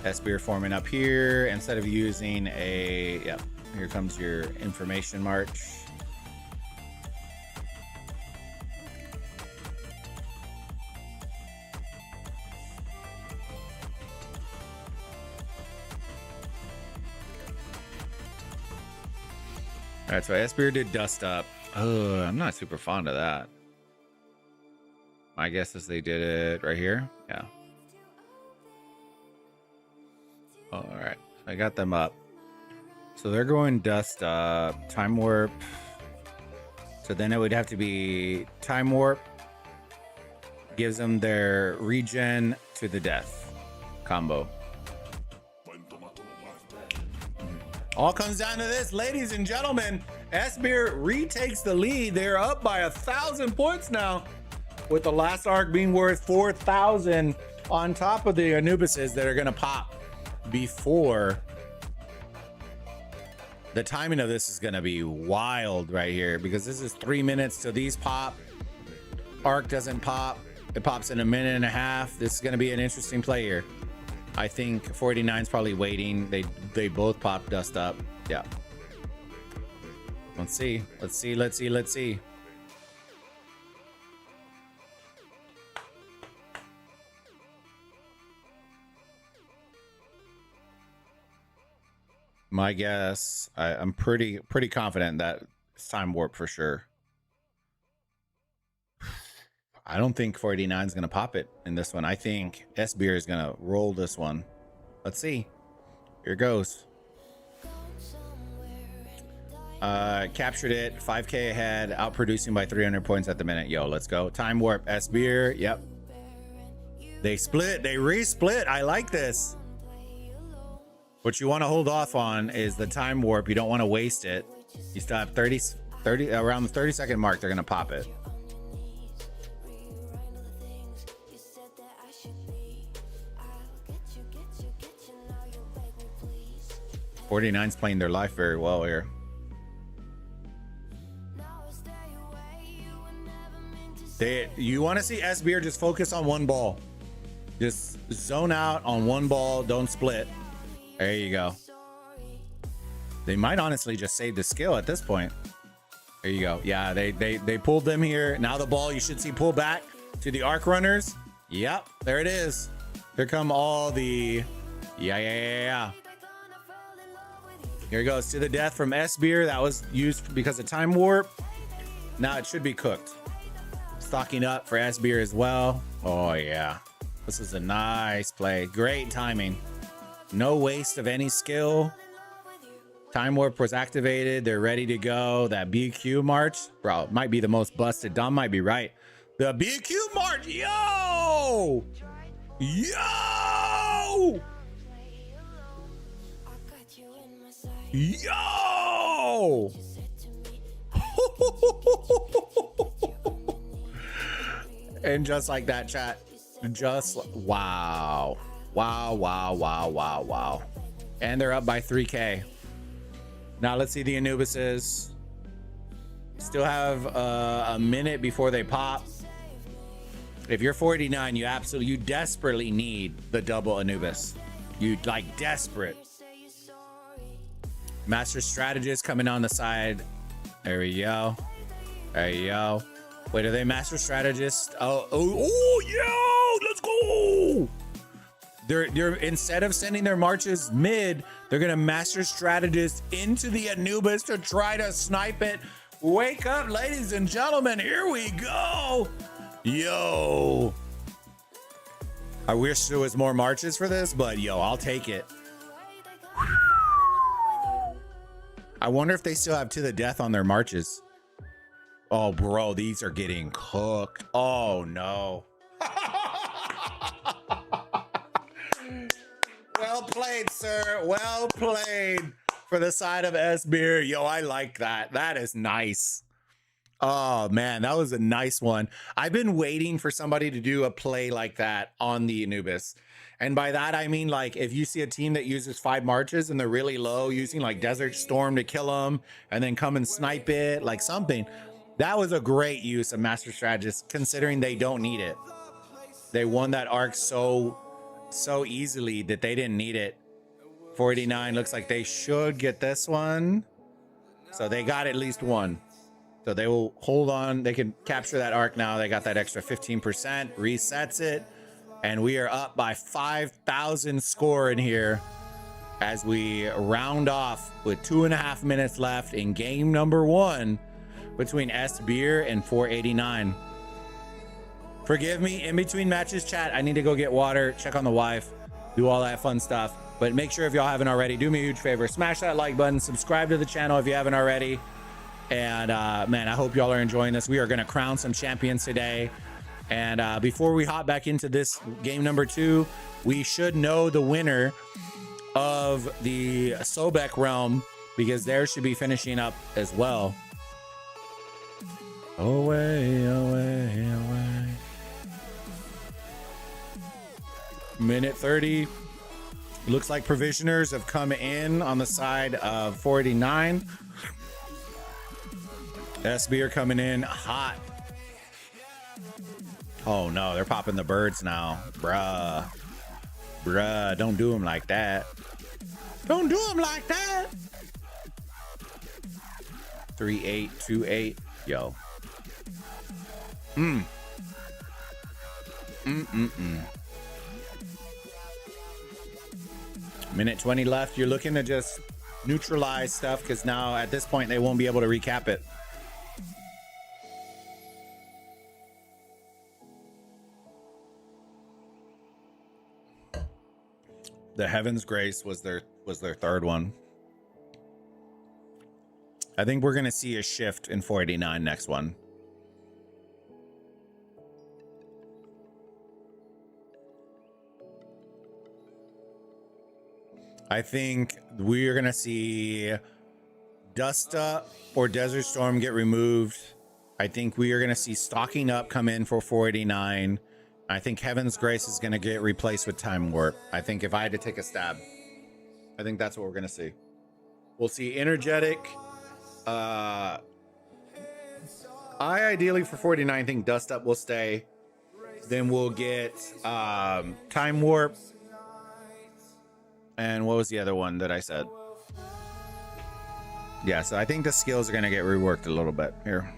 S-Beer forming up here instead of using a, yep, here comes your information march. All right, so S-Beer did Dust Up. Oh, I'm not super fond of that. My guess is they did it right here. Yeah. All right, I got them up. So they're going Dust Up, Time Warp. So then it would have to be Time Warp. Gives them their regen to the death combo. All comes down to this, ladies and gentlemen. S-Beer retakes the lead. They're up by 1,000 points now, with the last arc being worth 4,000 on top of the Anubises that are going to pop before. The timing of this is going to be wild right here, because this is 3 minutes till these pop. Arc doesn't pop. It pops in a minute and a half. This is going to be an interesting play here. I think 49's probably waiting. They both pop Dust Up. Yeah. Let's see. Let's see. Let's see. Let's see. My guess, I'm pretty confident that It's time warp for sure. I don't think 489 is going to pop it in this one. I think S-Beer is going to roll this one. Let's see. Here goes. Captured it. 5K ahead. Outproducing by 300 points at the minute. Yo, let's go. Time warp. S-Beer. Yep. They split. They re-split. I like this. What you want to hold off on is the time warp. You don't want to waste it. You still have 30 around the 30-second mark. They're going to pop it. '49's playing their life very well here. You want to see S-Beer just focus on one ball. Just zone out on one ball. Don't split. There you go. They might honestly just save the skill at this point. There you go. Yeah, they pulled them here. Now the ball you should see pull back to the arc runners. Yep, there it is. Here come all the yeah. Here it goes to the death from S-Beer. That was used because of time warp. Now it should be cooked. Stocking up for S-Beer as well. Oh yeah, this is a nice play. Great timing. No waste of any skill. Time warp was activated. They're ready to go. That BQ march, bro, might be the most busted. Dom might be right. The BQ march, yo! And just like that, chat, just wow. And they're up by 3K. Now let's see the Anubises. Still have a minute before they pop. If you're 49, you desperately need the double Anubis. You like desperate. Master Strategist coming on the side. There we go. There you go. Wait, are they Master Strategist? Oh, let's go. They're instead of sending their marches mid, they're gonna Master Strategist into the Anubis to try to snipe it. Wake up, ladies and gentlemen, here we go. Yo, I wish there was more marches for this, but yo, I'll take it. I wonder if they still have to the death on their marches. Oh bro, these are getting cooked. Oh no. Well played, sir. Well played for the side of S-Beer. Yo, I like that. That is nice. Oh man, that was a nice one. I've been waiting for somebody to do a play like that on the Anubis. And by that, I mean, like, if you see a team that uses 5 marches and they're really low, using like Desert Storm to kill them and then come and snipe it, like something. That was a great use of Master Strategist, considering they don't need it. They won that arc so easily that they didn't need it. 49 looks like they should get this one. So they got at least one. So they will hold on. They can capture that arc now. They got that extra 15%, resets it. And we are up by 5,000 score in here as we round off with 2.5 minutes left in game number 1 between S-Beer and 489. Forgive me, in between matches, chat, I need to go get water, check on the wife, do all that fun stuff. But make sure, if y'all haven't already, do me a huge favor, smash that like button, subscribe to the channel if you haven't already. And man, I hope y'all are enjoying this. We are going to crown some champions today. And before we hop back into this game number 2, we should know the winner of the Sobek realm, because theirs should be finishing up as well. Away, away, away. Minute 30. Looks like provisioners have come in on the side of 49. S-Beer coming in hot. Oh no, they're popping the birds now. Bruh, don't do them like that. Don't do them like that. 3-8-2-8. Yo. Minute 20 left. You're looking to just neutralize stuff because now at this point they won't be able to recap it. The Heaven's Grace was their third one. I think we're gonna see a shift in 489 next one. I think we're gonna see Dust Up or Desert Storm get removed. I think we are gonna see Stocking Up come in for 489. I think Heaven's Grace is gonna get replaced with Time Warp. I think if I had to take a stab, I think that's what we're gonna see. We'll see Energetic. I ideally for 49 think Dust Up will stay. Then we'll get Time Warp. And what was the other one that I said? Yeah, so I think the skills are going to get reworked a little bit here.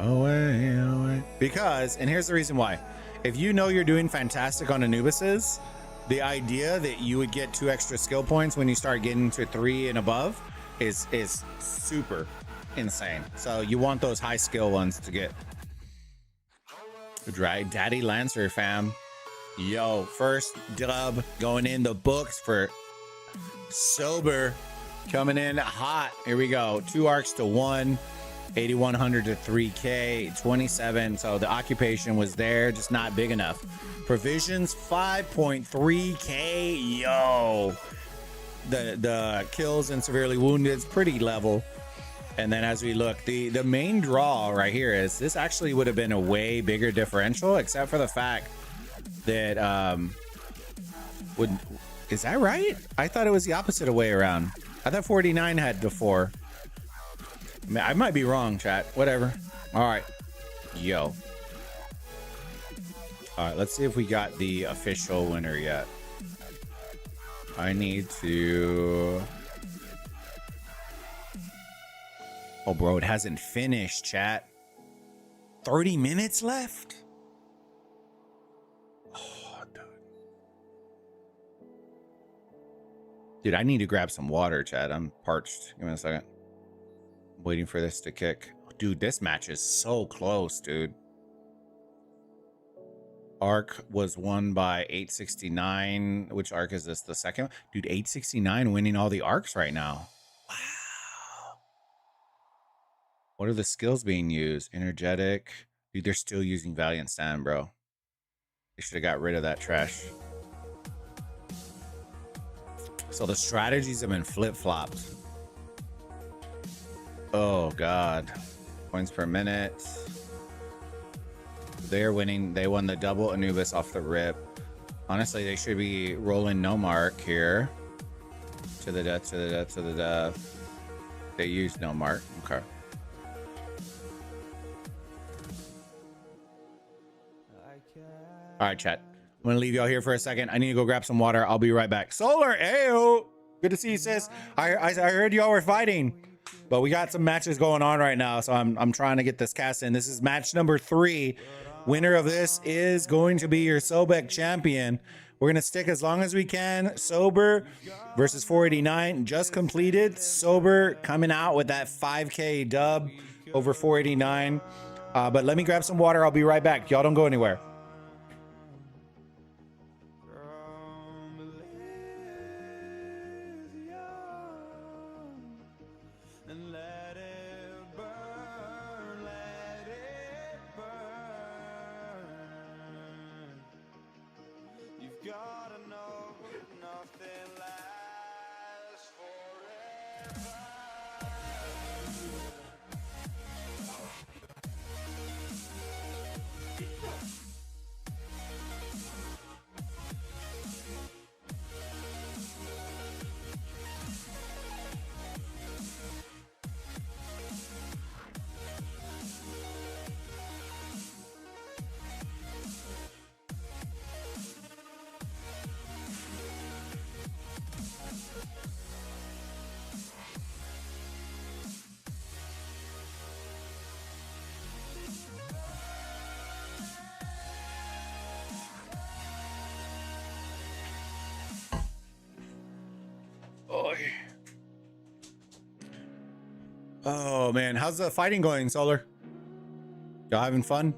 Away. Because, and here's the reason why. If you know you're doing fantastic on Anubises, the idea that you would get 2 extra skill points when you start getting to 3 and above is super insane. So you want those high skill ones to get. Right, Daddy Lancer, fam. Yo, first dub going in the books for Sober. Coming in hot. Here we go. 2 arcs to 1. 8,100 to 3K. 27. So the occupation was there, just not big enough. Provisions 5.3K. Yo. The kills and severely wounded is pretty level. And then as we look, the main draw right here is this actually would have been a way bigger differential, except for the fact that is that right? I thought it was the opposite way around. I thought 49 had the 4. I might be wrong, chat. Whatever. All right. Yo. All right, let's see if we got the official winner yet. I need to... Oh, bro, it hasn't finished, chat. 30 minutes left? Oh, dude. Dude, I need to grab some water, chat. I'm parched. Give me a second. I'm waiting for this to kick. Dude, this match is so close, dude. Arc was won by 869. Which arc is this? The second one? Dude, 869 winning all the arcs right now. Wow. What are the skills being used? Energetic. Dude, they're still using Valiant Stand, bro. They should have got rid of that trash. So the strategies have been flip-flopped. Oh, God. Points per minute. They're winning. They won the double Anubis off the rip. Honestly, they should be rolling no mark here. To the death, to the death, to the death. They used no mark. Okay. All right, chat. I'm going to leave y'all here for a second. I need to go grab some water. I'll be right back. Solar, ayo. Good to see you, sis. I heard y'all were fighting, but we got some matches going on right now, so I'm trying to get this cast in. This is match number 3. Winner of this is going to be your Sobek champion. We're going to stick as long as we can. Sober versus 489 just completed. Sober coming out with that 5K dub over 489. But let me grab some water. I'll be right back. Y'all don't go anywhere. boy. Oh man, how's the fighting going, Solar? Y'all having fun?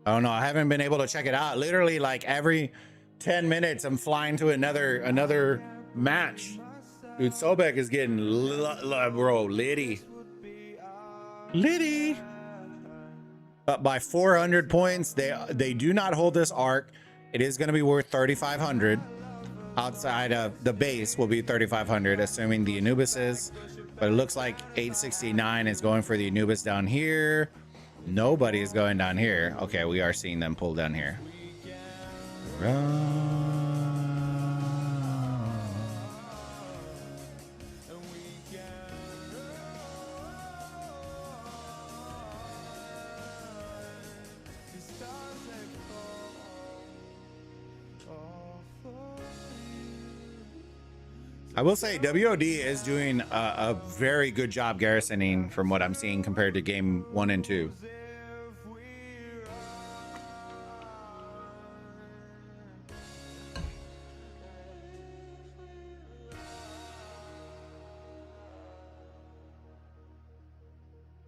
I don't know. I haven't been able to check it out. Literally, like every 10 minutes, I'm flying to another match. Dude, Sobek is getting bro, Liddy. But by 400 points, they do not hold this arc. It is going to be worth 3,500. Outside of the base will be 3,500, assuming the Anubis is. But it looks like 869 is going for the Anubis down here. Nobody is going down here. Okay, we are seeing them pull down here. I will say WOD is doing a very good job garrisoning from what I'm seeing compared to game 1 and 2.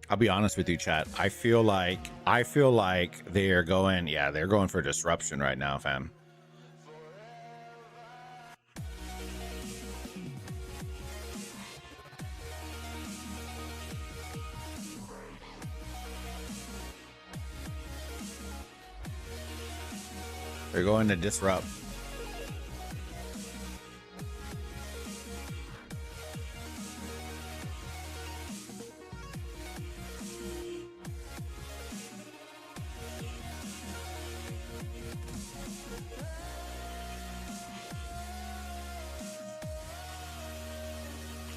I'll be honest with you, chat. I feel like they are going, yeah, they're going for disruption right now, fam. They're going to disrupt.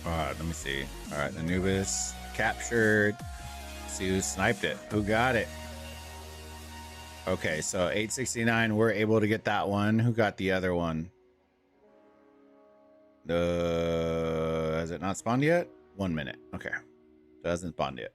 All right, let me see. All right, Anubis captured. Let's see who sniped it. Who got it? Okay, so 869, we're able to get that one. Who got the other one? Has it not spawned yet? 1 minute. Okay. Doesn't spawn yet.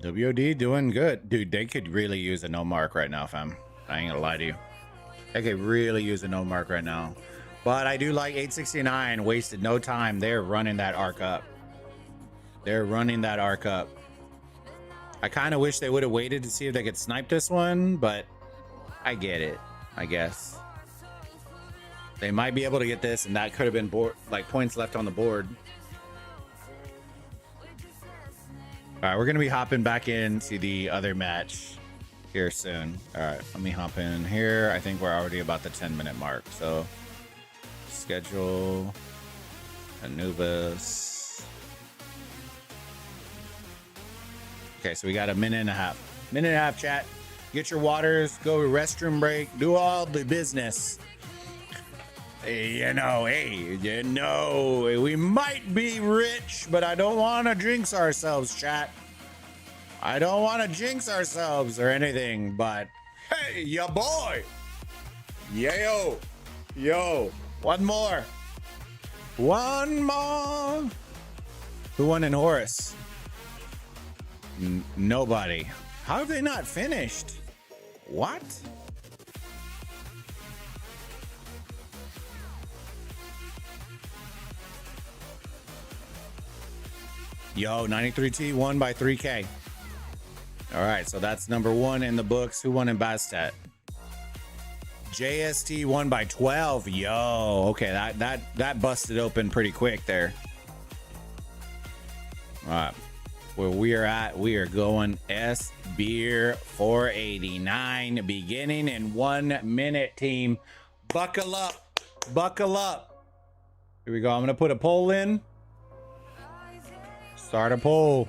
WOD doing good. Dude, they could really use a no mark right now, fam. I ain't gonna lie to you. They could really use a no mark right now. But I do like 869 wasted no time. They're running that arc up. They're running that arc up. I kind of wish they would have waited to see if they could snipe this one, but I get it, I guess. They might be able to get this, and that could have been like points left on the board. All right, we're going to be hopping back into the other match here soon. All right, let me hop in here. I think we're already about the 10-minute mark. So, schedule, Anubis. Okay, so we got a minute and a half. Minute and a half, chat. Get your waters, go to restroom break, do all the business. You know, hey, you know, we might be rich, but I don't want to jinx ourselves, chat. I don't want to jinx ourselves or anything, but hey, ya boy. Yo, one more. One more. Who won in Horus? Nobody. How have they not finished? What? Yo, 93T won by 3K. All right, so that's number 1 in the books. Who won in Bastet? JST won by 12. Yo, okay, that busted open pretty quick there. All right, where we are at, we are going S Beer 489, beginning in 1 minute, team. Buckle up, buckle up. Here we go. I'm gonna put a poll in. Start a poll.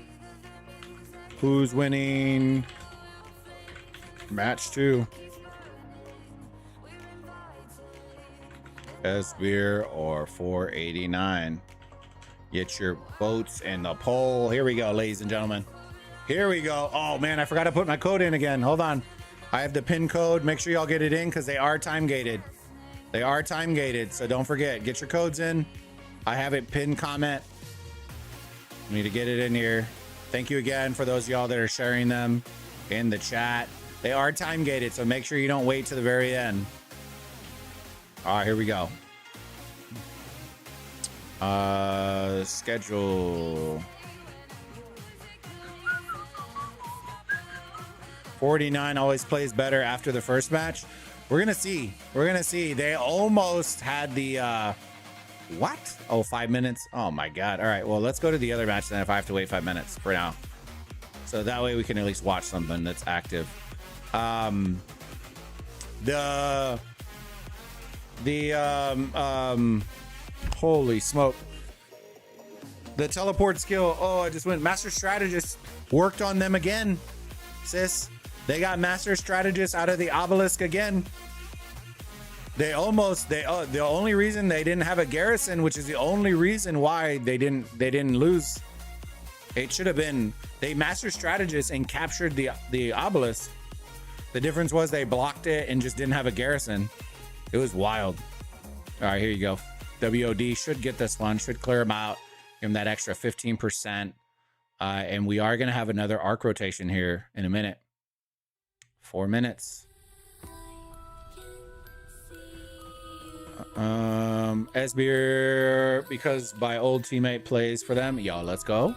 Who's winning match 2? S-Beer or 489? Get your votes in the poll. Here we go, ladies and gentlemen. Here we go. Oh man, I forgot to put my code in again. Hold on. I have the pin code. Make sure y'all get it in because they are time gated. They are time gated, so don't forget. Get your codes in. I have it pinned comment. We need to get it in here. Thank you again for those of y'all that are sharing them in the chat. They are time gated, so make sure you don't wait to the very end. All right, here we go. Schedule. 49 always plays better after the first match. We're gonna see. We're gonna see. They almost had the what? Oh, 5 minutes. Oh my god. All right, well, let's go to the other match then if I have to wait 5 minutes for now, so that way we can at least watch something that's active. Holy smoke, the teleport skill. Oh, I just went Master Strategist, worked on them again, sis. They got Master Strategist out of the obelisk again. The only reason they didn't have a garrison, which is the only reason why they didn't lose. It should have been they Master Strategist and captured the obelisk. The difference was they blocked it and just didn't have a garrison. It was wild. All right, here you go. WOD should get this one, should clear them out, give them that extra 15%. And we are going to have another arc rotation here in a minute. 4 minutes. Esbir, because my old teammate plays for them. Yo, let's go.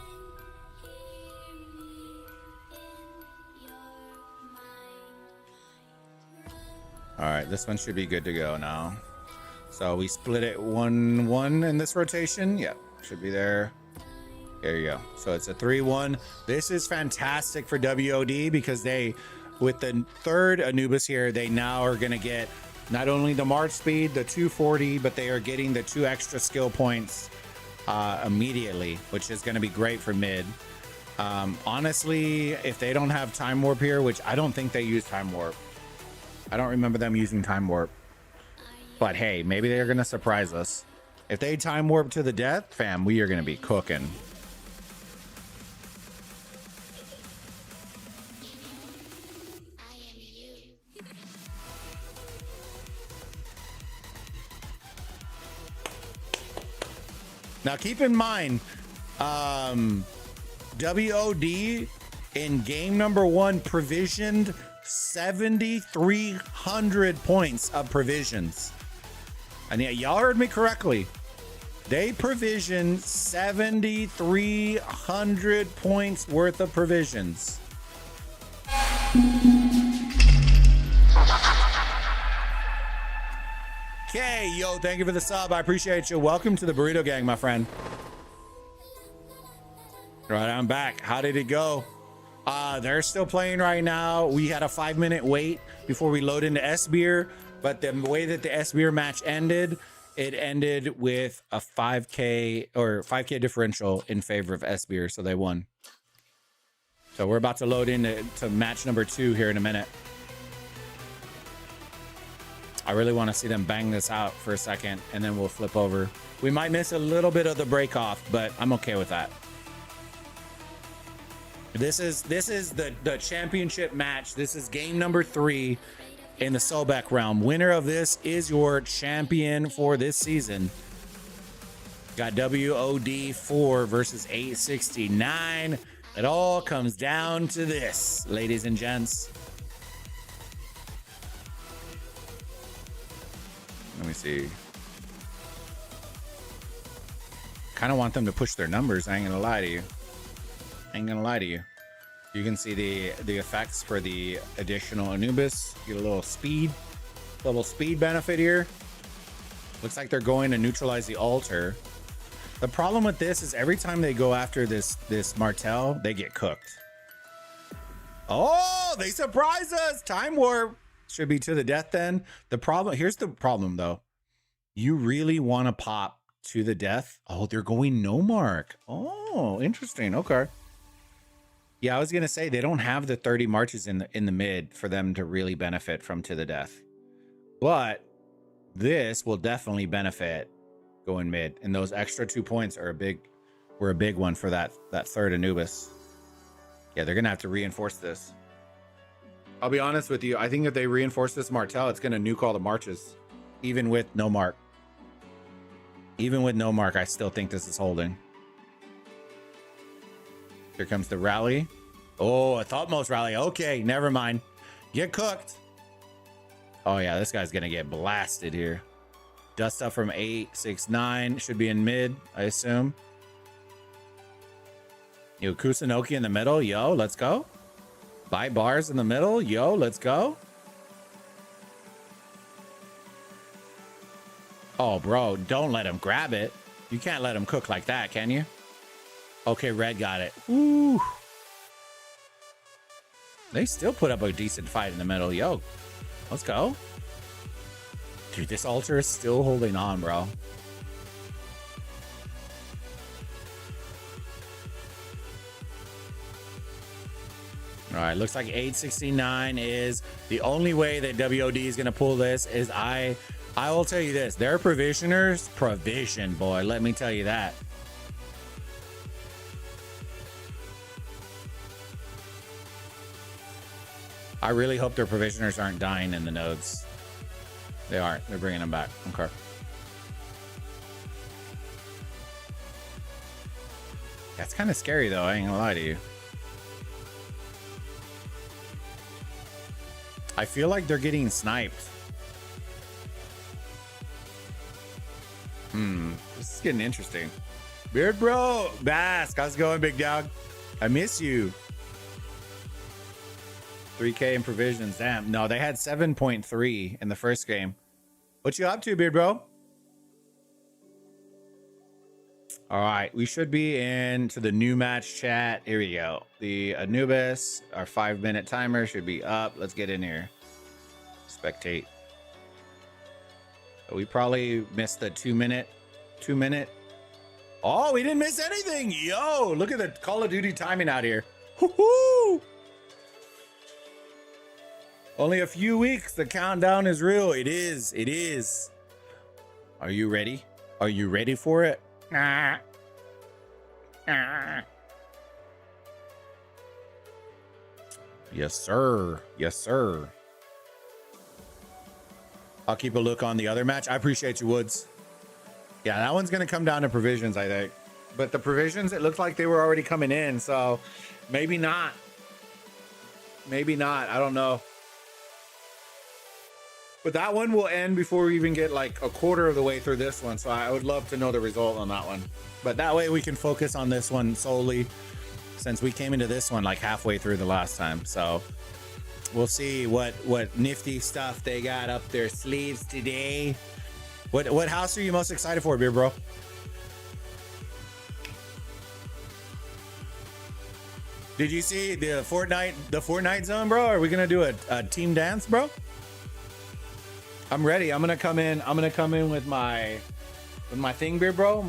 All right, this one should be good to go now. So we split it 1-1 in this rotation. Yep, should be there. There you go. So it's a 3-1. This is fantastic for WOD because they, with the third Anubis here, they now are going to get not only the March speed, the 240, but they are getting the 2 extra skill points immediately, which is going to be great for mid. Honestly, if they don't have Time Warp here, which I don't think they use Time Warp. I don't remember them using Time Warp. But hey, maybe they're going to surprise us. If they Time Warp to the death, fam, we are going to be cooking. Now keep in mind, WOD in game number 1 provisioned 7,300 points of provisions. And yeah, y'all heard me correctly. They provisioned 7,300 points worth of provisions. Okay, yo, thank you for the sub. I appreciate you. Welcome to the Burrito Gang, my friend. Right, I'm back. How did it go? They're still playing right now. We had a 5-minute wait before we load into S-Beer, but the way that the S-Beer match ended, it ended with a 5K differential in favor of S-Beer, so they won. So we're about to load into match number 2 here in a minute. I really want to see them bang this out for a second, and then we'll flip over. We might miss a little bit of the break off, but I'm okay with that. This is the championship match. This is game number 3 in the Sobek realm. Winner of this is your champion for this season. Got WOD 4 versus 869. It all comes down to this, ladies and gents. Let me see. Kind of want them to push their numbers. I ain't gonna lie to you. You can see the effects for the additional Anubis. Get a little speed benefit here. Looks like they're going to neutralize the altar. The problem with this is every time they go after this Martel, they get cooked. Oh, they surprise us. Time Warp should be to the death then. Here's the problem though. You really want to pop to the death. Oh, they're going no mark. Oh, interesting. Okay. Yeah, I was gonna say they don't have the 30 marches in the mid for them to really benefit from to the death, but this will definitely benefit going mid, and those extra 2 points are a big one for that third Anubis. Yeah, they're gonna have to reinforce this. I'll be honest with you. I think if they reinforce this Martel, it's gonna nuke all the marches, even with no mark. Even with no mark, I still think this is holding. Here comes the rally. Oh, a Thoughtmost rally. Okay, never mind. Get cooked. Oh yeah, this guy's gonna get blasted here. Dust up from 869. Should be in mid, I assume. Yo, Kusunoki in the middle. Yo, let's go. Buy bars in the middle. Yo, let's go. Oh, bro, don't let him grab it. You can't let him cook like that, can you? Okay, red got it. Ooh. They still put up a decent fight in the middle. Yo, let's go. Dude, this altar is still holding on, bro. All right, looks like 869 is the only way that WOD is going to pull this. Is I will tell you this, their provisioners provision, boy, let me tell you that. I really hope their provisioners aren't dying in the nodes. They aren't. They're bringing them back. Okay. That's kind of scary, though. I ain't gonna lie to you. I feel like they're getting sniped. This is getting interesting. Beard Bro, Bask, how's it going, big dog? I miss you. 3K in provisions. Damn. No, they had 7.3 in the first game. What you up to, Beard Bro? All right, we should be into the new match chat. Here we go. The Anubis, our 5-minute timer should be up. Let's get in here. Spectate. We probably missed the 2-minute. Oh, we didn't miss anything. Yo, look at the Call of Duty timing out here. Woohoo! Only a few weeks. The countdown is real. It is. It is. Are you ready? Are you ready for it? Nah. Yes, sir. Yes, sir. I'll keep a look on the other match. I appreciate you, Woods. Yeah, that one's going to come down to provisions, I think. But the provisions, it looked like they were already coming in. So maybe not. Maybe not. I don't know. But that one will end before we even get like a quarter of the way through this one. So I would love to know the result on that one. But that way we can focus on this one solely, since we came into this one like halfway through the last time. So we'll see what nifty stuff they got up their sleeves today. What house are you most excited for, Beer Bro? Did you see the Fortnite zone, bro? Are we gonna do a team dance, bro? I'm ready. I'm gonna come in with my thing, Beer Bro.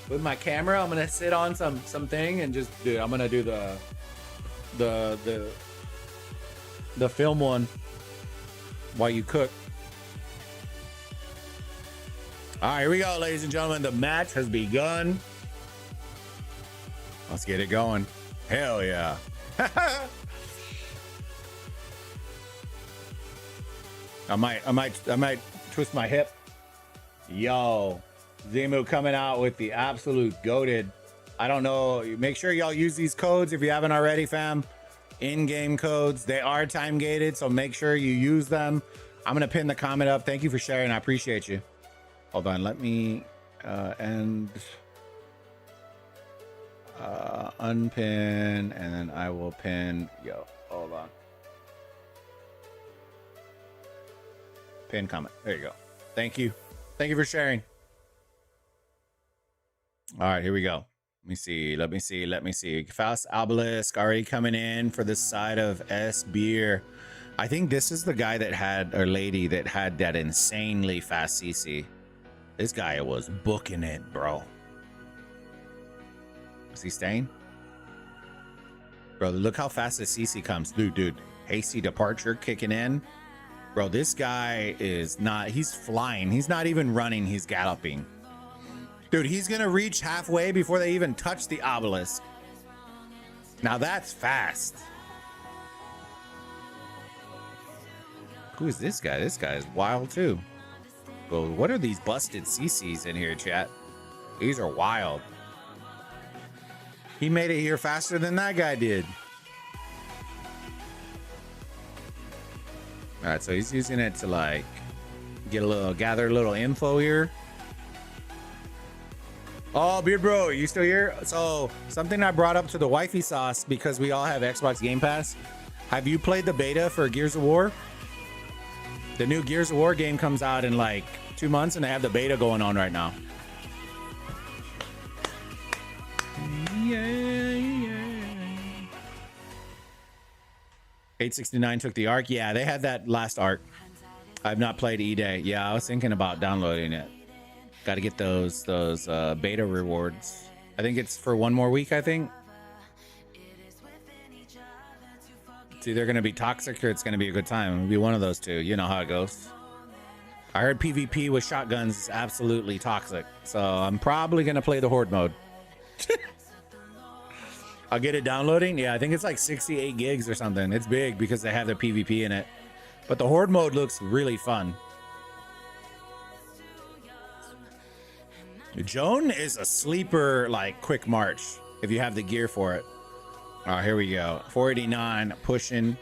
With my camera, I'm gonna sit on some thing and just do. I'm gonna do the film one while you cook. All right, here we go, ladies and gentlemen. The match has begun. Let's get it going. Hell yeah. I might twist my hip. Yo, Zimu coming out with the absolute goated. I don't know. Make sure y'all use these codes if you haven't already, fam. In-game codes. They are time gated, so make sure you use them. I'm gonna pin the comment up. Thank you for sharing. I appreciate you. Hold on. Let me unpin, and then I will pin. Yo, hold on. Pin comment. There you go. Thank you. Thank you for sharing. All right, here we go. Let me see. Faust Obelisk already coming in for the side of S Beer. I think this is the guy that had, or lady that had that insanely fast CC. This guy was booking it, bro. Is he staying? Bro, look how fast the CC comes. Dude. Hasty departure kicking in. Bro, this guy is not, he's flying. He's not even running, he's galloping. Dude, he's gonna reach halfway before they even touch the obelisk. Now that's fast. Who is this guy? This guy is wild too. Well, what are these busted CCs in here, chat? These are wild. He made it here faster than that guy did. All right, so he's using it to like gather a little info here. Oh, Beard Bro, are you still here? So something I brought up to the wifey sauce because we all have Xbox Game Pass. Have you played the beta for Gears of War? The new Gears of War game comes out in like 2 months and they have the beta going on right now. Yeah. 869 took the arc. Yeah, they had that last arc. I've not played E-Day. Yeah, I was thinking about downloading it. Got to get those beta rewards. I think it's for 1 more week, I think. It's either going to be toxic or it's going to be a good time. It'll be one of those two. You know how it goes. I heard PvP with shotguns is absolutely toxic. So I'm probably going to play the Horde mode. I'll get it downloading. Yeah, I think it's like 68 gigs or something. It's big because they have the PvP in it. But the Horde mode looks really fun. Joan is a sleeper, like quick march if you have the gear for it. All right, here we go. 489 pushing,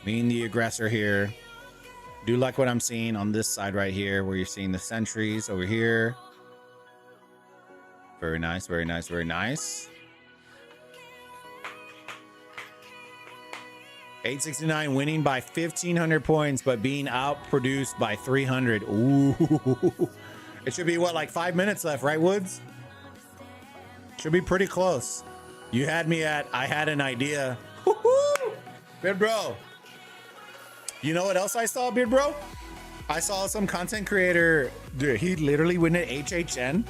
being the aggressor here. Do like what I'm seeing on this side right here, where you're seeing the sentries over here. Very nice, very nice, very nice. 869 winning by 1,500 points, but being outproduced by 300. Ooh. It should be, what, like 5 minutes left, right, Woods? Should be pretty close. You had me at, I had an idea. Woo-hoo! Beard Bro. You know what else I saw, Beard Bro? I saw some content creator, dude, he literally went to HHN.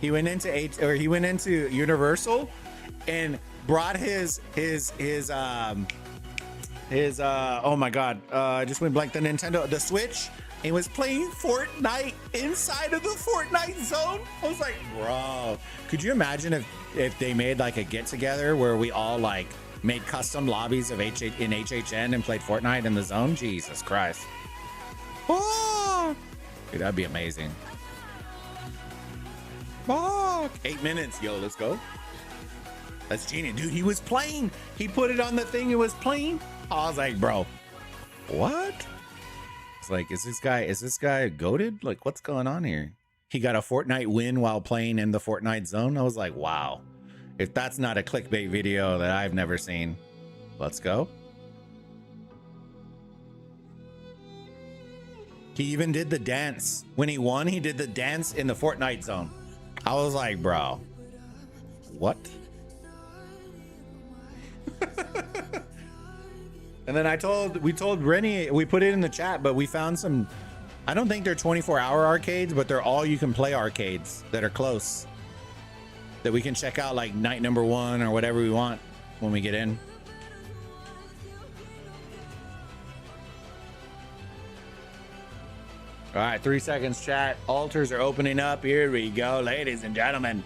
He went into Universal and brought his oh my God, I just went blank, the Switch. And was playing Fortnite inside of the Fortnite zone. I was like, bro, could you imagine if they made like a get together where we all like made custom lobbies of in HHN and played Fortnite in the zone? Jesus Christ. Oh, dude, that'd be amazing. Oh, 8 minutes, yo, let's go. That's genius, dude. He was playing. He put it on the thing. It was playing. I was like, bro, what? Like, is this guy goated? Like, what's going on here? He got a Fortnite win while playing in the Fortnite zone. I was like, wow, if that's not a clickbait video that I've never seen. Let's go. He even did the dance when he won. He did the dance in the Fortnite zone. I was like, bro, what? And then we told Rennie, we put it in the chat, but we found some, I don't think they're 24-hour arcades, but they're all you can play arcades that are close that we can check out, like night number 1 or whatever we want when we get in. All right, 3 seconds, chat. Altars are opening up. Here we go, ladies and gentlemen.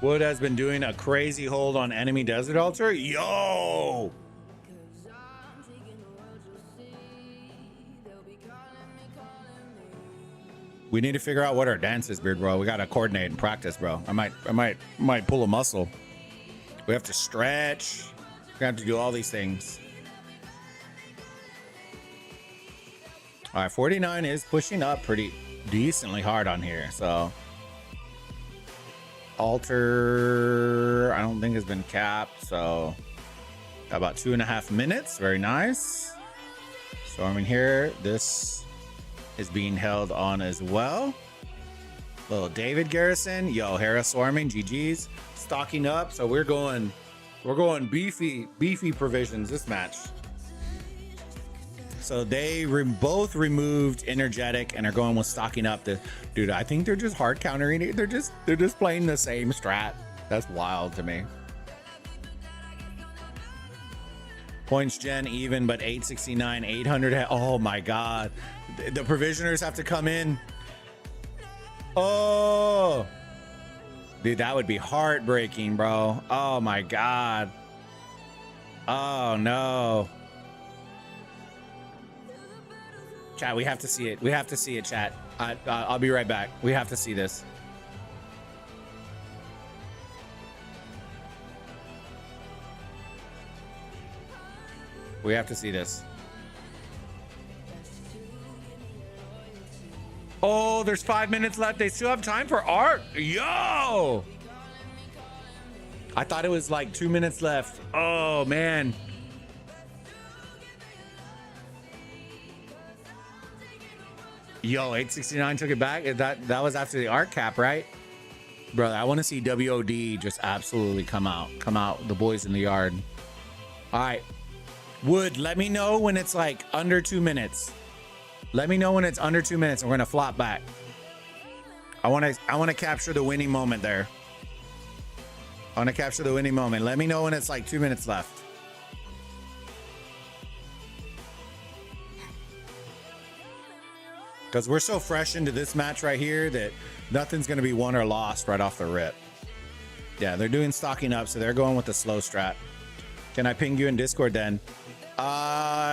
Wood has been doing a crazy hold on enemy desert altar. Yo! We need to figure out what our dance is, Beard Bro. We gotta coordinate and practice, bro. I might pull a muscle. We have to stretch. We have to do all these things. All right, 49 is pushing up pretty decently hard on here, so. Altar, I don't think has been capped, so about 2.5 minutes. Very nice. Storming here. This is being held on as well. Little David Garrison. Yo, Hera swarming. GG's. Stocking up. So we're going beefy provisions this match. So they both removed energetic and are going with stocking up. Dude, I think they're just hard countering it. They're just playing the same strat. That's wild to me. Points gen even, but 869, 800. Oh my God. The provisioners have to come in. Oh. Dude, that would be heartbreaking, bro. Oh my God. Oh no. Chat, we have to see it. We have to see it, chat. I'll be right back. We have to see this. We have to see this. Oh, there's 5 minutes left. They still have time for art. Yo! I thought it was like 2 minutes left. Oh, man. Yo, 869 took it back. That was after the art cap, right? Brother, I want to see WOD just absolutely come out. Come out, the boys in the yard. All right. Wood, let me know when it's like under 2 minutes. Let me know when it's under 2 minutes and we're gonna flop back. I wanna capture the winning moment there. I wanna capture the winning moment. Let me know when it's like 2 minutes left. Because we're so fresh into this match right here that nothing's gonna be won or lost right off the rip. Yeah, they're doing stocking up, so they're going with the slow strat. Can I ping you in Discord then?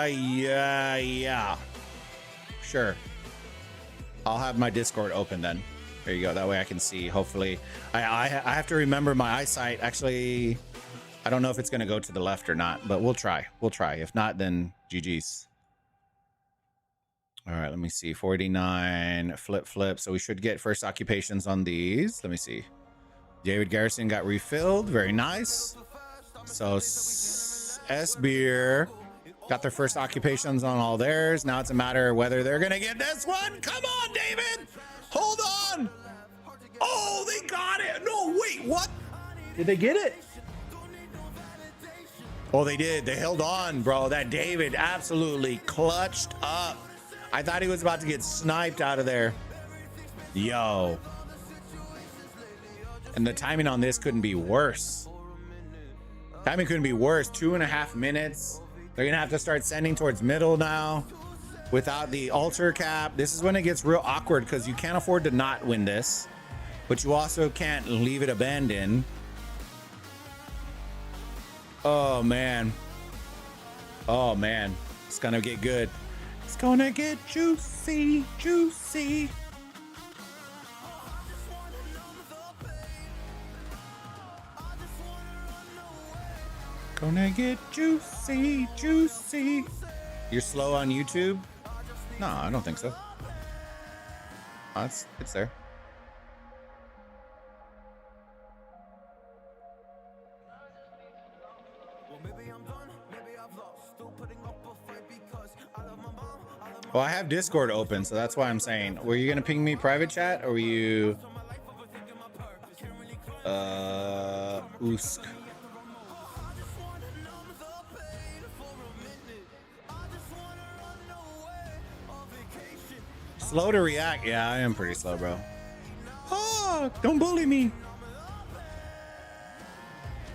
Yeah. Sure. I'll have my Discord open then. There you go. That way I can see. Hopefully, I have to remember my eyesight. Actually, I don't know if it's going to go to the left or not, but we'll try. We'll try. If not, then GG's. All right. Let me see. 49 flip. So we should get first occupations on these. Let me see. David Garrison got refilled. Very nice. So S-Beer got their first occupations on all theirs. Now it's a matter of whether they're going to get this one. Come on, David. Hold on. Oh, they got it. No, wait, what? Did they get it? Oh, they did. They held on, bro. That David absolutely clutched up. I thought he was about to get sniped out of there. Yo. And the timing on this couldn't be worse. Timing couldn't be worse. 2.5 minutes. They're going to have to start sending towards middle now without the altar cap. This is when it gets real awkward because you can't afford to not win this, but you also can't leave it abandoned. Oh, man. Oh, man. It's going to get good. It's going to get juicy. Gonna get juicy. You're slow on YouTube? No, I don't think so. Oh, it's there. Well, I have Discord open, so that's why I'm saying. Were you gonna ping me private chat, or were you Usk? Slow to react. Yeah, I am pretty slow, bro. Oh, don't bully me.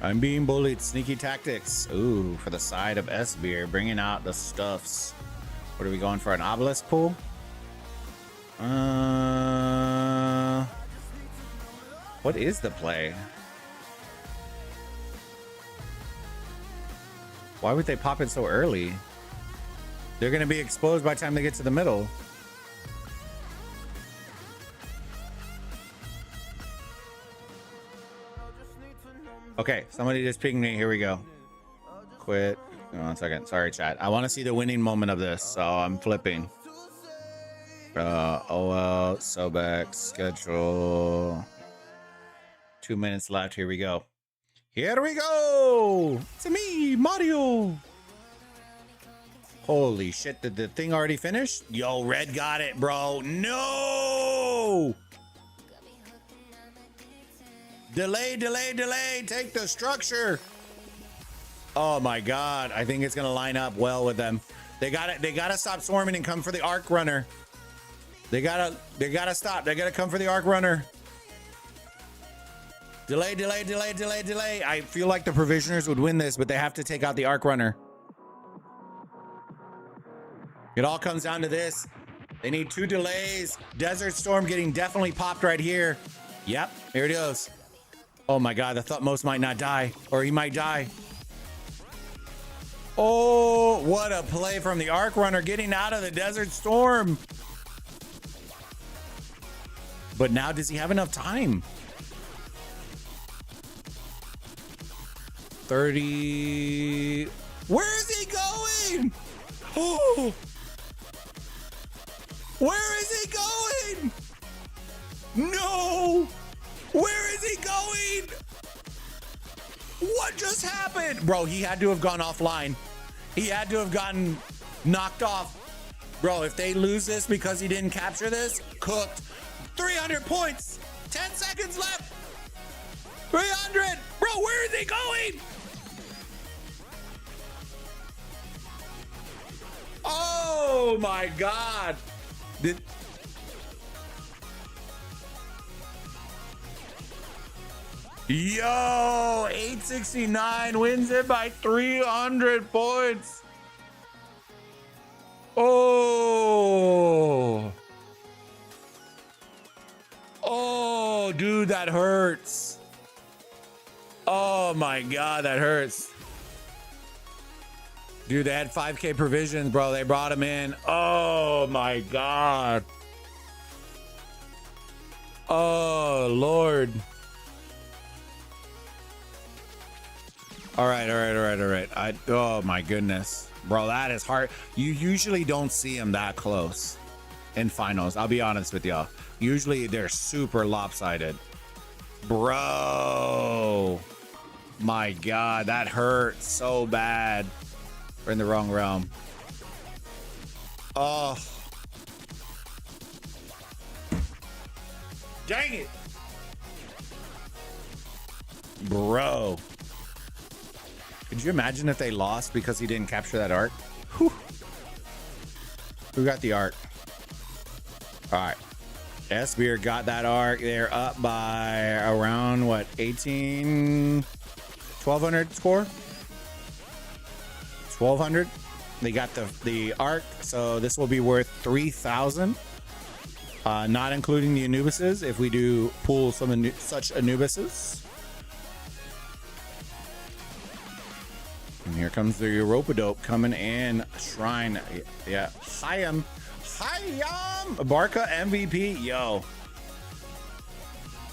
I'm being bullied. Sneaky tactics. Ooh, for the side of S-Beer, bringing out the stuffs. What are we going for? An obelisk pool? What is the play? Why would they pop it so early? They're going to be exposed by the time they get to the middle. Okay, somebody just pinged me. Here we go. Quit. One second. Sorry, chat. I want to see the winning moment of this, so I'm flipping. OL, Sobek, schedule. 2 minutes left. Here we go. Here we go. It's me, Mario. Holy shit. Did the thing already finish? Yo, red got it, bro. No! Delay. Take the structure. Oh my God. I think it's going to line up well with them. They got to stop swarming and come for the arc runner. They got to stop. They got to come for the arc runner. Delay. I feel like the provisioners would win this, but they have to take out the arc runner. It all comes down to this. They need 2 delays. Desert Storm getting definitely popped right here. Yep, here it goes. Oh my God, I thought most might not die, or he might die. Oh, what a play from the Arc Runner getting out of the Desert Storm. But now, does he have enough time? 30. Where is he going? Oh, where is he going? No, where is he going? What just happened? Bro, he had to have gone offline. He had to have gotten knocked off. Bro, if they lose this because he didn't capture this, cooked. 300 points. 10 seconds left. 300. Bro, where is he going? Oh my God. Yo, 869 wins it by 300 points. Oh. Oh, dude, that hurts. Oh my God, that hurts. Dude, they had 5K provisions, bro. They brought him in. Oh my God. Oh, Lord. All right. Oh my goodness, bro, that is hard. You usually don't see them that close in finals. I'll be honest with y'all. Usually they're super lopsided, bro. My God, that hurts so bad. We're in the wrong realm. Oh, dang it, bro. Could you imagine if they lost because he didn't capture that arc? Whew. Who got the arc? All right. S-Beer got that arc. They're up by around, what, 1,200 score? 1,200. They got the arc, so this will be worth 3,000. Not including the Anubises, if we do pull some such Anubises. And here comes the Europadope coming in. Shrine. Yeah. Hayam. Barca MVP. Yo.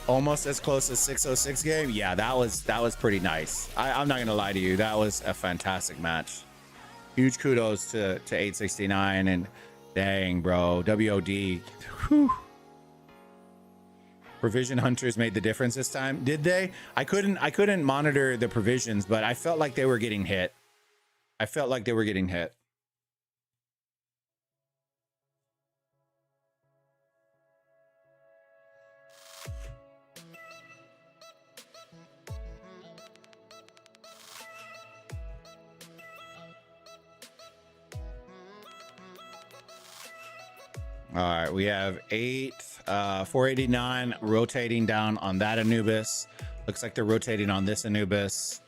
Almost as close as 606 game. Yeah, that was pretty nice. I'm not going to lie to you. That was a fantastic match. Huge kudos to 869. And dang, bro. WOD. Whew. Provision hunters made the difference this time. Did they? I couldn't monitor the provisions, but I felt like they were getting hit. All right, we have 489 rotating down on that Anubis. Looks like they're rotating on this Anubis.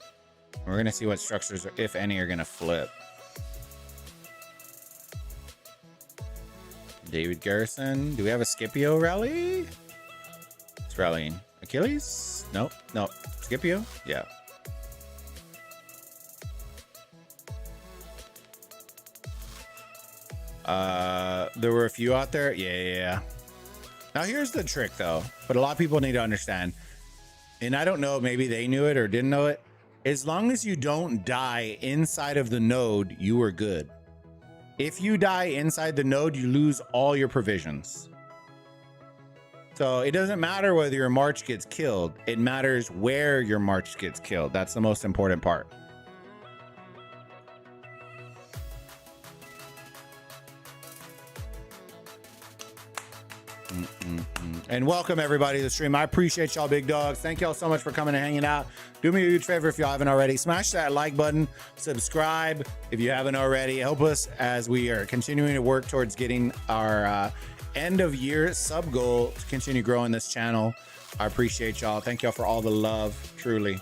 We're gonna see what structures, if any, are gonna flip. David Garrison. Do we have a Scipio rally? It's rallying. Achilles? Nope. Scipio? Yeah. There were a few out there. Yeah. Now here's the trick though, but a lot of people need to understand, and I don't know, maybe they knew it or didn't know it. As long as you don't die inside of the node, you are good. If you die inside the node, you lose all your provisions. So it doesn't matter whether your march gets killed. It matters where your march gets killed. That's the most important part. And welcome everybody to the stream. I appreciate y'all, big dogs. Thank y'all so much for coming and hanging out. Do me a huge favor if y'all haven't already. Smash that like button. Subscribe if you haven't already. Help us as we are continuing to work towards getting our end of year sub goal to continue growing this channel. I appreciate y'all. Thank y'all for all the love, truly.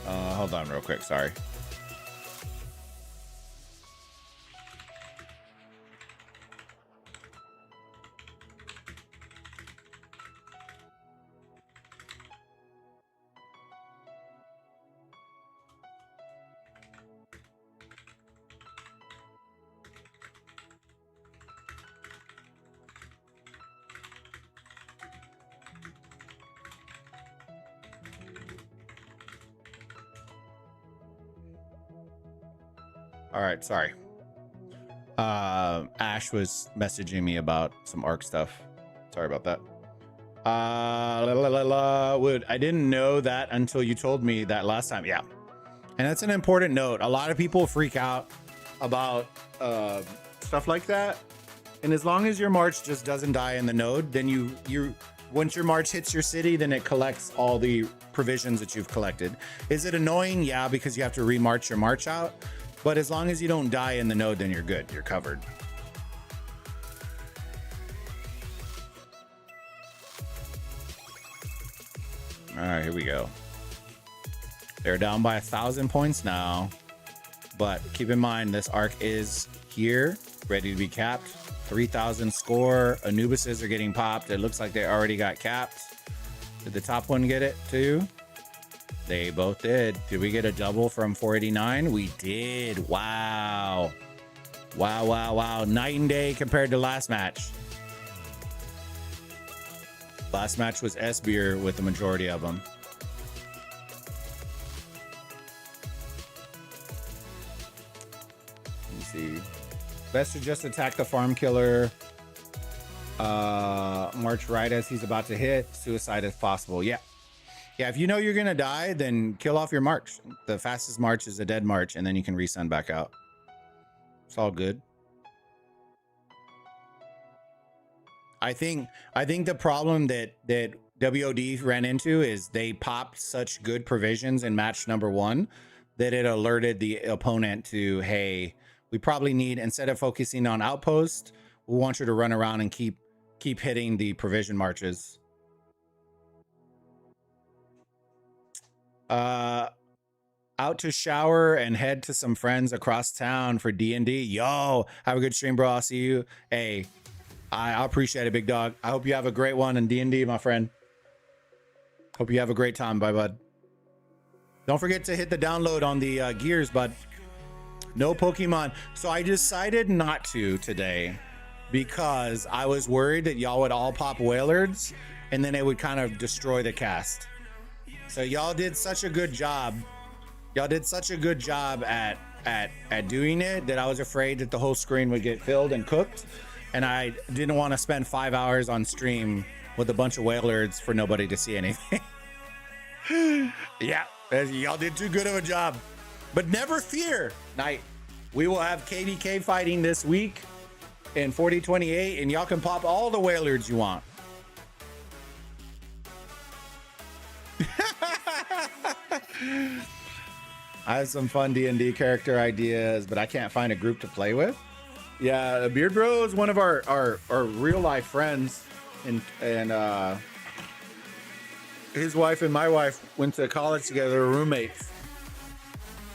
Hold on real quick. Sorry. All right, sorry. Ash was messaging me about some ARC stuff. Sorry about that. I didn't know that until you told me that last time. Yeah, and that's an important note. A lot of people freak out about stuff like that, and as long as your march just doesn't die in the node, then you once your march hits your city, then it collects all the provisions that you've collected. Is it annoying? Yeah, because you have to remarch your march out. But as long as you don't die in the node, then you're good. You're covered. All right, here we go. They're down by 1,000 points now. But keep in mind, this arc is here, ready to be capped. 3,000 score. Anubises are getting popped. It looks like they already got capped. Did the top one get it too? They both did. Did we get a double from 489? We did. Wow. Wow, wow, wow. Night and day compared to last match. Last match was S-Beer with the majority of them. Let me see. Best to just attack the farm killer. March right as he's about to hit. Suicide if possible. Yeah. Yeah, if you know you're gonna die, then kill off your march. The fastest march is a dead march, and then you can resend back out. It's all good. I think the problem that WOD ran into is they popped such good provisions in match number 1 that it alerted the opponent to, hey, we probably need, instead of focusing on outpost, we want you to run around and keep hitting the provision marches. Out to shower and head to some friends across town for D&D. Yo, have a good stream, bro. I'll see you. Hey, I appreciate it, big dog. I hope you have a great one in D&D, my friend. Hope you have a great time. Bye, bud. Don't forget to hit the download on the gears, bud. No Pokemon. So I decided not to today because I was worried that y'all would all pop Whalers and then it would kind of destroy the cast. So y'all did such a good job. Y'all did such a good job at doing it that I was afraid that the whole screen would get filled and cooked. And I didn't want to spend 5 hours on stream with a bunch of Whalers for nobody to see anything. Yeah, y'all did too good of a job. But never fear, Knight. We will have KDK fighting this week in 4028, and y'all can pop all the Whalers you want. I have some fun D&D character ideas, but I can't find a group to play with. Yeah, Beard Bro is one of our real life friends, and his wife and my wife went to college together, roommates,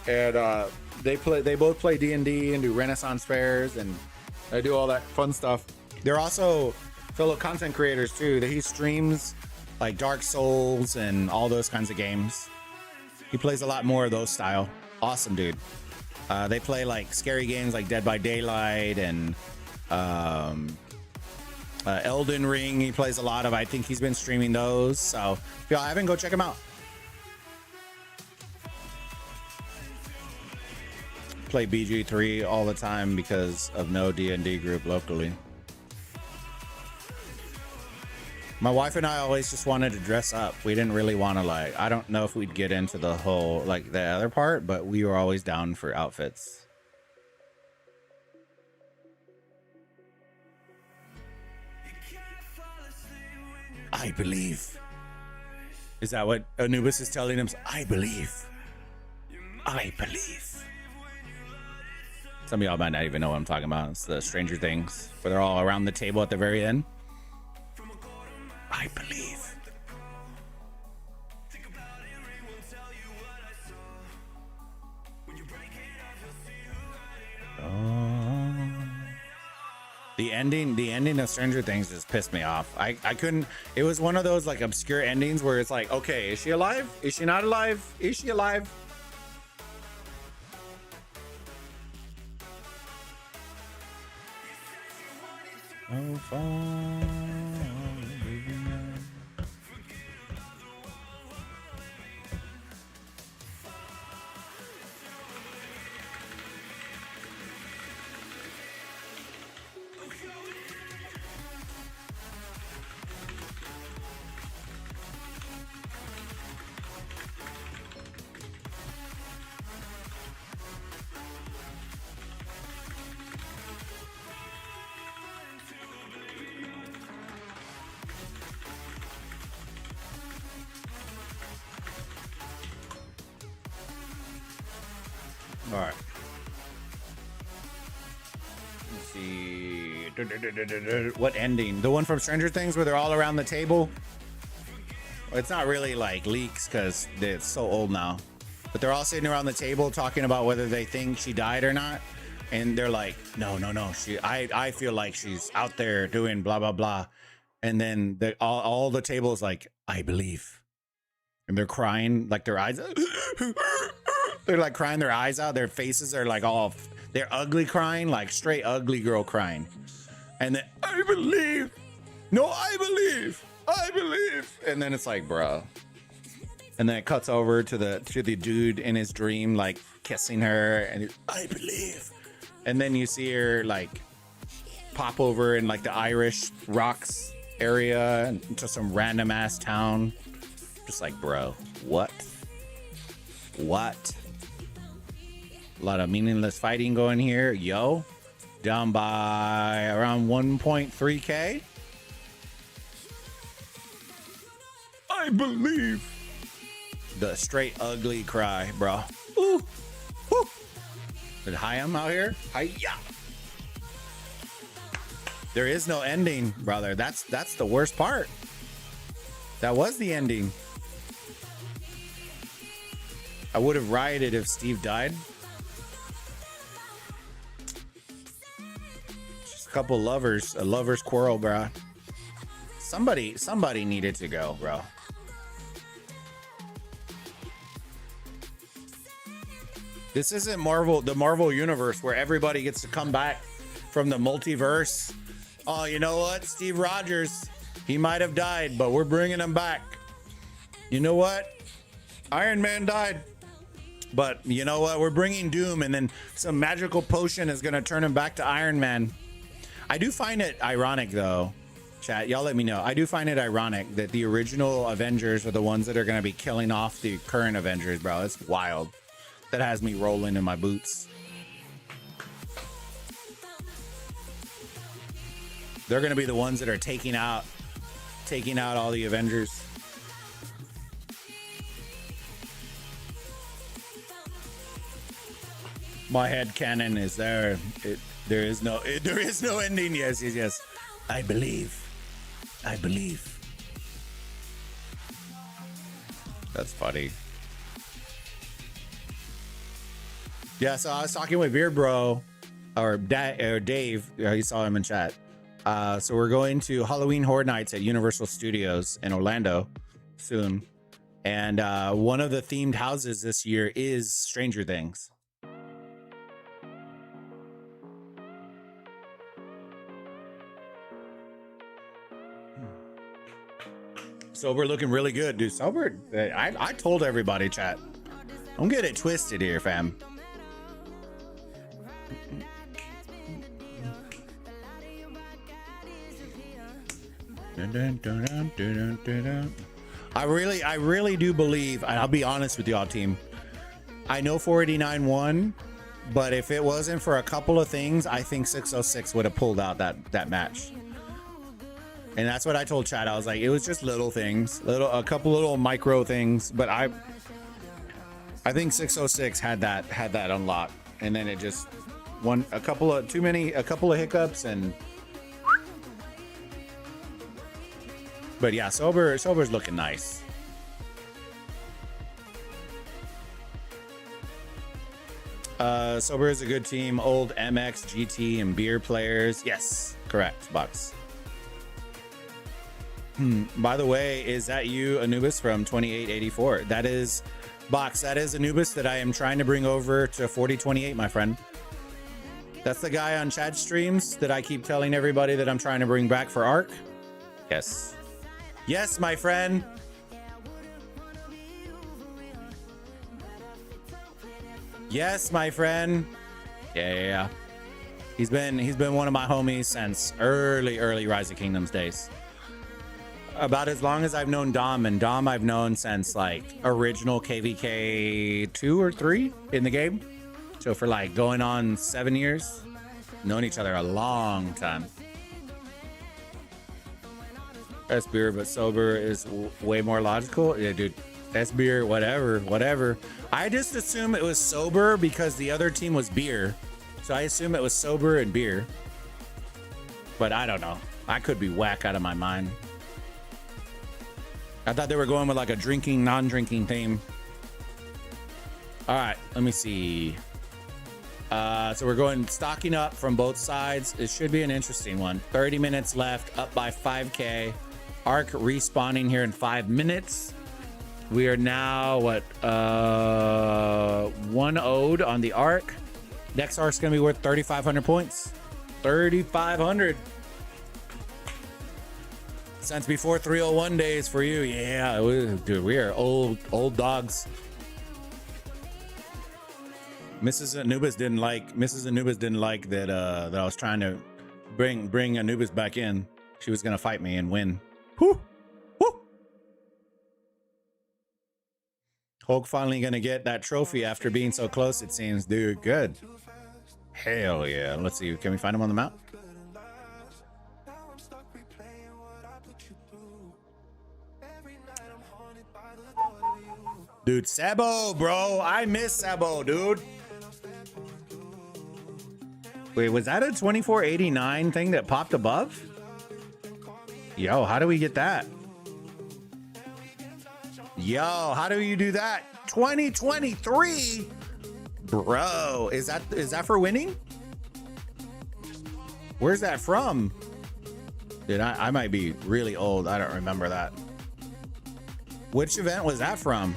and they both play D&D and do Renaissance fairs, and they do all that fun stuff. They're also fellow content creators too. He streams like Dark Souls and all those kinds of games. He plays a lot more of those style. Awesome dude. They play like scary games like Dead by Daylight and Elden Ring. He plays a lot of. I think he's been streaming those. So if y'all haven't, go check him out. Play BG3 all the time because of no D&D group locally. My wife and I always just wanted to dress up. We didn't really want to, like, I don't know if we'd get into the whole, like, the other part, but we were always down for outfits. I believe. Is that what Anubis is telling him? I believe. I believe. Some of y'all might not even know what I'm talking about. It's the Stranger Things, where they're all around the table at the very end. I believe. The ending of Stranger Things just pissed me off. I couldn't. It was one of those like obscure endings where it's like, okay, is she alive? Is she not alive? Is she alive? Oh, far. All right. Let's see. What ending? The one from Stranger Things where they're all around the table? Well, it's not really like leaks because it's so old now. But they're all sitting around the table talking about whether they think she died or not. And they're like, no. I feel like she's out there doing blah, blah, blah. And then all the tables like, I believe. And they're crying like their eyes. They're like crying their eyes out. Their faces are like all, they're ugly crying, like straight ugly girl crying. And then, I believe. No, I believe. And then it's like, bro. And then it cuts over to the dude in his dream, like kissing her. And I believe. And then you see her like pop over in like the Irish Rocks area into some random ass town. Just like, bro, what? A lot of meaningless fighting going here. Yo, down by around 1.3K. I believe. The straight ugly cry, bro. Ooh, woo. Did Hayam out here? Hiya. There is no ending, brother. That's the worst part. That was the ending. I would have rioted if Steve died. Just a couple lovers, a lover's quarrel, bro. Somebody needed to go, bro. This isn't the Marvel universe where everybody gets to come back from the multiverse. Oh, you know what? Steve Rogers, he might have died, but we're bringing him back. You know what? Iron Man died. But you know what? We're bringing Doom, and then some magical potion is going to turn him back to Iron Man. I do find it ironic, though. Chat, y'all let me know. I do find it ironic that the original Avengers are the ones that are going to be killing off the current Avengers, bro. It's wild. That has me rolling in my boots. They're going to be the ones that are taking out all the Avengers. My head canon is there. There is no ending. Yes. I believe. That's funny. Yeah, so I was talking with Beard Bro, or Dave. You saw him in chat. So we're going to Halloween Horror Nights at Universal Studios in Orlando soon. And one of the themed houses this year is Stranger Things. Sober looking really good, dude. Sober, I told everybody, chat. Don't get it twisted here, fam. I really do believe, and I'll be honest with y'all, team. I know 489 won, but if it wasn't for a couple of things, I think 606 would have pulled out that match. And that's what I told Chad. I was like, it was just little things, a couple little micro things, but I think 606 had that unlocked, and then it just a couple of hiccups, and but yeah, Sober's looking nice. Sober is a good team. Old MX, GT, and beer players. Yes, correct, Box. By the way, is that you, Anubis from 2884? That is, Box, that is Anubis that I am trying to bring over to 4028, my friend. That's the guy on chat streams that I keep telling everybody that I'm trying to bring back for Ark. Yes. Yes, my friend. Yes, my friend. Yeah. He's been one of my homies since early Rise of Kingdoms days. About as long as I've known Dom, and Dom I've known since like original KVK 2 or 3 in the game. So for like going on 7 years, known each other a long time. Best beer but sober is way more logical. Yeah, dude. Best beer, whatever. I just assume it was sober because the other team was beer. So I assume it was sober and beer. But I don't know. I could be whack out of my mind. I thought they were going with like a drinking, non-drinking theme. All right, let me see. So we're going stocking up from both sides. It should be an interesting one. 30 minutes left, up by 5K. Ark respawning here in 5 minutes. We are now, what, 1-0'd on the Ark. Next Ark's going to be worth 3,500 points. 3,500. Since before 301 days for you. Yeah, dude, we are old dogs. Mrs. Anubis didn't like that that I was trying to bring Anubis back in. She was going to fight me and win. Whew. Hulk finally gonna get that trophy after being so close, it seems. Dude, good. Hell yeah. Let's see. Can we find him on the map? Dude, Sebo, bro. I miss Sebo, dude. Wait, was that a 2489 thing that popped above? Yo, how do we get that? Yo, how do you do that? 2023? Bro, is that for winning? Where's that from? Dude, I might be really old. I don't remember that. Which event was that from?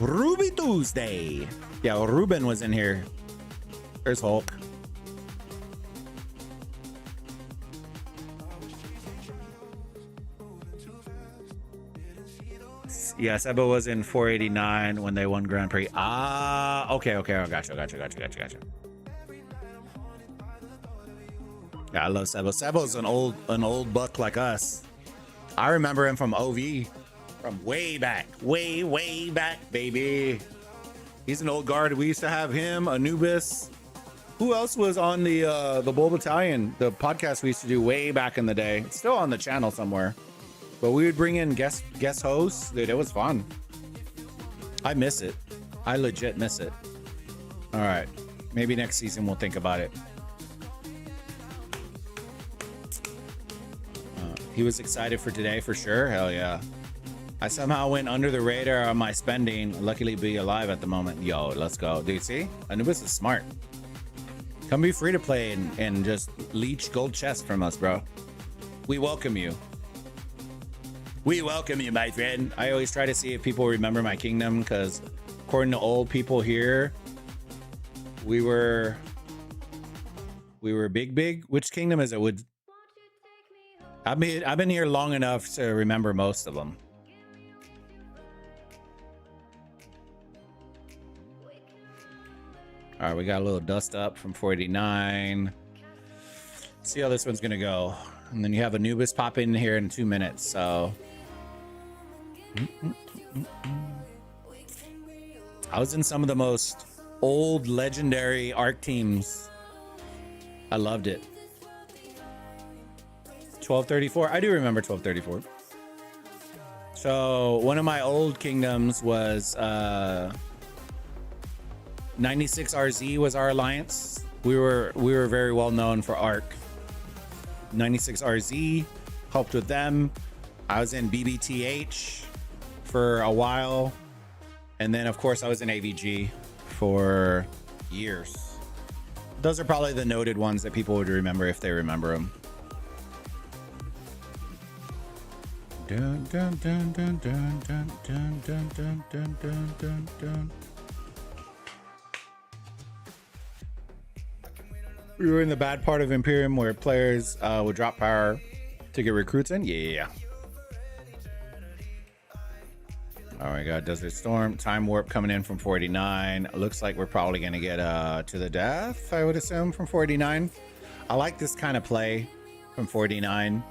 Ruby Tuesday. Yeah, well, Ruben was in here. There's Hulk. Yeah, Seba was in 489 when they won Grand Prix. Ah, okay. Gotcha. Yeah, I love Sebo. Sebo's an old buck like us. I remember him from OV, from way back, way back, baby. He's an old guard. We used to have him, Anubis. Who else was on the Bull Battalion, the podcast we used to do way back in the day? It's still on the channel somewhere. But we would bring in guest hosts. Dude, it was fun. I miss it. I legit miss it. All right. Maybe next season we'll think about it. He was excited for today for sure. Hell yeah. I somehow went under the radar on my spending. Luckily be alive at the moment. Yo, let's go. Dude, see? Anubis is smart. Come be free to play and just leech gold chests from us, bro. We welcome you. We welcome you, my friend. I always try to see if people remember my kingdom, because according to old people here, we were big. Which kingdom is it? I've been here long enough to remember most of them. All right, we got a little dust up from 489. Let's see how this one's gonna go. And then you have Anubis pop in here in 2 minutes, so. I was in some of the most old legendary Ark teams. I loved it. 1234. I do remember 1234. So one of my old kingdoms was 96 RZ was our alliance. We were very well known for Ark. 96 RZ helped with them. I was in BBTH for a while. And then, of course, I was in AVG for years. Those are probably the noted ones that people would remember if they remember them. Dun, dun, dun, dun, dun, dun, dun, dun, dun, dun, dun, dun, dun. We were in the bad part of Imperium where players would drop power to get recruits in. Yeah. All right, got Desert Storm. Time Warp coming in from 49. Looks like we're probably going to get to the death, I would assume, from 49. I like this kind of play from 49.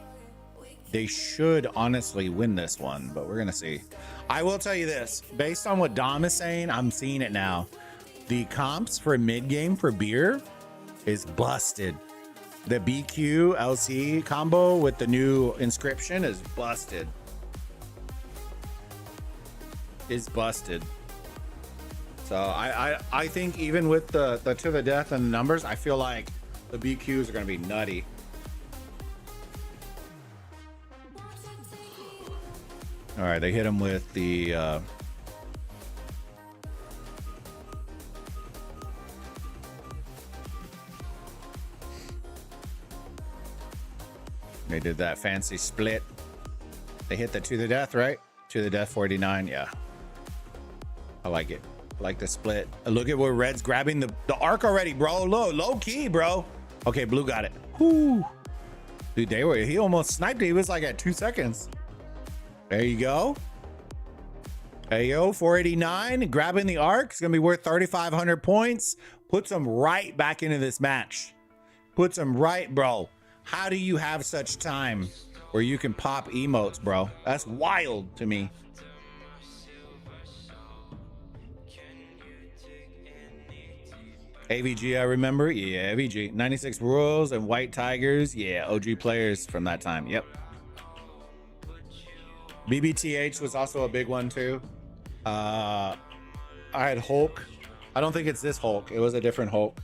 They should honestly win this one, but we're going to see. I will tell you this. Based on what Dom is saying, I'm seeing it now. The comps for mid-game for beer is busted. The BQ LC combo with the new inscription is busted. Is busted. So I think even with the to the death and the numbers, I feel like the BQs are going to be nutty. All right, they hit him with the they did that fancy split. They hit the to the death, right? To the death 49, yeah. I like it. I like the split. Look at where Red's grabbing the arc already, bro. Low key, bro. Okay, Blue got it. Whoo. Dude, he almost sniped it. He was like at 2 seconds. There you go. There you go, 489. Grabbing the arc. It's going to be worth 3,500 points. Puts him right back into this match. Puts him right, bro. How do you have such time where you can pop emotes, bro? That's wild to me. AVG, I remember. Yeah, AVG. 96 Rules and White Tigers. Yeah, OG players from that time. Yep. BBTH was also a big one, too. I had Hulk. I don't think it's this Hulk. It was a different Hulk.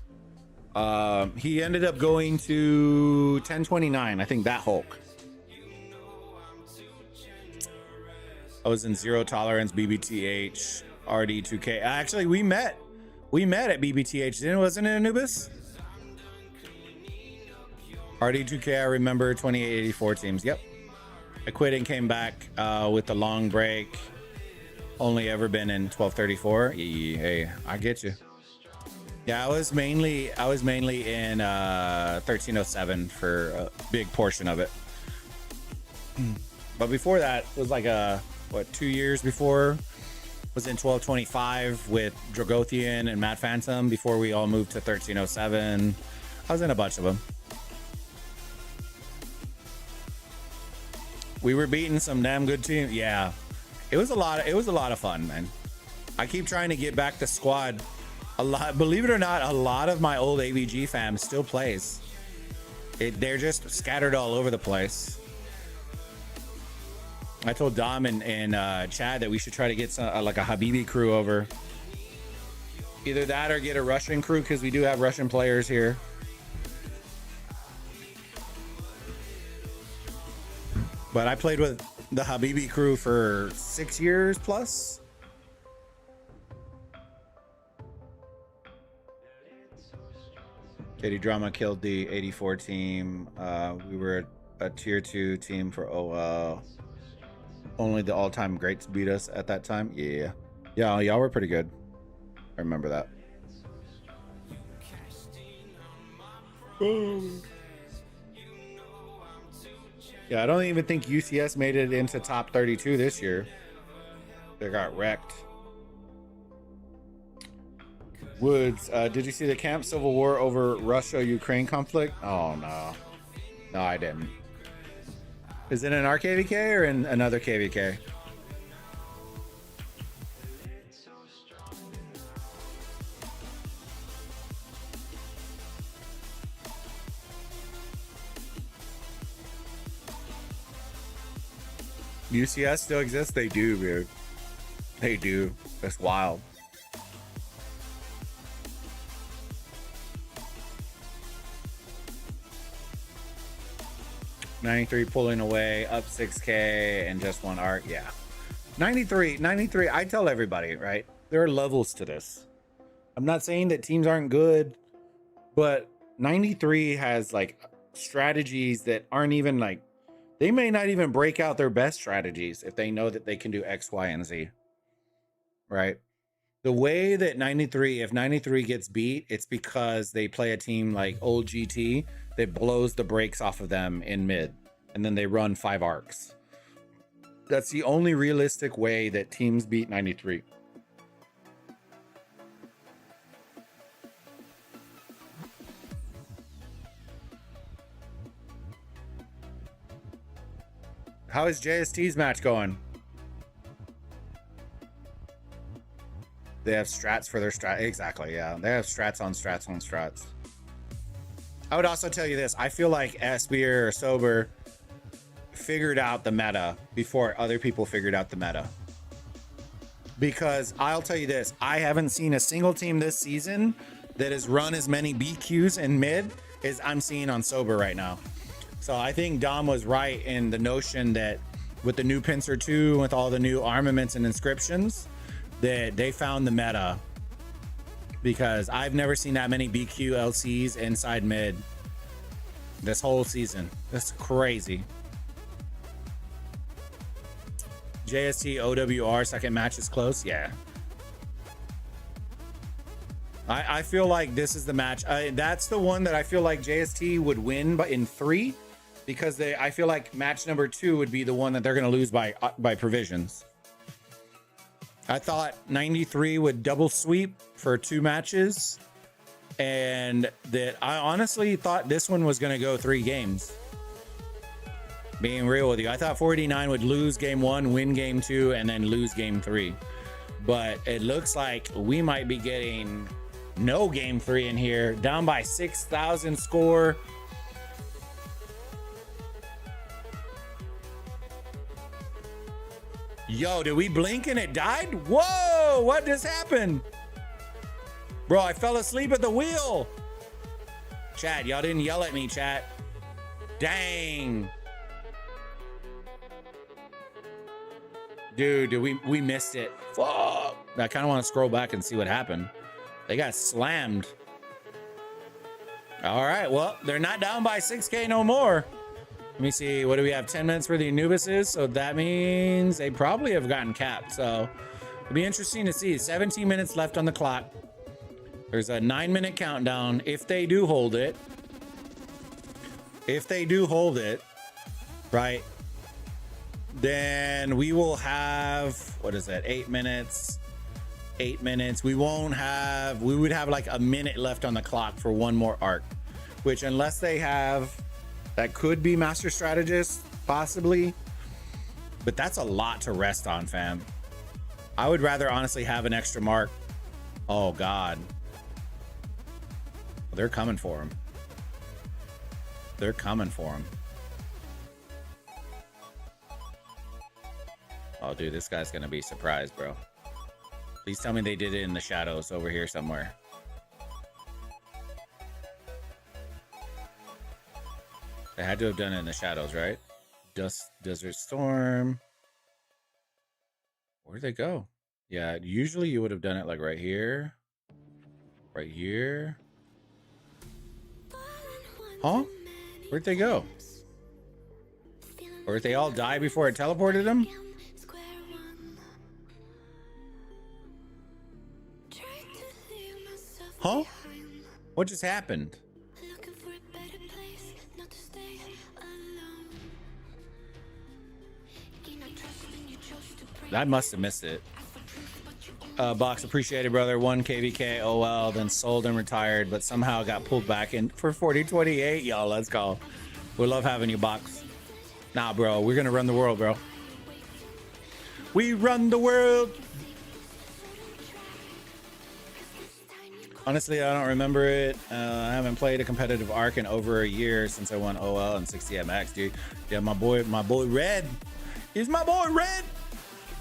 He ended up going to 1029. I think that Hulk. I was in Zero Tolerance, BBTH, RD2K. Actually, we met at BBTH, didn't? Wasn't it, Anubis? RD2K, I remember 2884 teams. Yep. I quit and came back with the long break. Only ever been in 1234. Hey, I get you. Yeah, I was mainly in 1307 for a big portion of it. But before that, it was like 2 years before. Was in 1225 with Dragothian and Matt Phantom before we all moved to 1307. I was in a bunch of them. We were beating some damn good teams. Yeah, it was a lot of fun, man. I keep trying to get back the squad. Believe it or not, a lot of my old AVG fam still plays. They're just scattered all over the place. I told Dom and Chad that we should try to get some, like a Habibi crew over. Either that or get a Russian crew, because we do have Russian players here. But I played with the Habibi crew for 6 years plus. Katie Drama killed the 84 team. We were a tier 2 team for OL. Only the all-time greats beat us at that time. Yeah, y'all were pretty good. I remember that. Yeah, I don't even think UCS made it into top 32 this year. They got wrecked. Woods, did you see the Camp Civil War over Russia-Ukraine conflict? Oh, no. No, I didn't. Is it in our KVK or in another KVK? UCS still exists? They do, dude. They do. That's wild. $93 pulling away, up 6K, and just one arc. Yeah. 93. I tell everybody, right? There are levels to this. I'm not saying that teams aren't good, but 93 has like strategies that aren't even like, they may not even break out their best strategies if they know that they can do X, Y, and Z. Right? The way that 93, if 93 gets beat, it's because they play a team like old GT that blows the brakes off of them in mid, and then they run 5 arcs. That's the only realistic way that teams beat 93. How is JST's match going? They have strats for their strat. Exactly, yeah. They have strats on strats on strats. I would also tell you this. I feel like Spear or Sober figured out the meta before other people figured out the meta. Because I'll tell you this. I haven't seen a single team this season that has run as many BQs in mid as I'm seeing on Sober right now. So I think Dom was right in the notion that with the new Pincer 2, with all the new armaments and inscriptions, that they found the meta, because I've never seen that many BQ LCs inside mid this whole season. That's crazy. JST OWR second match is close. Yeah. I feel like this is the match. That's the one that I feel like JST would win, but in 3, because I feel like match number 2 would be the one that they're going to lose by provisions. I thought 93 would double sweep for 2 matches, and that I honestly thought this one was going to go 3 games. Being real with you, I thought 49 would lose game 1, win game 2, and then lose game 3. But it looks like we might be getting no game 3 in here. Down by 6,000 score. Yo, did we blink and it died? Whoa, what just happened? Bro, I fell asleep at the wheel. Chat, y'all didn't yell at me, chat. Dang. Dude, we missed it. Fuck. I kind of want to scroll back and see what happened. They got slammed. All right, well, they're not down by 6K no more. Let me see. What do we have? 10 minutes for the Anubises. So that means they probably have gotten capped. So it'll be interesting to see. 17 minutes left on the clock. There's a 9-minute countdown. If they do hold it, right, then we will have, what is that? 8 minutes. 8 minutes. We would have like a minute left on the clock for one more arc, which unless they have, that could be Master Strategist, possibly. But that's a lot to rest on, fam. I would rather honestly have an extra mark. Oh, God. They're coming for him. They're coming for him. Oh, dude, this guy's going to be surprised, bro. Please tell me they did it in the shadows over here somewhere. They had to have done it in the shadows, right? Desert Storm. Where'd they go? Yeah, usually you would have done it like right here. Right here. Huh? Where'd they go? Or did they all die before it teleported them? Huh? What just happened? I must have missed it. Box appreciated, brother. 1 KVK OL, then sold and retired, but somehow got pulled back in for 4028. Y'all, let's go. We love having you, Box. Nah, bro, we're gonna run the world, bro. We run the world. Honestly, I don't remember it. I haven't played a competitive arc in over a year since I won OL and 60MX, dude. Yeah, my boy Red. He's my boy Red.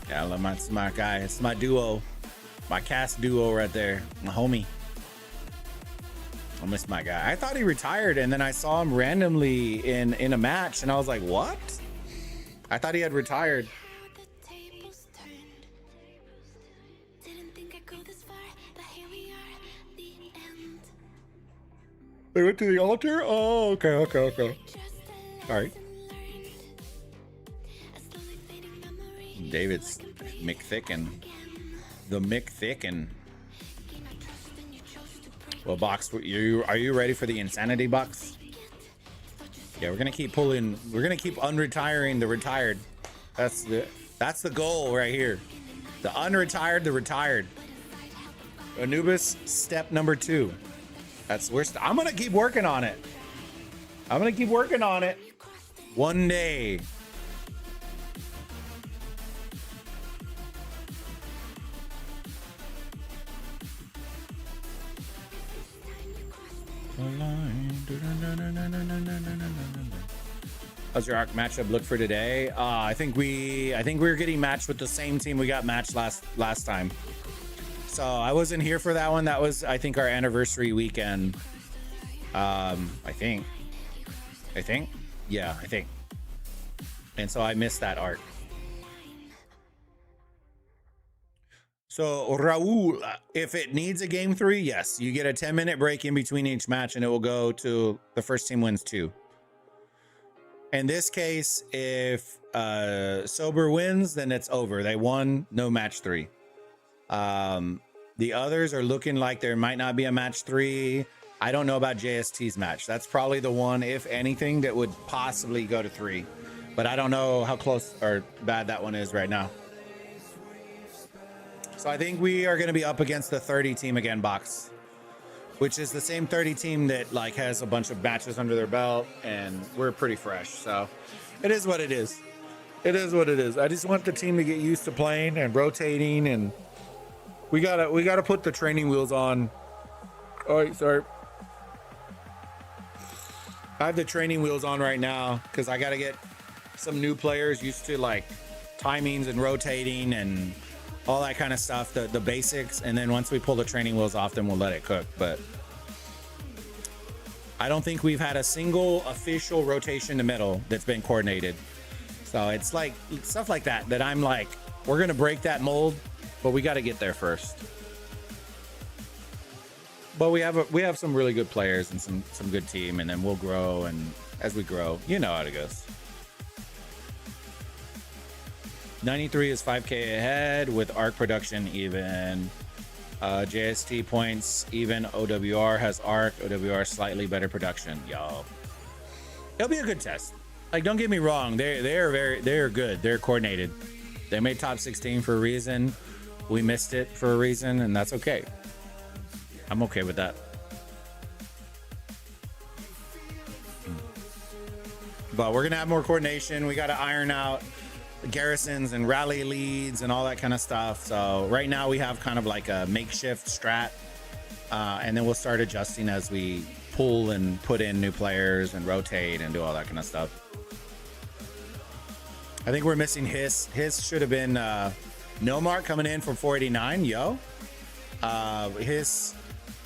Yeah, I love my guy. It's my duo. My cast duo right there. My homie. I miss my guy. I thought he retired, and then I saw him randomly in a match, and I was like, what? I thought he had retired. They went to the altar? Oh, okay. All right. David's McThicken. The McThicken. Well, Box, are you ready for the insanity box? Yeah, we're gonna keep pulling. We're gonna keep unretiring the retired. That's the goal right here. The unretired, the retired. Anubis, step number 2. I'm gonna keep working on it. One day. How's your arc matchup look for today? I think we're getting matched with the same team we got matched last time. So I wasn't here for that one. That was, I think, our anniversary weekend. I think. Yeah, I think. And so I missed that arc. So Raul, if it needs a game 3, yes, you get a 10-minute break in between each match, and it will go to the first team wins 2. In this case, if Sober wins, then it's over. They won, no match 3. The others are looking like there might not be a match 3. I don't know about JST's match. That's probably the one, if anything, that would possibly go to 3. But I don't know how close or bad that one is right now. So I think we are going to be up against the 30 team again, Box, which is the same 30 team that like has a bunch of matches under their belt, and we're pretty fresh. So it is what it is. I just want the team to get used to playing and rotating, and we gotta put the training wheels on. Oh, sorry. I have the training wheels on right now because I got to get some new players used to like timings and rotating and all that kind of stuff, the basics. And then once we pull the training wheels off, then we'll let it cook. But I don't think we've had a single official rotation to middle that's been coordinated. So it's like stuff like that I'm like, we're going to break that mold, but we got to get there first. But we have some really good players and some good team, and then we'll grow, and as we grow, you know how it goes. 93 is 5K ahead with ARC production even. JST points even. OWR has ARC. OWR slightly better production. Yo, it'll be a good test. Like, don't get me wrong, they're good. They're coordinated. They made top 16 for a reason. We missed it for a reason, and that's okay. I'm okay with that. But we're gonna have more coordination. We got to iron out garrisons and rally leads and all that kind of stuff. So right now we have kind of like a makeshift strat, and then we'll start adjusting as we pull and put in new players and rotate and do all that kind of stuff. I think we're missing Hiss. Hiss should have been no mark coming in for 489. Yo, Hiss.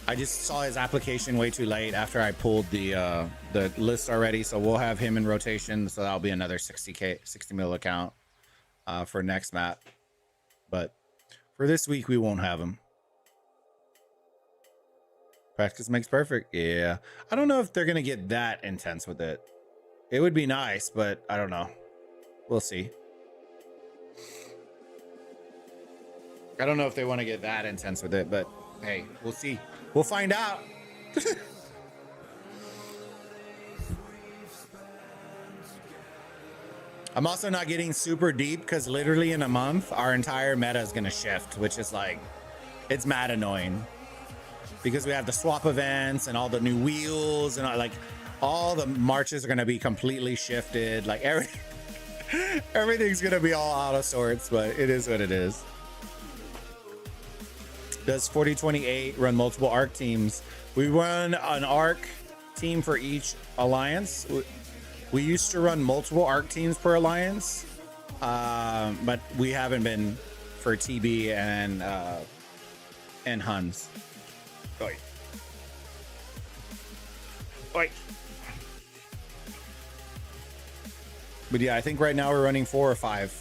I just saw his application way too late after I pulled the list already. So we'll have him in rotation. So that'll be another 60 mil account for next map. But for this week, we won't have him. Practice makes perfect. Yeah. I don't know if they're going to get that intense with it. It would be nice, but I don't know. We'll see. I don't know if they want to get that intense with it, but hey, we'll see. We'll find out. I'm also not getting super deep because literally in a month, our entire meta is going to shift, which is like, it's mad annoying because we have the swap events and all the new wheels and like all the marches are going to be completely shifted. Like everything's going to be all out of sorts, but it is what it is. Does 4028 run multiple ARC teams? We run an ARC team for each alliance. We used to run multiple ARC teams per alliance, but we haven't been for TB and Huns. Oi. Oi. But yeah, I think right now we're running 4 or 5.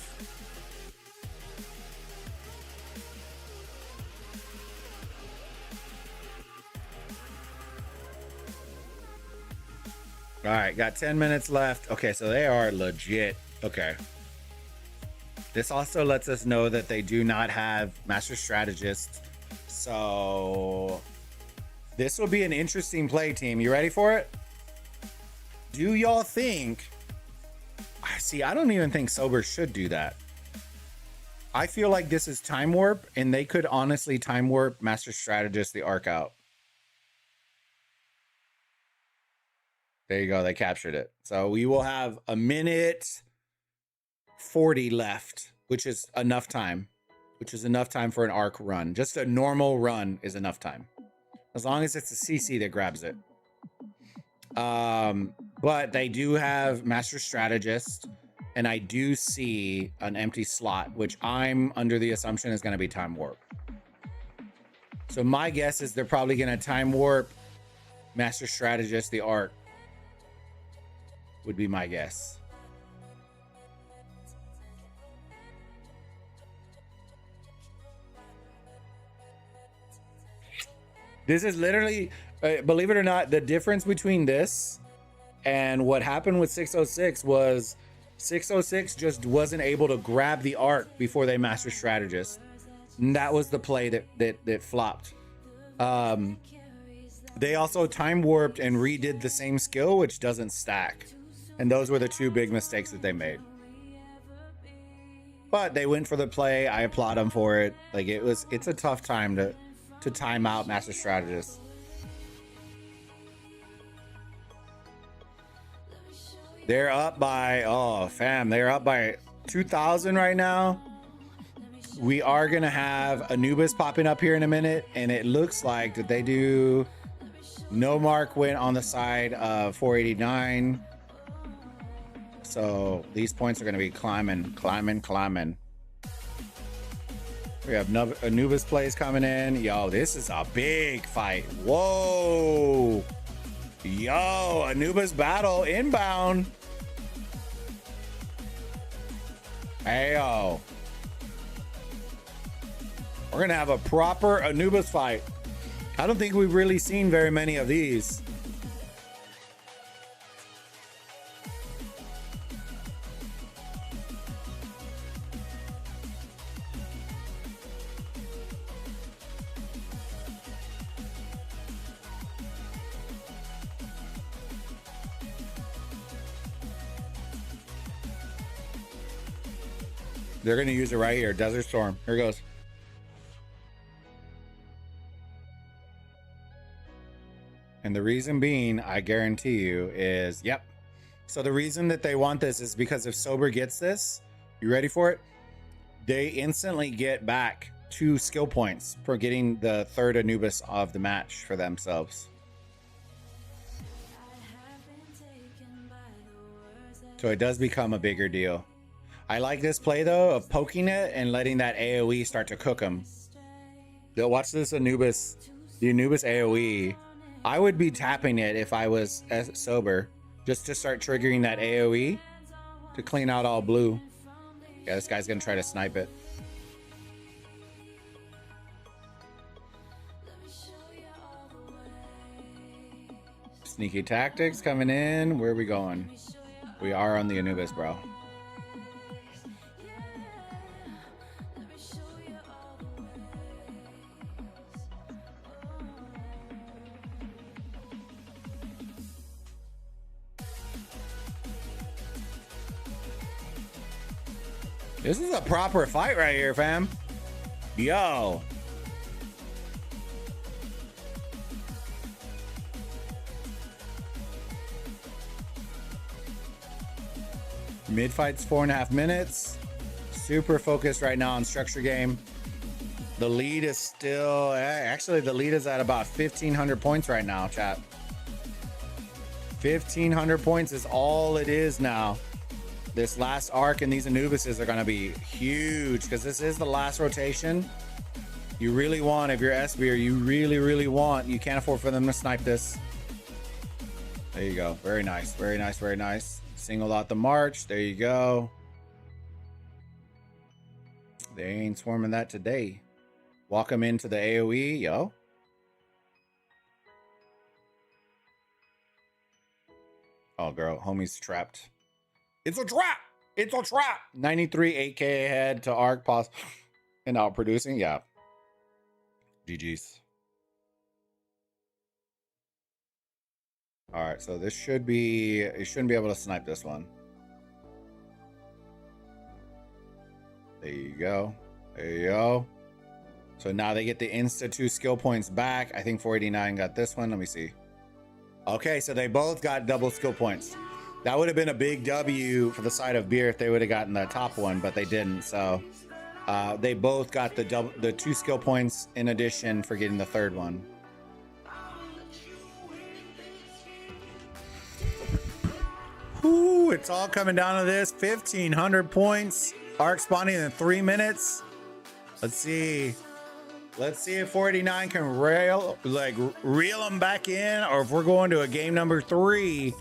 All right, got 10 minutes left. Okay, so they are legit. Okay. This also lets us know that they do not have Master Strategists. So this will be an interesting play, team. You ready for it? Do y'all think... See, I don't even think Sober should do that. I feel like this is Time Warp, and they could honestly Time Warp Master Strategist the Arc out. There you go. They captured it. So we will have a minute 40 left, which is enough time. Which is enough time for an arc run. Just a normal run is enough time. As long as it's a CC that grabs it. But they do have Master Strategist. And I do see an empty slot, which I'm under the assumption is going to be Time Warp. So my guess is they're probably going to Time Warp Master Strategist the Arc. Would be my guess. This is literally, believe it or not, the difference between this and what happened with 606 was 606 just wasn't able to grab the arc before they Master Strategist. And that was the play that flopped. They also time warped and redid the same skill, which doesn't stack. And those were the two big mistakes that they made. But they went for the play. I applaud them for it. Like it's a tough time to time out Master Strategist. They're up by, oh fam, they're up by 2,000 right now. We are gonna have Anubis popping up here in a minute, and it looks like that they do. No mark went on the side of 489. So these points are gonna be climbing. We have Anubis plays coming in. Yo, this is a big fight. Whoa. Yo, Anubis battle inbound. Heyo. We're going to have a proper Anubis fight. I don't think we've really seen very many of these. They're going to use it right here. Desert Storm. Here goes. And the reason being, I guarantee you, is, yep. So the reason that they want this is because if Sober gets this, you ready for it? They instantly get back 2 skill points for getting the 3rd Anubis of the match for themselves. So it does become a bigger deal. I like this play though of poking it and letting that AoE start to cook them. Yo, watch this Anubis, the Anubis AoE. I would be tapping it if I was Sober, just to start triggering that AoE to clean out all blue. Yeah, this guy's gonna try to snipe it. Sneaky tactics coming in. Where are we going? We are on the Anubis, bro. This is a proper fight right here, fam. Yo. Mid fight's 4.5 minutes. Super focused right now on structure game. The lead is still, actually the lead is at about 1,500 points right now, chat. 1,500 points is all it is now. This last arc and these Anubises are going to be huge because this is the last rotation. You really want, if you're SB, or you really want, you can't afford for them to snipe this. There you go. Very nice. Very nice. Very nice. Singled out the march. There you go. They ain't swarming that today. Walk them into the AoE, yo. Oh, girl, homie's trapped. It's a trap. It's a trap. 93 8K ahead to Arc, pause, and out producing. Yeah. GG's. All right, so this should be, you shouldn't be able to snipe this one. There you go. There you go. So now they get the insta 2 skill points back. I think 489 got this one. Let me see. Okay, so they both got double skill points. That would have been a big W for the side of beer if they would have gotten the top one, but they didn't. So they both got the 2 skill points in addition for getting the third one. Whoo, it's all coming down to this. 1,500 points. Arc spawning in 3 minutes. Let's see. Let's see if 489 can reel them back in, or if we're going to a game number 3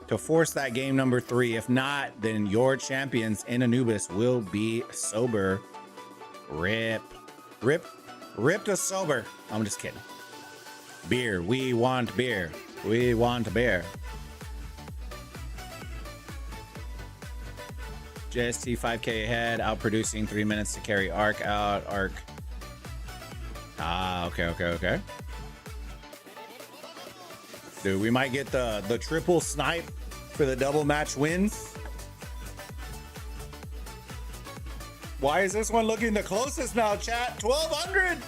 to force that game number 3. If not, then your champions in Anubis will be sober. Rip to sober. I'm just kidding. Beer. We want beer. We want beer. JST 5K ahead, outproducing 3 minutes to carry Arc out. Arc. Ah, okay. Dude, we might get the triple snipe for the double match wins. Why is this one looking the closest now, chat? 1,200.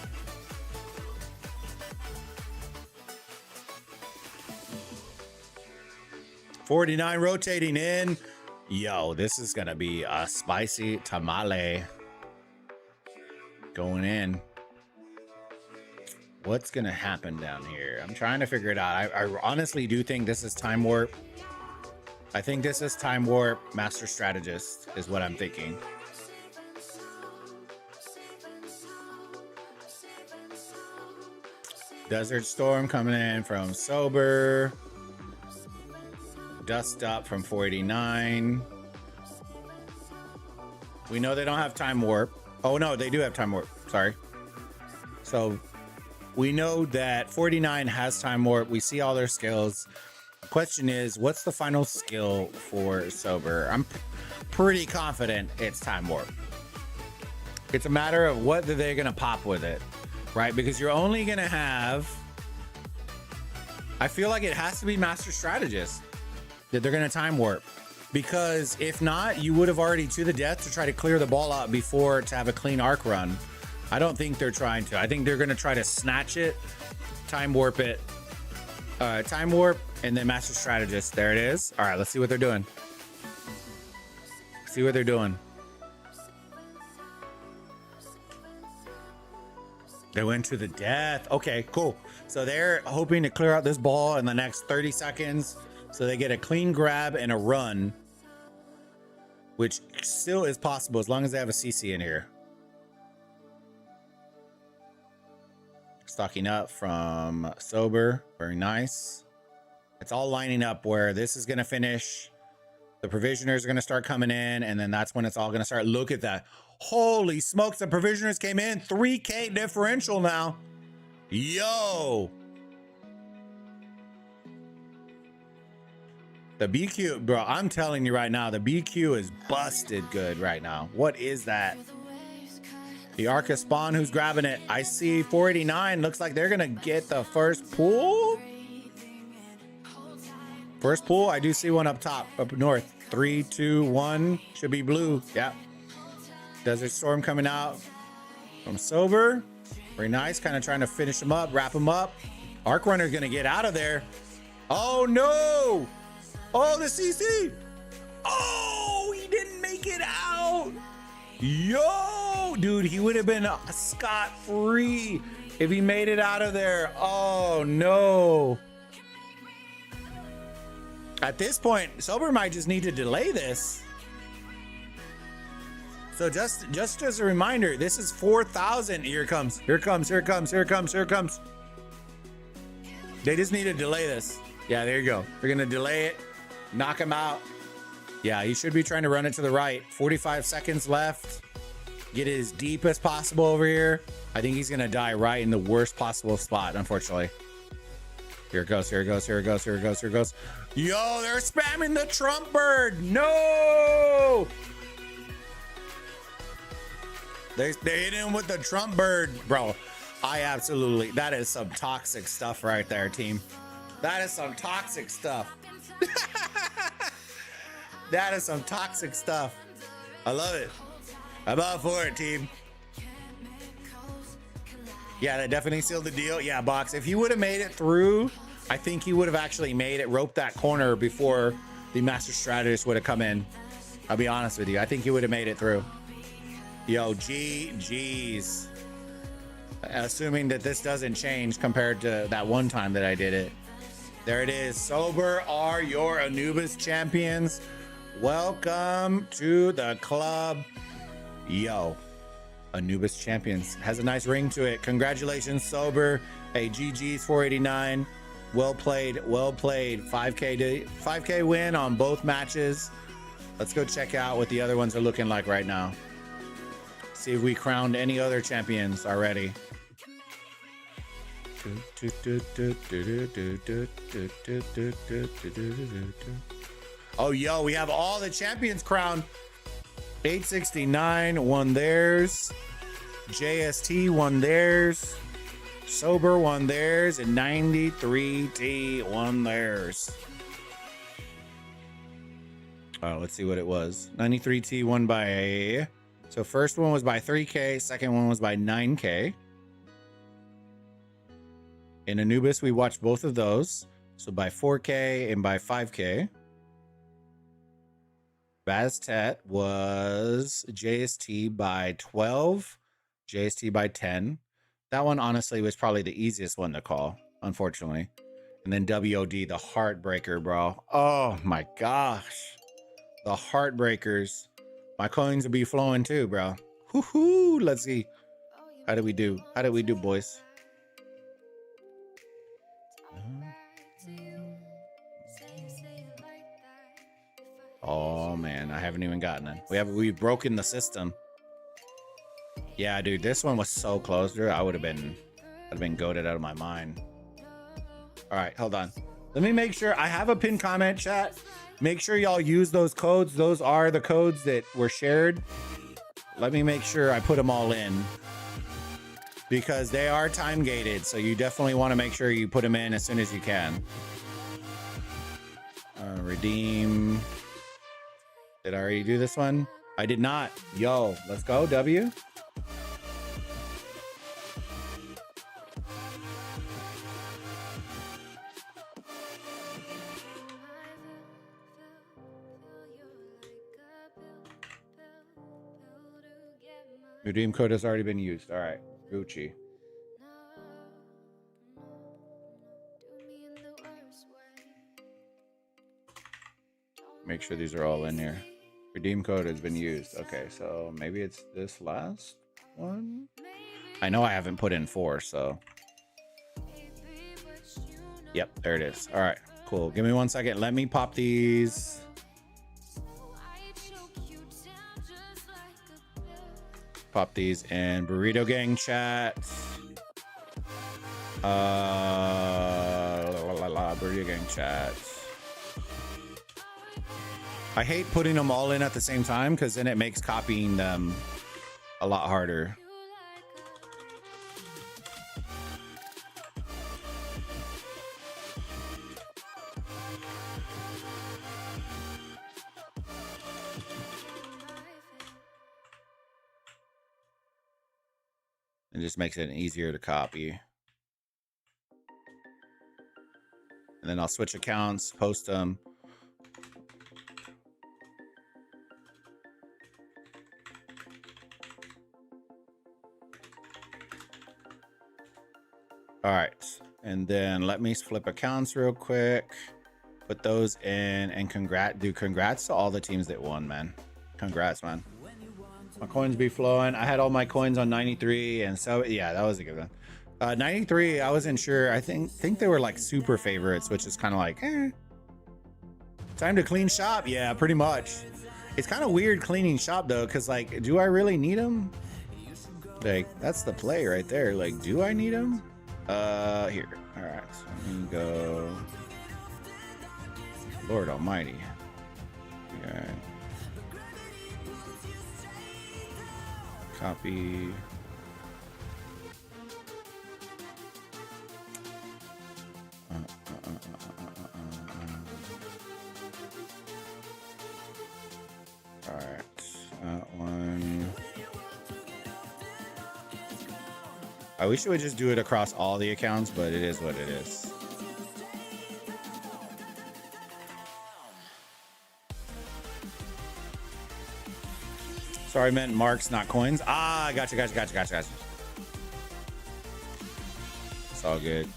$49 rotating in. Yo, this is gonna be a spicy tamale going in. What's gonna happen down here? I'm trying to figure it out. I honestly do think this is Time Warp. I think this is Time Warp Master Strategist is what I'm thinking. Desert Storm coming in from Sober. Dust Up from 489. We know they don't have Time Warp. Oh no, they do have Time Warp. Sorry. So we know that 49 has Time Warp. We see all their skills. The question is, what's the final skill for Sober? I'm pretty confident it's Time Warp. It's a matter of what they're going to pop with it, right? Because you're only going to have, I feel like it has to be Master Strategist that they're going to Time Warp, because if not, you would have already to the death to try to clear the ball out before to have a clean arc run. I don't think they're trying to. I think they're going to try to snatch it, Time Warp it, Time Warp, and then Master Strategist. There it is. All right, let's see what they're doing. See what they're doing. They went to the death. Okay, cool. So they're hoping to clear out this ball in the next 30 seconds. So they get a clean grab and a run, which still is possible as long as they have a CC in here. Stocking up from Sober. Very nice. It's all lining up where this is going to finish. The provisioners are going to start coming in, and then that's when it's all going to start. Look at that. Holy smokes, the provisioners came in. 3K differential now. Yo. The BQ, bro, I'm telling you right now, the BQ is busted good right now. What is that? The Arca Spawn, who's grabbing it? I see 489. Looks like they're going to get the first pool. First pool, I do see one up top, up north. 3, 2, 1. Should be blue. Yeah. Desert Storm coming out from Sober. Very nice. Kind of trying to finish him up, wrap him up. Arc Runner's going to get out of there. Oh, no. Oh, the CC. Oh, he didn't make it out. Yo, dude, he would have been scot-free if he made it out of there. Oh, no. At this point, Sober might just need to delay this. So just as a reminder, this is 4,000. Here it comes. Here it comes. Here it comes. Here it comes. Here it comes. They just need to delay this. Yeah, there you go. They're going to delay it. Knock him out. Yeah, he should be trying to run it to the right. 45 seconds left. Get it as deep as possible over here. I think he's going to die right in the worst possible spot, unfortunately. Here it goes, here it goes, here it goes, here it goes, here it goes. Yo, they're spamming the Trump bird. No! They hit him with the Trump bird, bro. That is some toxic stuff right there, team. That is some toxic stuff. That is some toxic stuff. I love it. I'm all for it, team. Yeah, that definitely sealed the deal. Yeah, Box, if he would have made it through, I think he would have actually made it, roped that corner before the Master Strategist would have come in. I'll be honest with you. I think he would have made it through. Yo, GG's. Assuming that this doesn't change compared to that one time that I did it. There it is. Sober are your Anubis champions. Welcome to the club. Yo, Anubis champions. Has a nice ring to it. Congratulations, Sober. Hey, GG's 489. Well played, well played. 5K win on both matches. Let's go check out what the other ones are looking like right now. See if we crowned any other champions already. Oh, yo, we have all the champions crowned. 869 won theirs. JST won theirs. Sober won theirs. And 93T won theirs. Oh, let's see what it was. 93T won by... So first one was by 3K. Second one was by 9K. In Anubis, we watched both of those. So by 4K and by 5K. Baztet was JST by 12. JST by 10. That one, honestly, was probably the easiest one to call, unfortunately. And then WOD, the Heartbreaker, bro. Oh, my gosh. The Heartbreakers. My coins will be flowing too, bro. Woohoo! Let's see. How did we do? How did we do, boys? Oh man, I haven't even gotten it. We've broken the system. Yeah, dude, this one was so close, dude. I'd have been goated out of my mind. All right, hold on. Let me make sure I have a pinned comment, chat. Make sure y'all use those codes. Those are the codes that were shared. Let me make sure I put them all in because they are time gated. So you definitely want to make sure you put them in as soon as you can. Redeem. Did I already do this one? I did not. Yo, let's go, W. Redeem code has already been used. All right, Gucci. Make sure these are all in here. Redeem code has been used. Okay, so maybe it's this last one. I know I haven't put in 4, so. Yep, there it is. All right, cool. Give me 1 second. Let me pop these. Pop these in Burrito Gang chat. Burrito Gang chat. I hate putting them all in at the same time because then it makes copying them a lot harder. It just makes it easier to copy. And then I'll switch accounts, post them. All right, and then let me flip accounts real quick, put those in, and congrats to all the teams that won, man. Congrats, man. My coins be flowing. I had all my coins on 93, and so yeah, that was a good one. 93, I wasn't sure. I think they were like super favorites, which is kind of like, time to clean shop. Yeah, pretty much. It's kind of weird cleaning shop though, because like, do I really need them? Like, that's the play right there. Like, do I need them? Here. All right. So let me go. Lord Almighty. Okay. Copy. All right. That one. I wish it would just do it across all the accounts, but it is what it is. Sorry, I meant marks, not coins. Ah, gotcha. It's all good.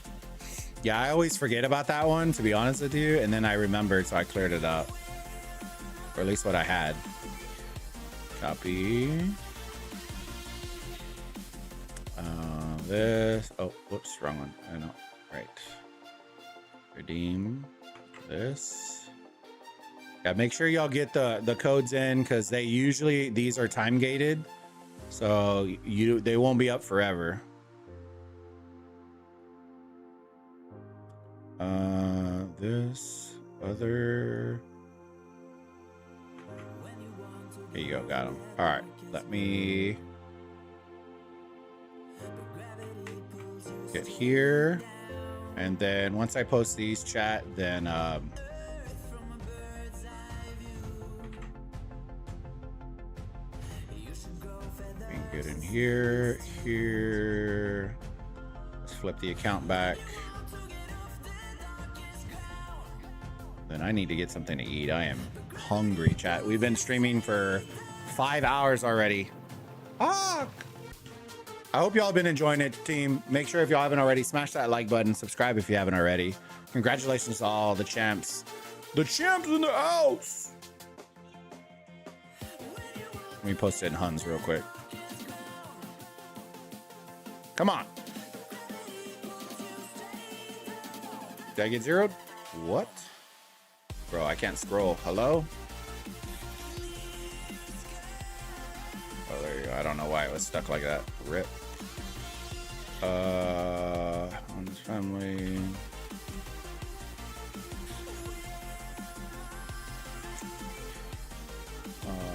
Yeah, I always forget about that one, to be honest with you, and then I remembered, so I cleared it up. Or at least what I had. Copy. This. Oh, whoops, wrong one. I know. Right. Redeem this. Yeah, make sure y'all get the codes in, because these are time gated, so they won't be up forever. This other. Here you go, got them. All right, let me get here, and then once I post these, chat, then get in here. Let's flip the account back. Then I need to get something to eat. I am hungry, chat. We've been streaming for 5 hours already. Ah! I hope y'all have been enjoying it, team. Make sure if y'all haven't already, smash that like button. Subscribe if you haven't already. Congratulations to all the champs. The champs in the house! Let me post it in Huns real quick. Come on. Did I get zeroed? What? Bro, I can't scroll. Hello? Oh, there you go. I don't know why it was stuck like that. Rip. Huns family.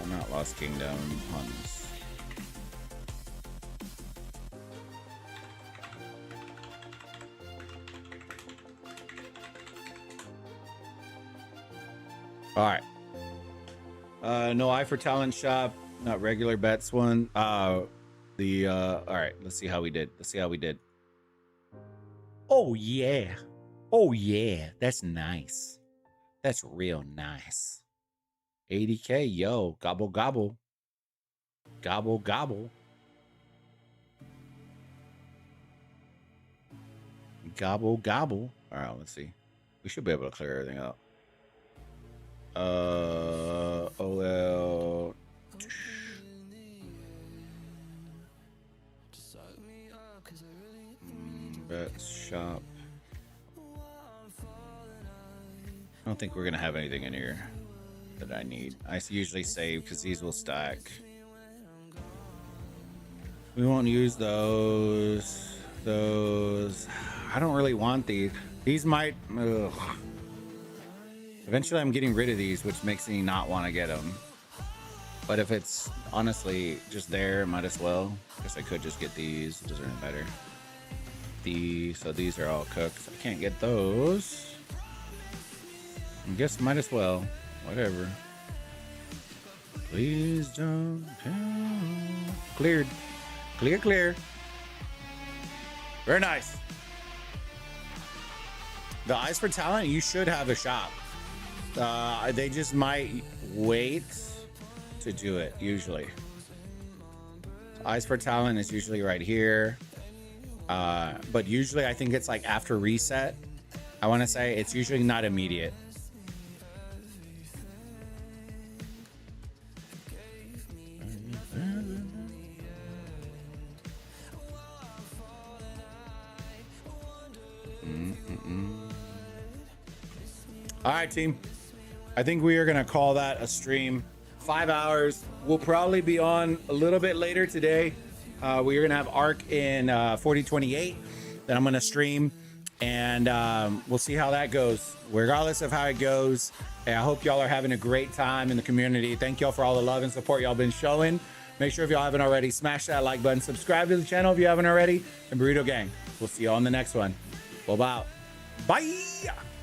Not Lost Kingdom. Huns. All right. No eye for talent shop, not regular bets one. All right, let's see how we did. Oh yeah. That's nice. That's real nice. 80K, yo, gobble gobble. Gobble gobble. Gobble gobble. All right, let's see. We should be able to clear everything up. OL. Bets shop. I don't think we're gonna have anything in here that I need. I usually save because these will stack. We won't use those. I don't really want these. These might. Ugh. Eventually, I'm getting rid of these, which makes me not want to get them. But if it's honestly just there, might as well. Guess I could just get these. Those are better. So these are all cooked. I can't get those. I guess might as well. Whatever. Please don't count. Cleared. Clear. Very nice. The Eyes for Talent, you should have a shop. They just might wait to do it, usually. Eyes for Talent is usually right here. But usually I think it's like after reset. I want to say it's usually not immediate. All right, team. I think we are going to call that a stream. 5 hours. We'll probably be on a little bit later today. We're going to have ARC in 4028. that I'm going to stream, and we'll see how that goes. Regardless of how it goes, I hope y'all are having a great time in the community. Thank y'all for all the love and support y'all been showing. Make sure if y'all haven't already, smash that like button, subscribe to the channel if you haven't already, and Burrito Gang, we'll see you on the next one. Bye.